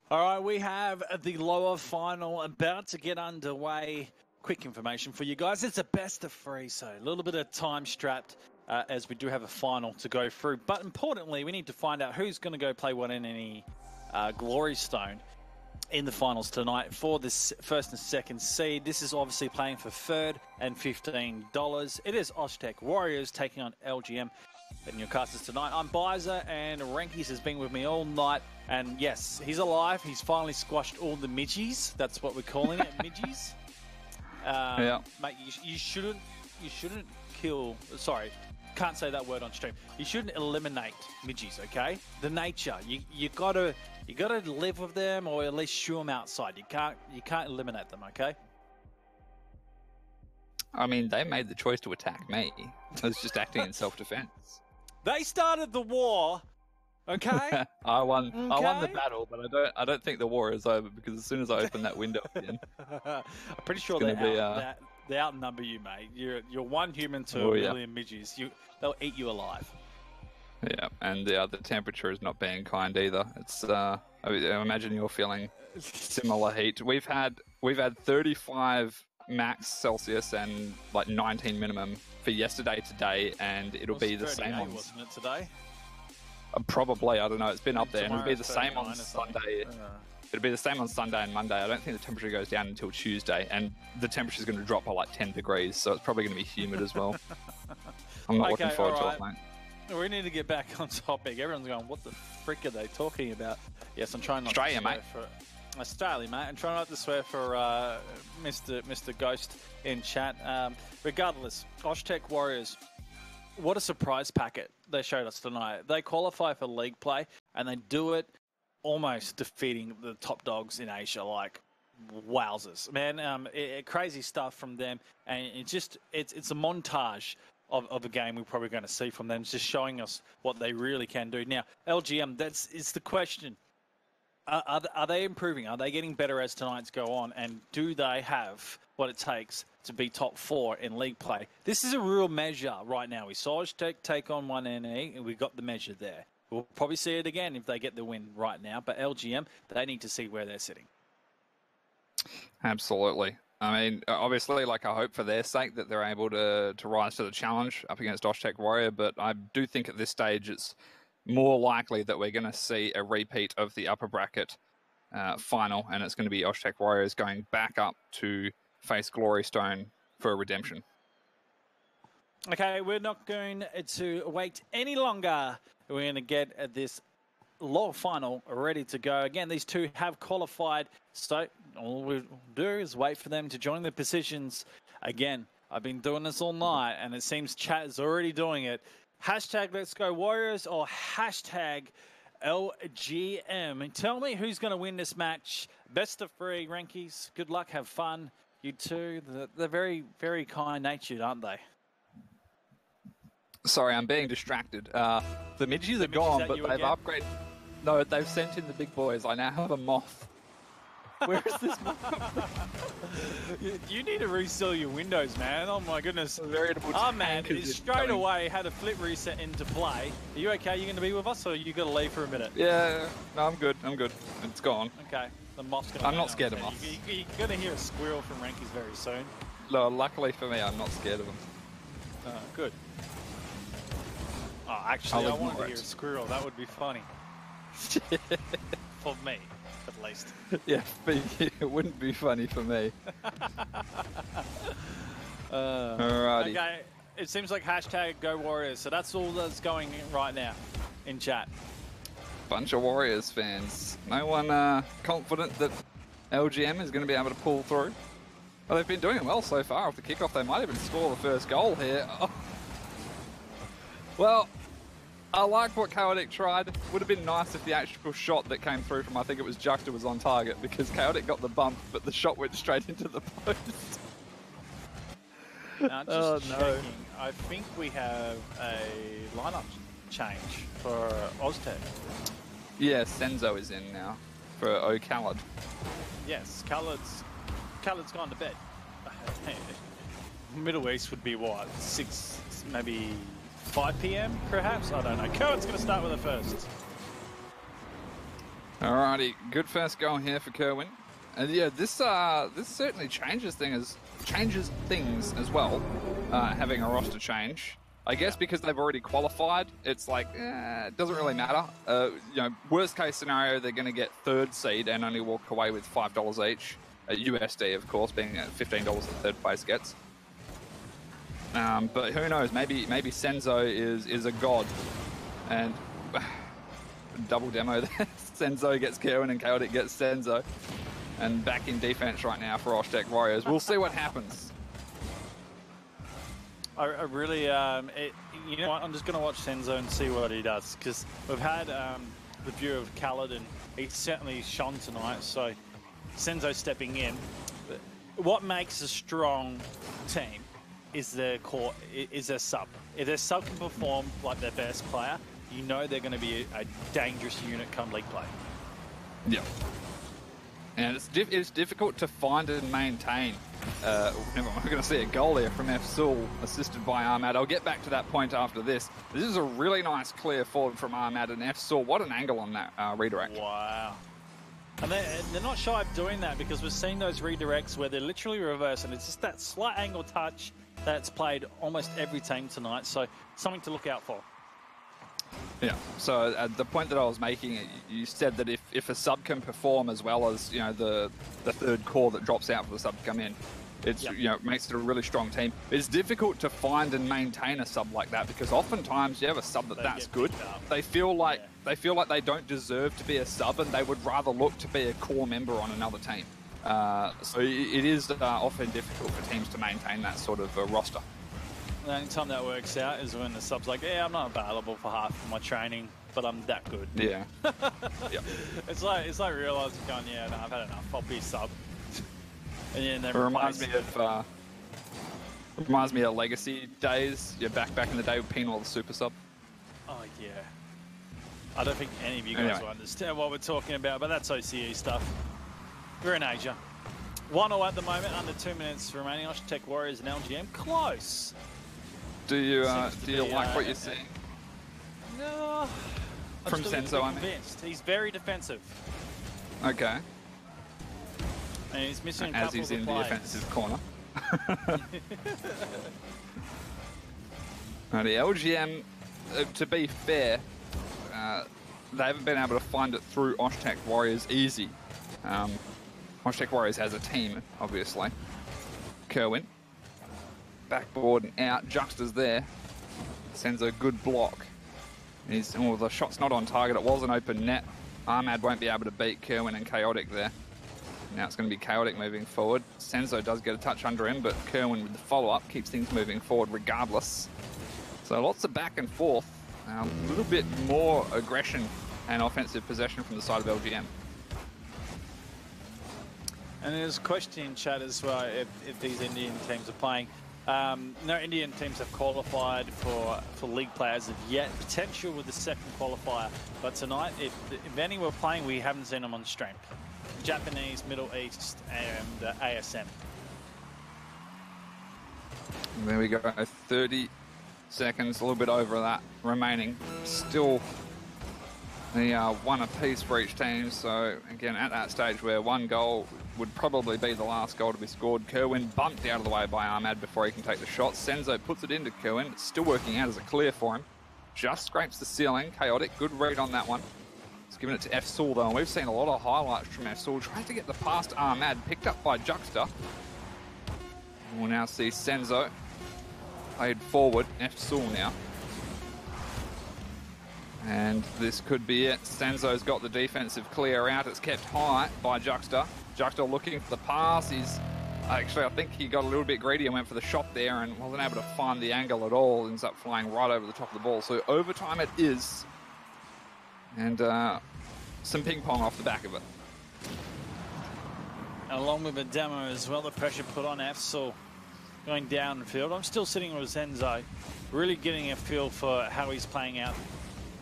All right, we have the lower final about to get underway. Quick information for you guys. It's a best of 3, so a little bit of time strapped as we do have a final to go through. But importantly, we need to find out who's going to go play what in any Glory Stone in the finals tonight for this first and second seed. This is obviously playing for third and $15. It is Oztec Warriors taking on LGM at Newcastle's tonight. I'm Bizer, and Rankies has been with me all night. And yes, he's alive. He's finally squashed all the midgies. That's what we're calling it, midgies. Yeah, mate, you shouldn't kill. Sorry, can't say that word on stream. You shouldn't eliminate midgies. Okay, the nature. You gotta live with them, or at least shoo them outside. You can't eliminate them. Okay. I mean, they made the choice to attack me. I was just acting in self-defense. They started the war. Okay. I won the battle, but I don't think the war is over, because as soon as I open that window again, I'm pretty sure they outnumber you, mate. You're one human to a million midgies. They'll eat you alive. Yeah, and the temperature is not being kind either. It's I imagine you're feeling similar heat. We've had 35 max Celsius and like 19 minimum for yesterday, today, and it'll be the same on. Wasn't it today? Probably, I don't know. It's been up there, and it'll be the same on Sunday. It'll be the same on Sunday and Monday. I don't think the temperature goes down until Tuesday, and the temperature is going to drop by like 10 degrees, so it's probably going to be humid as well. I'm not looking forward to it, mate. We need to get back on topic. Everyone's going, what the frick are they talking about? Yes, I'm trying not to swear, mate. Australia, mate. I'm trying not to swear for Mr. Ghost in chat. Regardless, Oztec Warriors, what a surprise packet they showed us tonight. They qualify for league play, and they do it almost defeating the top dogs in Asia. Like, wowzers, man! Crazy stuff from them, and it's a montage of a game we're probably going to see from them, just showing us what they really can do. Now, LGM, it's the question. Are they improving? Are they getting better as tonight's go on? And do they have what it takes to be top 4 in league play? This is a real measure right now. We saw Oztec take on 1NE, and we got the measure there. We'll probably see it again if they get the win right now. But LGM, they need to see where they're sitting. Absolutely. I mean, obviously, like, I hope for their sake that they're able to rise to the challenge up against Oztec Warrior, but I do think at this stage it's more likely that we're going to see a repeat of the upper bracket final, and it's going to be Oztec Warriors going back up to face Glory Stone for a redemption. Okay, we're not going to wait any longer. We're going to get this lower final ready to go. Again, these two have qualified, so all we do is wait for them to join the positions. Again, I've been doing this all night, and it seems chat is already doing it. Hashtag Let's Go Warriors or hashtag LGM. And tell me who's going to win this match. Best of 3, Rankies. Good luck. Have fun. You two, they're very, very kind-natured, aren't they? Sorry, I'm being distracted. The midgies are gone, but they've upgraded. No, they've sent in the big boys. I now have a moth. Where is this moth? You need to reseal your windows, man. Oh my goodness. Veritable man, straight away had a flip reset into play. Are you okay? You going to be with us, or you got to leave for a minute? Yeah, no, I'm good. It's gone. Okay. The moth's going to I'm not scared of moths. You're going to hear a squirrel from Rankies very soon. No, luckily for me, I'm not scared of them. Good. Oh, actually, I wanted to hear a squirrel. That would be funny. For me, at least. Yeah, it wouldn't be funny for me. Alrighty. Okay, it seems like hashtag Go Warriors. So that's all that's going right now in chat. Bunch of Warriors fans. No one confident that LGM is going to be able to pull through. Well, they've been doing well so far off the kickoff. They might even score the first goal here. Oh. Well, I like what Chaotic tried. Would have been nice if the actual shot that came through from, I think it was Juxta, was on target, because Chaotic got the bump, but the shot went straight into the post. Now, just checking, I think we have a lineup change for Oztec. Yeah, Senzo is in now for O'Khaled. Yes, Khaled's gone to bed. Middle East would be what, 6, maybe 5 p.m. perhaps? I don't know. Cohen's going to start with it first. Alrighty, good first goal here for Kerwin. And yeah, this certainly changes things as well, having a roster change. I guess because they've already qualified, it's like, it doesn't really matter. Worst case scenario, they're going to get third seed and only walk away with $5 each. USD, of course, being $15 the third place gets. But who knows? Maybe Senzo is a god, and double demo there. Senzo gets Kerwin and Chaotic gets Senzo, and back in defense right now for Oshtec Warriors. We'll see what happens. I really, you know what? I'm just going to watch Senzo and see what he does, because we've had the view of Khaled, and he's certainly shone tonight. So Senzo stepping in. What makes a strong team is their core, is their sub. If their sub can perform like their best player, you know they're going to be a dangerous unit come league play. Yeah. And it's difficult to find and maintain. We're going to see a goal here from F-Sul, assisted by Ahmad. I'll get back to that point after this. This is a really nice clear forward from Ahmad and F-Sul. What an angle on that redirect. Wow. And they're not shy of doing that, because we've seen those redirects where they're literally reverse, and it's just that slight angle touch that's played almost every team tonight. So something to look out for. Yeah, so the point that I was making, you said that if a sub can perform as well as, the third core that drops out for the sub to come in, it's, makes it a really strong team. It's difficult to find and maintain a sub like that, because oftentimes you have a sub that's good. They feel like they don't deserve to be a sub, and they would rather look to be a core member on another team. So it is often difficult for teams to maintain that sort of roster. The only time that works out is when the sub's like, yeah, I'm not available for half of my training, but I'm that good. Yeah. Yeah. It's like realising, going, yeah, no, I've had enough. I'll be a sub. And then it reminds me of Legacy days. Yeah, back in the day with Penal, the super sub. Oh yeah. I don't think any of you guys will understand what we're talking about, but that's OCE stuff. We're in Asia. 1-0 at the moment, under 2 minutes remaining. Oshtec Warriors and LGM close. Do you like what you're seeing? No. From Senzo, I mean. He's very defensive. Okay. And he's missing a as couple he's of in plays. the offensive corner. Now, the LGM, to be fair, they haven't been able to find it through Oshtec Warriors easy. Oshtec Warriors has a team, obviously. Kerwin. Backboard and out. Juxta's there. Sends a good block. The shot's not on target. It was an open net. Ahmad won't be able to beat Kerwin and Chaotic there. Now it's going to be Chaotic moving forward. Senzo does get a touch under him, but Kerwin with the follow-up keeps things moving forward regardless. So lots of back and forth. A little bit more aggression and offensive possession from the side of LGM. And there's a question in chat as well if these Indian teams are playing. No Indian teams have qualified for league players as of yet. Potential with the second qualifier. But tonight, if any were playing, we haven't seen them on stream. Japanese, Middle East, and ASM. There we go. 30 seconds, a little bit over that remaining. Still the one apiece for each team. So again, at that stage where one goal would probably be the last goal to be scored. Kerwin bumped out of the way by Ahmad before he can take the shot. Senzo puts it into Kerwin. It's still working out as a clear for him. Just scrapes the ceiling. Chaotic, good read on that one. He's giving it to F-Sul though, and we've seen a lot of highlights from F-Sul. Trying to get the past Ahmad, picked up by Juxta. We'll now see Senzo played forward. F-Sul now. And this could be it. Senzo's got the defensive clear out. It's kept high by Juxta. Juxta looking for the pass. I think he got a little bit greedy and went for the shot there and wasn't able to find the angle at all. Ends up flying right over the top of the ball. So overtime it is. And some ping pong off the back of it. Along with the demo as well, the pressure put on F-Sul going downfield. I'm still sitting with Senzo, really getting a feel for how he's playing out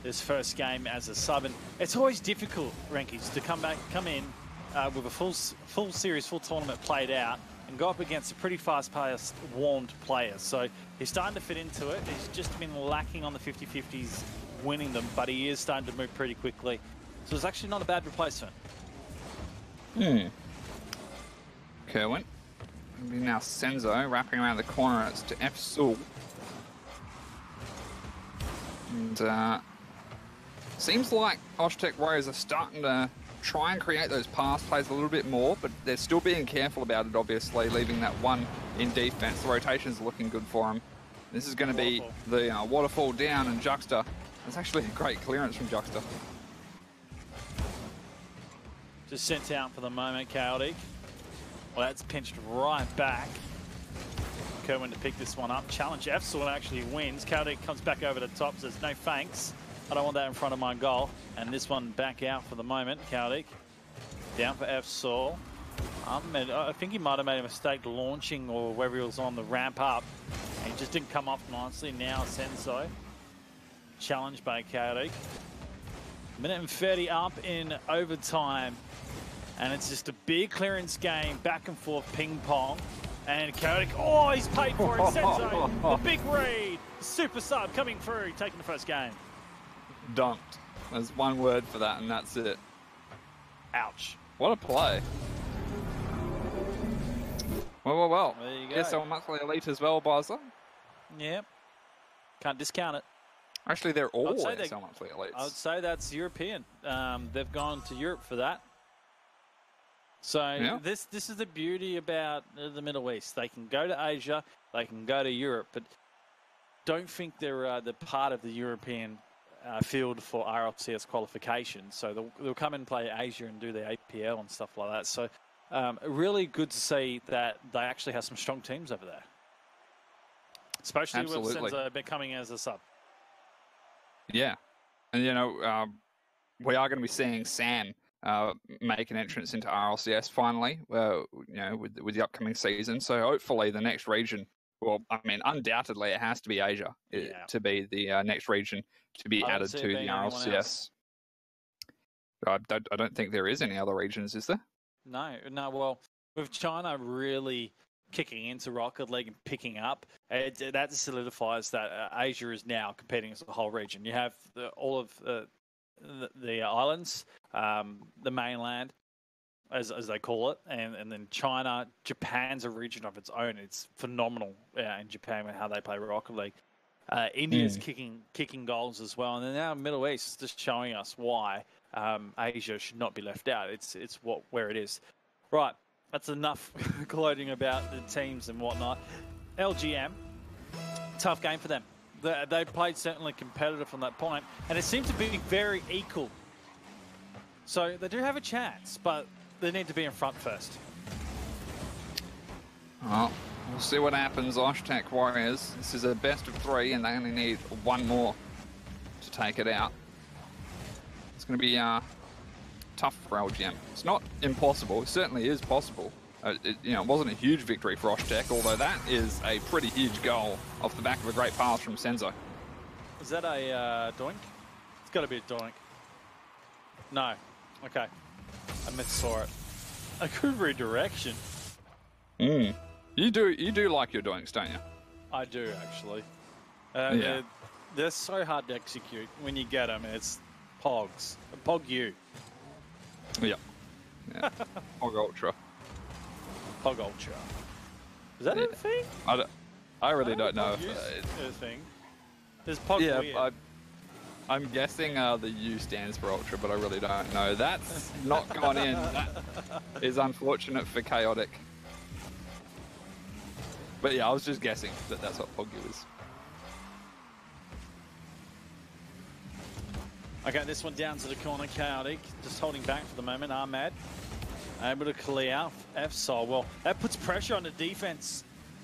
this first game as a sub. And it's always difficult, Rankies, to come in with a full series, full tournament played out and go up against a pretty fast-paced, warmed player. So he's starting to fit into it. He's just been lacking on the 50-50s winning them, but he is starting to move pretty quickly. So it's actually not a bad replacement. Kerwin. Now Senzo wrapping around the corner. It's to F-Sul. And seems like Oshtek Warriors are starting to try and create those pass plays a little bit more, but they're still being careful about it, obviously, leaving that one in defense. The rotations are looking good for them. This is going to be the waterfall down, and Juxta. It's actually a great clearance from Juxta. Just sent out for the moment, Chaotic. Well, that's pinched right back. Kerwin to pick this one up. Challenge F-Sul actually wins. Chaotic comes back over the top, says no thanks. I don't want that in front of my goal. And this one back out for the moment. Chaotic down for F-Sul. I think he might have made a mistake launching, or whether he was on the ramp up. And he just didn't come off nicely. Now Senso. Challenged by Chaotic. Minute and 30 up in overtime. And it's just a big clearance game, back and forth ping pong. And Chaotic, oh, he's paid for it. Senzo, the big read. Super sub coming through, taking the first game. Dunked. There's one word for that, and that's it. Ouch. What a play. Well. There you go. Yes, they're monthly elite as well, Bozza. Yep. Can't discount it. Actually, they're all they're monthly elites. I would say that's European. They've gone to Europe for that. So yeah. This is the beauty about the Middle East. They can go to Asia, they can go to Europe, but don't think they're the part of the European field for RLCS qualification. So they'll come and play Asia and do the APL and stuff like that. So really good to see that they actually have some strong teams over there. Especially with Senzo coming as a sub. Yeah. And, we are going to be seeing Sam make an entrance into RLCS finally, with the upcoming season. So hopefully the next region, well, I mean, undoubtedly it has to be Asia to be the next region to be added to the RLCS. I don't think there is any other regions, is there? No. Well, with China really kicking into Rocket League and picking up, that solidifies that Asia is now competing as a whole region. You have all of the islands, the mainland, as they call it, and then China. Japan's a region of its own. It's phenomenal in Japan how they play Rocket League. India's kicking goals as well, and then now Middle East is just showing us why Asia should not be left out. It's where it is. Right, that's enough gloating about the teams and whatnot. LGM, tough game for them. They played certainly competitive from that point, and it seemed to be very equal. So they do have a chance, but they need to be in front first. Well, we'll see what happens. Oshtek Warriors, this is a best of 3, and they only need one more to take it out. It's going to be tough for LGM. It's not impossible. It certainly is possible. It wasn't a huge victory for Oshtek, although that is a pretty huge goal off the back of a great pass from Senzo. Is that a doink? It's got to be a doink. No. Okay. I missaw it. A good redirection. You do like your doinks, don't you? I do, actually. Yeah. They're so hard to execute. When you get them, it's pogs. Pog you. Yeah. Pog Ultra. Pog Ultra. Is that a thing? I really don't know if it's a thing. There's Pog weird. I'm guessing the U stands for Ultra, but I really don't know. That's not gone in. That is unfortunate for Chaotic. But yeah, I was just guessing that that's what Pog U is. Okay, this one down to the corner. Chaotic just holding back for the moment. Ahmed able to clear F-Sol. Well, that puts pressure on the defense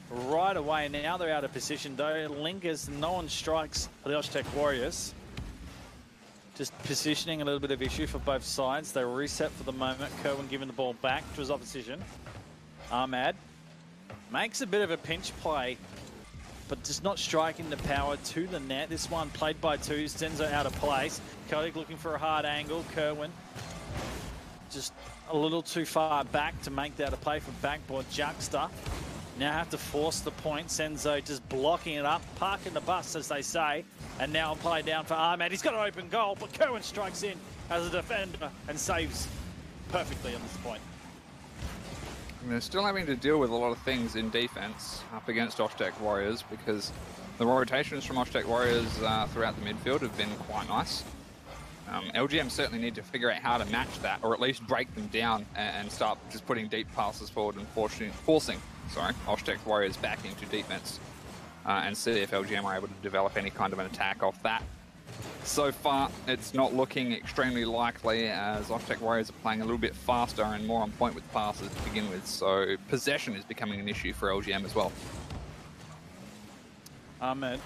right away. Now they're out of position though. Lingers, no one strikes for the Oshtek Warriors. Just positioning, a little bit of issue for both sides. They reset for the moment. Kerwin giving the ball back to his opposition. Ahmed makes a bit of a pinch play, but just not striking the power to the net. This one played by two. Senzo out of place. Chaotic looking for a hard angle. Kerwin just a little too far back to make that a play from backboard. Juxta Now have to force the point. Senzo just blocking it up, parking the bus, as they say. And now a play down for Ahmed. He's got an open goal, but Kerwin strikes in as a defender and saves perfectly on this point. And they're still having to deal with a lot of things in defense up against Oshtec Warriors because the rotations from Oshtec Warriors throughout the midfield have been quite nice. LGM certainly need to figure out how to match that, or at least break them down and start just putting deep passes forward and forcing Oshtec Warriors back into defense and see if LGM are able to develop any kind of an attack off that. So far, it's not looking extremely likely as Oshtec Warriors are playing a little bit faster and more on point with passes to begin with, so possession is becoming an issue for LGM as well. Ahmed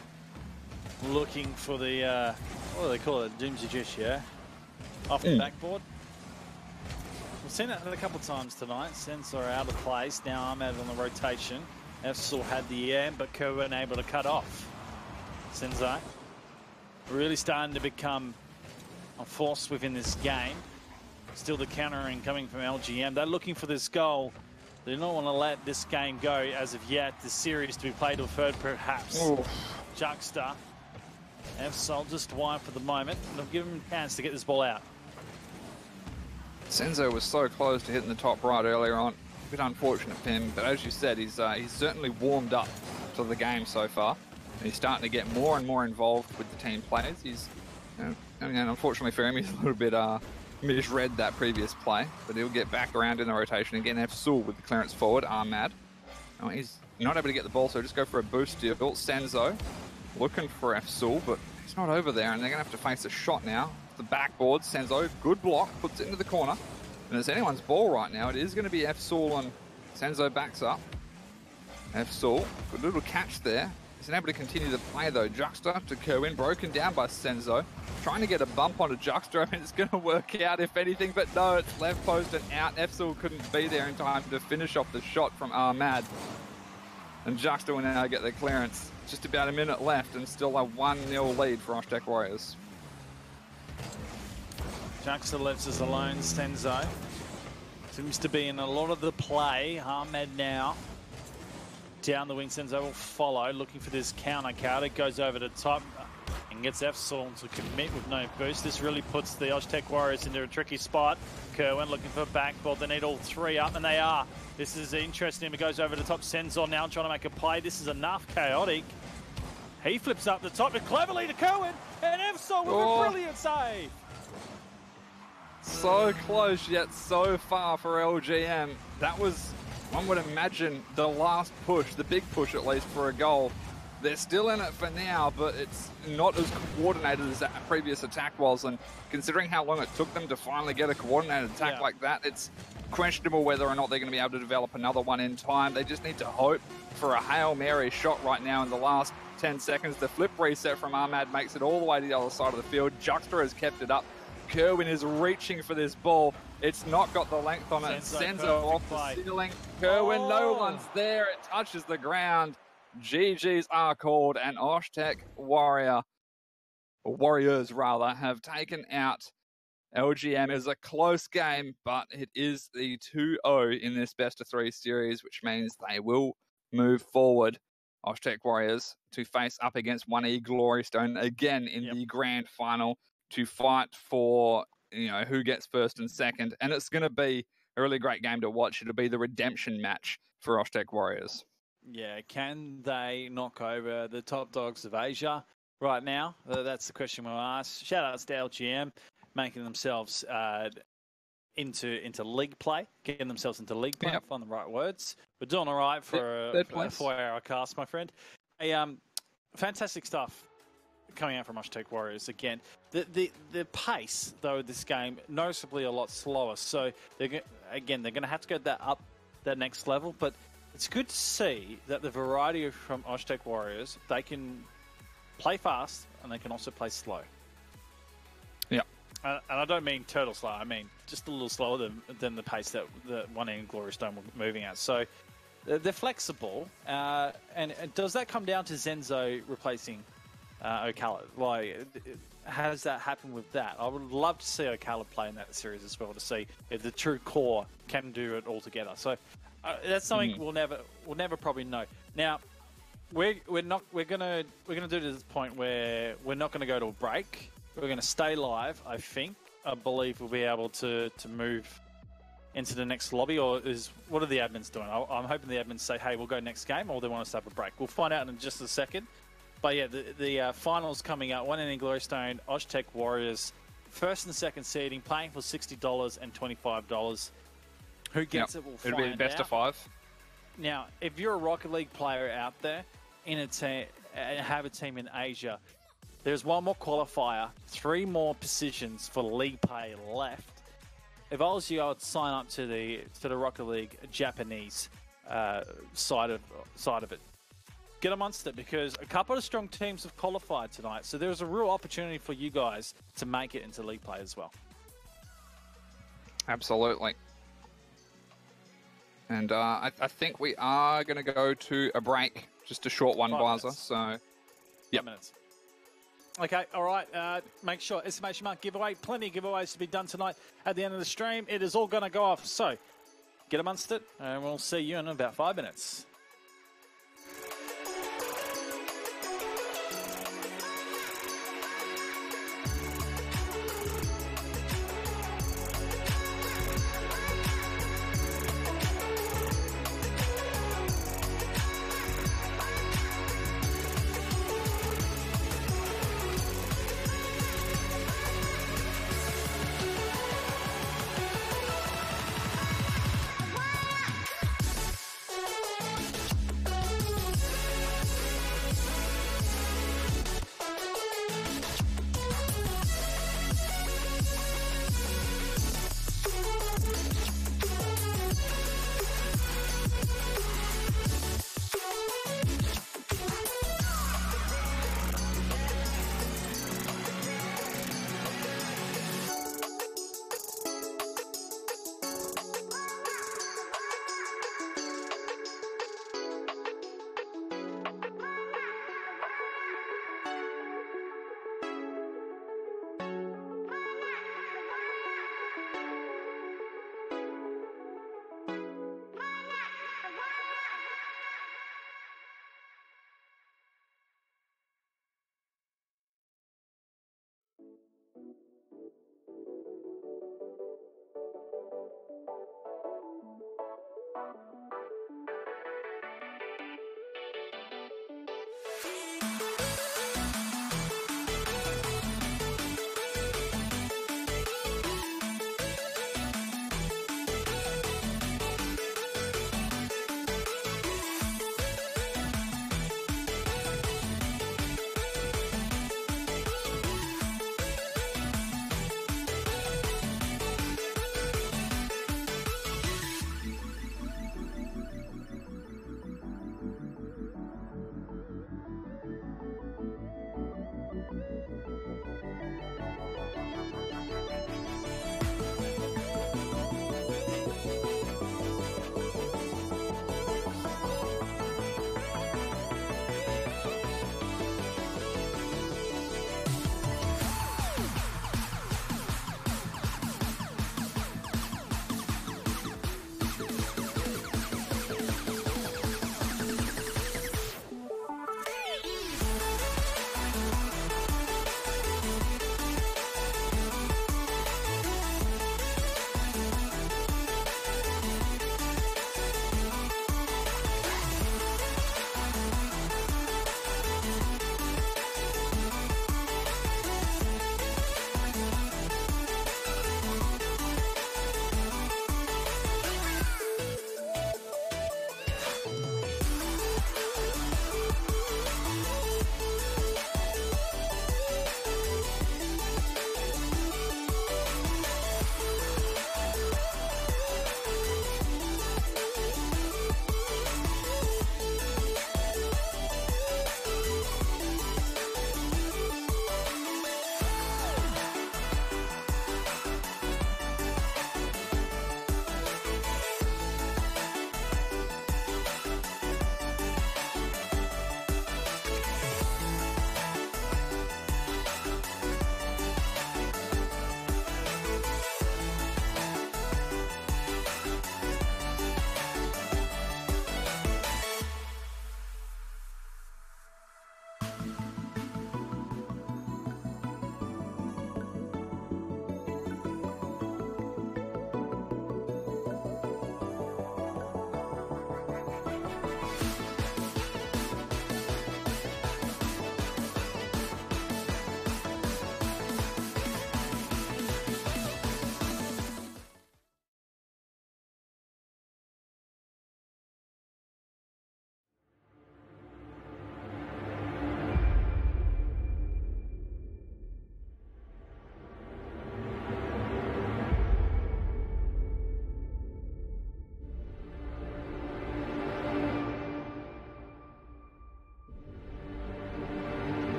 looking for the, what do they call it, Doomsy Dish, yeah? Off the backboard. We've seen it a couple of times tonight. Sensor out of place. Now Ahmed on the rotation. Efsel had the air, but Kerwin able to cut off. Sensei really starting to become a force within this game. Still the countering coming from LGM. They're looking for this goal. They do not want to let this game go as of yet. The series to be played or third, perhaps. Juxta. Efsel just wide for the moment. And they'll give him a chance to get this ball out. Senzo was so close to hitting the top right earlier on. A bit unfortunate for him, but as you said, he's certainly warmed up to the game so far. And he's starting to get more and more involved with the team players. He's, and unfortunately for him, he's a little bit misread that previous play, but he'll get back around in the rotation again. Efsul with the clearance forward. Ahmad. Oh, he's not able to get the ball, so just go for a boost steal. Senzo looking for Efsul, but he's not over there, and they're going to have to face a shot now. The backboard, Senzo, good block, puts it into the corner. And it's anyone's ball right now. It is going to be Efsul, and Senzo backs up. Efsul, good little catch there. He's unable to continue the play though. Juxta to Kerwin, broken down by Senzo. Trying to get a bump onto Juxta. I mean, it's going to work out if anything, but no, it's left post and out. Efsul couldn't be there in time to finish off the shot from Ahmad. And Juxta will now get the clearance. Just about a minute left and still a 1-0 lead for Oshtec Warriors. Juxta leaves us alone. Senzo seems to be in a lot of the play. Ahmed now down the wing. Senzo will follow, looking for this counter card. It goes over the top and gets Efsal to commit with no boost. This really puts the Oshtec Warriors into a tricky spot. Kerwin looking for a backboard. They need all three up, and they are. This is interesting. It goes over the top. Senzo now trying to make a play. This is enough chaotic. He flips up the top and cleverly to Kerwin, and Efsal with a brilliant save. So close yet so far for LGM. That was, one would imagine, the last push, the big push at least for a goal. They're still in it for now, but it's not as coordinated as that previous attack was. And considering how long it took them to finally get a coordinated attack like that, it's questionable whether or not they're going to be able to develop another one in time. They just need to hope for a Hail Mary shot right now in the last 10 seconds. The flip reset from Ahmad makes it all the way to the other side of the field. Juxta has kept it up. Kerwin is reaching for this ball. It's not got the length on it. Senzo off the ceiling. Kerwin, no one's there. It touches the ground. GGs are called, and Oshtec Warriors have taken out LGM. It was a close game, but it is the 2-0 in this best-of-3 series, which means they will move forward. Oshtec Warriors to face up against 1E Glory Stone again in the grand final to fight for, who gets first and second. And it's going to be a really great game to watch. It'll be the redemption match for Oshtec Warriors. Yeah, can they knock over the top dogs of Asia right now? That's the question we'll ask. Shout outs to LGM, making themselves into league play, getting themselves into league play. Find the right words. We're doing all right for a 4-hour cast, my friend. Fantastic stuff coming out from Oshtec Warriors again. The pace, though, this game noticeably a lot slower. So they're going to have to go that next level. But it's good to see that the variety from Oshtec Warriors, they can play fast and they can also play slow. Yeah. And I don't mean turtle slow. I mean just a little slower than the pace that the 1E Glory Stone were moving at. So they're flexible. And does that come down to Zenzo replacing Ocala? how does that happen with that? I would love to see Ocala play in that series as well to see if the true core can do it all together. So that's something we'll never probably know. Now we're gonna do it to this point where we're not gonna go to a break. We're gonna stay live. I believe we'll be able to move into the next lobby, or what are the admins doing? I'm hoping the admins say, hey, we'll go next game, or they want us to have a break. We'll find out in just a second. But yeah, the finals coming out, one in Glorystone, Oztech Warriors, first and second seeding, playing for $60 and $25. Who gets it, we'll find out. It'll be best of 5. Now, if you're a Rocket League player out there in a team and have a team in Asia, there's one more qualifier, 3 more positions for league pay left. If I was you, I would sign up to the Rocket League Japanese side of it. Get amongst it, because a couple of strong teams have qualified tonight, so there's a real opportunity for you guys to make it into league play as well. Absolutely. And I think we are going to go to a break, just a short one, Baza. So, 5 minutes. Okay, all right. Make sure estimation mark giveaway. Plenty of giveaways to be done tonight at the end of the stream. It is all going to go off. So get amongst it, and we'll see you in about 5 minutes.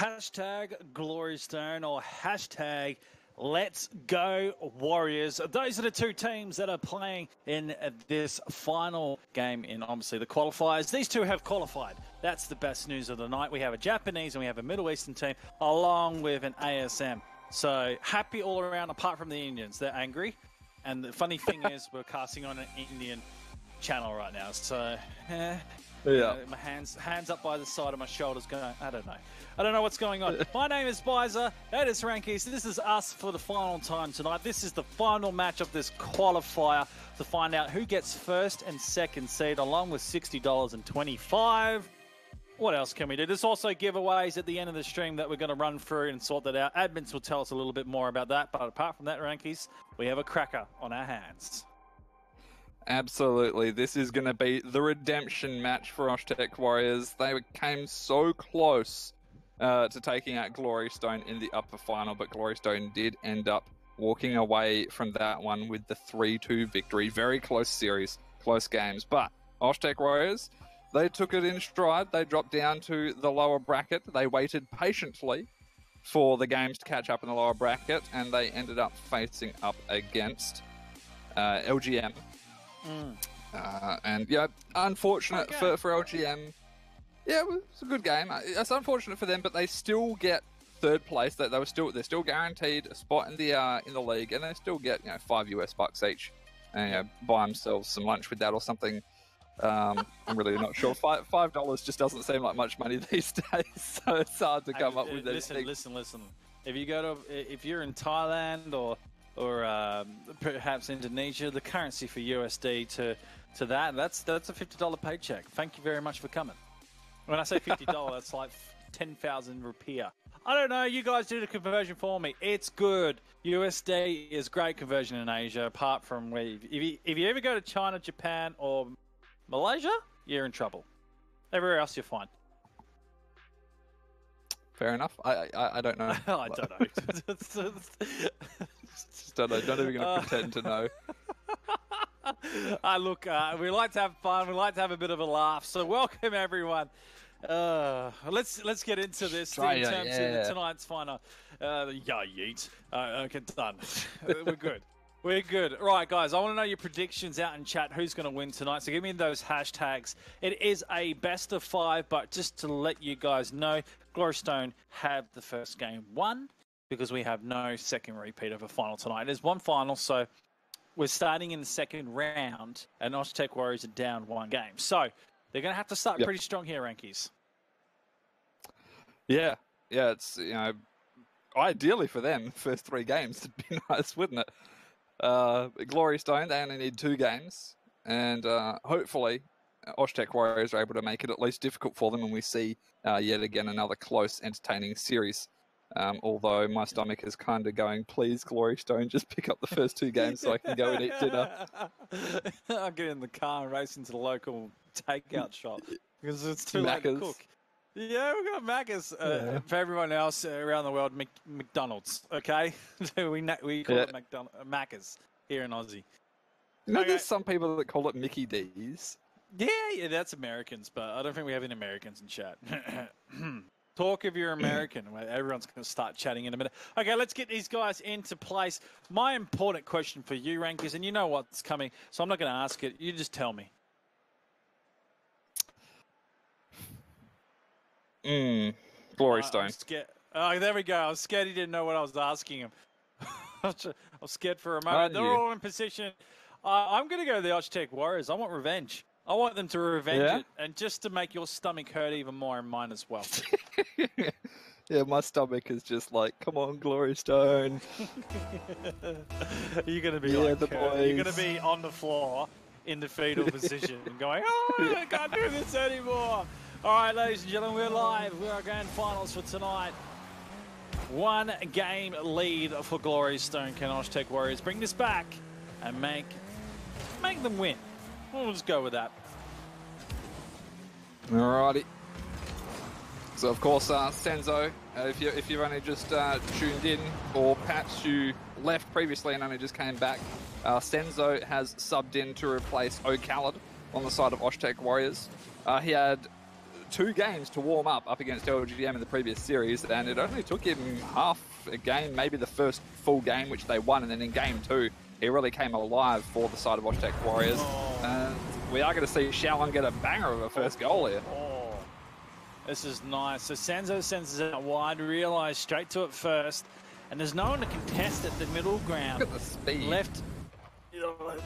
Hashtag Glory Stone or hashtag Let's Go Warriors. Those are the two teams that are playing in this final game in, obviously, the qualifiers. These two have qualified. That's the best news of the night. We have a Japanese and we have a Middle Eastern team along with an ASM. So happy all around, apart from the Indians. They're angry. And the funny thing is we're casting on an Indian channel right now. So, my hands up by the side of my shoulders going, I don't know what's going on. My name is Bizer. That is Rankies. This is us for the final time tonight. This is the final match of this qualifier to find out who gets first and second seed, along with $60.25. What else can we do? There's also giveaways at the end of the stream that we're going to run through and sort that out. Admins will tell us a little bit more about that. But apart from that, Rankies, we have a cracker on our hands. Absolutely. This is going to be the redemption match for Oshtec Warriors. They came so close to taking out Glory Stone in the upper final, but Glory Stone did end up walking away from that one with the 3-2 victory. Very close series, close games. But Oshtec Warriors, they took it in stride. They dropped down to the lower bracket. They waited patiently for the games to catch up in the lower bracket, and they ended up facing up against LGM. And yeah, unfortunate for LGM. Yeah, it was a good game. It's unfortunate for them, but they still get third place. They're still guaranteed a spot in the league, and they still get $5 each, and buy themselves some lunch with that or something. I'm really not sure. $5 just doesn't seem like much money these days, so it's hard to come up with anything. Listen. If you're in Thailand or perhaps Indonesia, the currency for USD to that's a $50 paycheck. Thank you very much for coming. When I say $50, that's like 10,000 rupiah. I don't know. You guys do the conversion for me. It's good. USD is great conversion in Asia. Apart from if you ever go to China, Japan, or Malaysia, you're in trouble. Everywhere else, you're fine. Fair enough. I don't know. I don't know. Just don't know. Not even going to pretend to know. Look, we like to have fun. We like to have a bit of a laugh. So welcome, everyone. Let's get into this in terms of tonight's final. Yeet. Okay, done. We're good. We're good. Right, guys, I want to know your predictions out in chat. Who's going to win tonight? So give me those hashtags. It is a best of 5, but just to let you guys know, Glory Stone have the first game won because we have no second repeat of a final tonight. There's one final, so we're starting in the second round, and Oshtec Warriors are down one game. So they're going to have to start pretty strong here, Rankies. Yeah, it's, ideally for them, first 3 games would be nice, wouldn't it? Glory Stone, they only need 2 games, and hopefully Oshtec Warriors are able to make it at least difficult for them, and we see yet again another close, entertaining series. Although my stomach is kind of going, please, Glory Stone, just pick up the first 2 games so I can go and eat dinner. I'll get in the car and race into the local takeout shop because it's too late to cook. Yeah, we've got Macca's. For everyone else around the world, McDonald's, okay? we call it Macca's here in Aussie. There's some people that call it Mickey D's. Yeah, that's Americans, but I don't think we have any Americans in chat. Talk if you're American. Everyone's going to start chatting in a minute. Okay, let's get these guys into place. My important question for you, Rankers, and you know what's coming, so I'm not going to ask it. You just tell me. Glory Stone. Oh, there we go. I was scared he didn't know what I was asking him. I was scared for a moment. They're all in position. I'm going to go to the Oshtec Warriors. I want revenge. I want them to revenge it, and just to make your stomach hurt even more, and mine as well. Yeah, my stomach is just like, come on, Glory Stone. You're going to be you're going to be on the floor in the fetal position and going, oh, I can't do this anymore. All right, ladies and gentlemen, we're live. We're our grand finals for tonight. 1 game lead for Glory Stone. Can Oshtec Warriors bring this back and make them win? We'll just go with that. Alrighty. So, of course, Senzo, if you've only just tuned in, or perhaps you left previously and only just came back, Senzo has subbed in to replace O'Khalid on the side of Oshtec Warriors. He had 2 games to warm up against LGM in the previous series, and it only took him half a game, maybe the first full game, which they won, and then in game 2, he really came alive for the side of Washtec Warriors. And we are going to see Xiaolong get a banger of a first goal here. Oh, this is nice. So Senzo sends it out wide, realised straight to it first, and there's no one to contest at the middle ground. Look at the speed.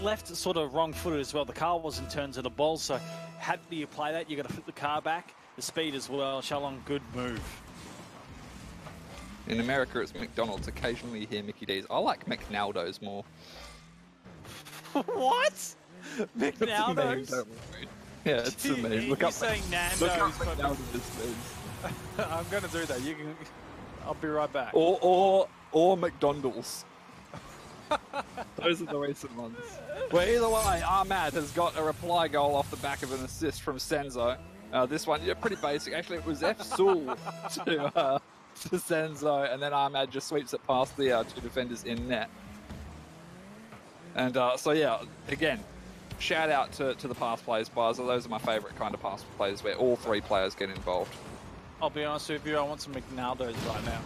Left sort of wrong-footed as well. The car was in turn to the ball, so how do you play that? You got to flip the car back. The speed as well. Xiaolong, good move. In America, it's McDonald's. Occasionally you hear Mickey D's. I like McNaldo's more. What? McNaldo's? Yeah, it's a meme. Look You're up, saying Nando's. look up McNaldo's. I'm going to do that. I'll be right back. Or McDonald's. Those are the recent ones. Well, either way, Ahmad has got a reply goal off the back of an assist from Senzo. This one, yeah, pretty basic. Actually, it was F-Sul to Senzo, and then Ahmad just sweeps it past the 2 defenders in net. And so, yeah, again, shout out to the pass plays, guys. Those are my favourite kind of pass plays where all 3 players get involved. I'll be honest with you, I want some McNaldo's right now.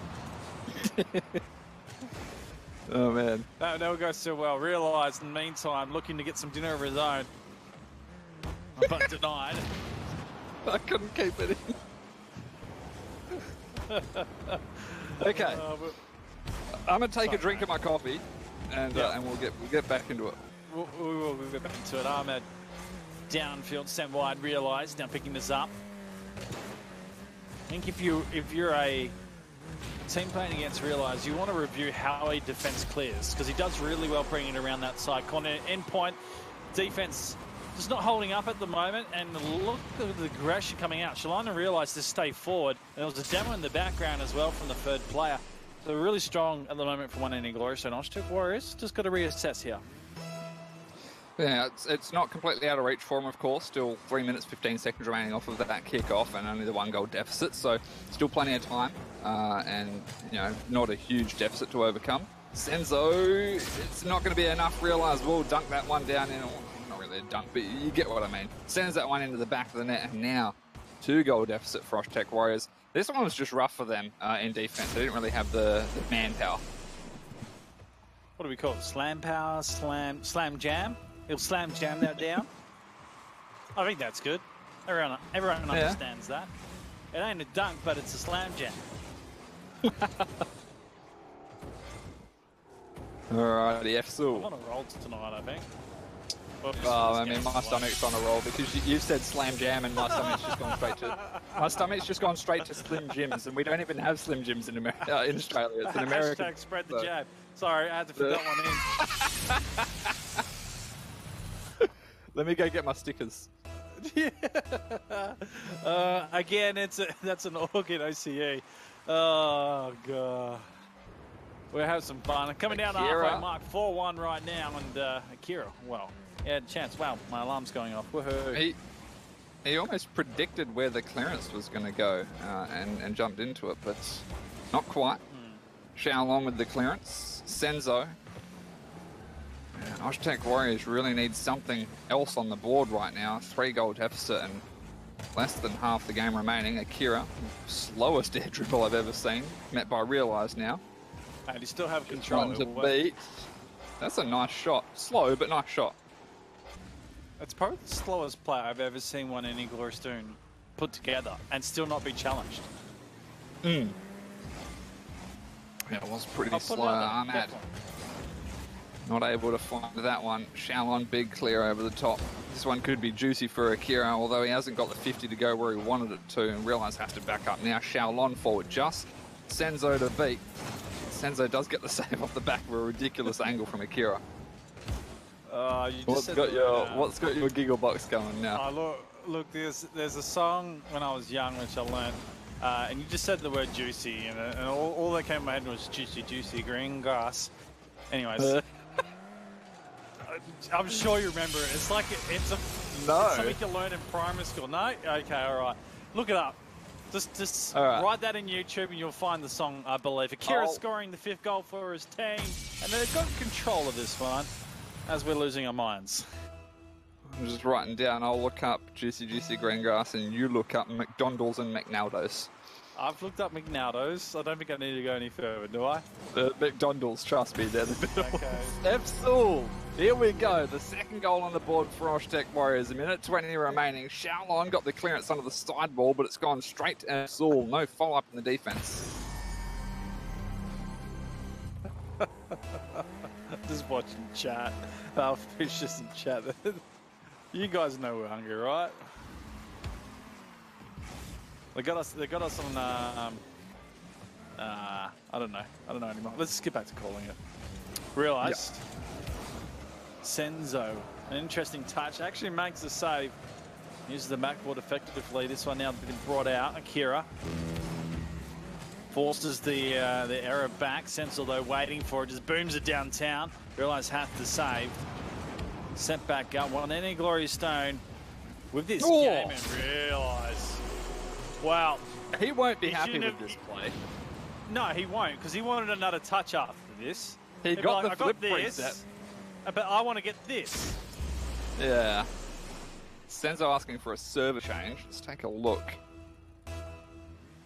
Oh, man. That never goes so well. Realised in the meantime, looking to get some dinner of his own. But denied. I couldn't keep it in. Okay. I'm going to take a drink of my coffee, and we'll get back into it. We'll get back into it. Ahmed downfield, sent wide, realised, now picking this up. I think if you're a team playing against Realise, you want to review how he defence clears, because he does really well bringing it around that side corner. End point, defence just not holding up at the moment, and look at the aggression coming out. Shalana realised to stay forward, and there was a demo in the background as well from the 3rd player. So really strong at the moment for one ending glory. So Washtec Warriors just got to reassess here. Yeah, it's not completely out of reach for him, of course. Still 3 minutes, 15 seconds remaining off of that kick-off and only the 1 goal deficit. So still plenty of time and, not a huge deficit to overcome. Senzo, it's not going to be enough. Realise we'll dunk that one down in, not really a dunk, but you get what I mean. Sends that one into the back of the net, and now 2 goal deficit for Washtec Warriors. This one was just rough for them in defence. They didn't really have the manpower. What do we call it? Slam power, slam jam? He'll slam jam that down. I think that's good. Everyone understands that. It ain't a dunk, but it's a slam jam. Alrighty, F-Sul. I'm on a roll tonight, I think. My stomach's on a roll because you've said slam jam, and my stomach's just gone straight to Slim Jims, and we don't even have Slim Jims in America, in Australia. It's an American. Hashtag spread the jab. Sorry, I had to put that one in. Let me go get my stickers. Yeah. Again, that's an organ OCE. Oh god. We'll have some fun. Coming down the halfway mark, 4-1 right now, and Akira, well, he had a chance. Wow, my alarm's going off. Woohoo. He almost predicted where the clearance was going to go and jumped into it, but not quite. Xiaolong with the clearance. Senzo. Washtec Warriors really need something else on the board right now. 3 goal deficit and less than half the game remaining. Akira, slowest air dribble I've ever seen, met by Realise now. And you still have control. To beat. That's a nice shot. Slow, but nice shot. It's probably the slowest player I've ever seen one any Glory Stone put together and still not be challenged. Yeah, it was pretty slow. Ahmad not able to find that one. Xiaolong, big clear over the top. This one could be juicy for Akira, although he hasn't got the 50 to go where he wanted it to, and Realise has to back up now. Xiaolong forward just. Senzo to beat. Senzo does get the save off the back of a ridiculous angle from Akira. What's got your giggle box going now? Look, there's a song when I was young which I learned, and you just said the word juicy, and all that came in my head was juicy, juicy green grass. Anyways, I'm sure you remember it. It's like it's something you learn in primary school. No? Okay, all right. Look it up. Just write that in YouTube and you'll find the song, I believe. Akira scoring the 5th goal for his team, and they've got control of this one as we're losing our minds. I'm just writing down. I'll look up Juicy Greengrass, and you look up McDonald's and McNaldo's. I've looked up McNaldo's. I don't think I need to go any further, do I? McDonald's, trust me, they're the better Okay. ones. Absol. Here we go. The second goal on the board for Oshtec Warriors. A minute 20 remaining. Shaolon got the clearance under the sideball, but it's gone straight to Absol. No follow-up in the defense. Just watching chat. Fish just in chat. You guys know we're hungry, right? They got us on. I don't know anymore. Let's skip back to calling it. Realised. Yep. Senzo, an interesting touch. Actually makes the save. Uses the backboard effectively. This one now been brought out. Akira forces the error back. Senzo though waiting for it. Just booms it downtown. Realise half the save. Sent back up. One any glorious stone with this game and realise. Wow. He won't be happy with this play. No, he won't, because he wanted another touch after this. He got the flip preset. But I want to get this. Yeah. Senzo asking for a server change. Let's take a look.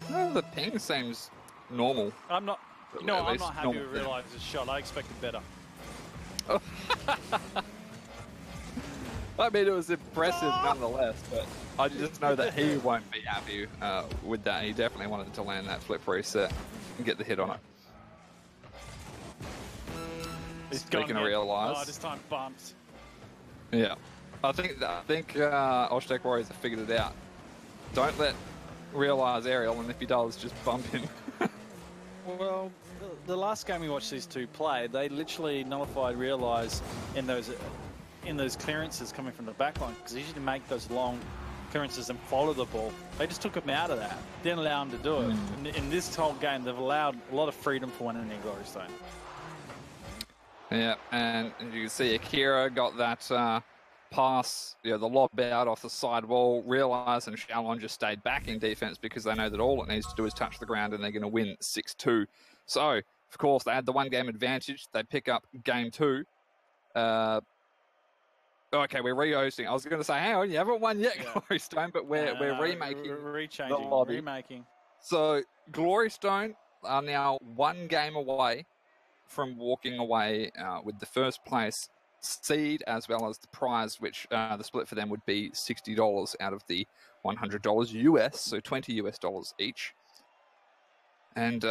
Well, the ping seems normal. I'm not happy with Realize's shot. I expected better. I mean, it was impressive nonetheless, but I just know that he won't be happy with that. He definitely wanted to land that flip reset and get the hit on it. Speaking of Realise. Oh, this time bumped. Yeah. I think Oshtec Warriors have figured it out. Don't let Realise aerial, and if he does, just bump him. Well, the last game we watched these two play, they literally nullified Realise in those clearances coming from the back line, because they usually make those long clearances and follow the ball. They just took him out of that. Didn't allow him to do it. In this whole game, they've allowed a lot of freedom for one in the Glory Stone. Yeah, and you can see Akira got that pass, the lob out off the side wall. Realise and Shaolon just stayed back in defense because they know that all it needs to do is touch the ground and they're going to win 6-2. So, of course, they had the one-game advantage. They pick up game 2. Okay, we're re-hosting. I was going to say, hang on, you haven't won yet, Glory Stone, but we're remaking the lobby. Remaking. So, Glory Stone are now one game away from walking away with the first place seed as well as the prize, which the split for them would be $60 out of the $100 US, so $20 US each. And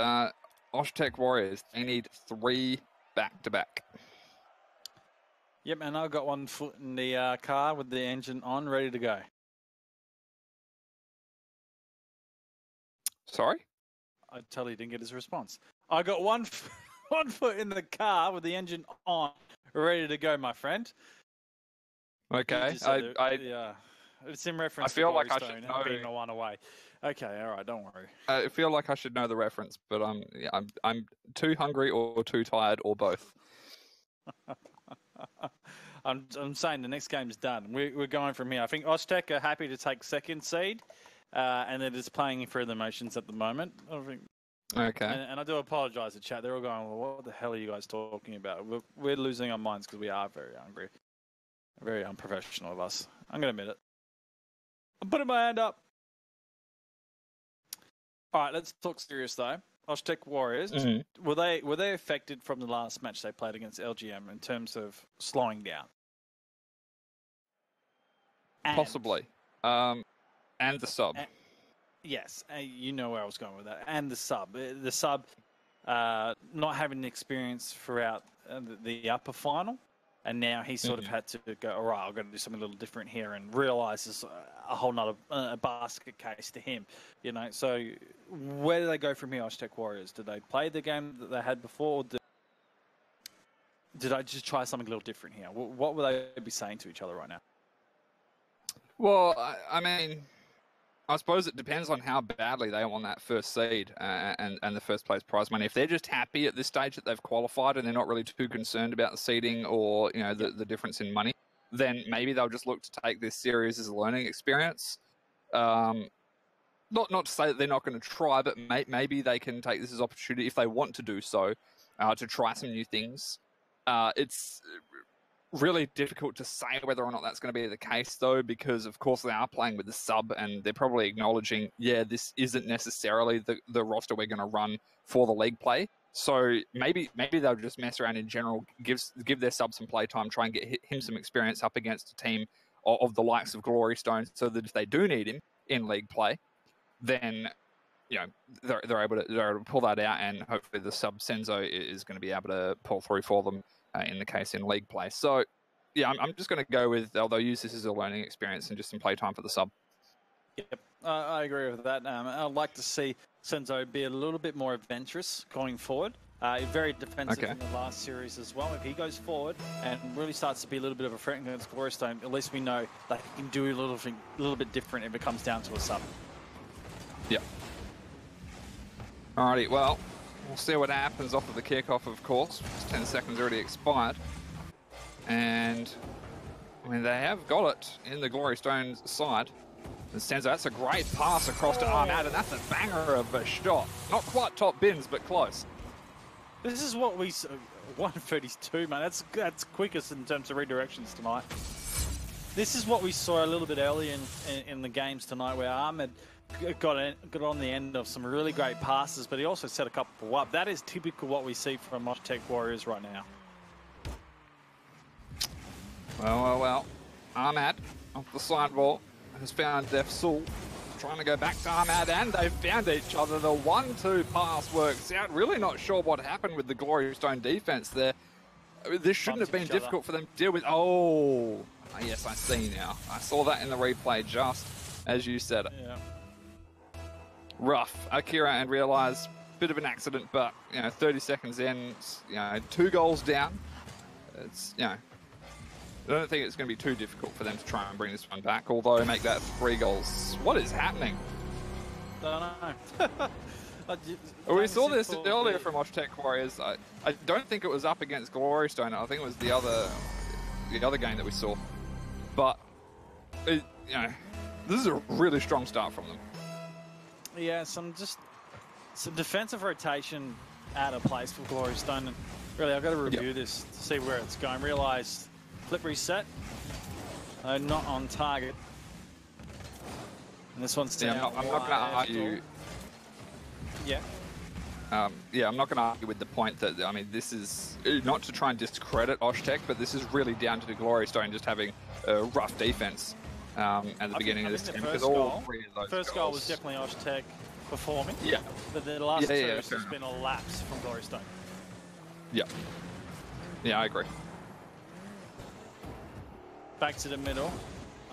Oshtec Warriors, they need 3 back-to-back. Yep, and I've got one foot in the car with the engine on, ready to go. Sorry? I totally didn't get his response. I got one foot in the car with the engine on, ready to go, my friend. Okay. It's in reference I feel to like I Stone should know. being the one away. Okay, all right, don't worry. I feel like I should know the reference, but I'm too hungry or too tired or both. I'm saying the next game's done. We're going from here. I think Oshtec are happy to take second seed, and they're just playing through the motions at the moment. I think. Okay. And I do apologise to chat. They're all going, well, what the hell are you guys talking about? We're losing our minds because we are very hungry. Very unprofessional of us. I'm going to admit it. I'm putting my hand up. All right, let's talk serious though. Oshtec Warriors, were they affected from the last match they played against LGM in terms of slowing down? Possibly. And the sub. Yes, you know where I was going with that. And the sub. The sub not having the experience throughout the upper final. And now he sort of had to go, all right, I've got to do something a little different here, and realises a whole nother basket case to him. So where do they go from here, Oshtec Warriors? Did they play the game that they had before, or did I just try something a little different here? What would they be saying to each other right now? Well, I mean, I suppose it depends on how badly they want that first seed and the first place prize money. If they're just happy at this stage that they've qualified and they're not really too concerned about the seeding or the difference in money, then maybe they'll just look to take this series as a learning experience. Not to say that they're not going to try, but maybe they can take this as an opportunity if they want to do so to try some new things. really difficult to say whether or not that's going to be the case, though, because of course they are playing with the sub, and they're probably acknowledging, yeah, this isn't necessarily the roster we're going to run for the league play. So maybe they'll just mess around in general, give their sub some play time, try and get him some experience up against a team of the likes of Glory Stone, so that if they do need him in league play, then they're able to pull that out, and hopefully the sub Senzo is going to be able to pull through for them in the case in league play. So yeah, I'm just going to go with they'll use this as a learning experience and just some play time for the sub. Yep, I agree with that. I'd like to see Senzo be a little bit more adventurous going forward. Very defensive in the last series as well. If he goes forward and really starts to be a little bit of a threat against Glorystone, at least we know that he can do a little bit different if it comes down to a sub. Yeah. Alrighty, well, we'll see what happens off of the kickoff, of course. 10 seconds already expired. And, I mean, they have got it in the Glory Stone's side. And Senzo, that's a great pass across to Ahmad, and that's a banger of a shot. Not quite top bins, but close. This is what we... 132, man. That's quickest in terms of redirections tonight. This is what we saw a little bit earlier in the games tonight, where Ahmed got on the end of some really great passes, but he also set a couple up. That is typical what we see from Mosh Tech Warriors right now. Well. Ahmad off the sideball has found Defsul. Trying to go back to Ahmad, and they've found each other. The 1-2 pass works out. Really not sure what happened with the Glory Stone defense there. This shouldn't have been difficult for them to deal with. Oh, yes, I see now. I saw that in the replay just as you said it. Yeah. Rough. Akira and realised bit of an accident, but 30 seconds in, 2 goals down. It's I don't think it's going to be too difficult for them to try and bring this one back, although make that 3 goals. What is happening? I don't know. We saw this earlier from Mosh Tech Warriors. I don't think it was up against Glory Stone. I think it was the other game that we saw. But this is a really strong start from them. Yeah, some defensive rotation out of place for Glory Stone. And really, I've got to review this to see where it's going. Realised flip reset, not on target. And this one's down. Yeah, I'm not going to argue. Yeah. I'm not going to argue with the point that, I mean, this is not to try and discredit Oshtec, but this is really down to the Glory Stone just having a rough defense at the beginning of this game. Because all 3 of those first goal was definitely Oshtec performing. Yeah. But the last 2 has just been a lapse from Glory Stone. Yeah. Yeah, I agree. Back to the middle.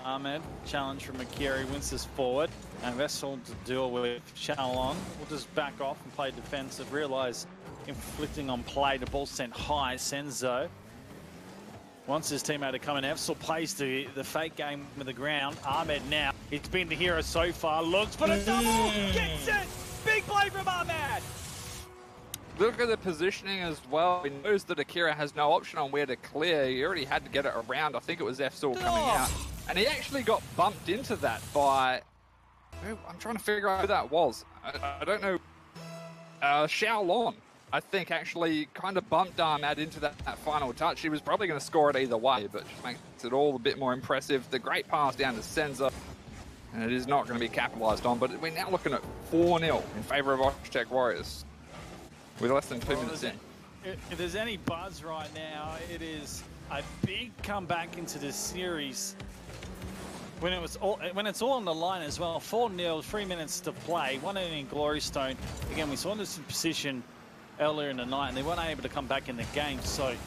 Ahmed, challenge from Akiri, wins this forward. And Vessel to deal with Shalon. We'll just back off and play defensive. Realise inflicting on play, the ball sent high. Senzo wants his teammate to come in. Vessel plays the fake game with the ground. Ahmed now, he's been the hero so far. Looks for the double, gets it! Big play from Ahmed! Look at the positioning as well. He knows that Akira has no option on where to clear. He already had to get it around. I think it was F-Saw coming out. And he actually got bumped into that by... I'm trying to figure out who that was. I don't know. Xiaolon, I think, actually kind of bumped Ahmad into that final touch. He was probably going to score it either way, but just makes it all a bit more impressive. The great pass down to Senza. And it is not going to be capitalised on. But we're now looking at 4-0 in favour of Oshtec Warriors. With less than 2 minutes in. If there's any buzz right now, it is a big comeback into this series. When it's all on the line as well. 4-0, 3 minutes to play. 1-0 in Glory Stone. Again, we saw this in position earlier in the night, and they weren't able to come back in the game. So it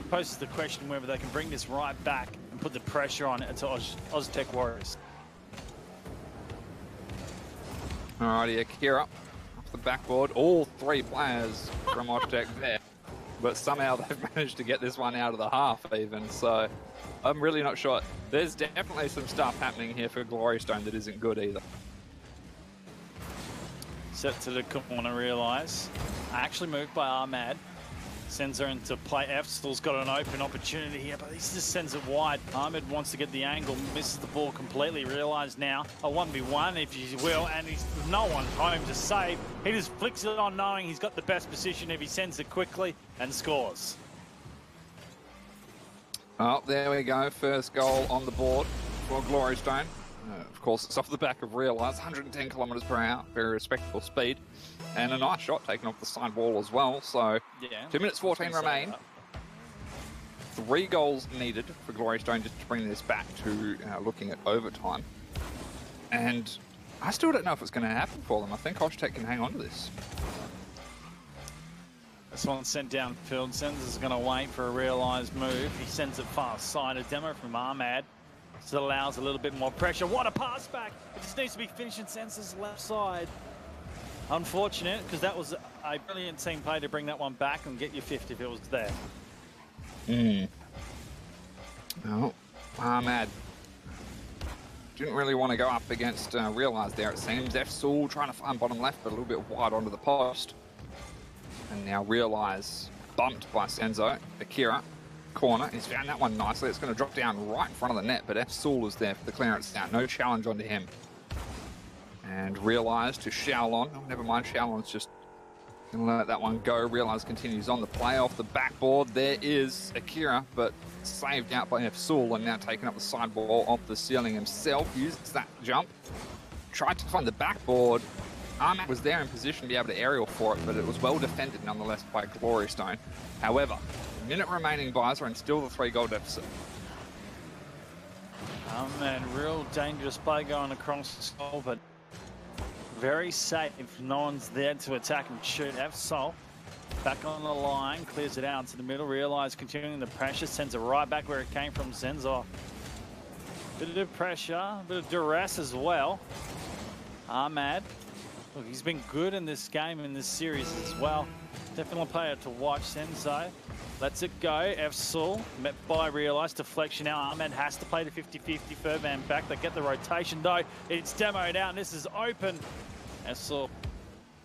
poses the question whether they can bring this right back and put the pressure on it to Oztech Warriors. Alrighty, Akira. The backboard, all 3 players from Oshtec there, but somehow they've managed to get this one out of the half even, so I'm really not sure. There's definitely some stuff happening here for Glory Stone that isn't good either. Set to the corner, realise. Actually moved by Ahmad. Sends her into play. F-Stall's got an open opportunity here, but he just sends it wide. Ahmed wants to get the angle, misses the ball completely. Realised now a 1v1, if you will, and he's no one home to save. He just flicks it on, knowing he's got the best position if he sends it quickly and scores. Oh, there we go. First goal on the board for Glory Stone. Of course, it's off the back of Realise, 110 kilometres per hour, very respectable speed. And a nice shot taken off the side wall as well. So, Yeah, 2 minutes 14 remain. 3 goals needed for Glory Stone just to bring this back to looking at overtime. And I still don't know if it's going to happen for them. I think Oshtec can hang on to this. This one's sent downfield. Sens is going to wait for a realised move. He sends it far side. A demo from Ahmad. So it allows a little bit more pressure. What a pass back. It just needs to be finished in Sens's left side. Unfortunate, because that was a brilliant team play to bring that one back and get your 50 if it was there. Oh, Ahmad didn't really want to go up against Realise there, it seems. F-Soul trying to find bottom left, but a little bit wide onto the post. And now Realise bumped by Senzo. Akira, corner. He's found that one nicely. It's going to drop down right in front of the net, but F-Soul is there for the clearance down. No challenge onto him. And Realise to Shaolon. Oh, never mind. Shaolon's just going to let that one go. Realise continues on the play off the backboard. There is Akira, but saved out by F-Soul and now taking up the sidewall off the ceiling himself. Uses that jump. Tried to find the backboard. Ahmed was there in position to be able to aerial for it, but it was well defended nonetheless by Glory Stone. However, a minute remaining, Visor, and still the 3-goal deficit. Oh man, real dangerous play going across the goal, but very safe. No one's there to attack and shoot. F-Sol back on the line, clears it out to the middle. Realise continuing the pressure, sends it right back where it came from. Zenzor. Bit of pressure, a bit of duress as well. Ahmad. Look, he's been good in this game, in this series as well. Definitely a player to watch. Senzo lets it go. F-Soul met by Realise. Deflection now. Ahmed has to play the 50-50 Furvan back. They get the rotation though. It's demoed out and this is open. F-Soul.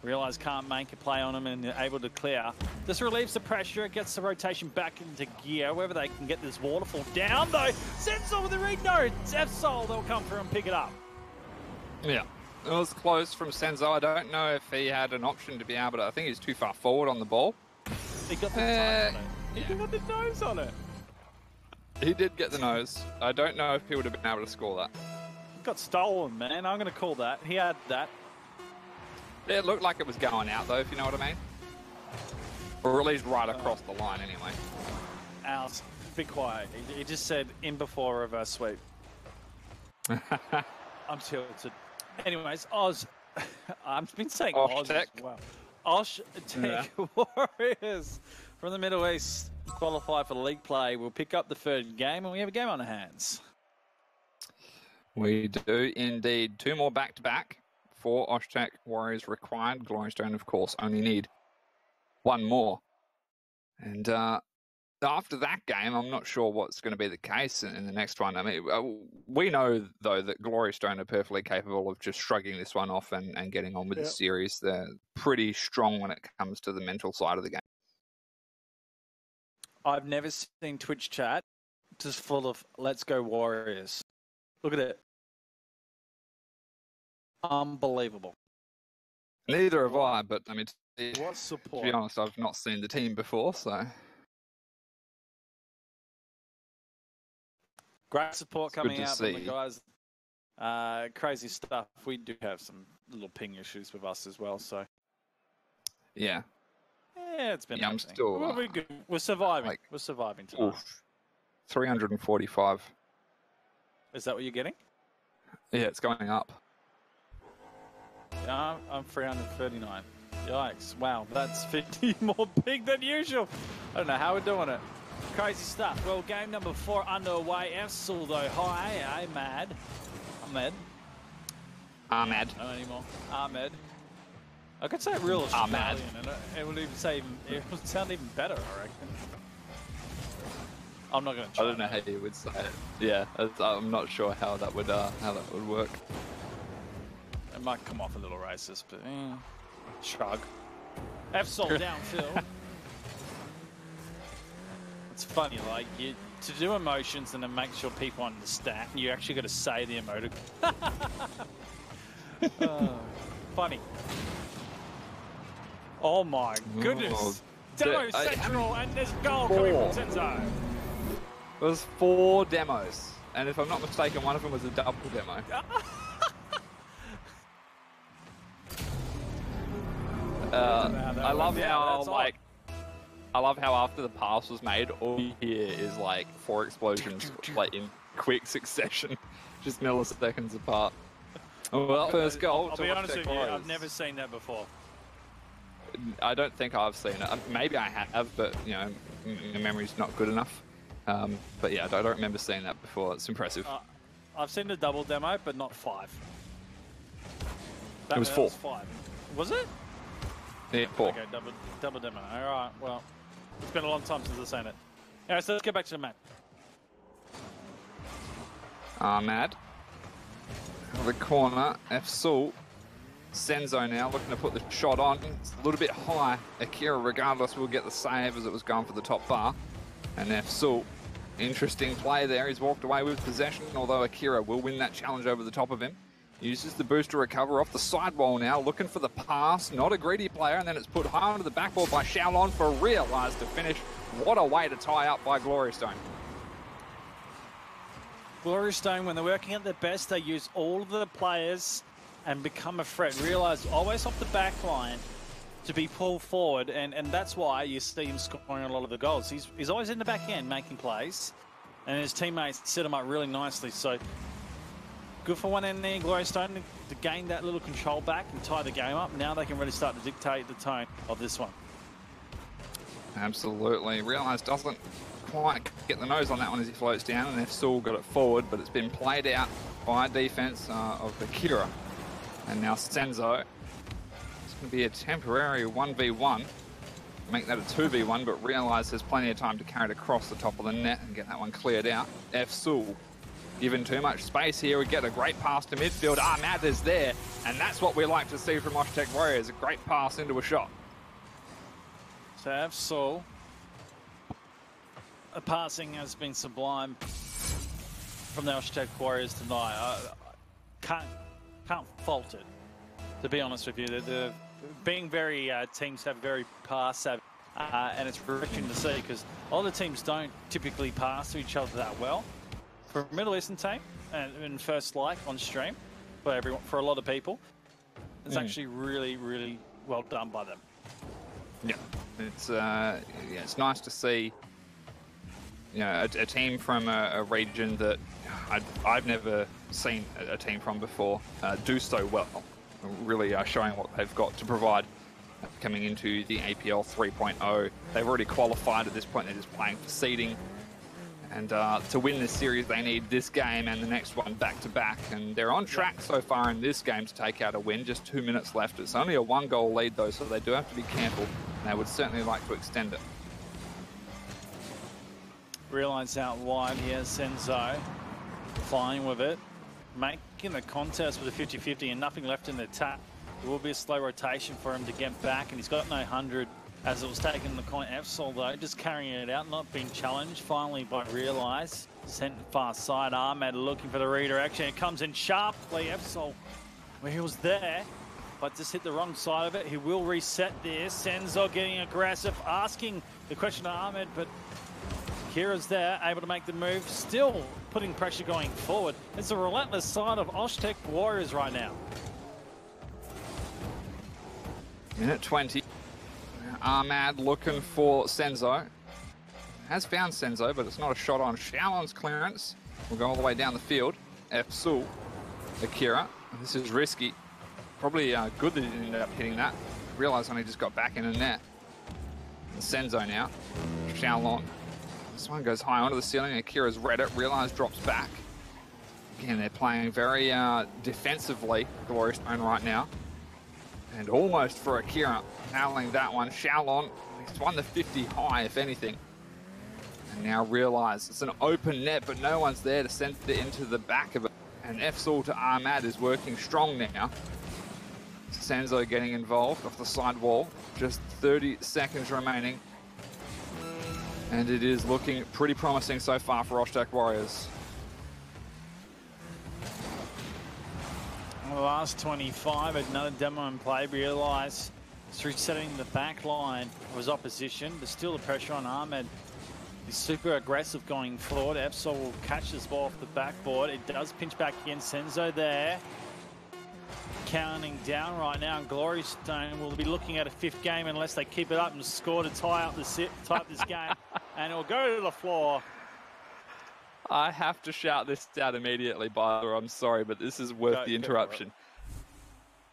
Realise can't make a play on him and able to clear. This relieves the pressure. It gets the rotation back into gear. Whether they can get this waterfall down though. Senzo with the read. No, it's F-Soul. They'll come through and pick it up. Yeah. It was close from Senzo. I don't know if he had an option to be able to... I think he's too far forward on the ball. He got the nose on it. He got the nose on it. He did get the nose. I don't know if he would have been able to score that. Got stolen, man. I'm going to call that. He had that. It looked like it was going out, though, if you know what I mean. Or at least right across the line, anyway. Out. Be quiet. He just said in before reverse sweep. I'm tilted. Anyways, Oz. I've been saying Oz as well. Oshtec Warriors from the Middle East qualify for league play. We'll pick up the third game, and we have a game on our hands. We do indeed. 2 more back-to-back for Oshtec Warriors required. Glory Stone, of course, only need 1 more. And after that game, I'm not sure what's going to be the case in the next one. I mean, we know, though, that Glory Stone are perfectly capable of just shrugging this one off and getting on with the series. They're pretty strong when it comes to the mental side of the game. I've never seen Twitch chat just full of let's go Warriors. Look at it. Unbelievable. Neither have I, but I mean, What support? to be honest, I've not seen the team before, so... Great support coming out from the see. guys. Crazy stuff. We do have some little ping issues with us as well, so... Yeah. Yeah, it's been I'm happening. still... We're good. We're surviving. We're surviving tonight. 345. Is that what you're getting? Yeah, it's going up. Yeah, I'm 339. Yikes. Wow, that's 50 more big than usual. I don't know how we're doing it. Crazy stuff. Well, game number 4 underway. F-Soul, though, high. Ahmed. Ahmed. Not anymore. Ahmed. I could say real Australian, and it would even say it would sound even better, I reckon. I'm not going to try. I don't know how you would say it. Yeah, I'm not sure how that would work. It might come off a little racist, but shrug. F-Soul downfield. It's funny, like to do emotions and then make sure people understand, you actually got to say the emoticon. Funny. Oh my goodness. Demo Central, and there's goal coming from Senzo. It was 4 demos. And if I'm not mistaken, one of them was a double demo. I love how, like, I love how after the pass was made, all you hear is, like, 4 explosions, like, in quick succession, just milliseconds apart. Well, first goal. I'll be honest with you, I've never seen that before. I don't think I've seen it. Maybe I have, but, you know, my memory's not good enough. But yeah, I don't remember seeing that before. It's impressive. I've seen the double demo, but not 5. It was 4. Was 5. Was it? Yeah, 4. Okay, double demo. All right, well, it's been a long time since I've seen it. All right, so let's get back to the map. Ahmad. The corner. F-Sul. Senzo now looking to put the shot on. It's a little bit high. Akira, regardless, will get the save as it was going for the top bar. And F-Sul, interesting play there. He's walked away with possession, although Akira will win that challenge over the top of him. Uses the boost to recover off the sidewall now, looking for the pass. Not a greedy player, and then it's put high onto the backboard by Xiaolon for Realize to finish. What a way to tie up by Glory Stone. Glory Stone, when they're working at their best, they use all of the players and become a threat. Realize always off the back line to be pulled forward, and that's why you see him scoring a lot of the goals. He's always in the back end making plays, and his teammates set him up really nicely. So good for one end there, Glory Stone, to gain that little control back and tie the game up. Now they can really start to dictate the tone of this one. Absolutely. Realize doesn't quite get the nose on that one as he floats down, and F-Sul got it forward, but it's been played out by defense of Akira. And now Senzo. It's going to be a temporary 1v1. Make that a 2v1, but Realize there's plenty of time to carry it across the top of the net and get that one cleared out. F-Sul given too much space here. We get a great pass to midfield. Ahmad is there, and that's what we like to see from Oshtec Warriors, a great pass into a shot. So F-Sul, the passing has been sublime from the Oshtec Warriors tonight. Can't fault it, to be honest with you. They're being very teams have very pass savvy, and it's refreshing to see because a lot of teams don't typically pass to each other that well. For a Middle Eastern team, and first like on stream, for a lot of people, it's actually really, really well done by them. Yeah, it's nice to see, you know, a team from a region that I've never seen a team from before do so well. Really showing what they've got to provide coming into the APL 3.0. They've already qualified at this point. They're just playing for seeding. And to win this series, they need this game and the next one back-to-back. And they're on track so far in this game to take out a win. Just 2 minutes left. It's only a 1-goal lead, though, so they do have to be careful. And they would certainly like to extend it. Realize out wide here, Senzo flying with it. Making the contest with a 50-50 and nothing left in the tap. It will be a slow rotation for him to get back, and he's got no 100 as it was taken the corner. F-Sul, though, just carrying it out, not being challenged. Finally by Realize. Sent far side. Ahmad looking for the redirection. It comes in sharply. F-Sul, well, he was there, but just hit the wrong side of it. He will reset there. Senzo getting aggressive, asking the question to Ahmed, but Kira's there, able to make the move, still putting pressure going forward. It's a relentless side of Oshtec Warriors right now. Minute 20. Ahmad looking for Senzo. Has found Senzo, but it's not a shot on. Xiaolon's clearance will go all the way down the field. F-Sul, Akira. This is risky. Probably good that he ended up hitting that. Realize only just got back in the net. And Senzo now. Xiaolon. This one goes high onto the ceiling. Akira's read it. Realize drops back. Again, they're playing very defensively, Glory Stone right now. And almost for Akira, handling that one. Xiaolon, he's won the 50 high, if anything. And now Realize it's an open net, but no one's there to send it into the back of it. And F-Sul to Ahmad is working strong now. Senzo getting involved off the side wall. Just 30 seconds remaining. And it is looking pretty promising so far for Oshtec Warriors. The last 25, another demo in play. Realize through setting the back line was opposition, but still the pressure on Ahmed. He's super aggressive going forward. Epsol will catch this ball off the backboard. It does pinch back again. Senzo there. Counting down right now, and Glorystone will be looking at a 5th game unless they keep it up and score to tie up this game. And it'll go to the floor. I have to shout this out immediately, Byler. I'm sorry, but this is worth the interruption.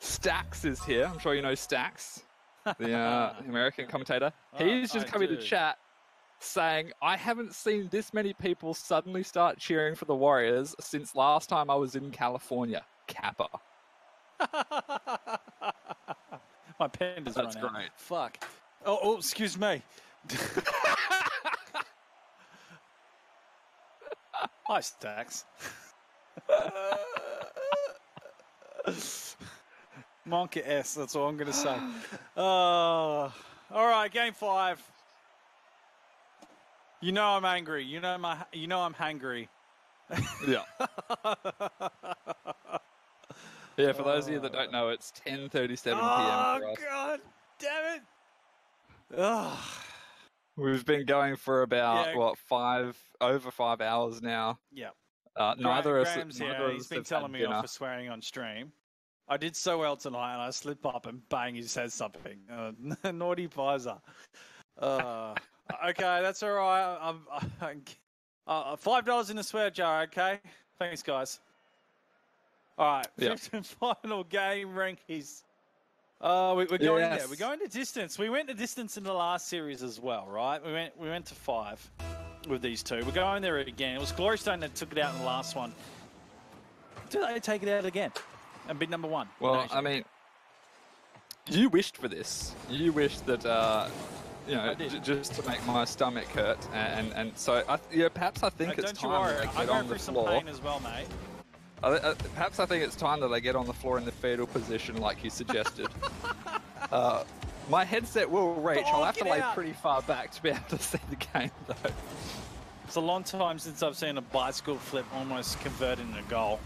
Stax is here. I'm sure you know Stax, the American commentator. He's just coming to chat saying, I haven't seen this many people suddenly start cheering for the Warriors since last time I was in California. Kappa. My pen is That's running out. great. Fuck. Oh, excuse me. Hi, Stax. Monka S, that's all I'm going to say. All right, game 5. You know I'm angry. You know I'm hangry. Yeah. Yeah, for those of you that don't know, it's 10:37 p.m. for us. God damn it. Oh. We've been going for about, over 5 hours now. Yeah. Neither of Graham's here. us He's been have telling had me off dinner. for swearing on stream. I did so well tonight, and I slip up and bang, he says something. Naughty Pfizer. Okay, that's all right. $5 in the swear jar, okay? Thanks, guys. All right, fifth and final game, Rankies. We're going there. We're going to distance. We went to distance in the last series as well, right? We went to 5 with these two. We're going there again. It was Glorystone that took it out in the last one. Do they take it out again and be number 1? Well, I mean, you wished for this. You wished that, just to make my stomach hurt, and so perhaps I think it's time that they get on the floor. Some pain as well, mate. Perhaps I think it's time that they get on the floor in the fetal position, like you suggested. My headset will reach. I'll have to lay pretty far back to be able to see the game, though. It's a long time since I've seen a bicycle flip almost convert into a goal.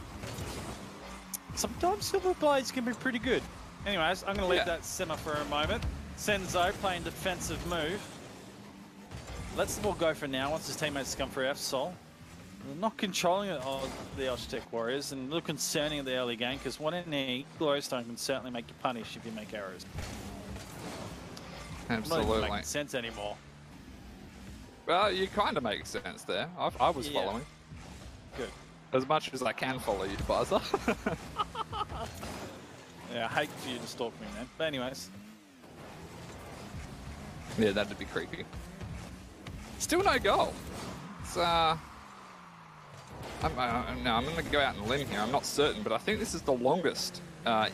Sometimes silver blades can be pretty good. Anyways, I'm going to leave that simmer for a moment. Senzo playing defensive move. Lets the ball go for now once his teammates come for F-Sol. Not controlling it of the Oztec Warriors, and a little concerning at the early game because one in the Glorystone can certainly make you punish if you make errors. Absolutely. Not even making sense anymore. Well, you kind of make sense there. I was following. Good. As much as I can follow you, Buzzer. Yeah, I hate for you to stalk me, man. But anyways. Yeah, that'd be creepy. Still no goal. It's, I'm going to go out on a limb here. I'm not certain, but I think this is the longest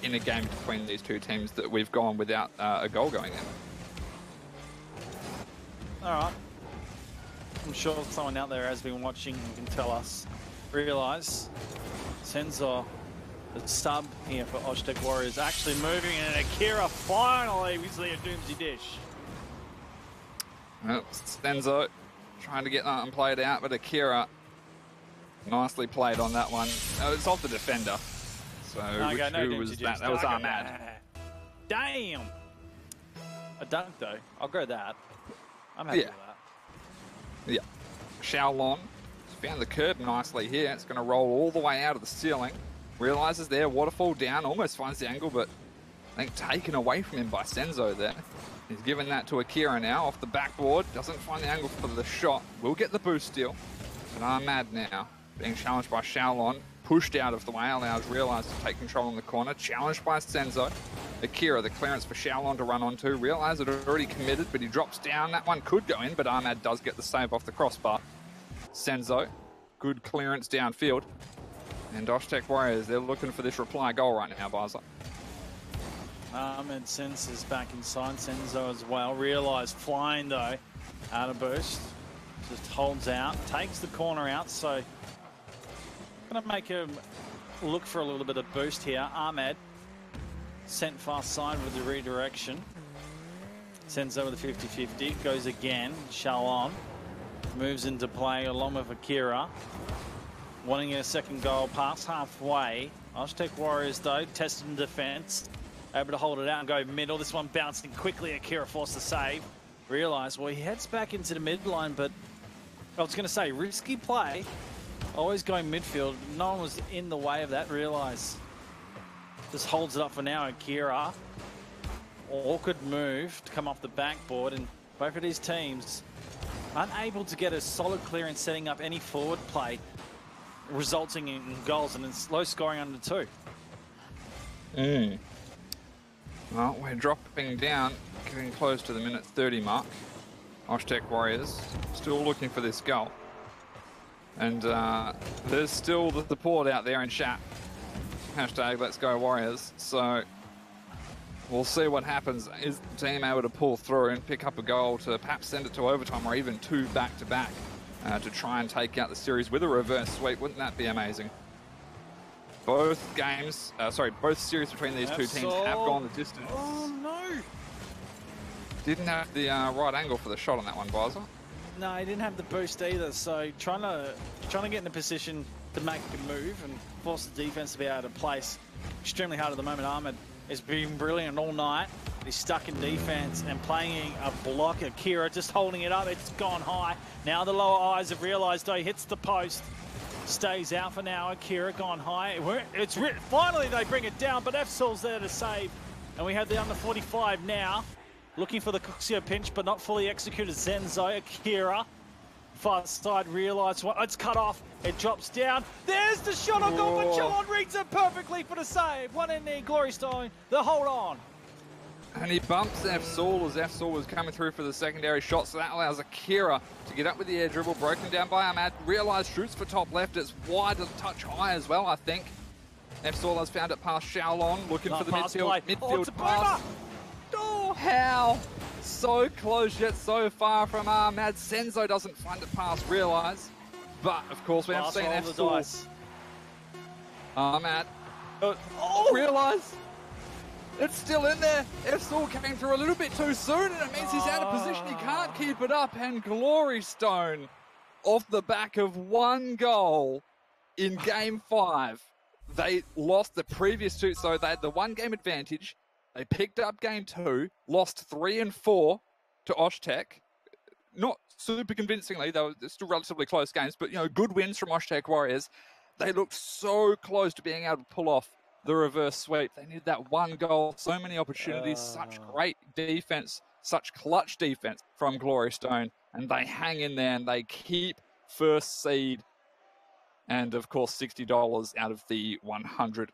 in a game between these two teams that we've gone without a goal going in. All right. I'm sure someone out there has been watching and can tell us. Realise Senzo, the sub here for Oztec Warriors, actually moving, and Akira finally we see a Doomsday dish. Well, Senzo trying to get that one played out, but Akira nicely played on that one. It's off the defender. So who was that? That was Ahmad. Damn! A dunk though. I'll go that. I'm happy with that. Yeah. Shaolon found the curb nicely here. It's going to roll all the way out of the ceiling. Realizes there, waterfall down, almost finds the angle, but I think taken away from him by Senzo there. He's given that to Akira now off the backboard. Doesn't find the angle for the shot. Will get the boost steal. But Ahmad now being challenged by Shaolon. Pushed out of the way, allows Realize to take control in the corner. Challenged by Senzo. Akira, the clearance for Shaolon to run onto. Realize it already committed, but he drops down. That one could go in, but Ahmad does get the save off the crossbar. Senzo, good clearance downfield. And Oztec Warriors, they're looking for this reply goal right now, Basler. Ahmed Sens is back inside. Senzo as well. Realize flying though. Out of boost. Just holds out. Takes the corner out, so going to make him look for a little bit of boost here. Ahmed sent far side with the redirection. Senzo with the 50-50. Goes again. Shaolon moves into play along with Akira. Wanting a second goal past halfway. Oztec Warriors though, testing defense. Able to hold it out and go middle. This one bouncing quickly. Akira forced the save. Realize, well, he heads back into the midline, but I was going to say, risky play, always going midfield. No one was in the way of that, realise. Just holds it up for now, Akira. Awkward move to come off the backboard, and both of these teams unable to get a solid clearance, setting up any forward play, resulting in goals, and it's low scoring under 2. Well, we're dropping down, getting close to the minute 30 mark. Oshtec Warriors still looking for this goal. And there's still the support out there in chat. Hashtag Let's Go Warriors. So we'll see what happens. Is the team able to pull through and pick up a goal to perhaps send it to overtime, or even 2 back-to-back to try and take out the series with a reverse sweep? Wouldn't that be amazing? Both games, both series between these two teams have gone the distance. Oh no! Didn't have the right angle for the shot on that one, Bizer. No, he didn't have the boost either. So trying to get in a position to make a move and force the defense to be out of place. Extremely hard at the moment. Ahmed has been brilliant all night. He's stuck in defense and playing a block. Akira just holding it up. It's gone high. Now the lower eyes have realised, though, hits the post. Stays out for now. Akira gone high. Finally, they bring it down, but F-Sol's there to save. And we have the under 45 now. Looking for the Coxio pinch, but not fully executed. Zenzo, Akira. Far side realised it's cut off. It drops down. There's the shot on goal, but John reads it perfectly for the save. One in there, Glory Stone. The hold on. And he bumps F-Sol as F-Sol was coming through for the secondary shot, so that allows Akira to get up with the air dribble, broken down by Ahmad. Realised shoots for top left. It's wide, a touch high as well, I think. F-Sol has found it past Shaolong, looking for the midfield pass. Oh, how? So close yet so far from Ahmad. Senzo doesn't find it past Realise. But, of course, we haven't seen F-Sol. Ahmad. Realise. It's still in there. F-Sol came through a little bit too soon, and it means he's out of position. He can't keep it up. And Glory Stone, off the back of 1 goal in Game 5. They lost the previous 2, so they had the 1-game advantage. They picked up Game 2, lost 3 and 4 to Oshtec. Not super convincingly, they're still relatively close games, but good wins from Oshtec Warriors. They looked so close to being able to pull off the reverse sweep. They needed that 1 goal, so many opportunities, such great defense, such clutch defense from Glory Stone, and they hang in there and they keep first seed. And of course, $60 out of the $100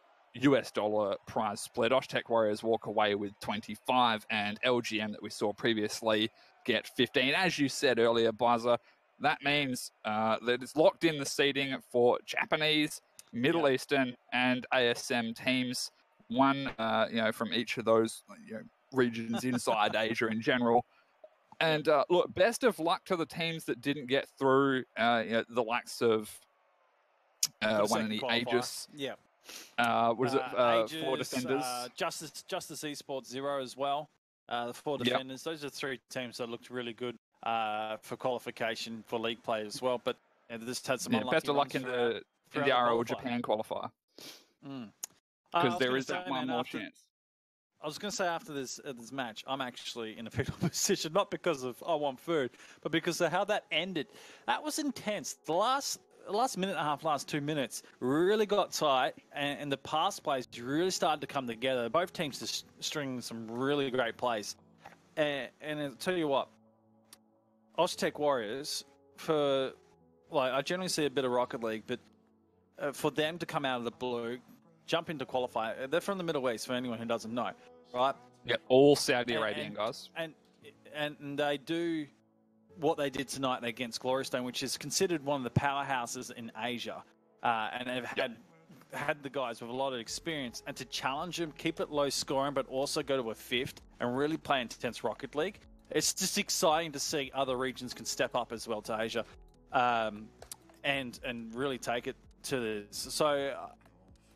prize split. Oshtec Warriors walk away with 25, and LGM that we saw previously get 15. As you said earlier, Bizer, that means that it's locked in the seeding for Japanese, Middle Eastern, and ASM teams. One, from each of those regions inside Asia in general. And look, best of luck to the teams that didn't get through. The likes of one in the Aegis. Yeah. Was it Aegis, 4 defenders? Justice Esports 0 as well. The 4 defenders. Those are 3 teams that looked really good for qualification for league play as well. But this had some unlucky best of luck in the RL Japan qualifier. Because there is that one more chance. I was going to say after this match, I'm actually in a fetal position, not because of I want food, but because of how that ended. That was intense. The last minute and a half, last 2 minutes, really got tight, and the pass plays really started to come together. Both teams just stringing some really great plays. And I'll tell you what, Oshtec Warriors, I generally see a bit of Rocket League, but for them to come out of the blue, jump into qualifier, they're from the Middle East, for anyone who doesn't know, right? Yeah, all Saudi Arabian guys. And they do what they did tonight against Glory Stone, which is considered one of the powerhouses in Asia, and they've had the guys with a lot of experience, and to challenge them, keep it low scoring, but also go to a 5th and really play intense Rocket League. It's just exciting to see other regions can step up as well to Asia, and really take it to this. So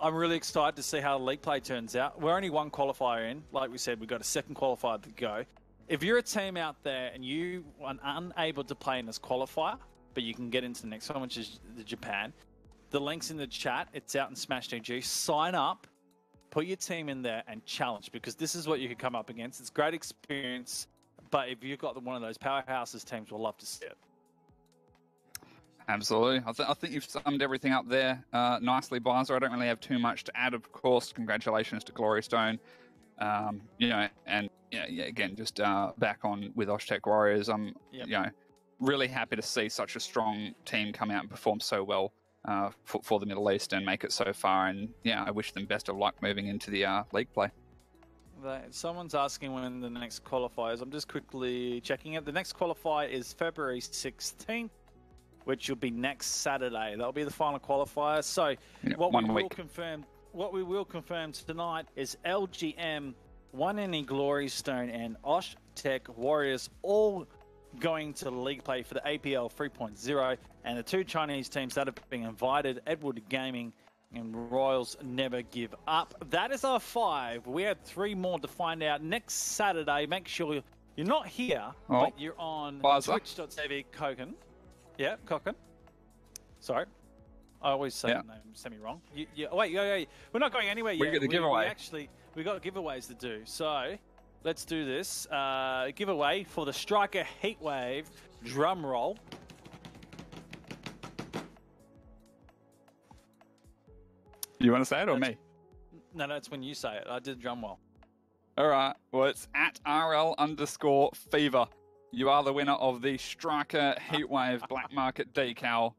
I'm really excited to see how the league play turns out. We're only 1 qualifier in. Like we said, we've got a 2nd qualifier to go. If you're a team out there and you are unable to play in this qualifier, but you can get into the next one, which is the Japan, the link's in the chat. It's out in Smash DG. Sign up, put your team in there, and challenge, because this is what you could come up against. It's great experience, but if you've got one of those powerhouses, teams will love to see it. Absolutely. I think you've summed everything up there nicely, Bizer. I don't really have too much to add, of course. Congratulations to Glory Stone. And again, just back on with Oshtec Warriors. I'm, really happy to see such a strong team come out and perform so well for the Middle East and make it so far. And I wish them best of luck moving into the league play. Someone's asking when the next qualifier is. I'm just quickly checking it. The next qualifier is February 16th, which will be next Saturday. That'll be the final qualifier. So what we will confirm tonight is LGM, One Any Glory Stone, and Oshtec Warriors all going to league play for the APL 3.0, and the two Chinese teams that have been invited, Edward Gaming and Royals Never Give Up. That is our 5. We have 3 more to find out next Saturday. Make sure you're not here, but you're on twitch.tv. Koken. Yeah, Koken. Sorry. I always say the name semi-wrong. Wait. We're not going anywhere yet. We get the giveaway. We got giveaways to do. So let's do this. Giveaway for the Striker Heatwave drum roll. You want to say it or me? No, that's when you say it. I did drum roll. All right. Well, it's at RL_Fever. You are the winner of the Striker Heatwave Black Market decal.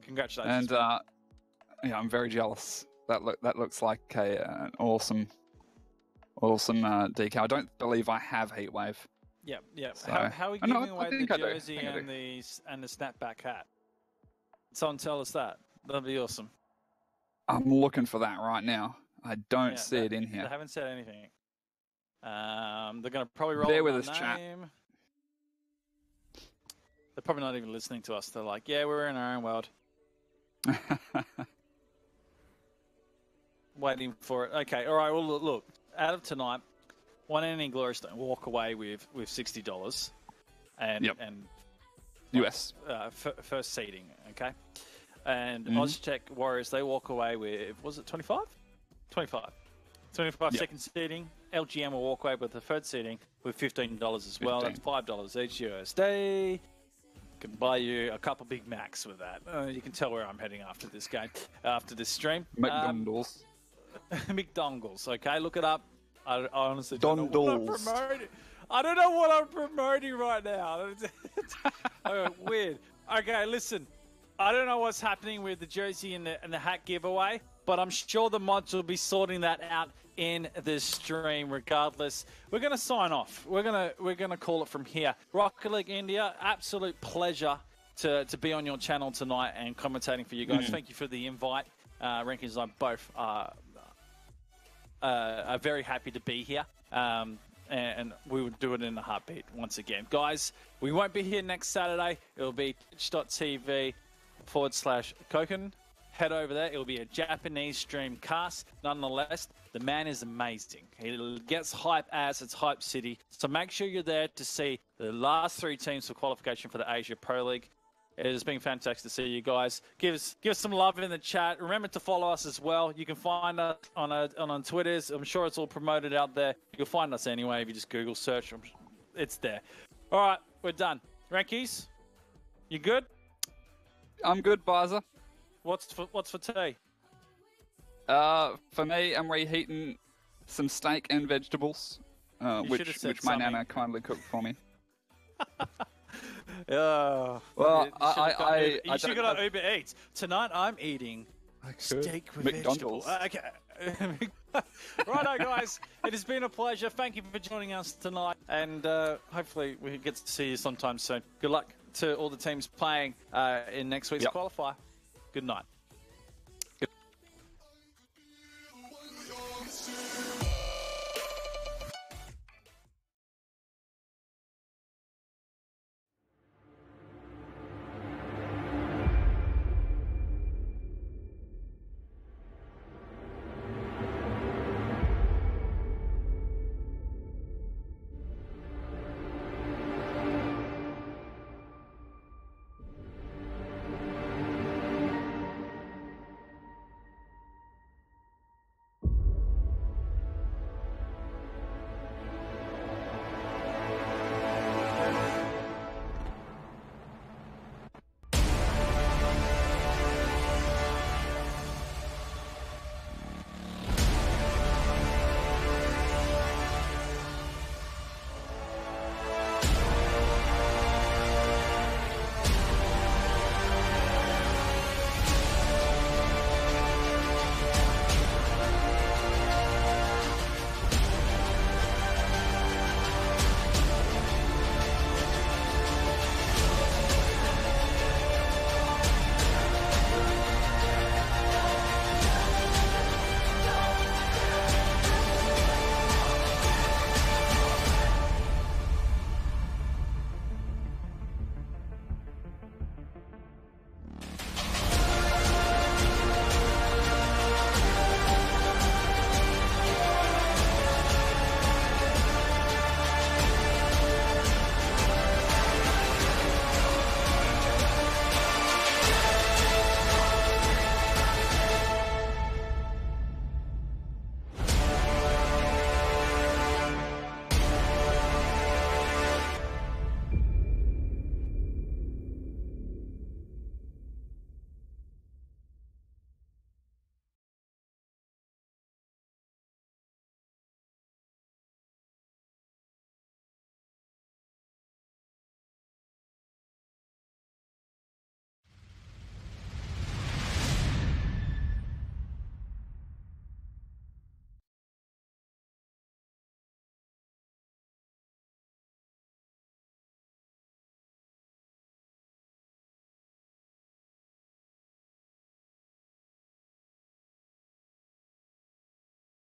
Congratulations. And I'm very jealous. That looks like an awesome decal. I don't believe I have Heatwave. Yeah. So, how are we giving away the jersey and the snapback hat? Someone tell us that. That'd be awesome. I'm looking for that right now. I don't see it in here. They haven't said anything. They're going to probably roll Bear with my us, chat. name. They're probably not even listening to us. They're like, yeah, we're in our own world. Waiting for it. Okay, all right. Well, look. Out of tonight, One Any Glory Stone walk away with $60 and US first seeding. Okay, and Oshtec Warriors, they walk away with, was it 25? 25 second seeding. LGM will walk away with the third seeding with $15 as well. That's $5 each USD. Can buy you a couple Big Macs with that. You can tell where I'm heading after this game, after this stream. McDonald's. McDonald's, okay? Look it up. I honestly don't know what I'm promoting. I don't know what I'm promoting right now. Weird. Okay, listen. I don't know what's happening with the jersey and the hat giveaway, but I'm sure the mods will be sorting that out in the stream regardless. We're going to sign off. We're going to call it from here. Rocket League India, absolute pleasure to be on your channel tonight and commentating for you guys. Thank you for the invite. Rankings and I both are very happy to be here. And we would do it in a heartbeat once again. Guys, we won't be here next Saturday. It'll be twitch.tv/Koken. Head over there. It'll be a Japanese stream cast. Nonetheless, the man is amazing. He gets hype as it's Hype City. So make sure you're there to see the last 3 teams for qualification for the Asia Pro League. It has been fantastic to see you guys. Give us some love in the chat. Remember to follow us as well. You can find us on Twitters. I'm sure it's all promoted out there. You'll find us anyway if you just Google search. It's there. All right, we're done. Rankies, you good? I'm good, Bizer. What's for tea? For me, I'm reheating some steak and vegetables, which my nana kindly cooked for me. Well, you should go to Uber Eats. Tonight I'm eating steak with McDonald's. vegetables. Okay. Righto, guys. It has been a pleasure. Thank you for joining us tonight, and hopefully we get to see you sometime soon. Good luck to all the teams playing in next week's qualifier. Good night.